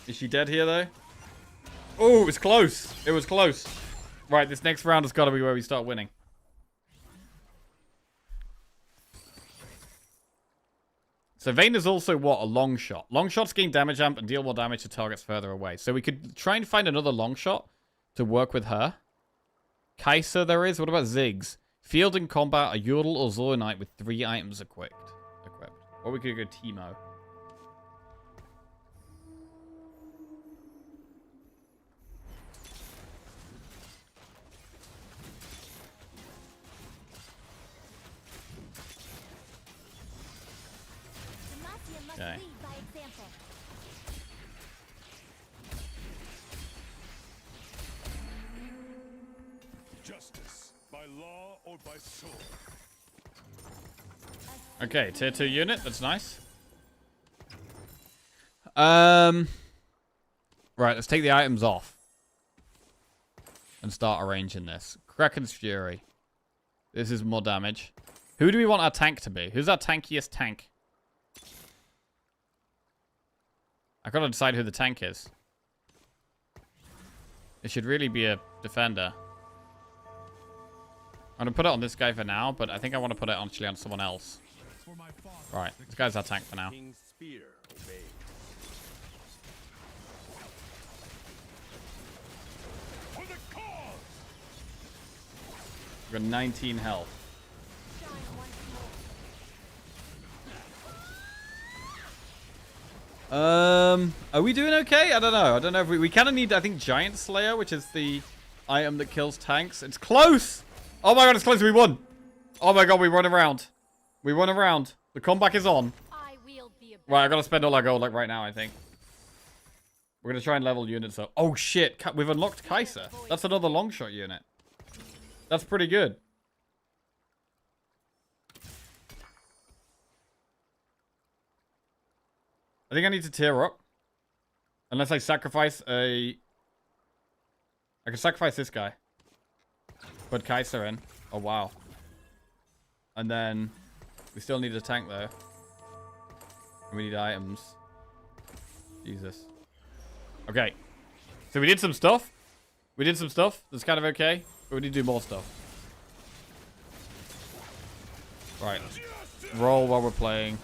Is she dead here, though? Oh, it was close. It was close. Right, this next round has got to be where we start winning. So Vayne is also, what, a long shot. Long shots gain damage amp and deal more damage to targets further away. So we could try and find another long shot to work with her. Kai'Sa there is. What about Ziggs? Field in combat, a Yordle or Zoronite with 3 items equipped. Or we could go Teemo. Okay. Justice, by law or by sword. Okay, tier 2 unit. That's nice. Right, let's take the items off. And start arranging this. Kraken's Fury. This is more damage. Who do we want our tank to be? Who's our tankiest tank? I gotta decide who the tank is. It should really be a defender. I'm gonna put it on this guy for now, but I think I want to put it actually on someone else. Right, this guy's our tank for now. King's Spire obeyed. For the cause! We've got 19 health. Are we doing okay? I don't know. I don't know if we kind of need, I think, Giant Slayer, which is the item that kills tanks. It's close! Oh my god, it's close. We won. Oh my god, we run around. We run around. The comeback is on. Right, I gotta spend all our gold like right now, I think. We're gonna try and level units up. Oh shit, we've unlocked Kai'Sa. That's another long shot unit. That's pretty good. I think I need to tier up. Unless I sacrifice a... I can sacrifice this guy. Put Kai'Sa in. Oh, wow. And then... we still need a tank, though. And we need items. Jesus. Okay. So we did some stuff. We did some stuff. That's kind of okay. But we need to do more stuff. Right. Roll while we're playing.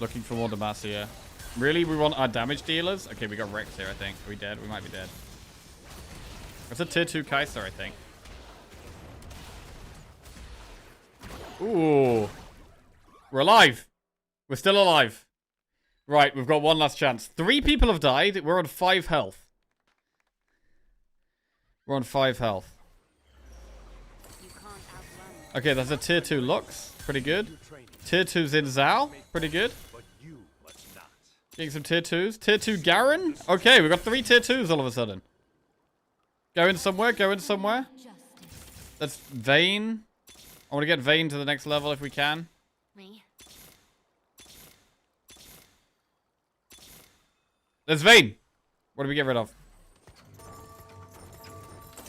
Looking for more Demacia. Really? We want our damage dealers? Okay, we got Rex here, I think. Are we dead? We might be dead. That's a tier 2 Kai'Sa, I think. Ooh. We're alive. We're still alive. Right, we've got one last chance. 3 people have died. We're on 5 health. We're on 5 health. Okay, that's a tier 2 Lux. Pretty good. Tier 2 Xin Zhao. Pretty good. Getting some tier 2s. Tier 2 Garen. Okay, we've got 3 tier 2s all of a sudden. Going somewhere. Going somewhere. That's Vayne. I want to get Vayne to the next level if we can. Me? There's Vayne. What do we get rid of?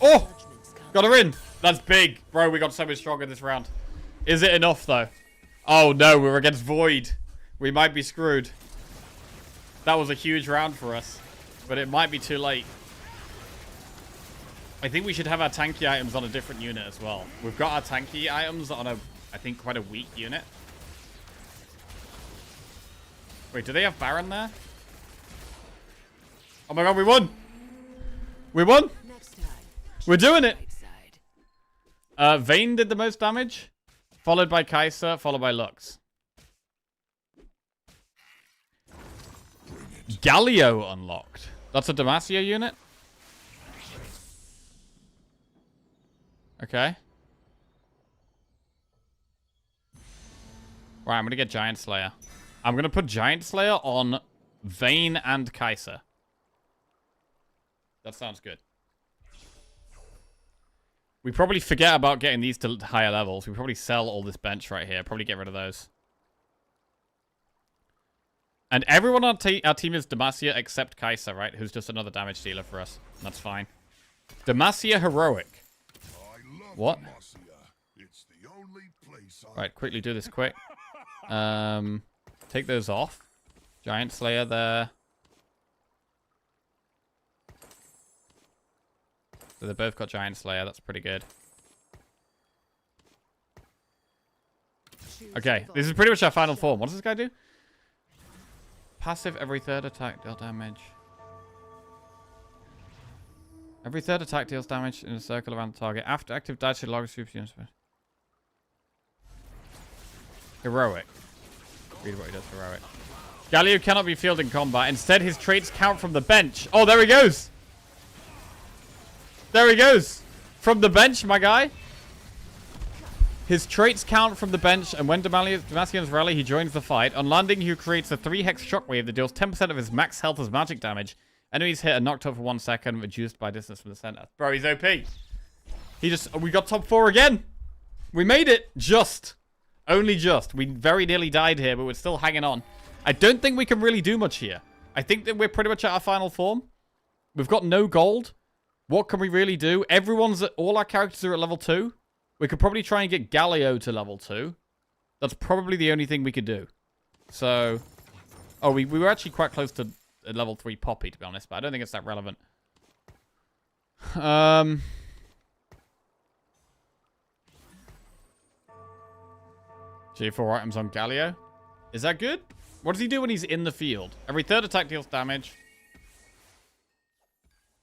Oh! Got her in. That's big. Bro, we got so much stronger this round. Is it enough, though? Oh, no. We're against Void. We might be screwed. That was a huge round for us. But it might be too late. I think we should have our tanky items on a different unit as well. We've got our tanky items on a, I think, quite a weak unit. Wait, do they have Baron there? Oh my god, we won! We won! We're doing it! Vayne did the most damage. Followed by Kai'Sa, followed by Lux. Galio unlocked. That's a Demacia unit? Okay. Right, I'm going to get Giant Slayer. I'm going to put Giant Slayer on Vayne and Kai'Sa. That sounds good. We probably forget about getting these to higher levels. We probably sell all this bench right here. Probably get rid of those. And everyone on our team is Demacia except Kai'Sa, right? Who's just another damage dealer for us. That's fine. Demacia Heroic. What? It's the only place Right, quickly do this quick. Take those off. Giant Slayer there. So they both got Giant Slayer. That's pretty good. Okay, this is pretty much our final form. What does this guy do? Passive every third attack deal damage. Every third attack deals damage in a circle around the target. After active dash, it logs super units. Heroic. Read what he does. Heroic. Galio cannot be fielded in combat. Instead, his traits count from the bench. Oh, there he goes. There he goes. From the bench, my guy. His traits count from the bench, and when Demacian's rally, he joins the fight. On landing, he creates a 3-hex shockwave that deals 10% of his max health as magic damage. Enemies hit are knocked up for 1 second, reduced by distance from the center. Bro, he's OP. We got top 4 again. We made it. Just. Only just. We very nearly died here, but we're still hanging on. I don't think we can really do much here. I think that we're pretty much at our final form. We've got no gold. What can we really do? All our characters are at level 2. We could probably try and get Galio to level 2. That's probably the only thing we could do. So, oh, we were actually quite close to a level 3 Poppy, to be honest, but I don't think it's that relevant. G4 items on Galio. Is that good? What does he do when he's in the field? Every third attack deals damage.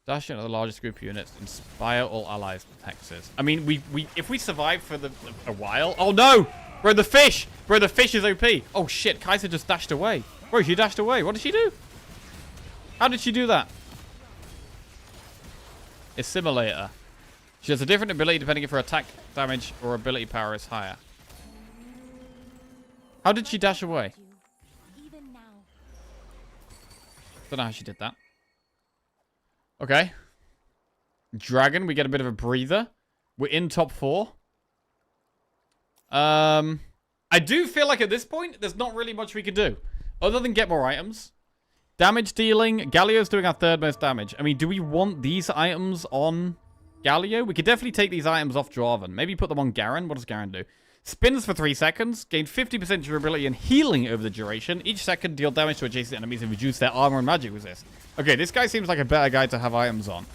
Dash into the largest group of units. Inspire all allies with hexes. I mean, if we survive for a while... Oh, no! Bro, the fish! Bro, the fish is OP. Oh, shit. Kai'Sa just dashed away. Bro, she dashed away. What did she do? How did she do that? Assimilator. She has a different ability depending if her attack damage or ability power is higher. How did she dash away? Even now. Don't know how she did that. Okay. Dragon, we get a bit of a breather. We're in top 4. I do feel like at this point, there's not really much we can do. Other than get more items. Damage dealing. Galio's doing our 3rd most damage. I mean, do we want these items on Galio? We could definitely take these items off Draven. Maybe put them on Garen. What does Garen do? Spins for 3 seconds. Gain 50% durability and healing over the duration. Each second deal damage to adjacent enemies and reduce their armor and magic resist. Okay, this guy seems like a better guy to have items on.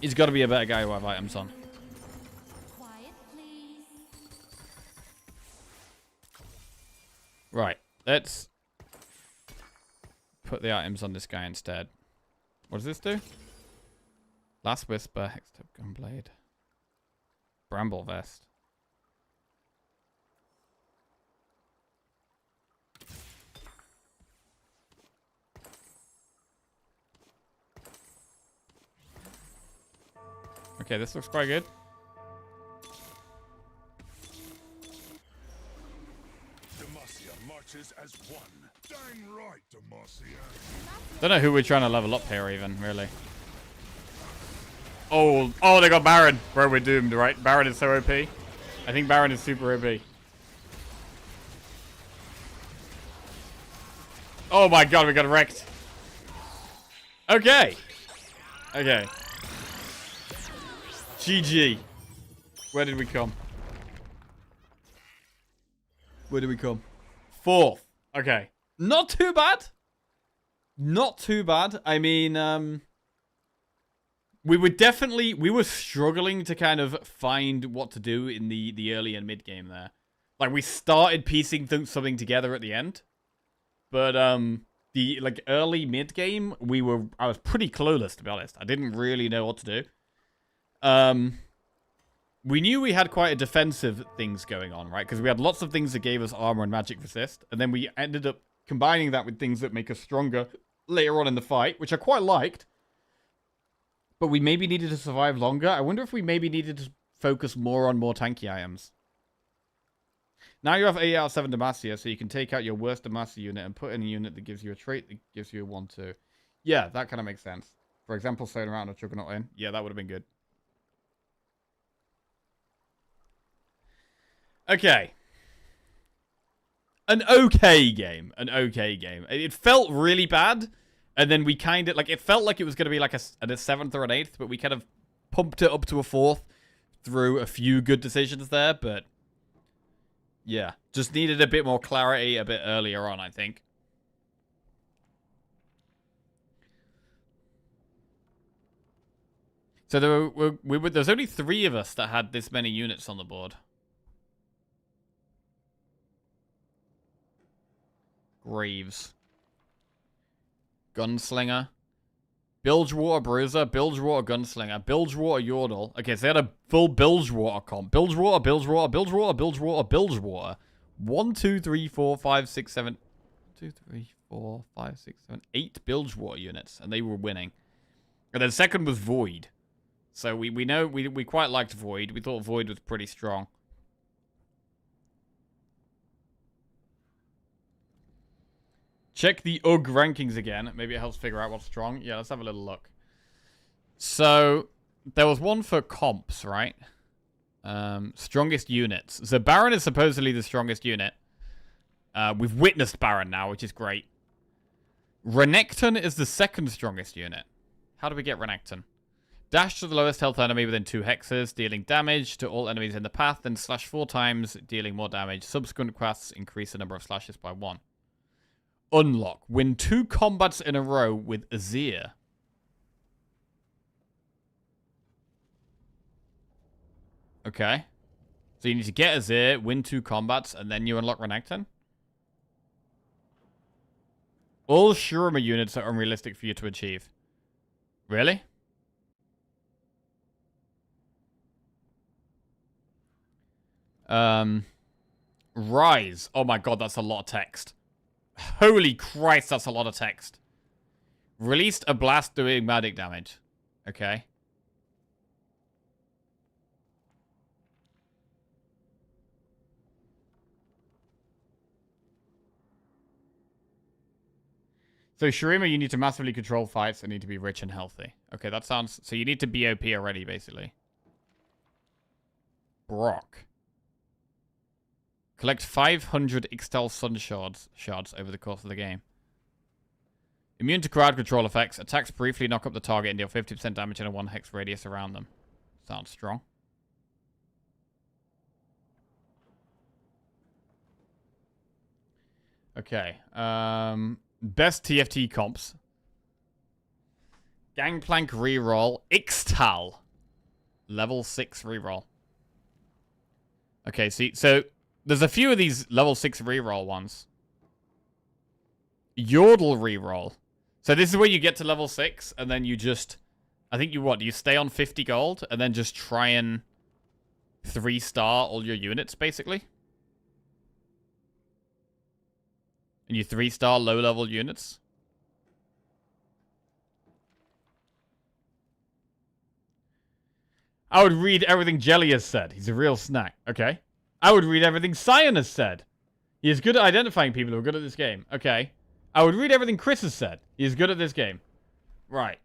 He's got to be a better guy to have items on. Quiet, please. Right. Let's put the items on this guy instead. What does this do? Last Whisper, Hextip Gunblade. Bramble Vest. Okay, this looks quite good. Demacia marches as one. Dang right, Demacia. Don't know who we're trying to level up here even, really. Oh, they got Baron. Bro, we're doomed, right? Baron is so OP. I think Baron is super OP. Oh my god, we got wrecked. Okay. Okay. GG. Where did we come? Where did we come? 4th. Okay. Not too bad. Not too bad. I mean, we were struggling to kind of find what to do in the early and mid game there. Like, we started piecing something together at the end. But, the, like, early mid game, I was pretty clueless, to be honest. I didn't really know what to do. We knew we had quite a defensive things going on, right? Because we had lots of things that gave us armor and magic resist. And then we ended up combining that with things that make us stronger later on in the fight, which I quite liked. But we maybe needed to survive longer. I wonder if we maybe needed to focus more on more tanky items. Now you have 8 out of 7 Demacia, so you can take out your worst Demacia unit and put in a unit that gives you a trait that gives you a 1-2. Yeah, that kind of makes sense. For example, Solar Out and a Juggernaut in. Yeah, that would have been good. Okay. An okay game. An okay game. It felt really bad, and then we kind of, like, it felt like it was going to be like a 7th or an 8th, but we kind of pumped it up to a 4th through a few good decisions there, but yeah. Just needed a bit more clarity a bit earlier on, I think. So there's only 3 of us that had this many units on the board. Graves. Gunslinger. Bilgewater Bruiser. Bilgewater Gunslinger. Bilgewater Yordle. Okay, so they had a full Bilgewater comp. Bilgewater, Bilgewater, Bilgewater, Bilgewater, Bilgewater. 1, 2, 3, 4, 5, 6, 7... 2, 3, 4, 5, 6, 7, 8 Bilgewater units. And they were winning. And then second was Void. So we know we quite liked Void. We thought Void was pretty strong. Check the UG rankings again. Maybe it helps figure out what's strong. Yeah, let's have a little look. So there was one for comps, right? Strongest units. So Baron is supposedly the strongest unit. We've witnessed Baron now, which is great. Renekton is the second strongest unit. How do we get Renekton? Dash to the lowest health enemy within 2 hexes, dealing damage to all enemies in the path, then slash 4 times, dealing more damage. Subsequent quests increase the number of slashes by 1. Unlock. Win 2 combats in a row with Azir. Okay. So you need to get Azir, win 2 combats, and then you unlock Renekton? All Shurima units are unrealistic for you to achieve. Really? Rise. Oh my god, that's a lot of text. Holy Christ, that's a lot of text. Released a blast doing magic damage. Okay. So Shurima, you need to massively control fights and need to be rich and healthy. Okay, that sounds... So you need to be OP already, basically. Brock. Collect 500 Ixtal Sun shards over the course of the game. Immune to crowd control effects. Attacks briefly knock up the target and deal 50% damage in a 1 hex radius around them. Sounds strong. Okay. Best TFT comps. Gangplank reroll. Ixtal. Level 6 reroll. Okay, see, so there's a few of these level 6 reroll ones. Yordle reroll. So this is where you get to level 6, and then you just... I think you stay on 50 gold, and then just try and 3-star all your units, basically. And you 3-star low-level units. I would read everything Jelly has said. He's a real snack. Okay. I would read everything Cyan has said. He is good at identifying people who are good at this game. Okay. I would read everything Chris has said. He is good at this game. Right.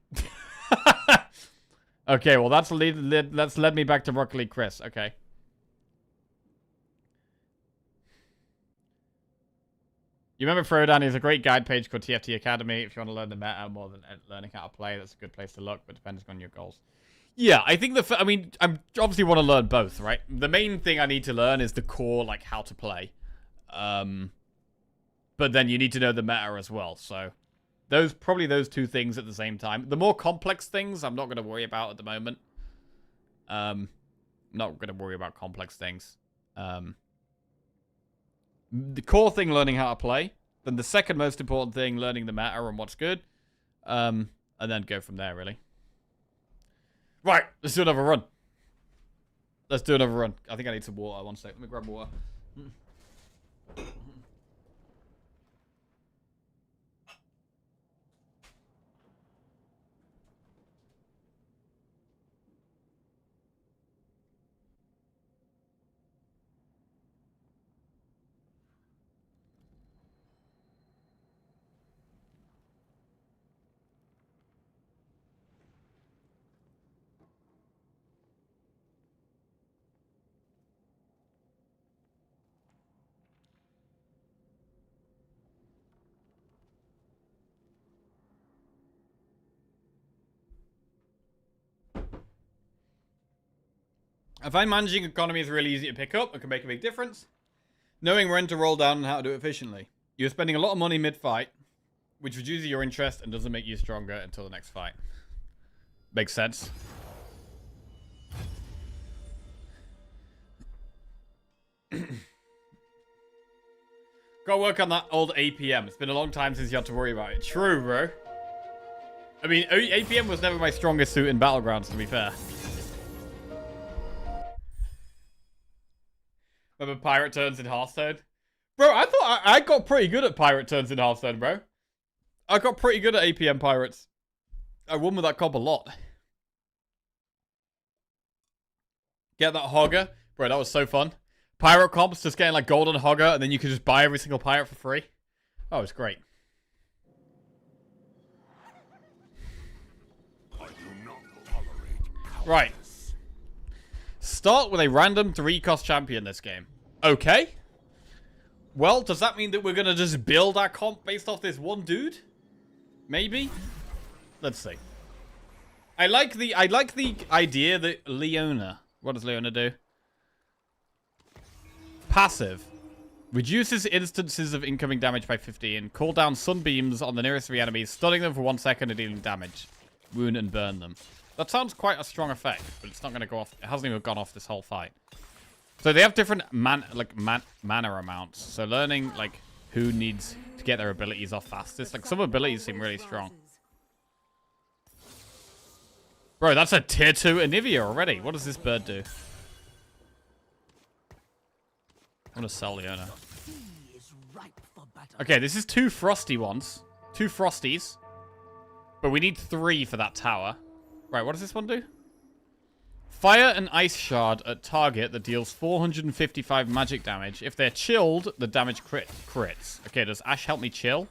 Okay, well, that's led me back to Rocket League Chris. Okay. You remember Frodan? There's a great guide page called TFT Academy. If you want to learn the meta more than learning how to play, that's a good place to look, but depending on your goals. Yeah, I think I mean, I obviously want to learn both, right? The main thing I need to learn is the core, like, how to play. But then you need to know the meta as well, so... Probably those 2 things at the same time. The more complex things, I'm not going to worry about at the moment. Not going to worry about complex things. The core thing, learning how to play. Then the second most important thing, learning the meta and what's good. And then go from there, really. Right, let's do another run. Let's do another run. I think I need some water. 1 sec. Let me grab water. I find managing economy is really easy to pick up and can make a big difference. Knowing when to roll down and how to do it efficiently. You're spending a lot of money mid-fight, which reduces your interest and doesn't make you stronger until the next fight. Makes sense. Gotta work on that old APM. It's been a long time since you had to worry about it. True, bro. I mean, APM was never my strongest suit in Battlegrounds, to be fair. Remember pirate turns in Hearthstone? Bro, I thought I got pretty good at pirate turns in Hearthstone, bro. I got pretty good at APM pirates. I won with that comp a lot. Get that Hogger. Bro, that was so fun. Pirate comps, just getting like golden Hogger, and then you could just buy every single pirate for free. Oh, it's great. I do not tolerate cowardice. Right. Start with a random 3-cost champion this game. Okay. Well, does that mean that we're going to just build our comp based off this one dude? Maybe? Let's see. I like the idea that Leona... What does Leona do? Passive. Reduces instances of incoming damage by 15. Call down sunbeams on the nearest 3 enemies, stunning them for 1 second and dealing damage. Wound and burn them. That sounds quite a strong effect, but it's not going to go off. It hasn't even gone off this whole fight. So they have different mana amounts. So learning like who needs to get their abilities off fastest. Like some abilities seem really strong. Bro, that's a tier 2 Anivia already. What does this bird do? I'm gonna sell Leona. Okay, this is 2 frosty ones. 2 frosties. But we need 3 for that tower. Right, what does this one do? Fire an ice shard at target that deals 455 magic damage. If they're chilled, the damage crits. Okay, does Ash help me chill?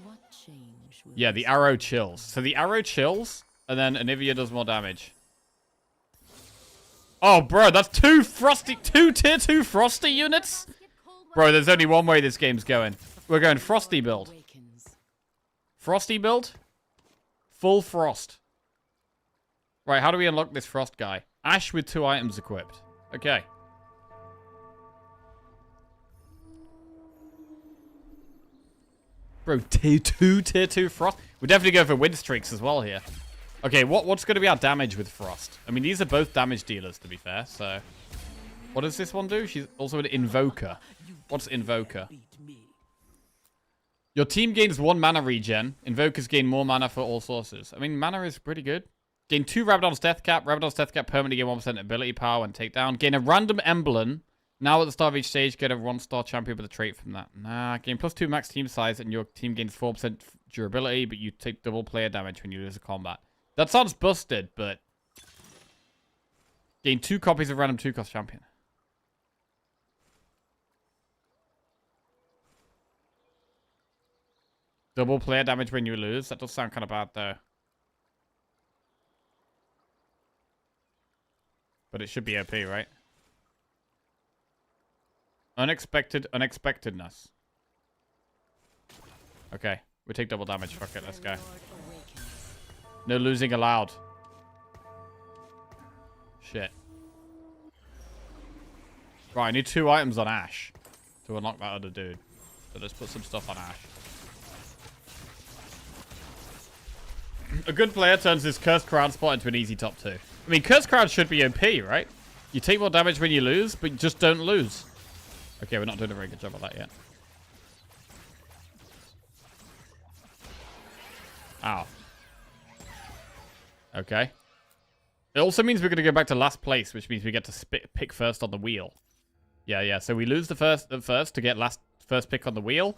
What change will Yeah, the arrow chills. So the arrow chills, and then Anivia does more damage. Oh, bro, that's 2 tier 2 frosty units? Bro, there's only one way this game's going. We're going frosty build. Frosty build? Full frost. Right, how do we unlock this frost guy? Ash with 2 items equipped. Okay. Bro, tier 2 frost? We're definitely going for win streaks as well here. Okay, what's going to be our damage with frost? I mean, these are both damage dealers, to be fair, so... What does this one do? She's also an invoker. What's invoker? Your team gains 1 mana regen. Invokers gain more mana for all sources. I mean, mana is pretty good. Gain 2 Rabadon's Death Cap. Rabadon's Death Cap permanently gain 1% ability power when takedown. Gain a random emblem. Now at the start of each stage, get a 1-star champion with a trait from that. Nah, gain +2 max team size and your team gains 4% durability, but you take double player damage when you lose a combat. That sounds busted, but... Gain 2 copies of random 2-cost champion. Double player damage when you lose. That does sound kind of bad, though. But it should be OP, right? Unexpectedness. Okay. We take double damage. Fuck it, let's go. No losing allowed. Shit. Right, I need 2 items on Ash to unlock that other dude. So let's put some stuff on Ash. A good player turns his Cursed Crown spot into an easy top 2. I mean, Cursed Crown should be OP, right? You take more damage when you lose, but just don't lose. Okay, we're not doing a very good job of that yet. Ow. Okay. It also means we're going to go back to last place, which means we get to pick first on the wheel. Yeah. So we lose the first to get first pick on the wheel.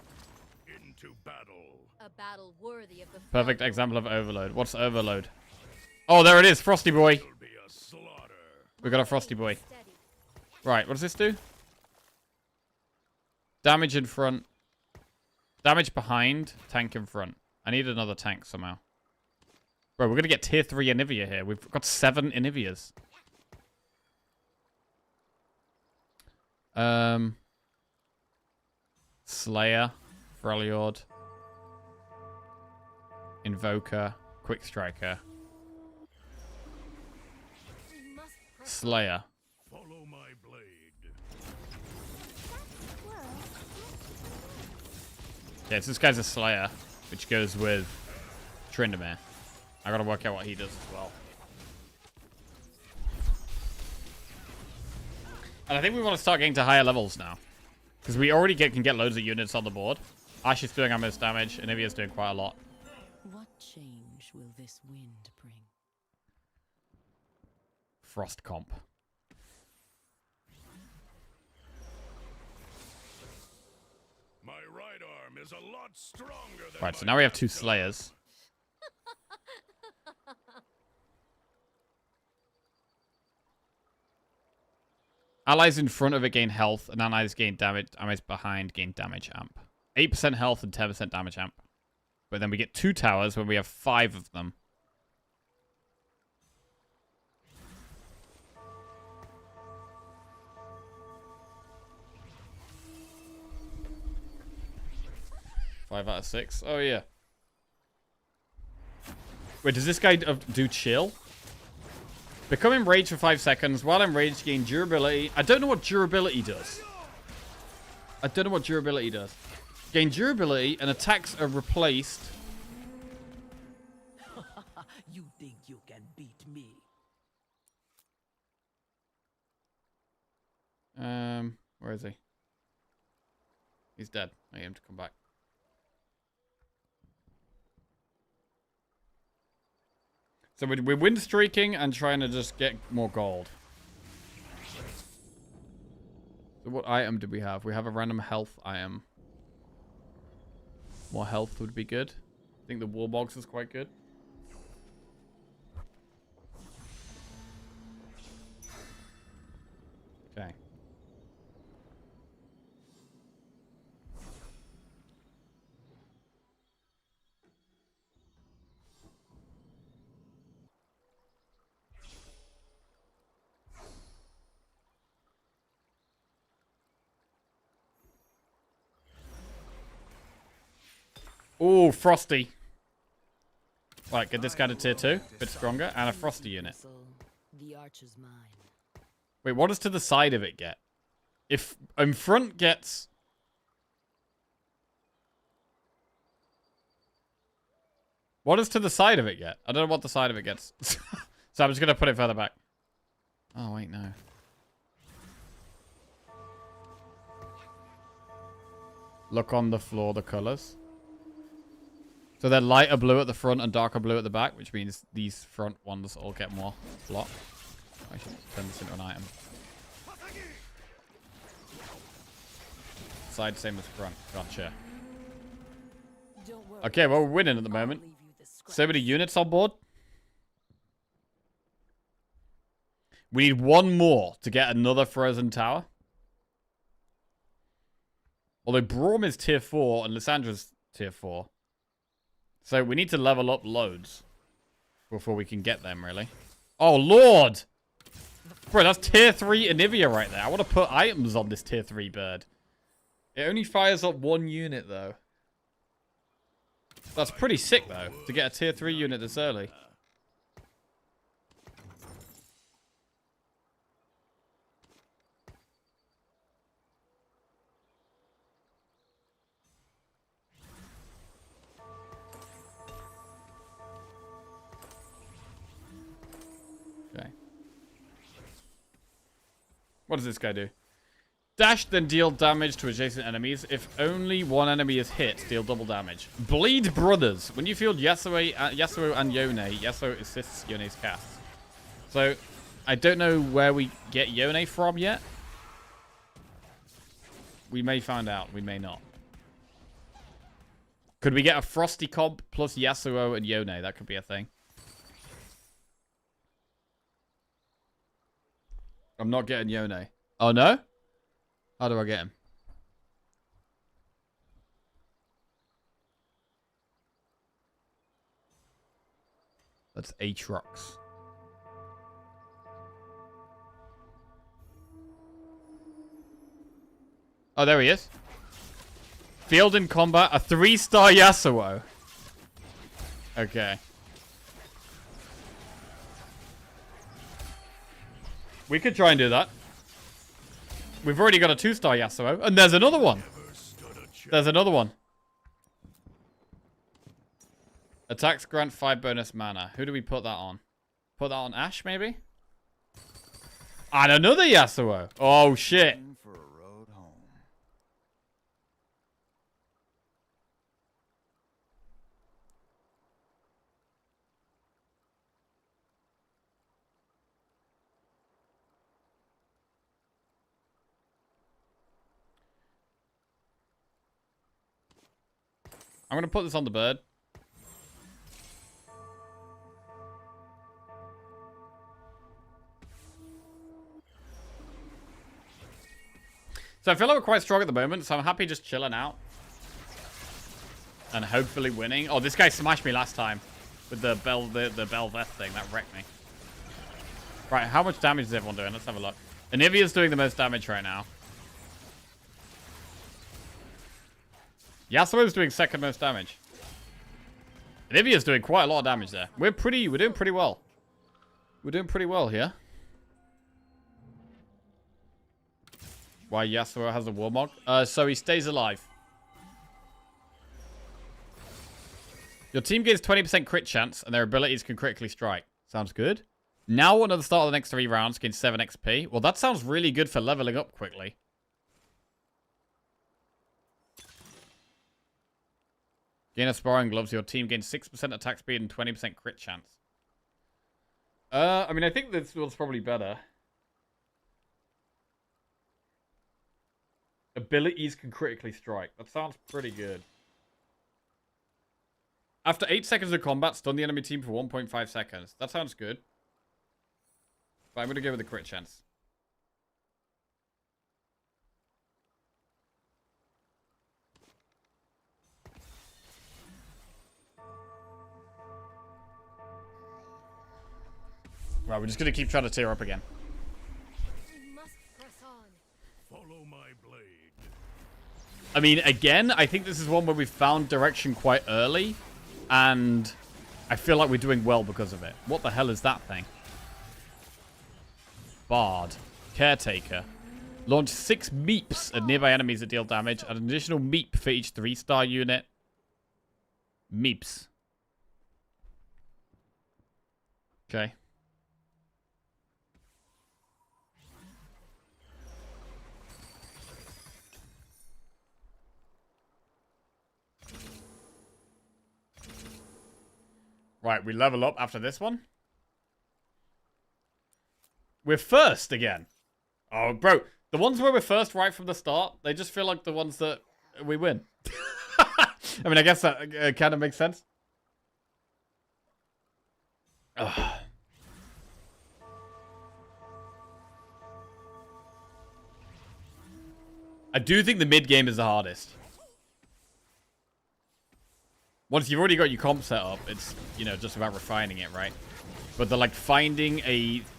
Into battle. A battle worthy of the Perfect example of overload. What's overload? Oh, there it is. Frosty boy. It'll be a slaughter. We got a Frosty boy. Right, what does this do? Damage in front. Damage behind. Tank in front. I need another tank somehow. Bro, we're going to get tier 3 Anivia here. We've got 7 Anivias. Slayer. Freljord. Invoker. Quick Striker. Slayer. Follow my blade. Yeah, so this guy's a Slayer, which goes with Tryndamere. I gotta work out what he does as well. And I think we want to start getting to higher levels now. Because we already can get loads of units on the board. Ash is doing our most damage, and Ivia's doing quite a lot. What change will this wind bring? Frost comp. My right arm is a lot stronger than Right, so my now we have left 2 arm. Slayers. Allies in front of it gain health, and allies gain damage. Allies behind gain damage amp. 8% health and 10% damage amp. But then we get 2 towers when we have 5 of them. Five out of 6. Oh, yeah. Wait, does this guy do chill? Become enraged for 5 seconds. While enraged, gain durability. I don't know what durability does. Gain durability and attacks are replaced. You think you can beat me? Where is he? He's dead. I need him to come back. So we're win streaking and trying to just get more gold. So what item do we have? We have a random health item. More health would be good. I think the war box is quite good. Okay. Ooh, Frosty. Right, get this guy to tier 2. Bit stronger. And a Frosty unit. The arch is mine. Wait, what does to the side of it get? If in front gets... What does to the side of it get? I don't know what the side of it gets. So I'm just going to put it further back. Oh, wait, no. Look on the floor, the colors. So they're lighter blue at the front and darker blue at the back, which means these front ones all get more block. I should turn this into an item. Side same as front. Gotcha. Don't worry. Okay, well, we're winning at the moment. I'll leave you the scraps. So many units on board. We need 1 more to get another frozen tower. Although Braum is tier 4 and Lyssandra's tier 4. So we need to level up loads before we can get them, really. Oh, Lord! Bro, that's tier 3 Anivia right there. I want to put items on this tier 3 bird. It only fires up 1 unit, though. That's pretty sick, though, to get a tier 3 unit this early. Okay. What does this guy do? Dash, then deal damage to adjacent enemies. If only one enemy is hit, deal double damage. Bleed Brothers. When you field Yasuo and Yone, Yasuo assists Yone's cast. So, I don't know where we get Yone from yet. We may find out. We may not. Could we get a Frosty comp plus Yasuo and Yone? That could be a thing. I'm not getting Yone. Oh, no? How do I get him? That's Aatrox. Oh, there he is. Field in combat, a 3-star Yasuo. Okay. We could try and do that. We've already got a 2-star Yasuo. And there's another one. There's another one. Attacks grant 5 bonus mana. Who do we put that on? Put that on Ashe, maybe? And another Yasuo. Oh, shit. For a road home. I'm going to put this on the bird. So I feel like we're quite strong at the moment, so I'm happy just chilling out. And hopefully winning. Oh, this guy smashed me last time with the Belveth thing. That wrecked me. Right, how much damage is everyone doing? Let's have a look. Anivia's doing the most damage right now. Yasuo's doing second most damage. Anivia's doing quite a lot of damage there. We're doing pretty well. We're doing pretty well here. Why Yasuo has a Warmog? So he stays alive. Your team gains 20% crit chance, and their abilities can critically strike. Sounds good. Now, at the start of the next 3 rounds, gain 7 XP. Well, that sounds really good for leveling up quickly. Gain a sparring gloves. Your team gains 6% attack speed and 20% crit chance. I mean, I think this one's probably better. Abilities can critically strike. That sounds pretty good. After 8 seconds of combat, stun the enemy team for 1.5 seconds. That sounds good. But I'm going to go with the crit chance. Right, we're just going to keep trying to tear up again. We must press on. Follow my blade. I mean, again, I think this is one where we found direction quite early. And I feel like we're doing well because of it. What the hell is that thing? Bard. Caretaker. Launch 6 meeps at nearby enemies that deal damage. Add an additional meep for each 3-star unit. Meeps. Okay. Right, we level up after this one. We're first again. Oh, bro. The ones where we're first right from the start, they just feel like the ones that we win. I mean, I guess that kind of makes sense. Ugh. I do think the mid game is the hardest. Once you've already got your comp set up, it's, you know, just about refining it, right? But the, like, finding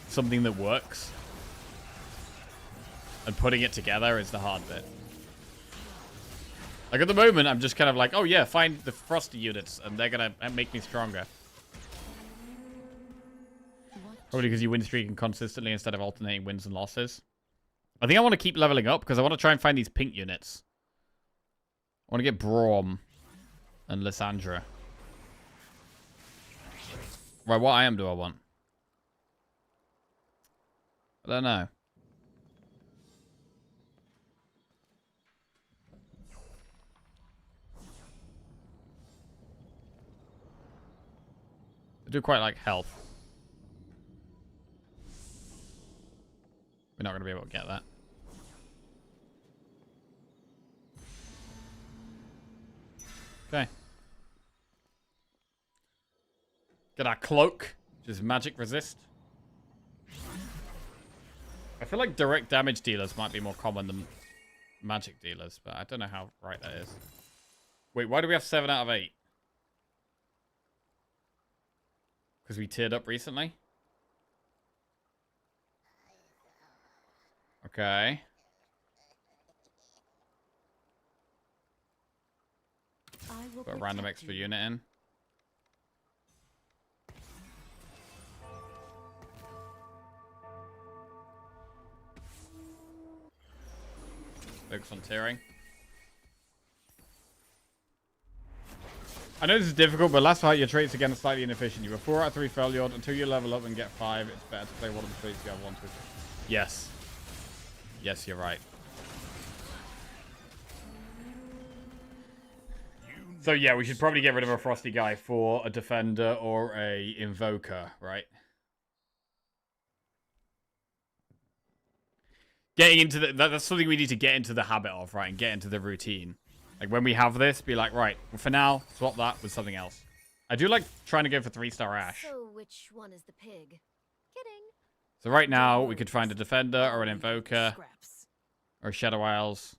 something that works and putting it together is the hard bit. Like, at the moment, I'm just kind of like, oh, yeah, find the Frosty units, and they're gonna make me stronger. Probably because you win streaking consistently instead of alternating wins and losses. I think I want to keep leveling up, because I want to try and find these pink units. I want to get Braum and Lysandra. Right, what item do I want? I don't know. I do quite like health. We're not going to be able to get that. Okay. Get our cloak, which is magic resist. I feel like direct damage dealers might be more common than magic dealers, but I don't know how right that is. Wait, why do we have 7 out of 8? Because we tiered up recently? Okay. Put a random extra unit in. Focus on tearing. I know this is difficult, but last fight your traits again are slightly inefficient. You were 4 out of 3 failure. Until you level up and get 5, it's better to play one of the traits you have 1 to. Yes. Yes, you're right. So yeah, we should probably get rid of a Frosty guy for a Defender or a Invoker, right? Getting into the... That's something we need to get into the habit of, right? And get into the routine. Like, when we have this, be like, right, well, for now, swap that with something else. I do like trying to go for 3-star Ash. So which one is the pig? Kidding. So right now, we could find a Defender or an Invoker. Or Shadow Isles.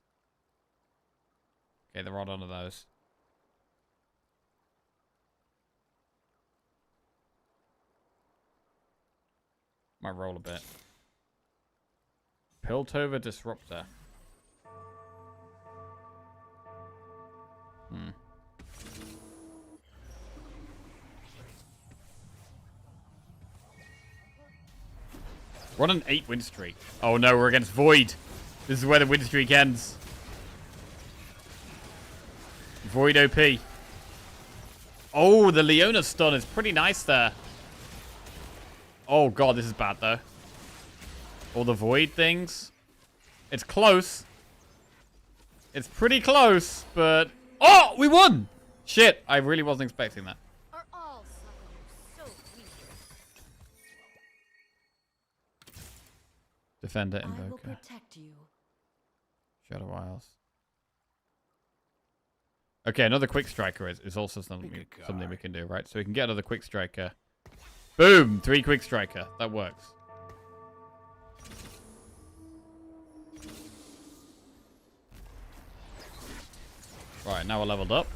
Okay, they're on none of those. Might roll a bit. Piltover Disruptor. We're on an 8 win streak. Oh no, we're against Void. This is where the win streak ends. Void OP. Oh, the Leona stun is pretty nice there. Oh god, this is bad though. All the Void things. It's close. It's pretty close, but... Oh, we won! Shit, I really wasn't expecting that. Are all summoners so weak? Defender, I will Invoker, protect you. Shadow Isles. Okay, another Quick Striker is also something we can do, right? So we can get another Quick Striker. Boom! 3 Quick Striker. That works. Right, now we're leveled up.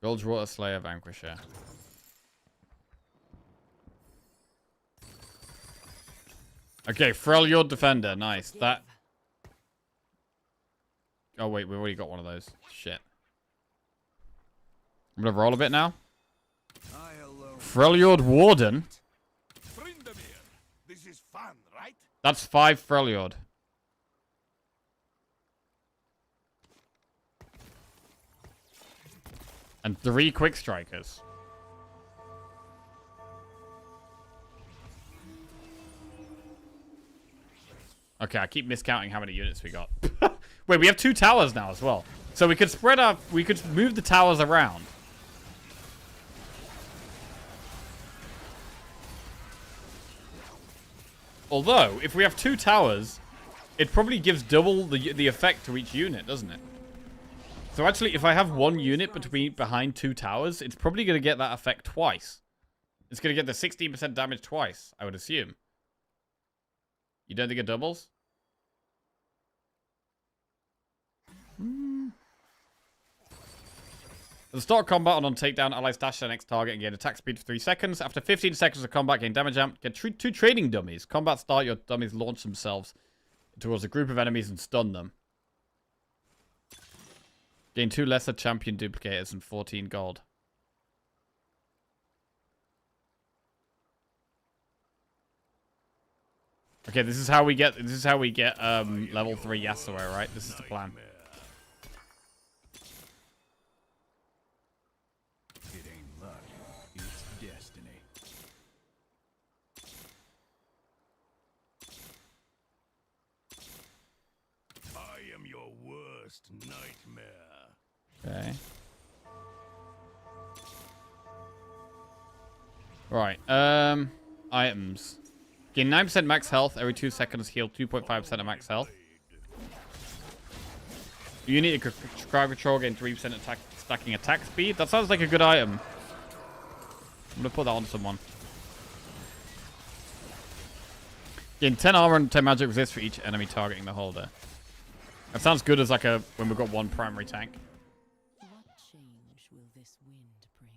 Bilgewater Slayer Vanquisher. Okay, Freljord Defender. Nice. That... Oh, wait. We've already got one of those. Shit. I'm going to roll a bit now. Freljord Warden. This is fun, right? That's 5 Freljord. And 3 Quick Strikers. Okay, I keep miscounting how many units we got. Wait, we have 2 towers now as well. So we could spread our... We could move the towers around. Although, if we have 2 towers, it probably gives double the effect to each unit, doesn't it? So actually, if I have 1 unit behind 2 towers, it's probably going to get that effect twice. It's going to get the 16% damage twice, I would assume. You don't think it doubles? At the start of combat on takedown, allies dash to the next target and gain attack speed for 3 seconds. After 15 seconds of combat, gain damage amp. Get 2 trading dummies. Combat start, your dummies launch themselves towards a group of enemies and stun them. Gain 2 lesser champion duplicators and 14 gold. Okay, this is how we get level 3 Yasuo, right? This is the plan. It ain't luck, it's destiny. I am your worst nightmare. Okay. Right. Items. Gain 9% max health. Every 2 seconds heal 2.5% of max health. Unit crowd control. Gain 3% stacking attack speed. That sounds like a good item. I'm going to put that on someone. Gain 10 armor and 10 magic resist for each enemy targeting the holder. That sounds good as like when we've got 1 primary tank. What change will this wind bring?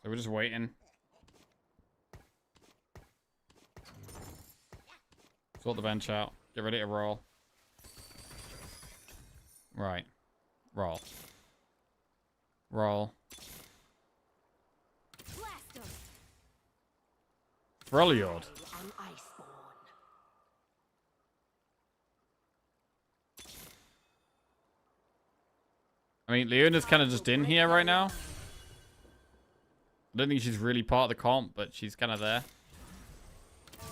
So we're just waiting. Sort the bench out. Get ready to roll. Right. Roll. Roll. Blast 'em. Freljord. An iceborn. I mean, Leona's kind of just in here right now. I don't think she's really part of the comp, but she's kind of there.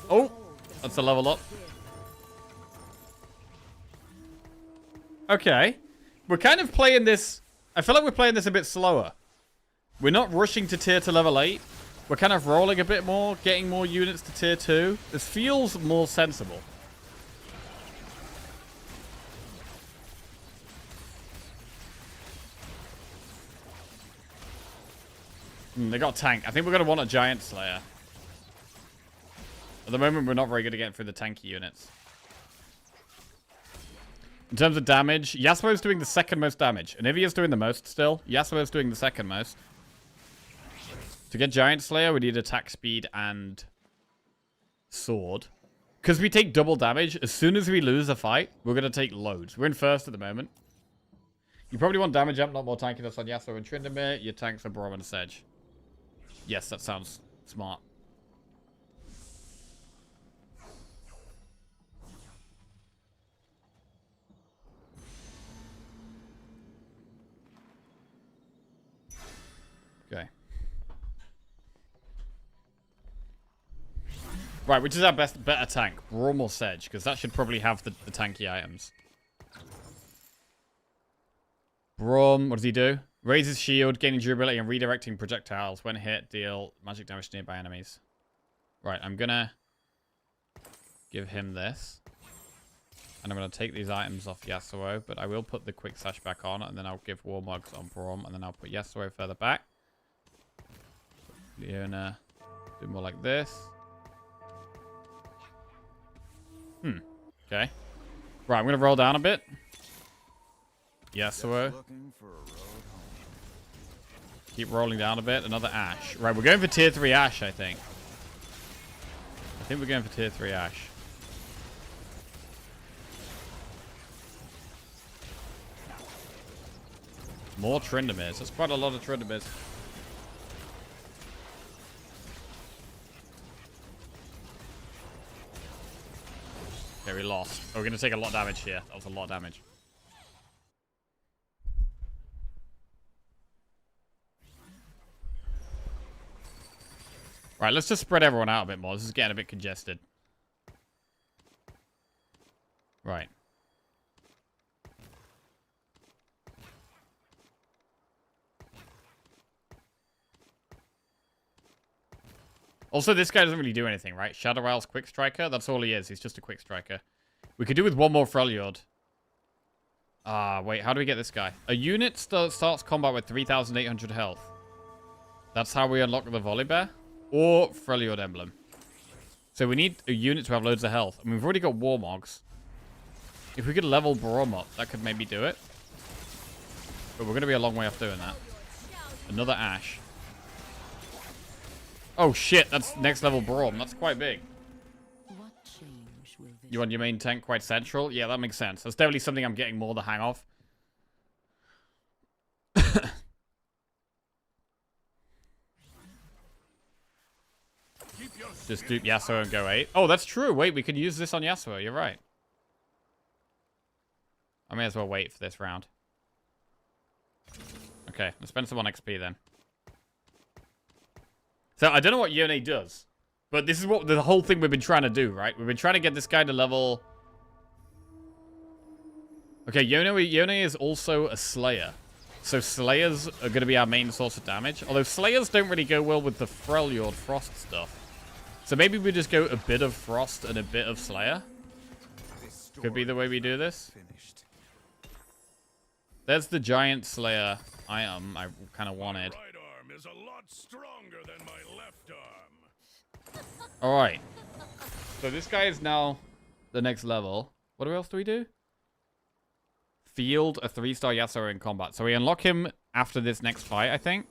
Oh! That's a level up. Okay. We're kind of playing this... I feel like we're playing this a bit slower. We're not rushing to tier to level 8. We're kind of rolling a bit more, getting more units to tier 2. This feels more sensible. They got tank. I think we're going to want a Giant Slayer. At the moment, we're not very good at getting through the tanky units. In terms of damage, Yasuo's doing the second most damage. Anivia's doing the most still. Yasuo's doing the second most. To get Giant Slayer, we need attack speed and sword. Because we take double damage, as soon as we lose a fight, we're going to take loads. We're in first at the moment. You probably want damage amp, not more tankiness on Yasuo and Tryndamere. Your tanks are Braum and Sedge. Yes, that sounds smart. Okay. Right, which is our better tank? Braum or Sedge? Because that should probably have the tanky items. Braum, what does he do? Raises shield, gaining durability and redirecting projectiles. When hit, deal magic damage to nearby enemies. Right, I'm gonna give him this. And I'm gonna take these items off Yasuo, but I will put the quick slash back on, and then I'll give Warmugs on Braum, and then I'll put Yasuo further back. Leona, do more like this. Okay. Right, I'm gonna roll down a bit. Yasuo. Keep rolling down a bit. Another Ashe. Right, we're going for tier 3 Ashe, I think. I think we're going for tier 3 Ashe. More Tryndameres. That's quite a lot of Tryndameres. Okay, we lost. Oh, we're going to take a lot of damage here. That was a lot of damage. Right, let's just spread everyone out a bit more. This is getting a bit congested. Right. Also, this guy doesn't really do anything, right? Shadow Isle's Quick Striker, that's all he is. He's just a Quick Striker. We could do with one more Freljord. Wait, how do we get this guy? A unit starts combat with 3,800 health. That's how we unlock the Volibear. Or Freljord Emblem. So we need a unit to have loads of health. And we've already got Warmogs. If we could level Braum up, that could maybe do it. But we're going to be a long way off doing that. Another Ashe. Oh shit, that's next level Braum. That's quite big. What change will this You want your main tank quite central? Yeah, that makes sense. That's definitely something I'm getting more the hang of. Just dupe Yasuo and go 8. Oh, that's true. Wait, we could use this on Yasuo. You're right. I may as well wait for this round. Okay, let's spend some on XP then. So, I don't know what Yone does. But this is what the whole thing we've been trying to do, right? We've been trying to get this guy to level... Okay, Yone is also a Slayer. So Slayers are going to be our main source of damage. Although Slayers don't really go well with the Freljord Frost stuff. So maybe we just go a bit of Frost and a bit of Slayer. Could be the way we do this. There's the Giant Slayer item I kind of wanted. Right arm is a lot stronger than my left arm. Alright. So this guy is now the next level. What else do we do? Field a 3-star Yasuo in combat. So we unlock him after this next fight, I think.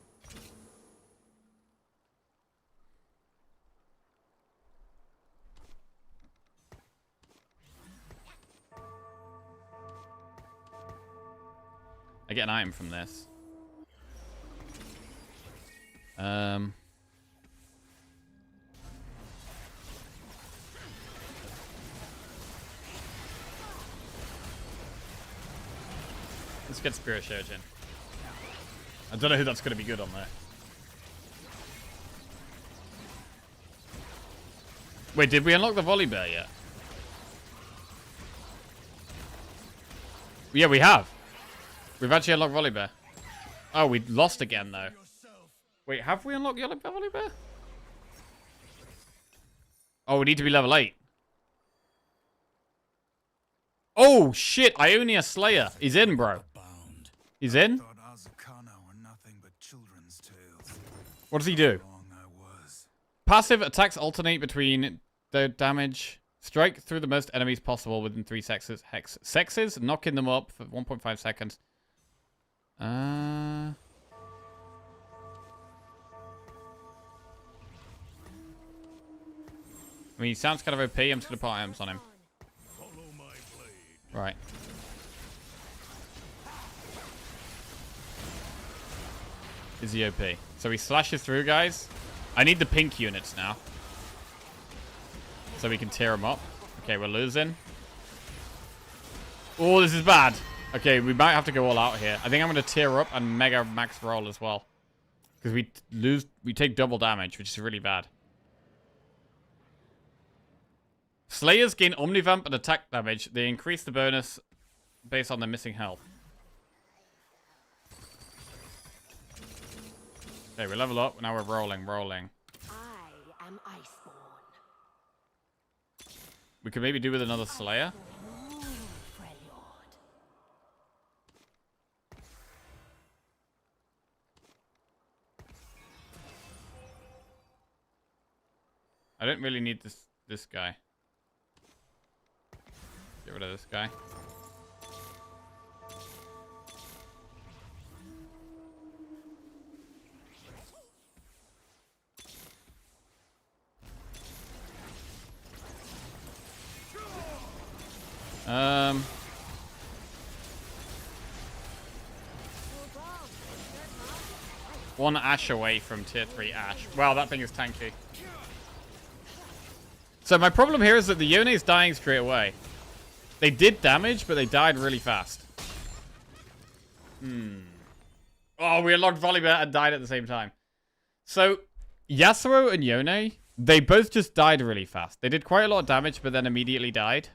I get an item from this. Let's get Spirit Shojin. I don't know who that's going to be good on there. Wait, did we unlock the Volley Bear yet? Yeah, we have. We've actually unlocked Volley Bear. Oh, we lost again, though. Wait, have we unlocked Volley Bear? Oh, we need to be level 8. Oh, shit. Ionia Slayer. He's in, bro. He's in? What does he do? Passive attacks alternate between the damage. Strike through the most enemies possible within 3 sexes, knocking them up for 1.5 seconds. I mean, he sounds kind of OP. I'm just going to put items on him. Right. Is he OP? So he slashes through, guys. I need the pink units now. So we can tear them up. Okay, we're losing. Oh, this is bad. Okay, we might have to go all out here. I think I'm going to tear up and mega max roll as well. Because we take double damage, which is really bad. Slayers gain Omnivamp and attack damage. They increase the bonus based on their missing health. Okay, we level up. Now we're rolling. I am Iceborn. We could maybe do with another Slayer. I don't really need this guy. Get rid of this guy. One Ash away from tier 3 Ash. Wow, that thing is tanky. So my problem here is that the Yone is dying straight away. They did damage, but they died really fast. Oh, we unlocked Volley Bear and died at the same time. So, Yasuo and Yone, they both just died really fast. They did quite a lot of damage, but then immediately died.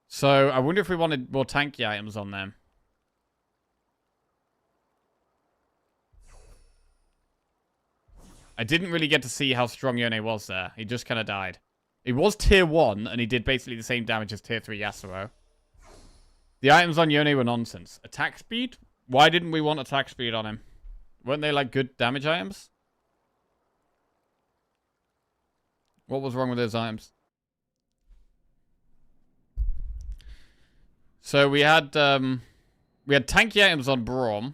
So, I wonder if we wanted more tanky items on them. I didn't really get to see how strong Yone was there. He just kind of died. He was tier 1, and he did basically the same damage as tier 3 Yasuo. The items on Yone were nonsense. Attack speed? Why didn't we want attack speed on him? Weren't they, like, good damage items? What was wrong with those items? So we had tanky items on Braum.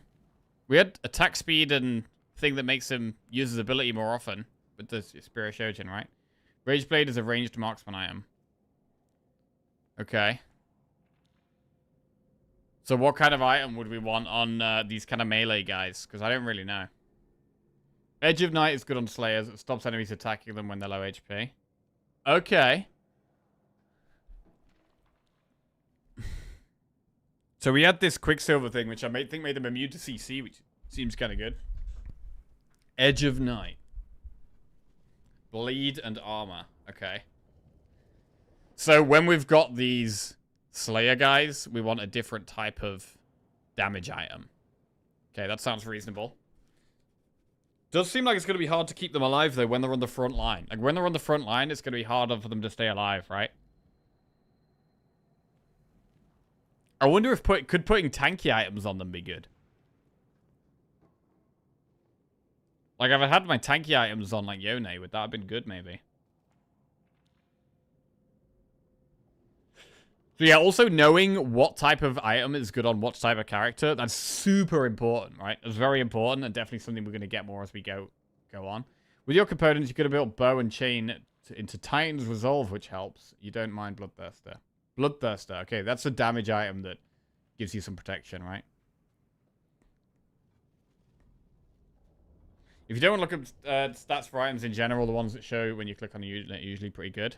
We had attack speed and thing that makes him use his ability more often with the Spire Shojin, right? Rageblade is a ranged marksman item. Okay. So what kind of item would we want on these kind of melee guys? Because I don't really know. Edge of Night is good on Slayers. It stops enemies attacking them when they're low HP. Okay. So we had this Quicksilver thing, which I think made them immune to CC, which seems kind of good. Edge of Night. Bleed and armor. Okay. So when we've got these Slayer guys, we want a different type of damage item. Okay, that sounds reasonable. Does seem like it's going to be hard to keep them alive, though, when they're on the front line. Like, when they're on the front line, it's going to be harder for them to stay alive, right? I wonder if could putting tanky items on them be good? Like, if I had my tanky items on, like, Yone, would that have been good, maybe? So, yeah, also knowing what type of item is good on what type of character, that's super important, right? It's very important, and definitely something we're going to get more as we go on. With your components, you could have built bow and chain into Titan's Resolve, which helps. You don't mind Bloodthirster. Bloodthirster, okay, that's a damage item that gives you some protection, right? If you don't want to look at stats for items in general, the ones that show when you click on a unit are usually pretty good.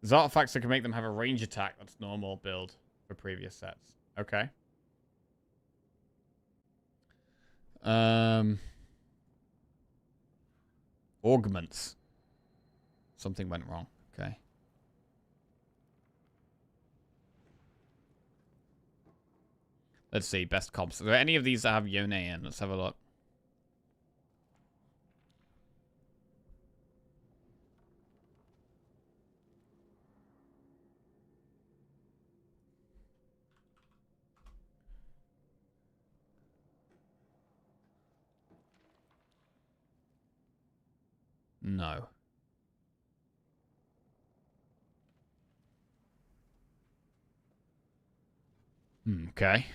There's artifacts that can make them have a range attack that's normal build for previous sets. Okay. Augments. Something went wrong. Okay. Let's see. Best comps. Are there any of these that have Yone in? Let's have a look. No. Okay.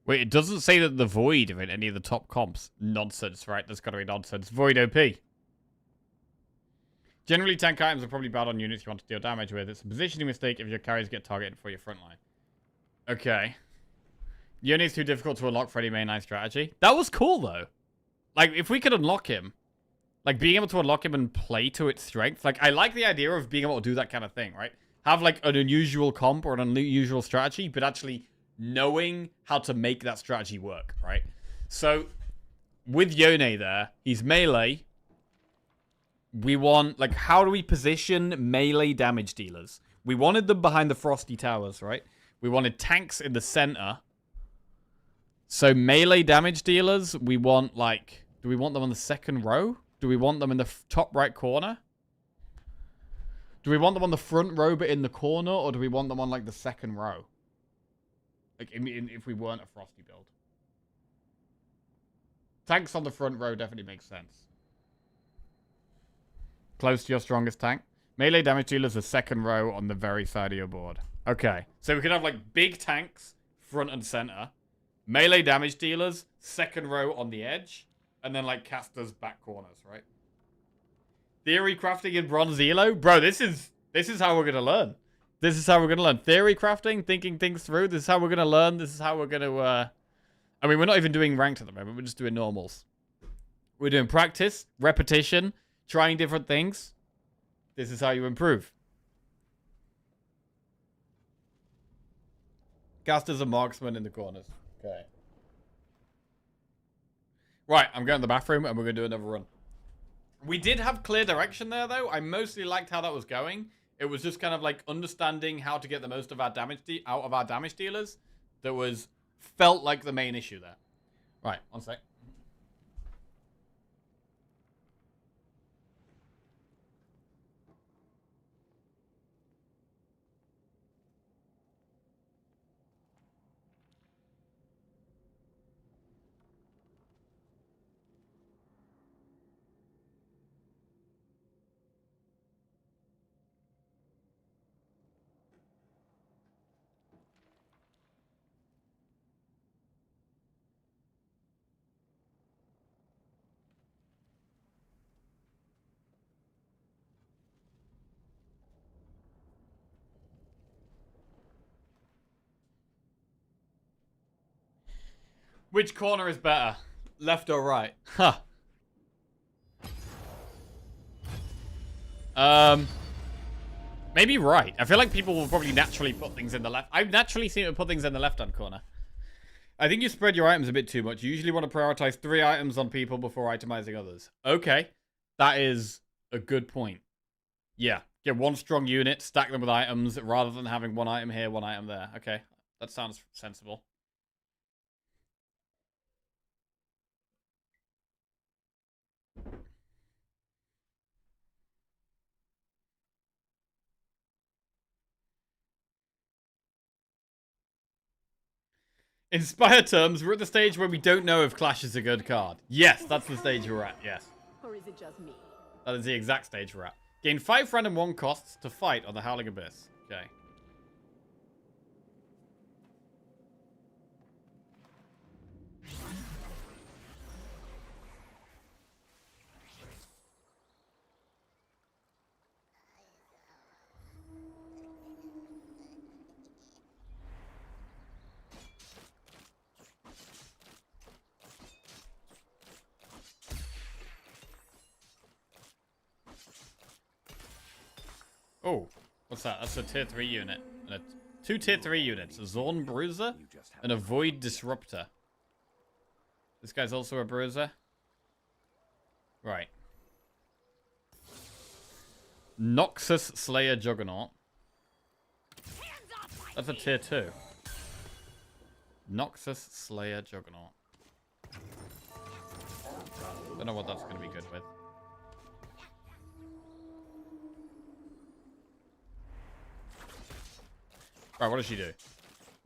Wait, it doesn't say that the Void are in any of the top comps. Nonsense, right? That's gotta be nonsense. Void OP. Generally, tank items are probably bad on units you want to deal damage with. It's a positioning mistake if your carriers get targeted for your front line. Okay. Yone's too difficult to unlock for any main line strategy. That was cool, though. Like, if we could unlock him, like, being able to unlock him and play to its strength. Like, I like the idea of being able to do that kind of thing, right? Have, like, an unusual comp or an unusual strategy, but actually knowing how to make that strategy work, right? So, with Yone there, he's melee. We want, like, how do we position melee damage dealers? We wanted them behind the Frosty Towers, right? We wanted tanks in the center. So, melee damage dealers, we want, like, do we want them on the second row? Do we want them in the top right corner? Do we want them on the front row but in the corner? Or do we want them on, like, the second row? Like, if we weren't a Frosty build. Tanks on the front row definitely makes sense. Close to your strongest tank. Melee damage dealers are second row on the very side of your board. Okay. So we could have, like, big tanks, front and center. Melee damage dealers, second row on the edge. And then, like, casters back corners, right? Theory crafting in Bronze Elo? Bro, this is how we're going to learn. This is how we're going to learn. Theory crafting, thinking things through. This is how we're going to learn. This is how we're going to, I mean, we're not even doing ranked at the moment. We're just doing normals. We're doing practice, repetition, trying different things. This is how you improve. Casters and marksmen in the corners. Okay. Right, I'm going to the bathroom and we're going to do another run. We did have clear direction there, though. I mostly liked how that was going. It was just kind of like understanding how to get the most of our damage out of our damage dealers. That felt like the main issue there. Right, one sec. Which corner is better? Left or right? Huh. Maybe right. I feel like people will probably naturally put things in the left. I naturally seem to put things in the left-hand corner. I think you spread your items a bit too much. You usually want to prioritize 3 items on people before itemizing others. Okay. That is a good point. Yeah. Get one strong unit, stack them with items, rather than having one item here, one item there. Okay. That sounds sensible. In Spire terms, we're at the stage where we don't know if Clash is a good card. Yes, that's the stage we're at, yes. Or is it just me? That is the exact stage we're at. Gain 5 random 1 costs to fight on the Howling Abyss. Okay. Oh, what's that? That's a tier 3 unit. And two tier 3 units. A Zorn Bruiser and a Void Disruptor. This guy's also a Bruiser. Right. Noxus Slayer Juggernaut. That's a tier 2. Noxus Slayer Juggernaut. Don't know what that's going to be good with. Right, what does she do?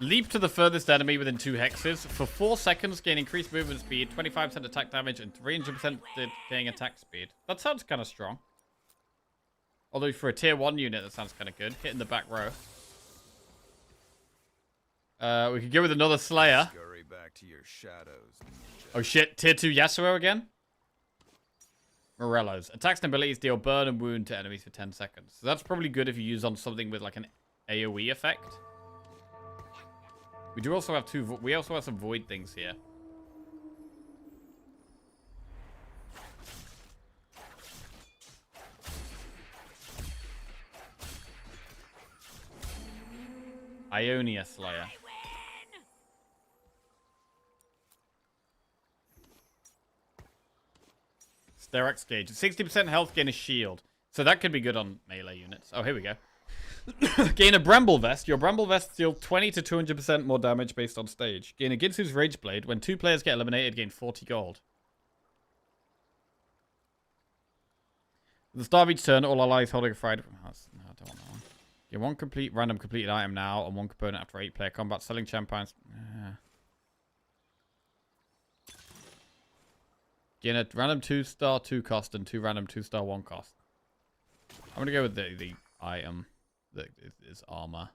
Leap to the furthest enemy within 2 hexes. For 4 seconds, gain increased movement speed, 25% attack damage, and 300% gain attack speed. That sounds kind of strong. Although for a tier 1 unit, that sounds kind of good. Hitting the back row. We could go with another Slayer. Scurry back to your shadows, ninja. Oh shit, tier 2 Yasuo again? Morello's. Attacks and abilities deal burn and wound to enemies for 10 seconds. So that's probably good if you use on something with like an AoE effect. We do also have we also have some void things here. Ionia Slayer. Sterex Gauge. 60% health, gain a shield. So that could be good on melee units. Oh, here we go. Gain a Bramble Vest. Your Bramble Vest deals 20 to 200% more damage based on stage. Gain a Ginsu's Rage Blade. When 2 players get eliminated, gain 40 gold. At the start of each turn, all allies holding a fried... No, I don't want that one. Get 1 random completed item now and 1 component after 8-player combat. Selling champions. Gain a random 2-star 2 cost and 2 random 2-star 1 cost. I'm going to go with the item that is armor.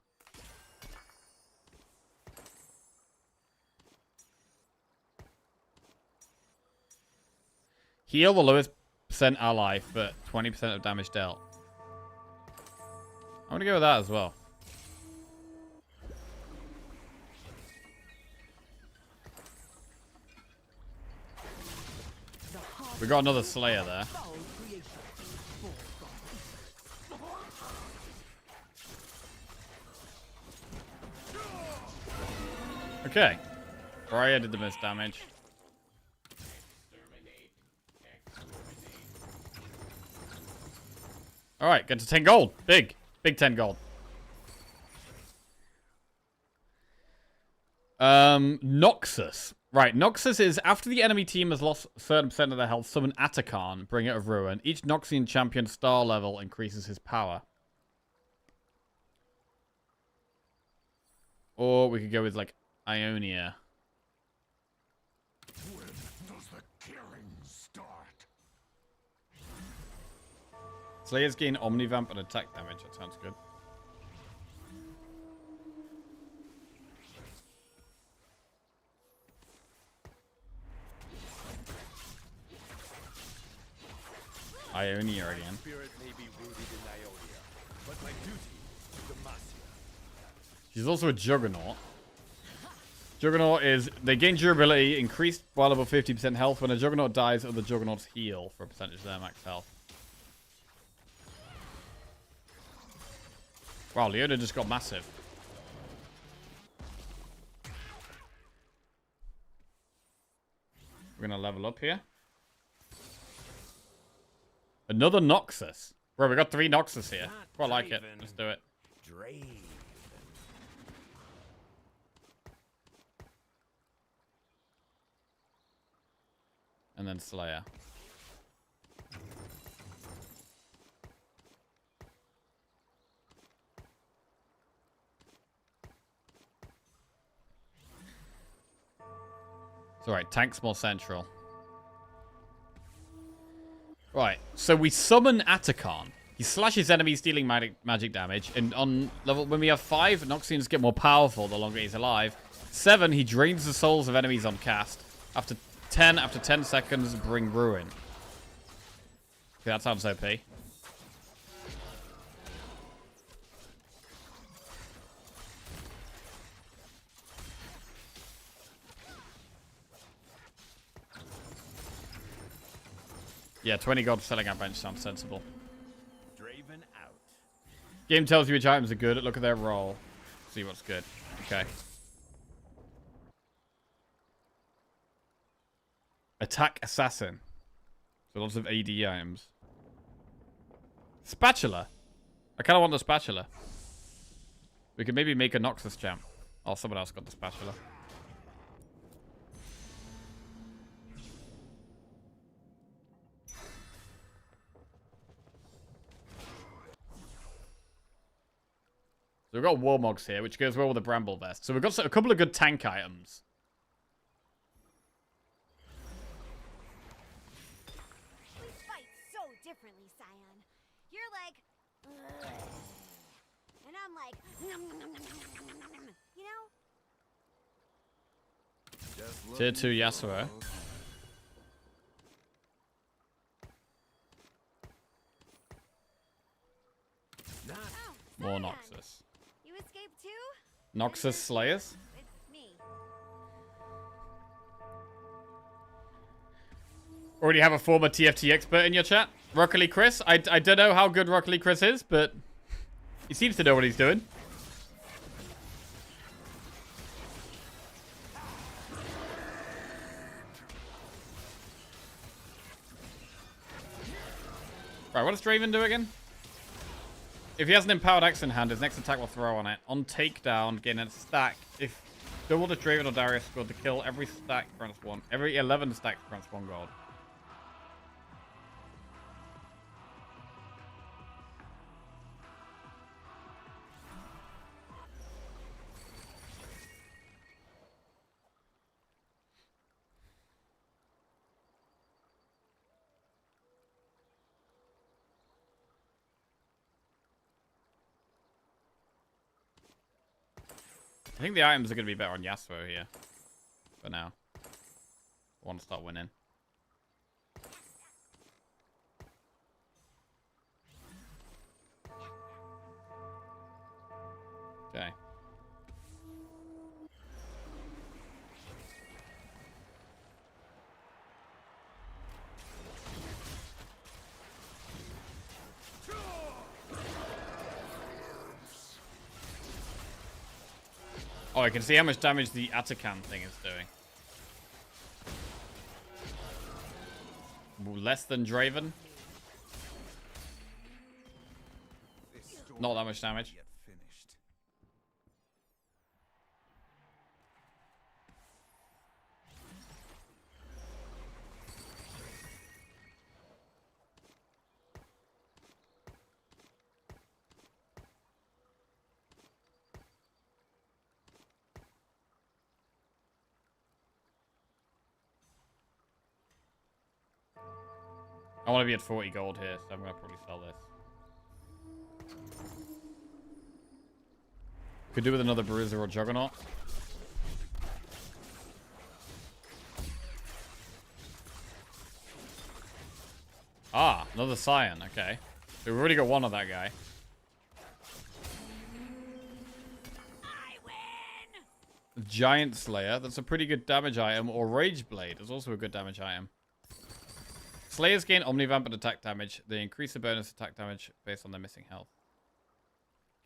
Heal the lowest percent ally for 20% of damage dealt. I'm going to go with that as well. We got another Slayer there. Okay. Briar did the most damage. Alright, get to 10 gold. Big 10 gold. Noxus. Right, Noxus is after the enemy team has lost a certain percent of their health, summon Atakan, Bringer of Ruin. Each Noxian champion star level increases his power. Or we could go with like Ionia. When does the killing start? Slayers gain Omnivamp and attack damage. That sounds good. Ionia again. Spirit may be rooted in Ionia, but my duty is Demacia. She's also a Juggernaut. Juggernaut is, they gain durability, increased while above 50% health. When a Juggernaut dies, other Juggernauts heal for a percentage of their max health. Wow, Leona just got massive. We're going to level up here. Another Noxus. Bro, we got 3 Noxus here. Quite like it. Let's do it. Draven. And then Slayer. It's alright, tank's more central. Right, so we summon Atakan. He slashes enemies, dealing magic damage. And on level, when we have 5, Noxians get more powerful the longer he's alive. 7, he drains the souls of enemies on cast. After 10 seconds, bring Ruin. Okay, that sounds OP. Yeah, 20 gold selling our bench sounds sensible. Draven out. Game tells you which items are good. Look at their roll. See what's good. Okay. Attack Assassin. So lots of AD items. Spatula. I kind of want the spatula. We could maybe make a Noxus champ. Oh, someone else got the spatula. So we've got Warmogs here, which goes well with the Bramble Vest. So we've got a couple of good tank items. We fight so differently, Scion. You're like, "Ugh," and I'm like, "Nom, nom, nom, nom, nom, nom, nom, nom, nom," you know? Tier 2 Yasuo. Oh, More Scion, Noxus. you escaped too? Noxus Slayers. It's me. Already have a former TFT expert in your chat? Rockily Chris? I don't know how good Rockily Chris is, but he seems to know what he's doing. Right, what does Draven do again? If he has an empowered axe in hand, his next attack will throw on it. On takedown, gain a stack. If double the Draven or Darius scored to kill every stack grants one. Every 11 stacks grants 1 gold. I think the items are going to be better on Yasuo here. For now. I want to start winning. Okay. Oh, I can see how much damage the Atakan thing is doing. Less than Draven. Not that much damage. Yet finished. I want to be at 40 gold here, so I'm going to probably sell this. Could do with another Bruiser or Juggernaut. Ah, another Scion. Okay. So we've already got one of that guy. I win! Giant Slayer. That's a pretty good damage item. Or Rage Blade is also a good damage item. Slayers gain Omnivamp and attack damage. They increase the bonus attack damage based on their missing health.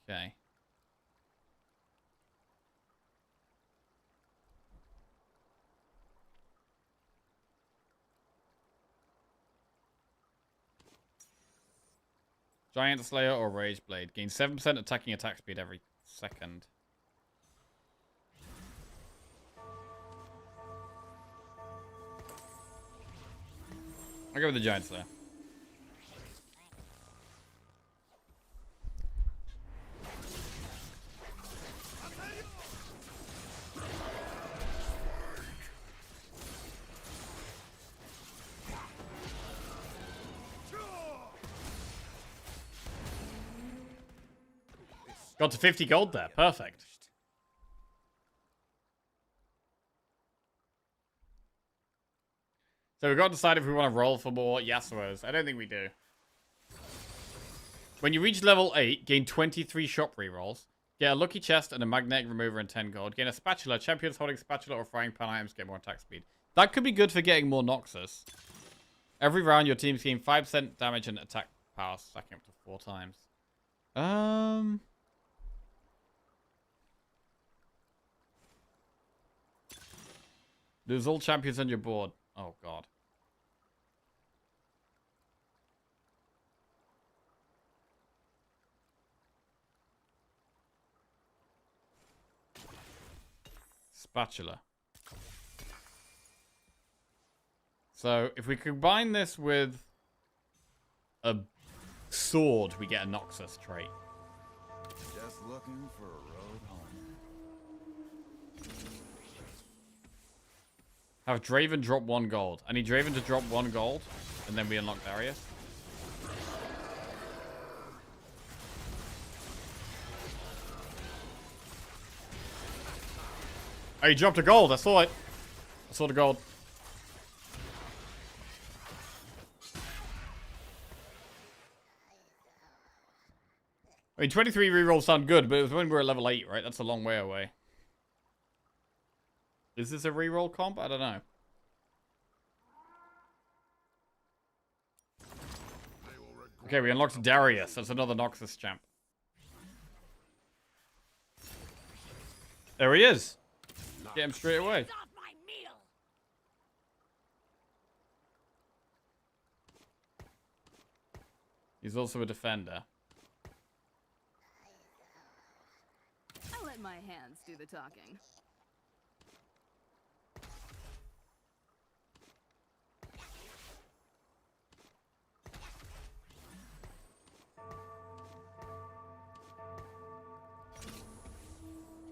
Okay. Giant Slayer or Rage Blade. Gain 7% attacking attack speed every second. I'll go with the Giant Slayer. Got to 50 gold there. Perfect. So we've got to decide if we want to roll for more Yasuos. I don't think we do. When you reach level 8, gain 23 shop rerolls. Get a lucky chest and a magnetic remover and 10 gold. Gain a spatula. Champions holding spatula or frying pan items get more attack speed. That could be good for getting more Noxus. Every round, your teams gain 5% damage and attack power, stacking up to 4 times. There's all champions on your board. Oh, God. Spatula. So, if we combine this with a sword, we get a Noxus trait. Just looking for a road home. Have Draven drop 1 gold. I need Draven to drop 1 gold, and then we unlock Darius. Oh, he dropped a gold. I saw it. I saw the gold. I mean, 23 rerolls sound good, but it was when we were at level 8, right? That's a long way away. Is this a reroll comp? I don't know. Okay, we unlocked Darius. That's another Noxus champ. There he is. Get him straight away. He's also a defender. I'll let my hands do the talking.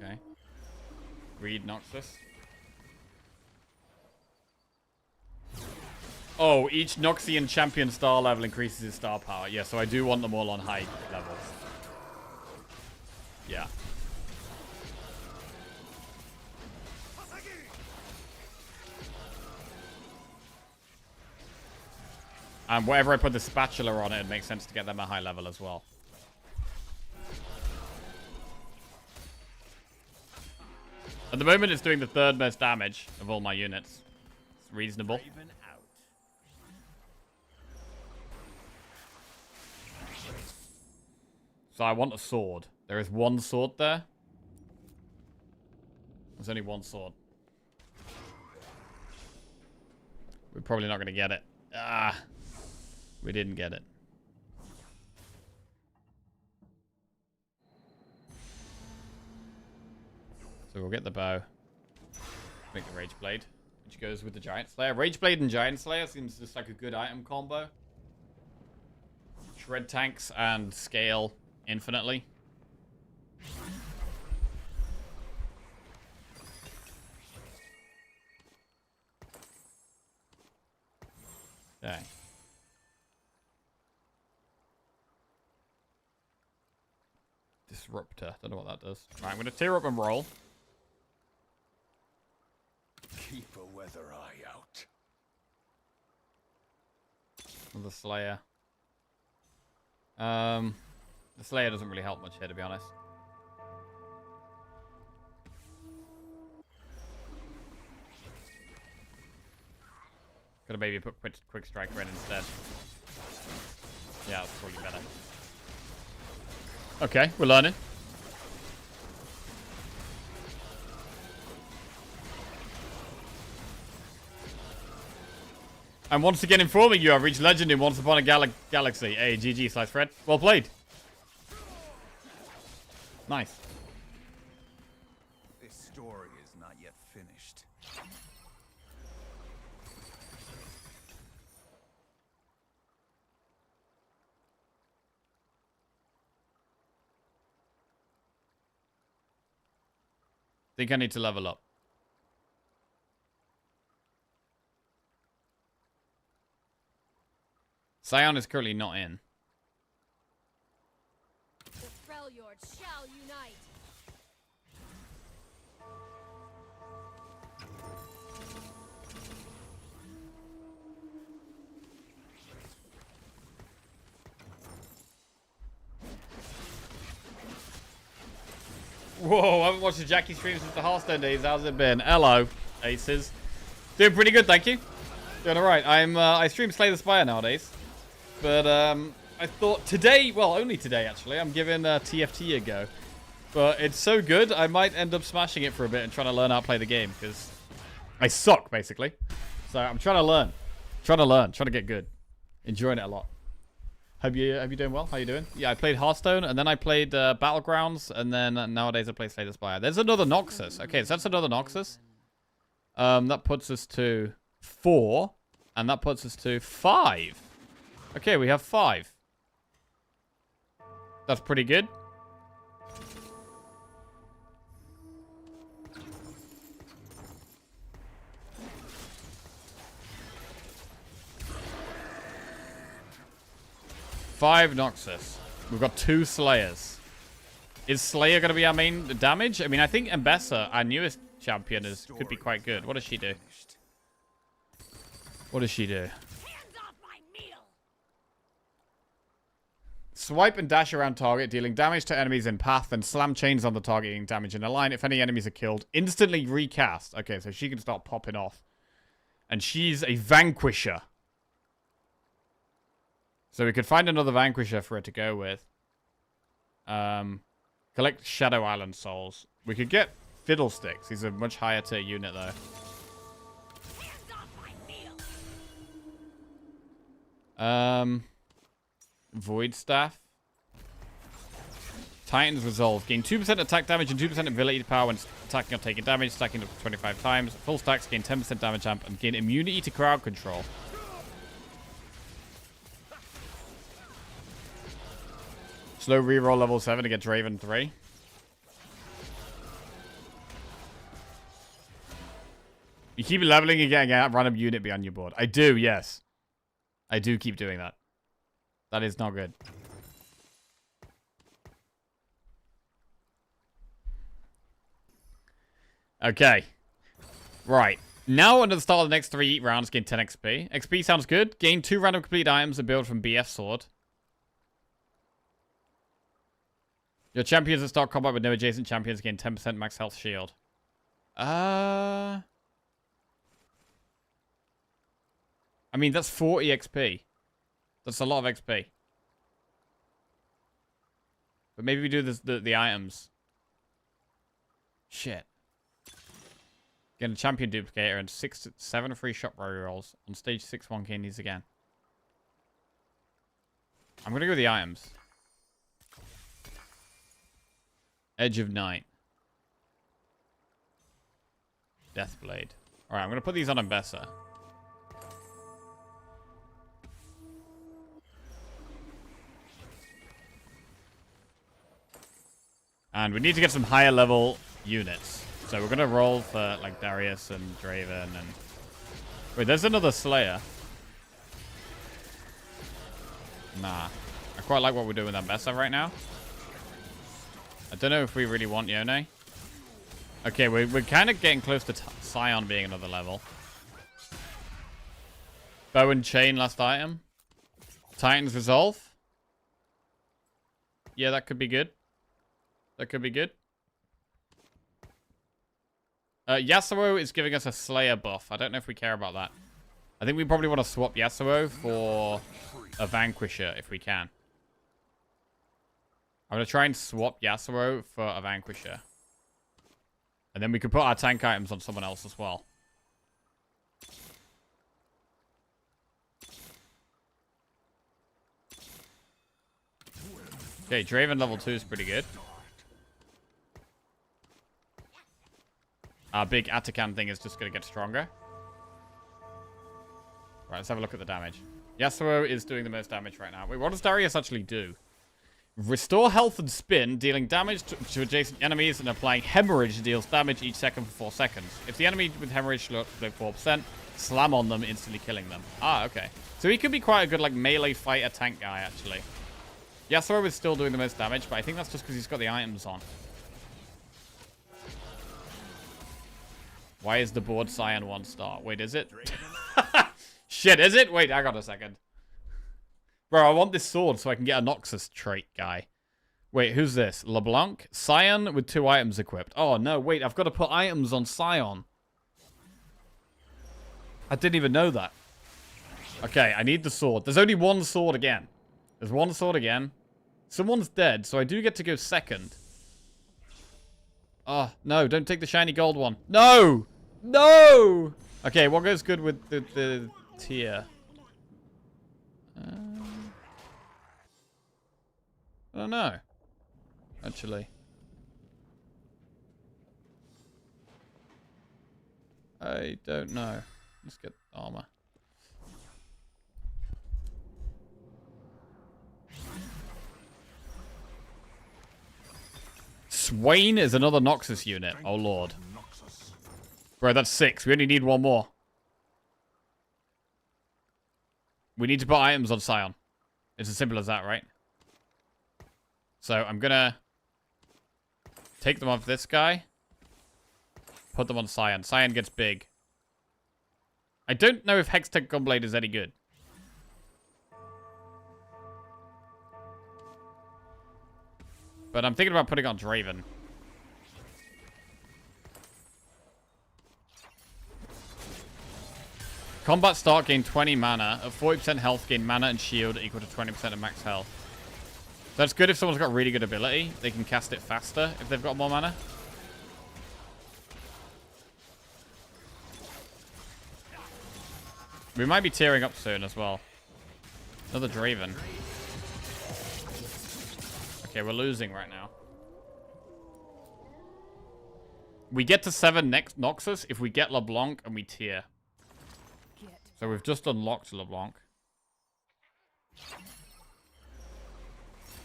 Okay. Read Noxus. Oh, each Noxian champion star level increases his star power. Yeah, so I do want them all on high levels. Yeah. And whatever I put the spatula on it, it makes sense to get them a high level as well. At the moment, it's doing the 3rd most damage of all my units. It's reasonable. So I want a sword. There is 1 sword there. There's only 1 sword. We're probably not going to get it. Ah. We didn't get it. So we'll get the bow. Make the Rage Blade, which goes with the Giant Slayer. Rage Blade and Giant Slayer seems just like a good item combo. Shred tanks and scale infinitely. Okay. Disruptor. Don't know what that does. Right, I'm going to tear up and roll. Keep a weather eye out. The Slayer. The Slayer doesn't really help much here, to be honest. Could have maybe put quick striker in instead. Yeah, that's probably better. Okay, we're learning. I'm once again informing you I've reached legend in Once Upon a Galaxy. Hey, GG, Slice Fred. Well played. Nice. This story is not yet finished. Think I need to level up. Scion is currently not in. The Freljord shall unite. Whoa, I haven't watched the Jackie stream since the Hearthstone days. How's it been? Hello, Aces. Doing pretty good, thank you. Doing alright. I stream Slay the Spire nowadays. But I I thought today, well, only today actually, I'm giving TFT a go. But it's so good, I might end up smashing it for a bit and trying to learn how to play the game, because I suck, basically. So I'm trying to learn. Trying to get good. Enjoying it a lot. Hope you doing well? How you doing? Yeah, I played Hearthstone, and then I played Battlegrounds, and then nowadays I play Slay the Spire. There's another Noxus. Okay, so that's another Noxus. That puts us to 4, and that puts us to 5. Okay, we have 5. That's pretty good. Five Noxus. We've got 2 Slayers. Is Slayer going to be our main damage? I mean, I think Mbessa, our newest champion, could be quite good. What does she do? What does she do? Hands off my meal! Swipe and dash around target, dealing damage to enemies in path, then slam chains on the target, dealing damage in a line. If any enemies are killed, instantly recast. Okay, so she can start popping off. And she's a Vanquisher. So we could find another Vanquisher for it to go with. Collect Shadow Island souls. We could get Fiddlesticks. He's a much higher tier unit, though. Hands off my meal! Void Staff. Titan's Resolve. Gain 2% attack damage and 2% ability power when attacking or taking damage, stacking up to 25 times. Full stacks gain 10% damage amp and gain immunity to crowd control. Slow reroll level 7 against Raven 3. You keep leveling and getting a random unit beyond your board. I do, yes. I do keep doing that. That is not good. Okay. Right. Now, under the start of the next 3 rounds, gain 10 XP. XP sounds good. Gain 2 random complete items and build from BF Sword. Your champions that start combat with no adjacent champions gain 10% max health shield. I mean, that's 40 XP. That's a lot of XP. But maybe we do this, the items. Shit. Get a champion duplicator and 7 free shot rerolls. On stage 6, 1k these again. I'm going to go with the items. Edge of Night. Deathblade. Alright, I'm going to put these on Mbessa. And we need to get some higher level units. So we're going to roll for like Darius and Draven and... Wait, there's another Slayer. Nah. I quite like what we're doing with Mbessa right now. I don't know if we really want Yone. Okay, we're kind of getting close to Scion being another level. Bow and Chain, last item. Titan's Resolve. Yeah, that could be good. That could be good. Yasuo is giving us a Slayer buff. I don't know if we care about that. I think we probably want to swap Yasuo for a Vanquisher if we can. I'm going to try and swap Yasuo for a Vanquisher. And then we could put our tank items on someone else as well. Okay, Draven level 2 is pretty good. Our big Atakan thing is just going to get stronger. Right, let's have a look at the damage. Yasuo is doing the most damage right now. Wait, what does Darius actually do? Restore health and spin, dealing damage to adjacent enemies and applying hemorrhage deals damage each second for 4 seconds. If the enemy with hemorrhage below 4%, slam on them, instantly killing them. Ah, okay. So he could be quite a good like melee fighter tank guy, actually. Yasuo is still doing the most damage, but I think that's just because he's got the items on. Why is the board Scion 1 star? Wait, is it? Shit, is it? Wait, hang on a second. Bro, I want this sword so I can get a Noxus trait guy. Wait, who's this? LeBlanc? Scion with 2 items equipped. Oh, no, wait, I've got to put items on Scion. I didn't even know that. Okay, I need the sword. There's only one sword again. There's one sword again. Someone's dead, so I do get to go second. Oh, no, don't take the shiny gold one. No! No! Okay, what goes good with the tier? I don't know. Actually. I don't know. Let's get armor. Swain is another Noxus unit. Oh, Lord. Bro, that's 6. We only need one more. We need to put items on Scion. It's as simple as that, right? So, I'm gonna take them off this guy. Put them on Scion. Scion gets big. I don't know if Hextech Gunblade is any good. But I'm thinking about putting on Draven. Combat start, gain 20 mana. At 40% health, gain mana and shield equal to 20% of max health. That's good if someone's got really good ability. They can cast it faster if they've got more mana. We might be tearing up soon as well. Another Draven. Okay, we're losing right now. We get to 7 next Noxus if we get LeBlanc and we tier. So we've just unlocked LeBlanc.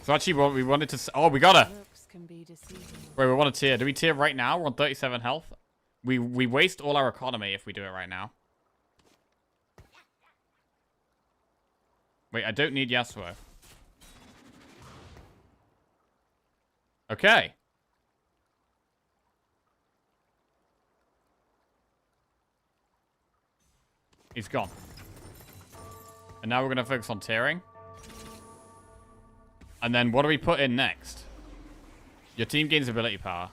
So actually, we wanted to... Oh, we got her! Wait, we want to tier. Do we tier right now? We're on 37 health. We waste all our economy if we do it right now. Wait, I don't need Yasuo. Okay. He's gone. And now we're going to focus on tearing. And then what do we put in next? Your team gains ability power.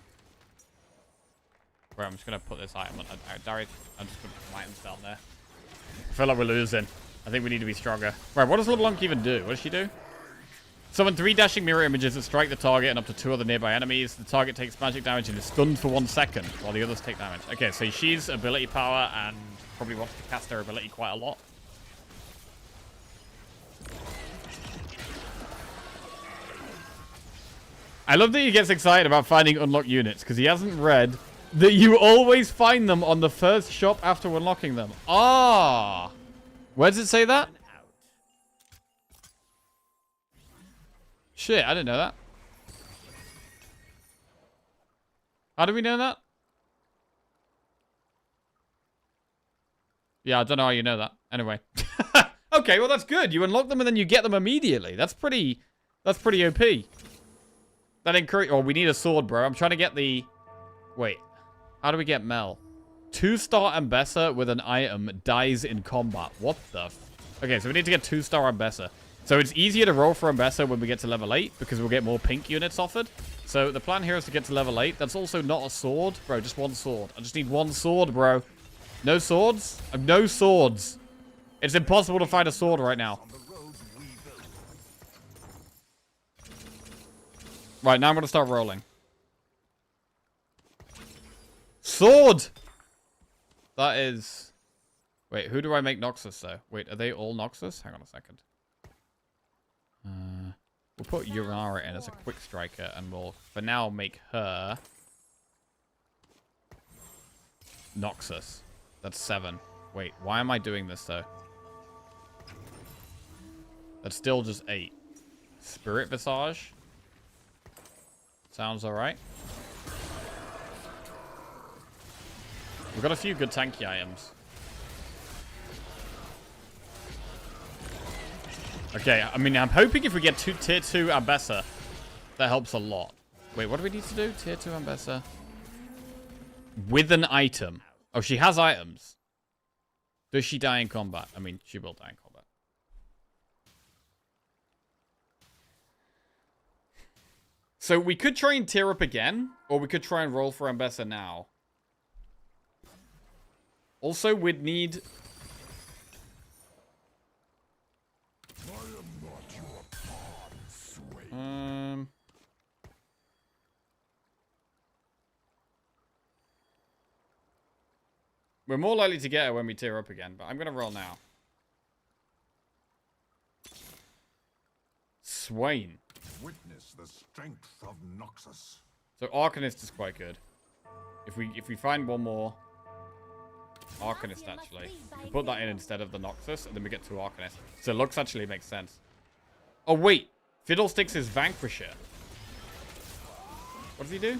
Right, I'm just going to put this item on. Darius, I'm just going to put some items down there. I feel like we're losing. I think we need to be stronger. Right, what does LeBlanc even do? What does she do? Summon 3 dashing mirror images that strike the target and up to 2 other nearby enemies. The target takes magic damage and is stunned for 1 second, while the others take damage. Okay, so she's ability power and probably wants to cast her ability quite a lot. I love that he gets excited about finding unlocked units, because he hasn't read that you always find them on the first shop after unlocking them. Ah! Where does it say that? Shit, I didn't know that. How do we know that? Yeah, I don't know how you know that. Anyway. Okay, well that's good. You unlock them and then you get them immediately. That's pretty OP. That encourage... Oh, we need a sword, bro. I'm trying to get the... Wait. How do we get Mel? 2-star Ambessa with an item dies in combat. What the... Okay, so we need to get 2-star Ambessa. So it's easier to roll for Ambessa when we get to level 8 because we'll get more pink units offered. So the plan here is to get to level 8. That's also not a sword. Bro, just 1 sword. I just need 1 sword, bro. No swords? No swords. It's impossible to find a sword right now. Right, now I'm going to start rolling. Sword! That is... Wait, who do I make Noxus, though? Wait, are they all Noxus? Hang on a second. We'll put Urara in as a quick striker, and we'll, for now, make her... Noxus. That's 7. Wait, why am I doing this, though? That's still just 8. Spirit Visage? Sounds alright. We've got a few good tanky items. Okay, I mean, I'm hoping if we get tier 2 Ambessa, that helps a lot. Wait, what do we need to do? Tier 2 Ambessa. With an item. Oh, she has items. Does she die in combat? I mean, she will die in combat. So we could try and tier up again, or we could try and roll for Ambessa now. Also, we'd need... We're more likely to get her when we tear up again, but I'm going to roll now. Swain. Witness the strength of Noxus. So Arcanist is quite good. If we find one more Arcanist, actually, we can put that in instead of the Noxus, and then we get 2 Arcanists. So looks actually makes sense. Oh, wait. Fiddlesticks is Vanquisher. What does he do?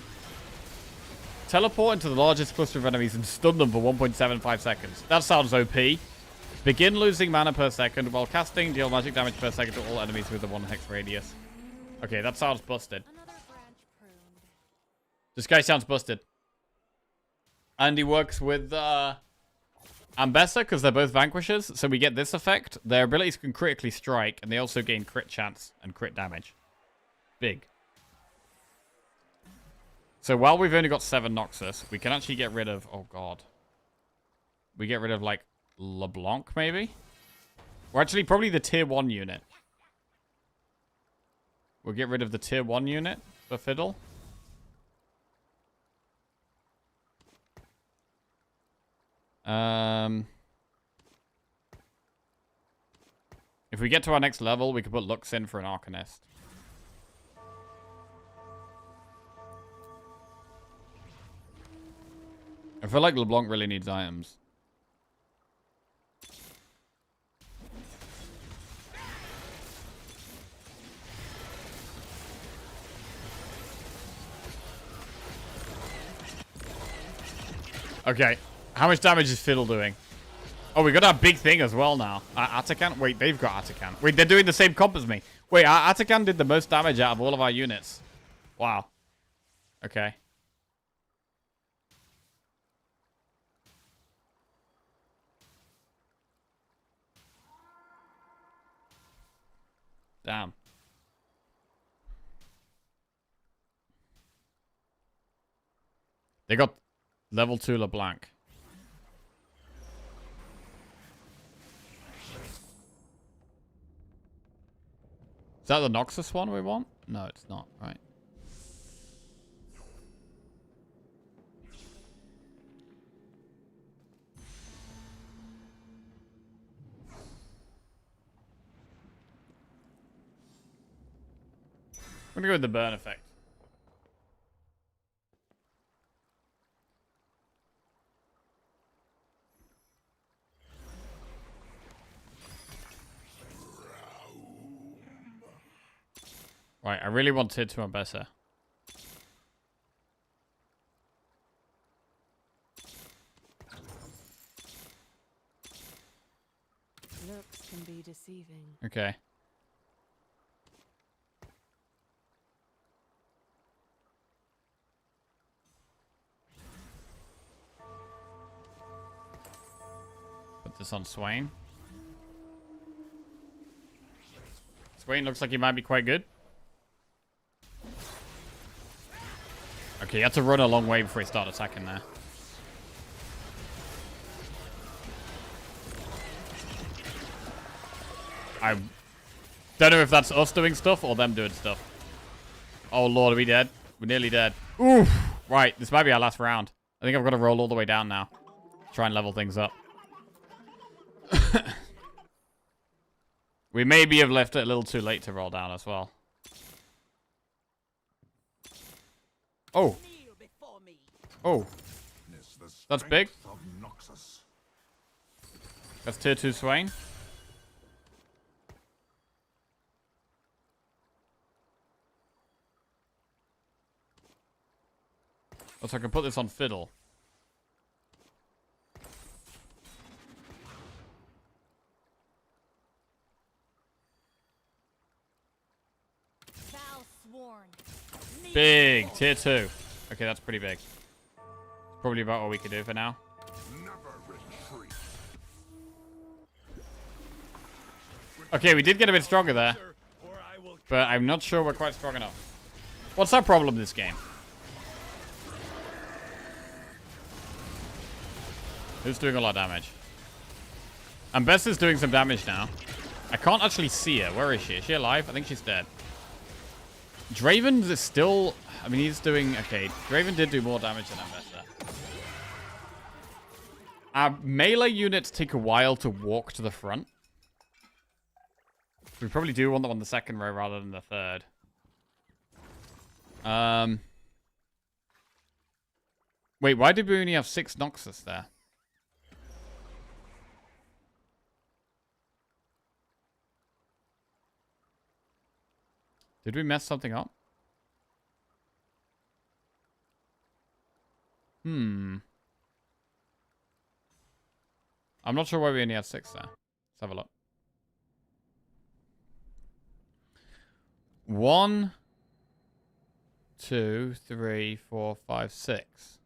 Teleport into the largest cluster of enemies and stun them for 1.75 seconds. That sounds OP. Begin losing mana per second while casting. Deal magic damage per second to all enemies with a 1 hex radius. Okay, that sounds busted. This guy sounds busted. And he works with Ambessa because they're both Vanquishers. So we get this effect. Their abilities can critically strike, and they also gain crit chance and crit damage. Big. So while we've only got 7 Noxus, we can actually get rid of... Oh, God. We get rid of, like, LeBlanc, maybe? Or actually, probably the tier 1 unit. We'll get rid of the tier 1 unit for Fiddle. If we get to our next level, we can put Lux in for an Arcanist. I feel like LeBlanc really needs items. Okay. How much damage is Fiddle doing? Oh, we got our big thing as well now. Atakan? Wait, they've got Atakan. Wait, they're doing the same comp as me. Wait, Atakan did the most damage out of all of our units. Wow. Okay. Damn. They got level 2 LeBlanc. Is that the Noxus one we want? No, it's not. Right. I'm gonna go with the burn effect. Right, I really want tier 2 Ambessa. Looks can be deceiving. Okay. Put this on Swain. Swain looks like he might be quite good. Okay, you have to run a long way before he start attacking there. I don't know if that's us doing stuff or them doing stuff. Oh, Lord, are we dead? We're nearly dead. Oof! Right, this might be our last round. I think I've got to roll all the way down now. Try and level things up. We maybe have left it a little too late to roll down as well. Oh. Oh. That's big. That's tier 2 Swain. Also, I can put this on Fiddle. Big. Tier 2. Okay, that's pretty big. Probably about all we can do for now. Okay, we did get a bit stronger there. But I'm not sure we're quite strong enough. What's our problem this game? Who's doing a lot of damage? Ambessa's doing some damage now. I can't actually see her. Where is she? Is she alive? I think she's dead. Draven is still... I mean, he's doing... Okay, Draven did do more damage than Ambessa. Our melee units take a while to walk to the front. We probably do want them on the second row rather than the third. Wait, why did we only have 6 Noxus there? Did we mess something up? I'm not sure why we only had 6 there. Let's have a look. 1, 2, 3, 4, 5, 6.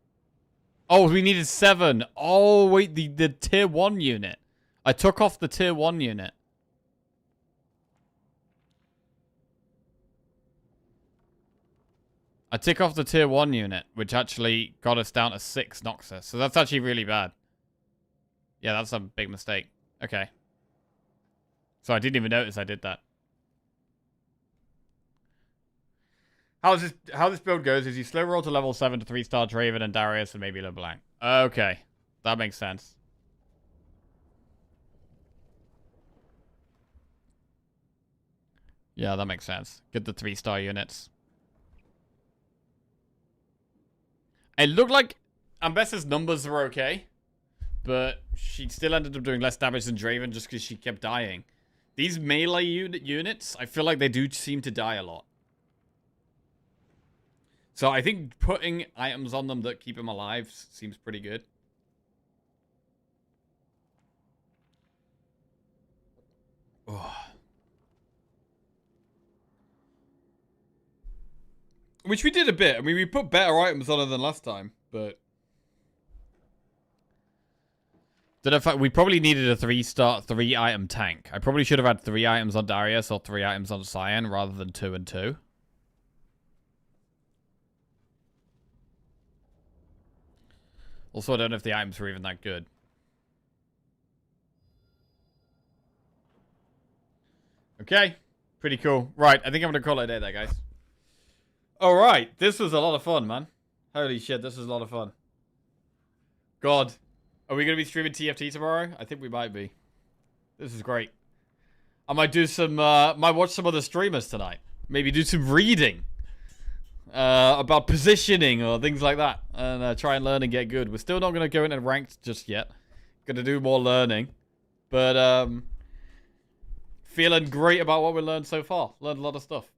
Oh, we needed 7. Oh, wait, the tier 1 unit. I took off the tier 1 unit. I took off the tier 1 unit, which actually got us down to 6 Noxus. So that's actually really bad. Yeah, that's a big mistake. Okay. So I didn't even notice I did that. How this build goes is you slow roll to level 7 to 3-star Draven and Darius and maybe LeBlanc. Okay. That makes sense. Yeah, that makes sense. Get the 3-star units. It looked like Ambessa's numbers were okay, but she still ended up doing less damage than Draven just because she kept dying. These melee units, I feel like they do seem to die a lot. So I think putting items on them that keep them alive seems pretty good. Oh. Which we did a bit. I mean, we put better items on it than last time, but... Don't know if we probably needed a 3-star, 3-item tank. I probably should have had 3 items on Darius or 3 items on Cyan rather than 2 and 2. Also, I don't know if the items were even that good. Okay. Pretty cool. Right, I think I'm going to call it a day there, guys. Alright, this was a lot of fun, man. Holy shit, this was a lot of fun. God. Are we going to be streaming TFT tomorrow? I think we might be. This is great. I might do some, might watch some other streamers tonight. Maybe do some reading. About positioning or things like that. And try and learn and get good. We're still not going to go into ranked just yet. Going to do more learning. But, feeling great about what we learned so far. Learned a lot of stuff.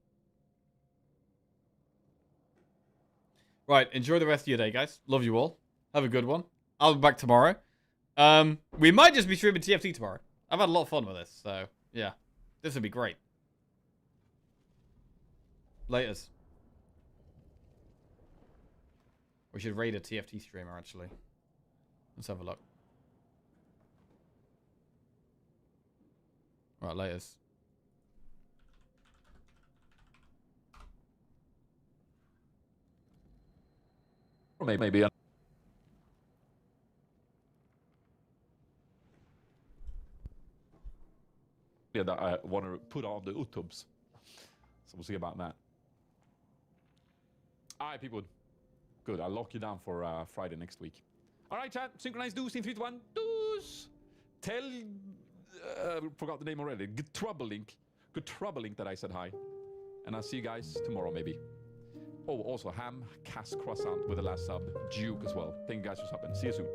Right, enjoy the rest of your day, guys. Love you all. Have a good one. I'll be back tomorrow. We might just be streaming TFT tomorrow. I've had a lot of fun with this, so yeah. This would be great. Laters. We should raid a TFT streamer, actually. Let's have a look. Right, laters. Or maybe that I want to put on the Utubs. So we'll see about that. Alright, people. Good, I'll lock you down for Friday next week. Alright, chat. Synchronize do's in 3, 2, 1. Do's! Tell... forgot the name already. Good Troublelink that I said hi. And I'll see you guys tomorrow, maybe. Oh, also Ham, Cass Croissant with the last sub. Duke as well. Thank you guys for subbing. See you soon.